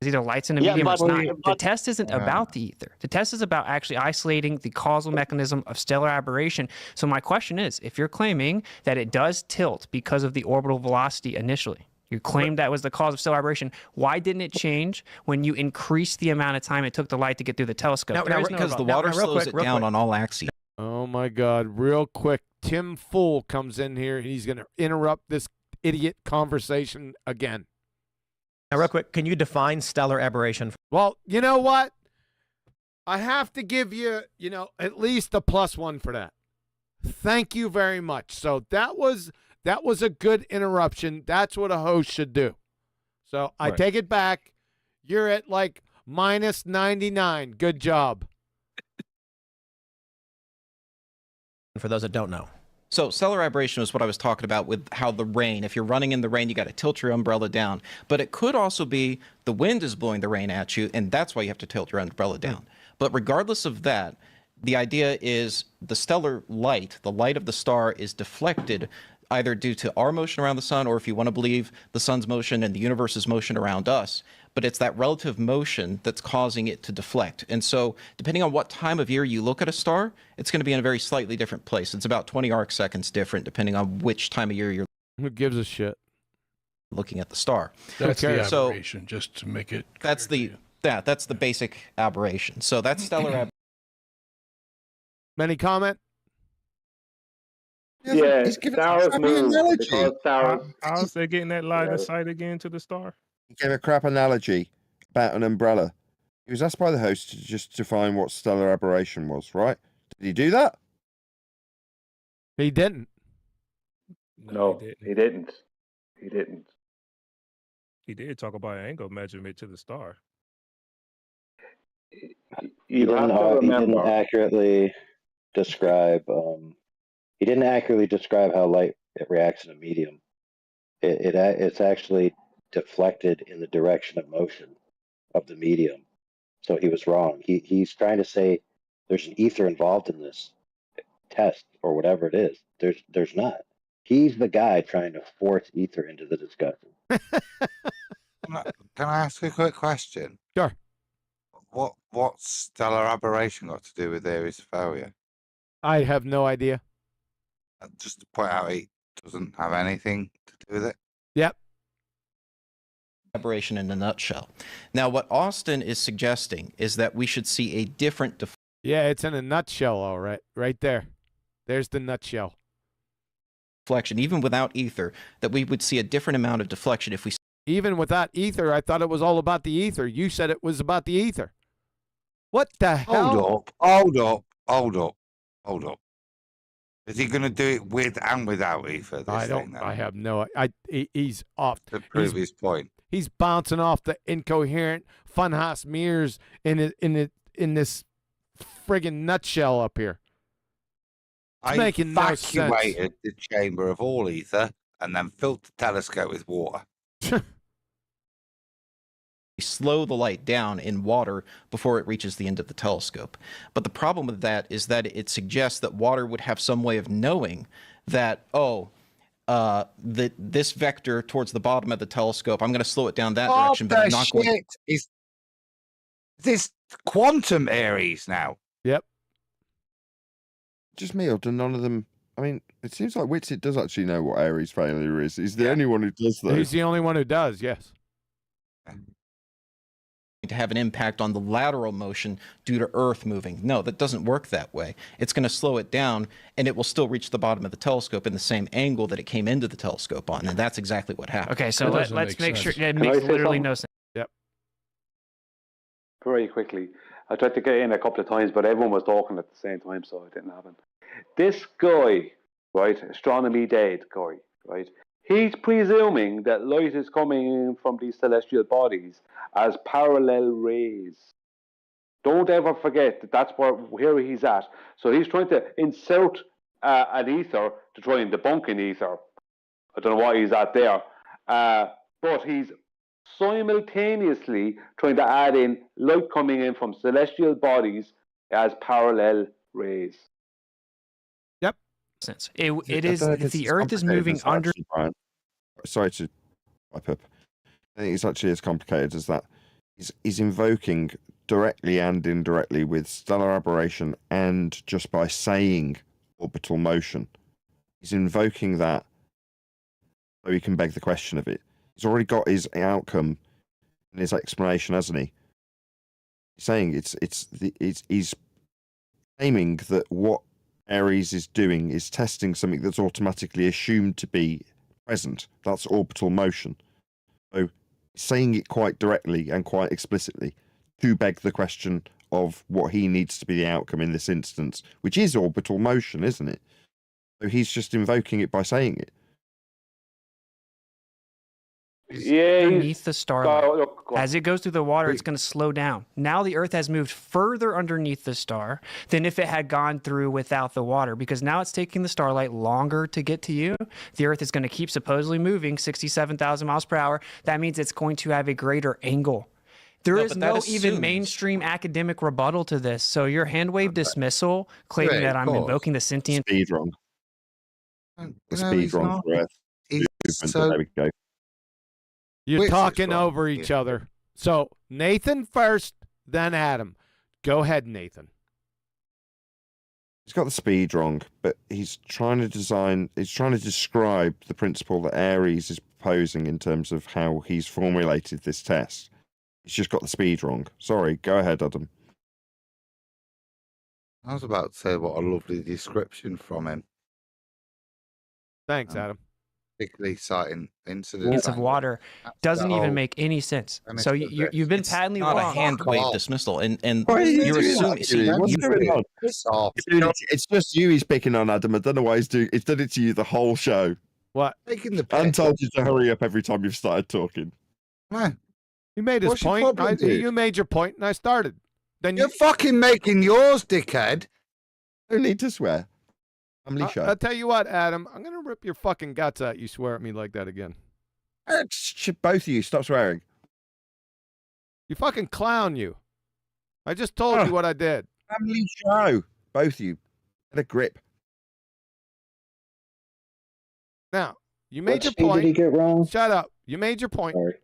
It's either lights in a medium or it's not. The test isn't about the ether. The test is about actually isolating the causal mechanism of stellar aberration. So my question is, if you're claiming that it does tilt because of the orbital velocity initially, you claimed that was the cause of stellar aberration, why didn't it change when you increased the amount of time it took the light to get through the telescope? Because the water slows it down on all axes. Oh my God! Real quick, Tim Fool comes in here and he's going to interrupt this idiot conversation again. Now, real quick, can you define stellar aberration? Well, you know what? I have to give you, at least a +1 for that. Thank you very much. So that was a good interruption. That's what a host should do. So I take it back. You're at like -99. Good job. For those that don't know. So stellar aberration is what I was talking about with how the rain, if you're running in the rain, you got to tilt your umbrella down. But it could also be the wind is blowing the rain at you, and that's why you have to tilt your umbrella down. But regardless of that, the idea is the stellar light, the light of the star is deflected either due to our motion around the sun, or if you want to believe the sun's motion and the universe's motion around us. But it's that relative motion that's causing it to deflect. And so depending on what time of year you look at a star, it's going to be in a very slightly different place. It's about 20 arc seconds different depending on which time of year you're Who gives a shit? Looking at the star. That's the So aberration, just to make it that's the that's the basic aberration. So that's stellar aberration. Any comment? Yeah, he's giving stars a move analogy. because stars. How's they getting that line of sight again to the star? He gave a crap analogy about an umbrella. He was asked by the host to just define what stellar aberration was, right? Did he do that? He didn't. No, he didn't. He didn't. He did talk about angle measurement to the star. You have to He didn't remember. accurately describe. He didn't accurately describe how light reacts in a medium. It's actually deflected in the direction of motion of the medium. So he was wrong. He's trying to say there's an ether involved in this test or whatever it is. There's not. He's the guy trying to force ether into the discussion. Can I ask a quick question? Sure. What's stellar aberration got to do with Aries failure? I have no idea. Just to point out, it doesn't have anything to do with it. Yep. Aberration in a nutshell. Now, what Austin is suggesting is that we should see a different Yeah, it's in a nutshell, all right. Right there. There's the nutshell. deflection, even without ether, that we would see a different amount of deflection if we. Even without ether, I thought it was all about the ether. You said it was about the ether. What the hell? Hold up. Is he going to do it with and without ether? I have no. He's off. To prove his point. He's bouncing off the incoherent funhouse mirrors in this friggin' nutshell up here. It's I making no sense. evacuated the chamber of all ether and then filled the telescope with water. We slow the light down in water before it reaches the end of the telescope. But the problem with that is that it suggests that water would have some way of knowing that, this vector towards the bottom of the telescope, I'm going to slow it down that direction, but I'm not going to. Is this quantum Aries now? Yep. Just me, or do none of them? I mean, it seems like Witsit does actually know what Aries failure is. He's the only one who does that. He's the only one who does, yes. To have an impact on the lateral motion due to Earth moving. No, that doesn't work that way. It's going to slow it down, and it will still reach the bottom of the telescope in the same angle that it came into the telescope on, and that's exactly what happened. Okay, so let's make sure. Yeah, it makes literally no sense. Yep. Very quickly. I tried to get in a couple of times, but everyone was talking at the same time, so it didn't happen. This guy, right, Astronomy Dead guy, right, he's presuming that light is coming in from these celestial bodies as parallel rays. Don't ever forget that that's where he's at. So he's trying to insert an ether to try and debunk an ether. I don't know what he's at there. But he's simultaneously trying to add in light coming in from celestial bodies as parallel rays. Yep. Sense. It is the Earth is moving under. Brian. Sorry to pipe up. I think it's actually as complicated as that. He's invoking directly and indirectly with stellar aberration and just by saying orbital motion. He's invoking that so he can beg the question of it. He's already got his outcome in his explanation, hasn't he? He's saying he's aiming that what Aries is doing is testing something that's automatically assumed to be present. That's orbital motion. So saying it quite directly and quite explicitly to beg the question of what he needs to be the outcome in this instance, which is orbital motion, isn't it? So he's just invoking it by saying it. Yeah, underneath the starlight. As it goes through the water, it's going to slow down. Now the Earth has moved further underneath the star than if it had gone through without the water, because now it's taking the starlight longer to get to you. The Earth is going to keep supposedly moving 67,000 miles per hour. That means it's going to have a greater angle. There is no even mainstream academic rebuttal to this. So your hand wave dismissal claiming that I'm invoking the sentient... Speed wrong. The speed wrong for Earth. There we go. You're talking over each other. So Nathan first, then Adam. Go ahead, Nathan. He's got the speed wrong, but he's trying to describe the principle that Aries is proposing in terms of how he's formulated this test. He's just got the speed wrong. Sorry, go ahead, Adam. I was about to say what a lovely description from him. Thanks, Adam. Particularly citing incidents of water doesn't even make any sense. So you've been patently not wrong. a hand wave dismissal, and You're assuming. It's just you he's picking on, Adam. I don't know why he's doing. He's done it to you the whole show. What? And told you to hurry up every time you've started talking. He made his point. You made your point, and I started. Then you're fucking making yours, dickhead. No need to swear. I'll tell you what, Adam. I'm gonna rip your fucking guts out. You swear at me like that again. Both of you, stop swearing. You fucking clown, you. I just told you what I did. Family show. Both of you. Get a grip. Now, you made your speed point. did he get wrong? Shut up. You made your point. Sorry.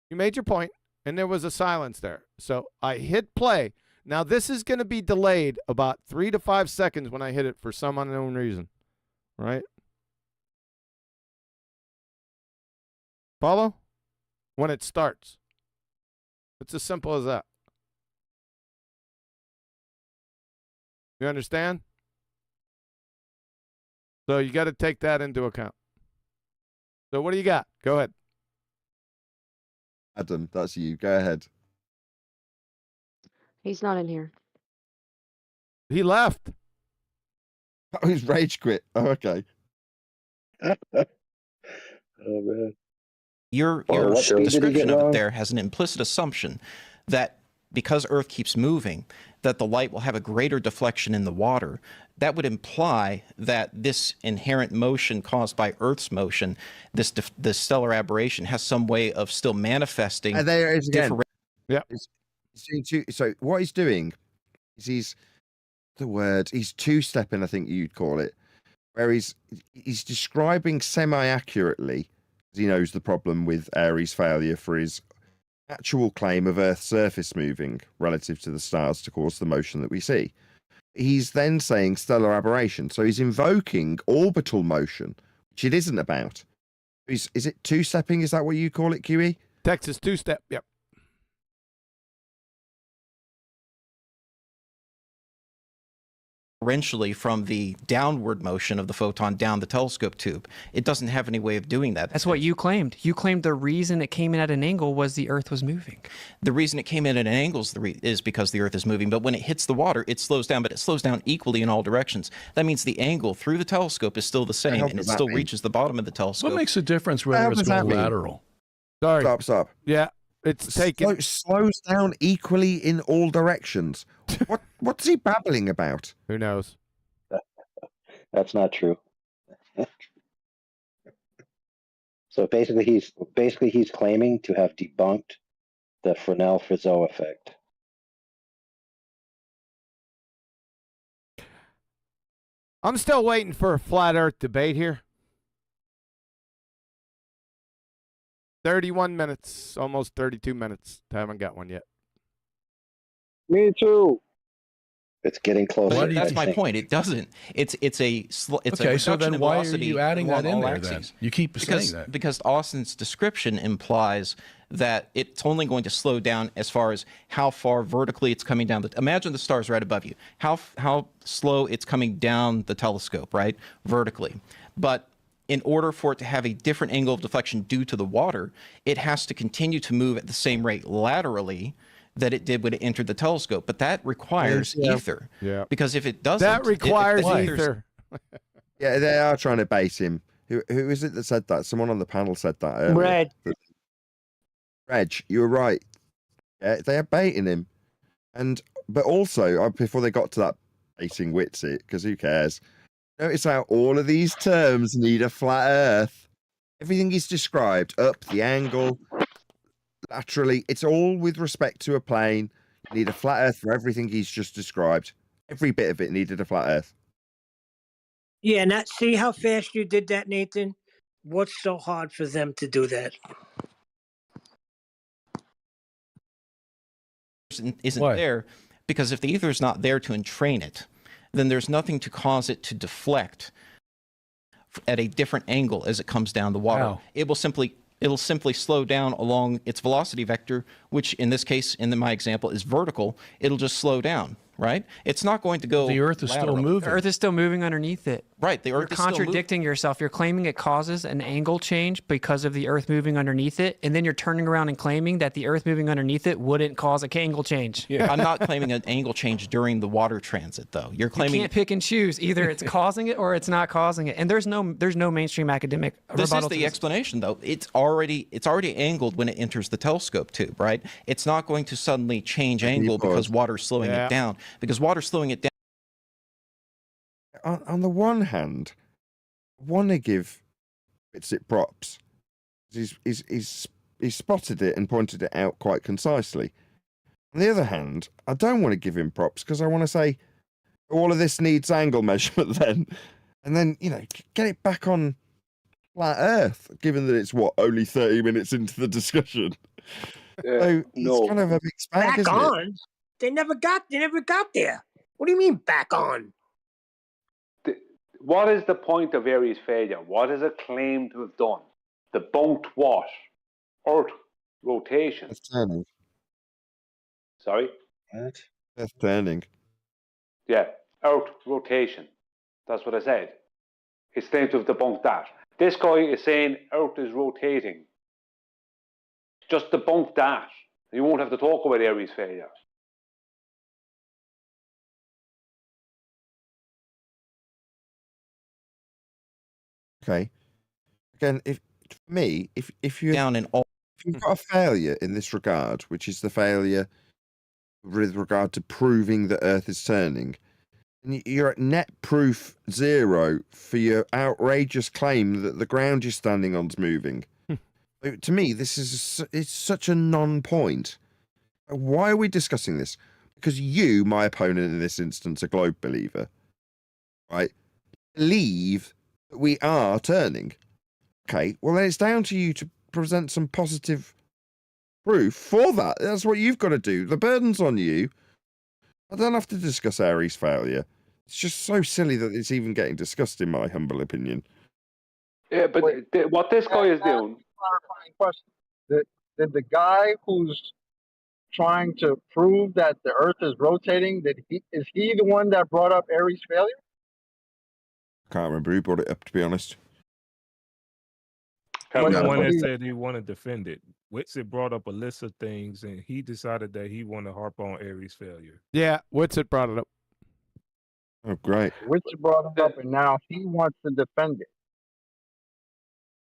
You made your point, and there was a silence there. So I hit play. Now, this is going to be delayed about 3 to 5 seconds when I hit it for some unknown reason, right? Follow? When it starts. It's as simple as that. You understand? So you got to take that into account. So what do you got? Go ahead. Adam, that's you. Go ahead. He's not in here. He left. Oh, he's rage quit. Oh, okay. Oh, man. Your what speed did he description get of it wrong? there has an implicit assumption that because Earth keeps moving, that the light will have a greater deflection in the water. That would imply that this inherent motion caused by Earth's motion, this stellar aberration, has some way of still manifesting. And there it is again. Yeah. So what he's doing is he's two-stepping, I think you'd call it, where he's describing semi-accurately, as he knows the problem with Aries' failure for his actual claim of Earth's surface moving relative to the stars to cause the motion that we see. He's then saying stellar aberration. So he's invoking orbital motion, which it isn't about. Is it two-stepping? Is that what you call it, QE? Texas two-step, yep. Differentially from the downward motion of the photon down the telescope tube. It doesn't have any way of doing that. That's what you claimed. You claimed the reason it came in at an angle was the Earth was moving. The reason it came in at an angle is because the Earth is moving, but when it hits the water, it slows down, but it slows down equally in all directions. That means the angle through the telescope is still the same, and it still reaches the bottom of the telescope. What makes a difference whether it's going lateral? Sorry. Stop. Yeah, it's taking... Slows down equally in all directions. What's he babbling about? Who knows? That's not true. So basically, he's claiming to have debunked the Fresnel-Fizeau effect. I'm still waiting for a flat Earth debate here. 31 minutes, almost 32 minutes. Haven't got one yet. Me too. It's getting closer. But that's my point. It doesn't. It's a Okay, reduction so then in why are velocity you adding that along in all there axes. then? You keep saying that. Because Austin's description implies that it's only going to slow down as far as how far vertically it's coming down. Imagine the stars right above you. How slow it's coming down the telescope, right? Vertically. But in order for it to have a different angle of deflection due to the water, it has to continue to move at the same rate laterally that it did when it entered the telescope. But that requires ether. Yeah. Because if it doesn't... That requires ether. Yeah, they are trying to bait him. Who is it that said that? Someone on the panel said that earlier. Reg, you were right. Yeah, they are baiting him. But also, before they got to that baiting Witsit, because who cares? Notice how all of these terms need a flat Earth. Everything he's described, up, the angle, laterally, it's all with respect to a plane. You need a flat Earth for everything he's just described. Every bit of it needed a flat Earth. Yeah, and see how fast you did that, Nathan? What's so hard for them to do that? Isn't there, because if the ether is not there to entrain it, then there's nothing to cause it to deflect at a different angle as it comes down the water. Wow. It'll simply slow down along its velocity vector, which in this case, in my example, is vertical. It'll just slow down, right? It's not going to go. The Earth is still laterally. moving. The Earth is still moving underneath it. Right. The Earth You're is still contradicting yourself. You're claiming it causes an angle change because of the Earth moving underneath it, and then you're turning around and claiming that the Earth moving underneath it wouldn't cause an angle change. Yeah. I'm not claiming an angle change during the water transit, though. You're claiming you can't pick and choose. Either it's causing it or it's not causing it. And there's no mainstream academic This is rebuttal the to this. explanation, though. It's already angled when it enters the telescope tube, right? It's not going to suddenly change angle because water's slowing it down. Because water's slowing it down. On the one hand, I want to give Witsit props. He's spotted it and pointed it out quite concisely. On the other hand, I don't want to give him props because I want to say all of this needs angle measurement then. And then, get it back on flat Earth, given that it's only 30 minutes into the discussion. So it's kind of a mixed bag, Back isn't on? it? They never got there. What do you mean back on? What is the point of Aries failure? What is it claimed to have done? Debunked what? Earth rotation. Earth turning. Sorry? What? Earth turning. Yeah, Earth rotation. That's what I said. It's claimed to have debunked that. This guy is saying Earth is rotating. Just debunk that. You won't have to talk about Aries failure. Okay. Again, if you're down in all, if you've got a failure in this regard, which is the failure with regard to proving that Earth is turning, and you're at net proof 0 for your outrageous claim that the ground you're standing on is moving. To me, it's such a non-point. Why are we discussing this? Because you, my opponent in this instance, a globe believer, right, believe that we are turning. Okay, well then it's down to you to present some positive proof for that. That's what you've got to do. The burden's on you. I don't have to discuss Aries failure. It's just so silly that it's even getting discussed, in my humble opinion. Yeah, but what this guy is doing. Clarifying question: Did the guy who's trying to prove that the Earth is rotating, is he the one that brought up Aries failure? Can't remember who brought it up, to be honest. He was the one that said he wanted to defend it. Witsit brought up a list of things, and he decided that he wanted to harp on Aries failure. Yeah, Witsit brought it up. Oh, great. Witsit brought it up, and now he wants to defend it.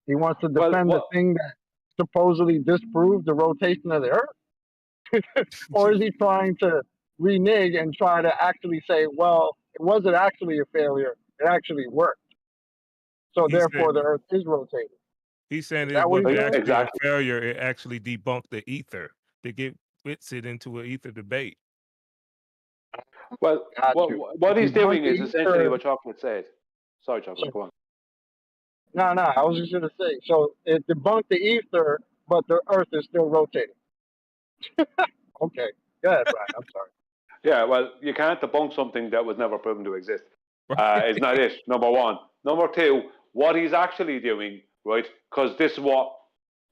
He wants to defend the thing that supposedly disproved the rotation of the Earth. Or is he trying to renege and try to actually say, well, it wasn't actually a failure, It actually worked. So He therefore, said the Earth is rotating. he's saying Is it that what wasn't he's saying? actually Exactly. a failure. It actually debunked the ether to get Witsit into an ether debate. Well, Got you. what he's Debunked doing the is essentially ether. what Chocolate said. Sorry, Chocolate, go on. No, I was just gonna say. So it debunked the ether, but the Earth is still rotating. Okay, go ahead, Brian. I'm sorry. Yeah, well, you can't debunk something that was never proven to exist. It's not it, number one. Number two, what he's actually doing, right, because this is what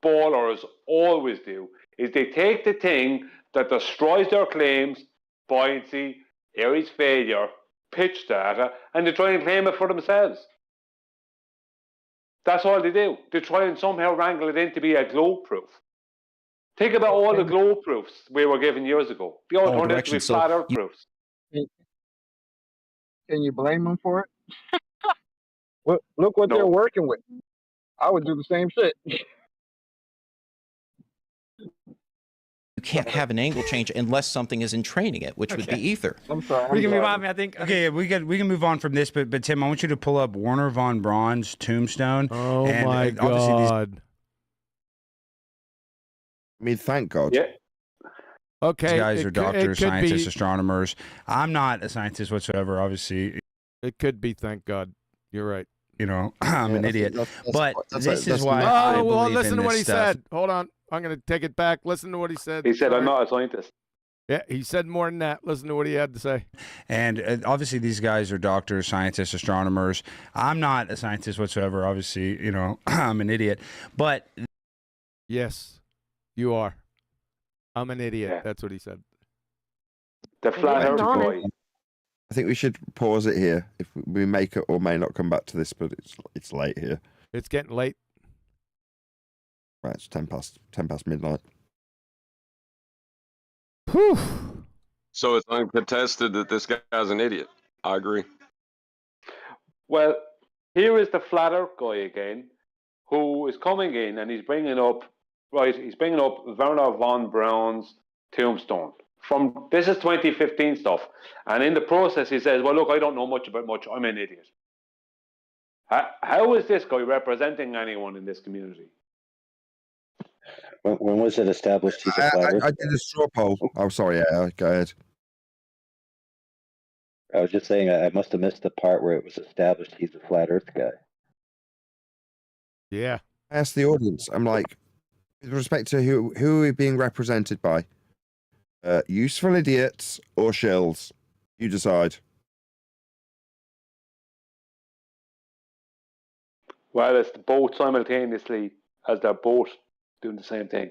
ballers always do, is they take the thing that destroys their claims, buoyancy, Aries failure, pitch data, and they try and claim it for themselves. That's all they do. They try and somehow wrangle it in to be a globe proof. Think about all the globe proofs we were given years ago. They all turned out to be flat earth proofs. Can you blame them for it? Look what they're working with. I would do the same shit. You can't have an angle change unless something is entraining it, which would be ether. I'm sorry. We can move on. I think. Okay, we can move on from this, but Tim, I want you to pull up Werner von Braun's tombstone. Oh and, my obviously God! I mean, thank God. Yeah. Okay, These guys are doctors, scientists, be, astronomers. I'm not a scientist whatsoever, obviously. It could be, thank God. You're right. You know, I'm an idiot. But this is why Oh, I well, believe listen in to what this he stuff. said. Hold on. I'm going to take it back. Listen to what he said. He said, Sorry. I'm not a scientist. Yeah, he said more than that. Listen to what he had to say. And obviously, these guys are doctors, scientists, astronomers. I'm not a scientist whatsoever. Obviously, you know, I'm an idiot. But yes, you are. I'm an idiot. Yeah. That's what he said. The flat earth boy. I think we should pause it here. If we make it or may not come back to this, but it's late here. It's getting late. Right, it's 10 past midnight. Whew. So it's uncontested that this guy's an idiot. I agree. Well, here is the flat earth guy again, who is coming in and he's bringing up Werner von Braun's tombstone. This is 2015 stuff. And in the process, he says, well, look, I don't know much about much. I'm an idiot. How is this guy representing anyone in this community? When was it established he's a flat earth? I did a straw poll. Oh, sorry. Yeah, go ahead. I was just saying I must have missed the part where it was established he's a flat earth guy. Yeah. I asked the audience, I'm like, with respect to who are we being represented by? Useful idiots or shills? You decide. Well, it's both simultaneously, as they're both doing the same thing.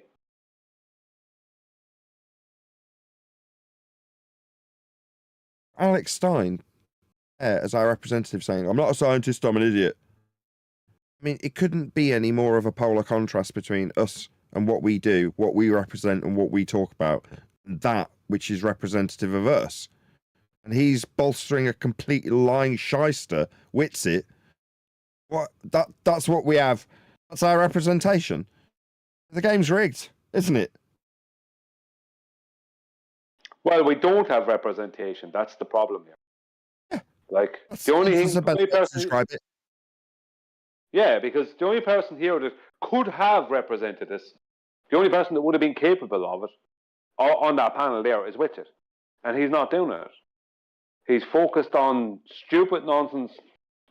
Alex Stein, as our representative, saying, I'm not a scientist, I'm an idiot. I mean, it couldn't be any more of a polar contrast between us and what we do, what we represent and what we talk about, that which is representative of us. And he's bolstering a complete lying shyster, Witsit. What? That's what we have. That's our representation. The game's rigged, isn't it? Well, we don't have representation. That's the problem here. Yeah. Like, the only thing... describe it. Yeah, because the only person here that could have represented us, the only person that would have been capable of it, on that panel there, is Witsit. And he's not doing it. He's focused on stupid nonsense,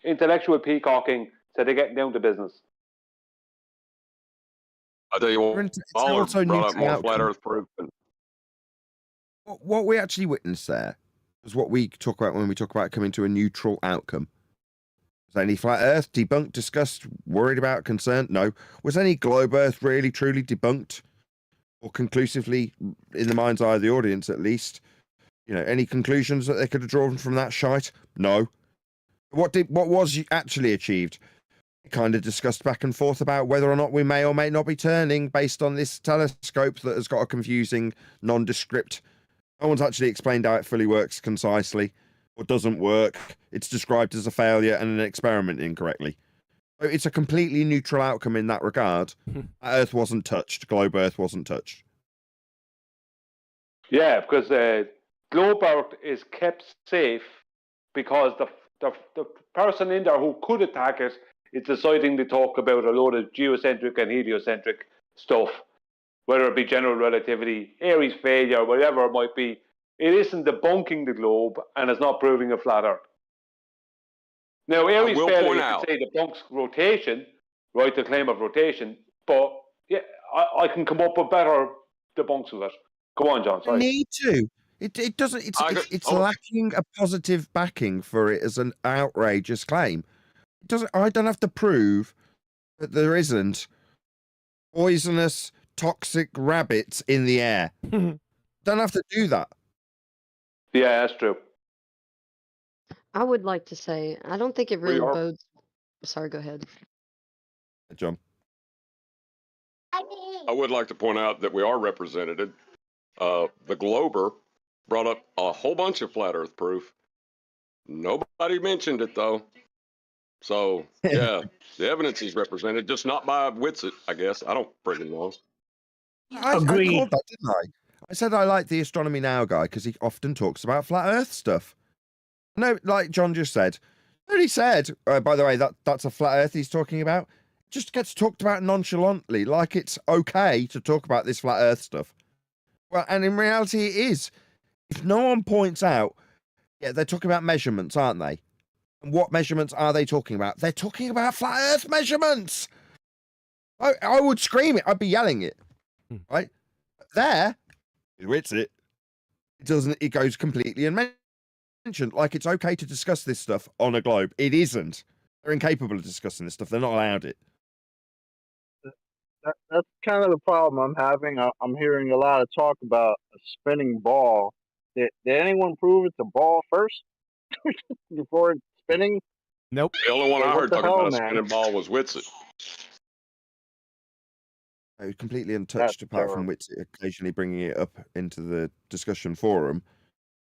intellectual peacocking, so they're getting down to business. I tell you what, Baller brought up more flat earth proof. What we actually witnessed there was what we talk about when we talk about coming to a neutral outcome. Was any flat earth debunked, discussed, worried about, concerned? No. Was any globe earth really, truly debunked? Or conclusively, in the mind's eye of the audience at least? You know, any conclusions that they could have drawn from that shite? No. What was actually achieved? Kind of discussed back and forth about whether or not we may or may not be turning based on this telescope that has got a confusing, nondescript. No one's actually explained how it fully works concisely or doesn't work. It's described as a failure and an experiment incorrectly. So it's a completely neutral outcome in that regard. Earth wasn't touched. Globe Earth wasn't touched. Yeah, because globe Earth is kept safe because the person in there who could attack it is deciding to talk about a load of geocentric and heliocentric stuff, whether it be general relativity, Aries failure, whatever it might be. It isn't debunking the globe, and it's not proving a flat Earth. Now, Aries failure, you could say debunks rotation, right, the claim of rotation, but yeah, I can come up with better debunks of it. Go on, John. Sorry. Need to. It doesn't. It's lacking a positive backing for it as an outrageous claim. It doesn't. I don't have to prove that there isn't poisonous, toxic rabbits in the air. Don't have to do that. Yeah, that's true. I would like to say, I don't think it really bodes. Sorry, go ahead. John. I would like to point out that we are represented. The Glober brought up a whole bunch of flat Earth proof. Nobody mentioned it though. So yeah, the evidence is represented, just not by Witsit, I guess. I don't friggin' know. I called that, didn't I? I said I like the Astronomy Now guy because he often talks about flat Earth stuff. No, like John just said. He said, by the way, that's a flat Earth he's talking about. Just gets talked about nonchalantly, like it's okay to talk about this flat Earth stuff. Well, and in reality, it is. If no one points out, yeah, they're talking about measurements, aren't they? And what measurements are they talking about? They're talking about flat Earth measurements. I would scream it. I'd be yelling it. Right there, it's it. It doesn't. It goes completely unmentioned. Like it's okay to discuss this stuff on a globe. It isn't. They're incapable of discussing this stuff. They're not allowed it. That's kind of the problem I'm having. I'm hearing a lot of talk about a spinning ball. Did anyone prove it's a ball first before it's spinning? Nope. The only one I heard talking about a spinning ball was Witsit. It was completely untouched apart from Witsit occasionally bringing it up into the discussion forum.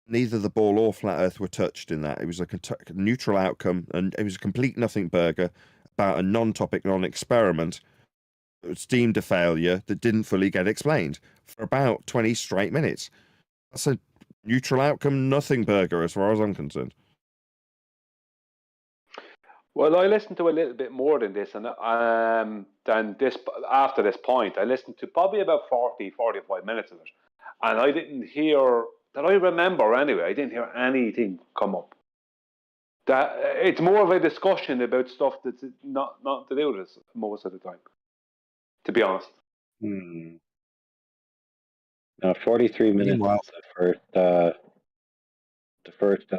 Neither the ball or flat Earth were touched in that. It was like a neutral outcome, and it was a complete nothing burger about a non-topic, non-experiment that was deemed a failure that didn't fully get explained for about 20 straight minutes. That's a neutral outcome, nothing burger as far as I'm concerned. Well, I listened to a little bit more than this, and than this after this point. I listened to probably about 40, 45 minutes of it, and I didn't hear, that I remember anyway, I didn't hear anything come up. That it's more of a discussion about stuff that's not to do with this most of the time, to be honest. 43 minutes is the first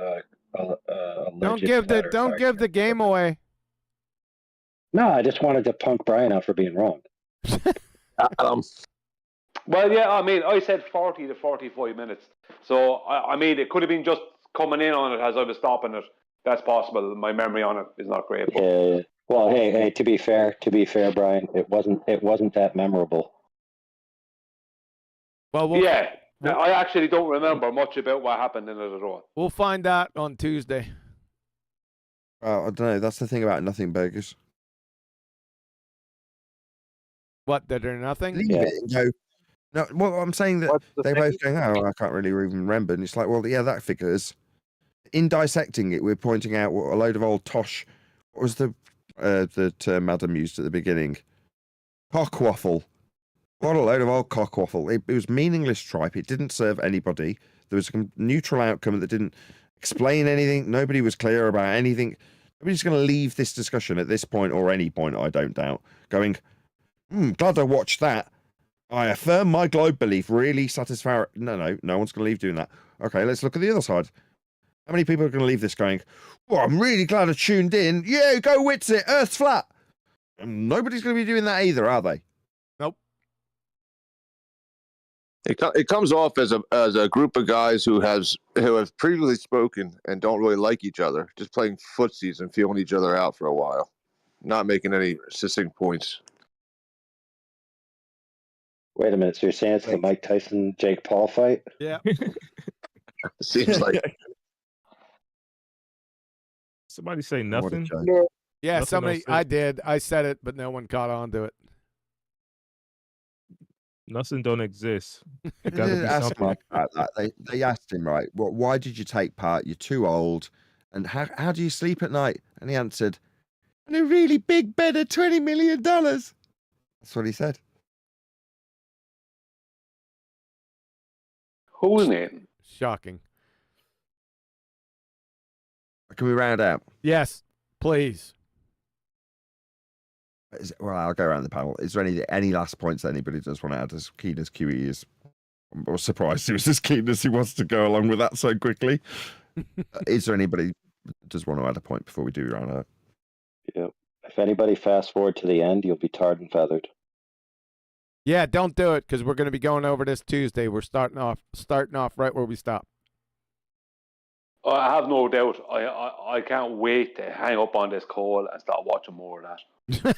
Don't give the game away. No, I just wanted to punk Brian out for being wrong. Well, yeah, I mean, I said 40 to 45 minutes. So, I mean, it could have been just coming in on it as I was stopping it. That's possible. My memory on it is not great. But... Yeah. Well, hey, to be fair, Brian, it wasn't that memorable. Well, yeah, I actually don't remember much about what happened in it at all. We'll find out on Tuesday. I don't know. That's the thing about nothing burgers. What, that they're nothing? Leave it and go. No, well, I'm saying that they're both going, oh, I can't really even remember. And it's like, well, yeah, that figures. In dissecting it, we're pointing out what a load of old tosh. What was the term Adam used at the beginning? Cockwaffle. What a load of old cockwaffle. It was meaningless tripe. It didn't serve anybody. There was a neutral outcome that didn't explain anything. Nobody was clear about anything. Nobody's going to leave this discussion at this point or any point, I don't doubt, going, glad I watched that. I affirm my globe belief. Really satisfactory. No one's going to leave doing that. Okay, let's look at the other side. How many people are going to leave this going, well, I'm really glad I tuned in. Yeah, go Witsit. Earth's flat. And nobody's going to be doing that either, are they? Nope. It comes off as a group of guys who have previously spoken and don't really like each other, just playing footsies and feeling each other out for a while, not making any succinct points. Wait a minute, so you're saying it's the Mike Tyson Jake Paul fight? Yeah. Seems like. Somebody say nothing? Yeah, Nothing somebody. I did. I said it, but no one caught on to it. Nothing don't exist. It gotta be something. They asked him, right, why did you take part? You're too old. And how do you sleep at night? And he answered, "In a really big bed of $20 million." That's what he said. Whose name? Shocking. Can we round out? Yes, please. Well, I'll go around the panel. Is there any last points that anybody does want to add? As keen as QE is, I was surprised he was as keen as he wants to go along with that so quickly. Is there anybody that does want to add a point before we do round out? Yep. If anybody fast forward to the end, you'll be tarred and feathered. Yeah, don't do it because we're going to be going over this Tuesday. We're starting off right where we stopped. I have no doubt. I can't wait to hang up on this call and start watching more of that.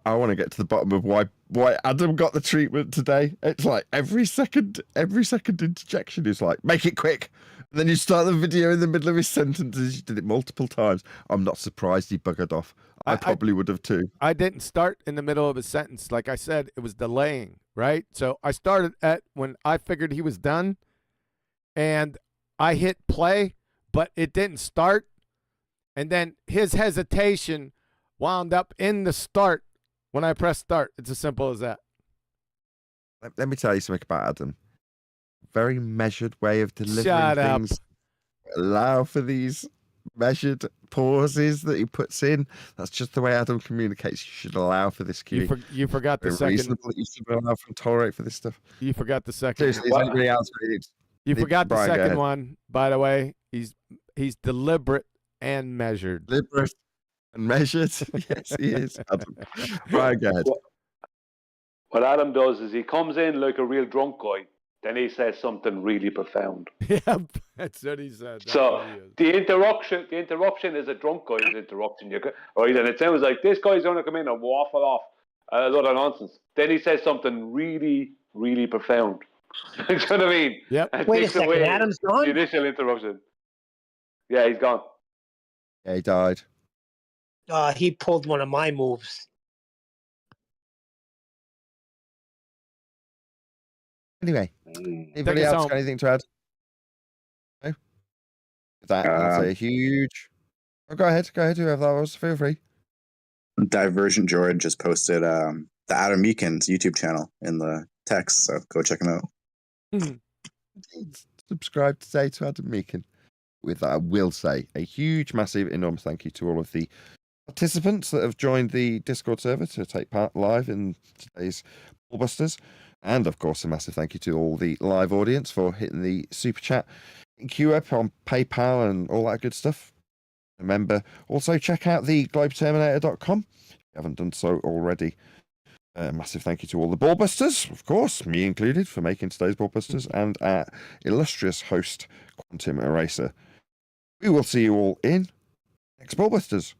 I want to get to the bottom of why Adam got the treatment today. It's like every second interjection is like, make it quick. And then you start the video in the middle of his sentences. You did it multiple times. I'm not surprised he buggered off. I probably would have too. I didn't start in the middle of a sentence. Like I said, it was delaying, right? So I started at when I figured he was done. And I hit play, but it didn't start. And then his hesitation wound up in the start when I pressed start. It's as simple as that. Let me tell you something about Adam. Very measured way of delivering Shut things. up. Allow for these measured pauses that he puts in. That's just the way Adam communicates. You should allow for this cue. You forgot the Very second. reasonable that you should allow and tolerate for this stuff. You forgot the second. Seriously, is anybody else ready? You forgot the Brian, go second ahead. one, by the way. He's deliberate and measured. Deliberate and measured. Yes, he is. Adam. Brian, go ahead. What Adam does is he comes in like a real drunk guy, then he says something really profound. Yep, that's what he said. That's So what he is. the interruption is a drunk guy's interruption. Right, and it sounds like this guy's going to come in and waffle off a lot of nonsense. Then he says something really, really profound. You know what I mean? Yep. And Wait a takes second, away Adam's gone? the initial interruption. Yeah, he's gone. Yeah, he died. He pulled one of my moves. Anyway, anybody us else home. got anything to add? No? That's a huge... Oh, go ahead, whoever that was, feel free. Divergent George just posted the Adam Meekin's YouTube channel in the text, so go check him out. Subscribe today to Adam Meekin. With that, I will say a huge, massive, enormous thank you to all of the participants that have joined the Discord server to take part live in today's Ballbusters. And, of course, a massive thank you to all the live audience for hitting the Super Chat queue up on PayPal and all that good stuff. Remember, also check out the globeterminator.com if you haven't done so already. Massive thank you to all the Ballbusters, of course, me included, for making today's Ballbusters, and our illustrious host, Quantum Eraser. We will see you all in next Ballbusters.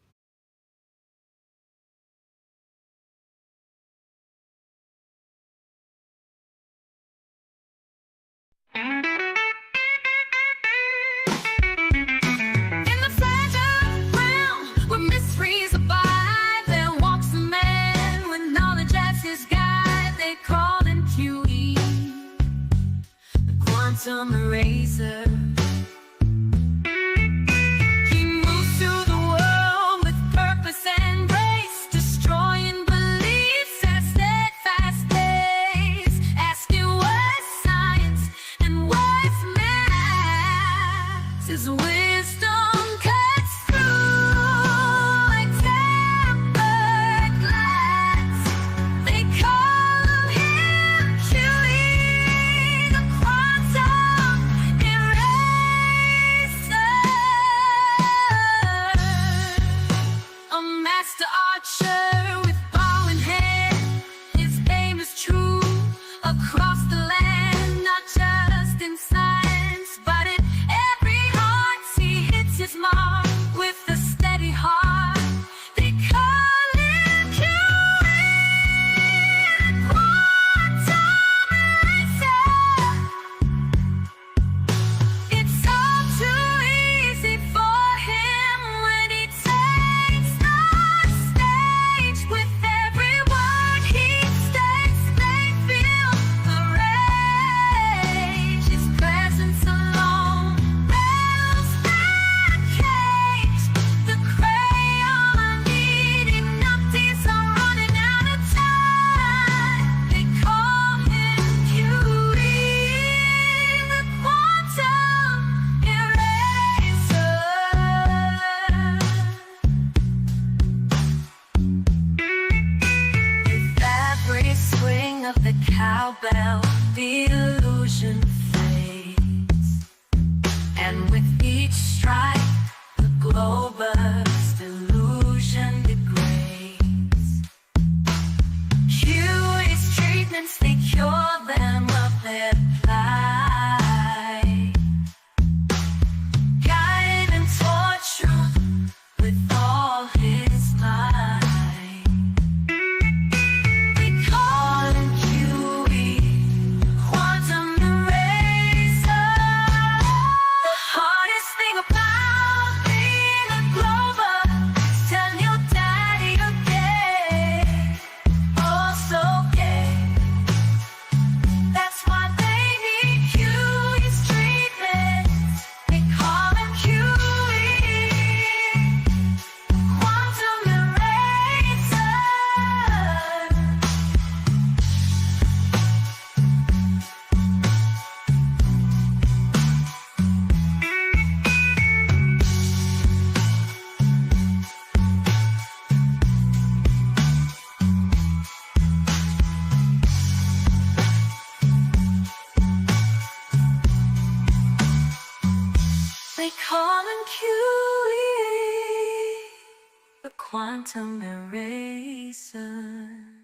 In the fragile realm where mysteries abide, there walks a man with knowledge as his guide. They call him QE, the quantum eraser. He moves through the world with purpose and grace, destroying beliefs at steadfast pace, asking what's science and what's math. His wisdom cuts through like tempered glass. They call him QE, the quantum eraser. ring of the cowbell, the illusion fades. And with each strike, the glow-burst illusion degrades. Cuties treatments, they cure them of their plight. Guiding toward truth with all his might. We call him QE, quantum eraser. The hardest thing about being a Glober is telling your daddy you're gay, oh so gay. That's why they need QE's treatments. We call him QE, quantum eraser. They call him QE, the quantum eraser.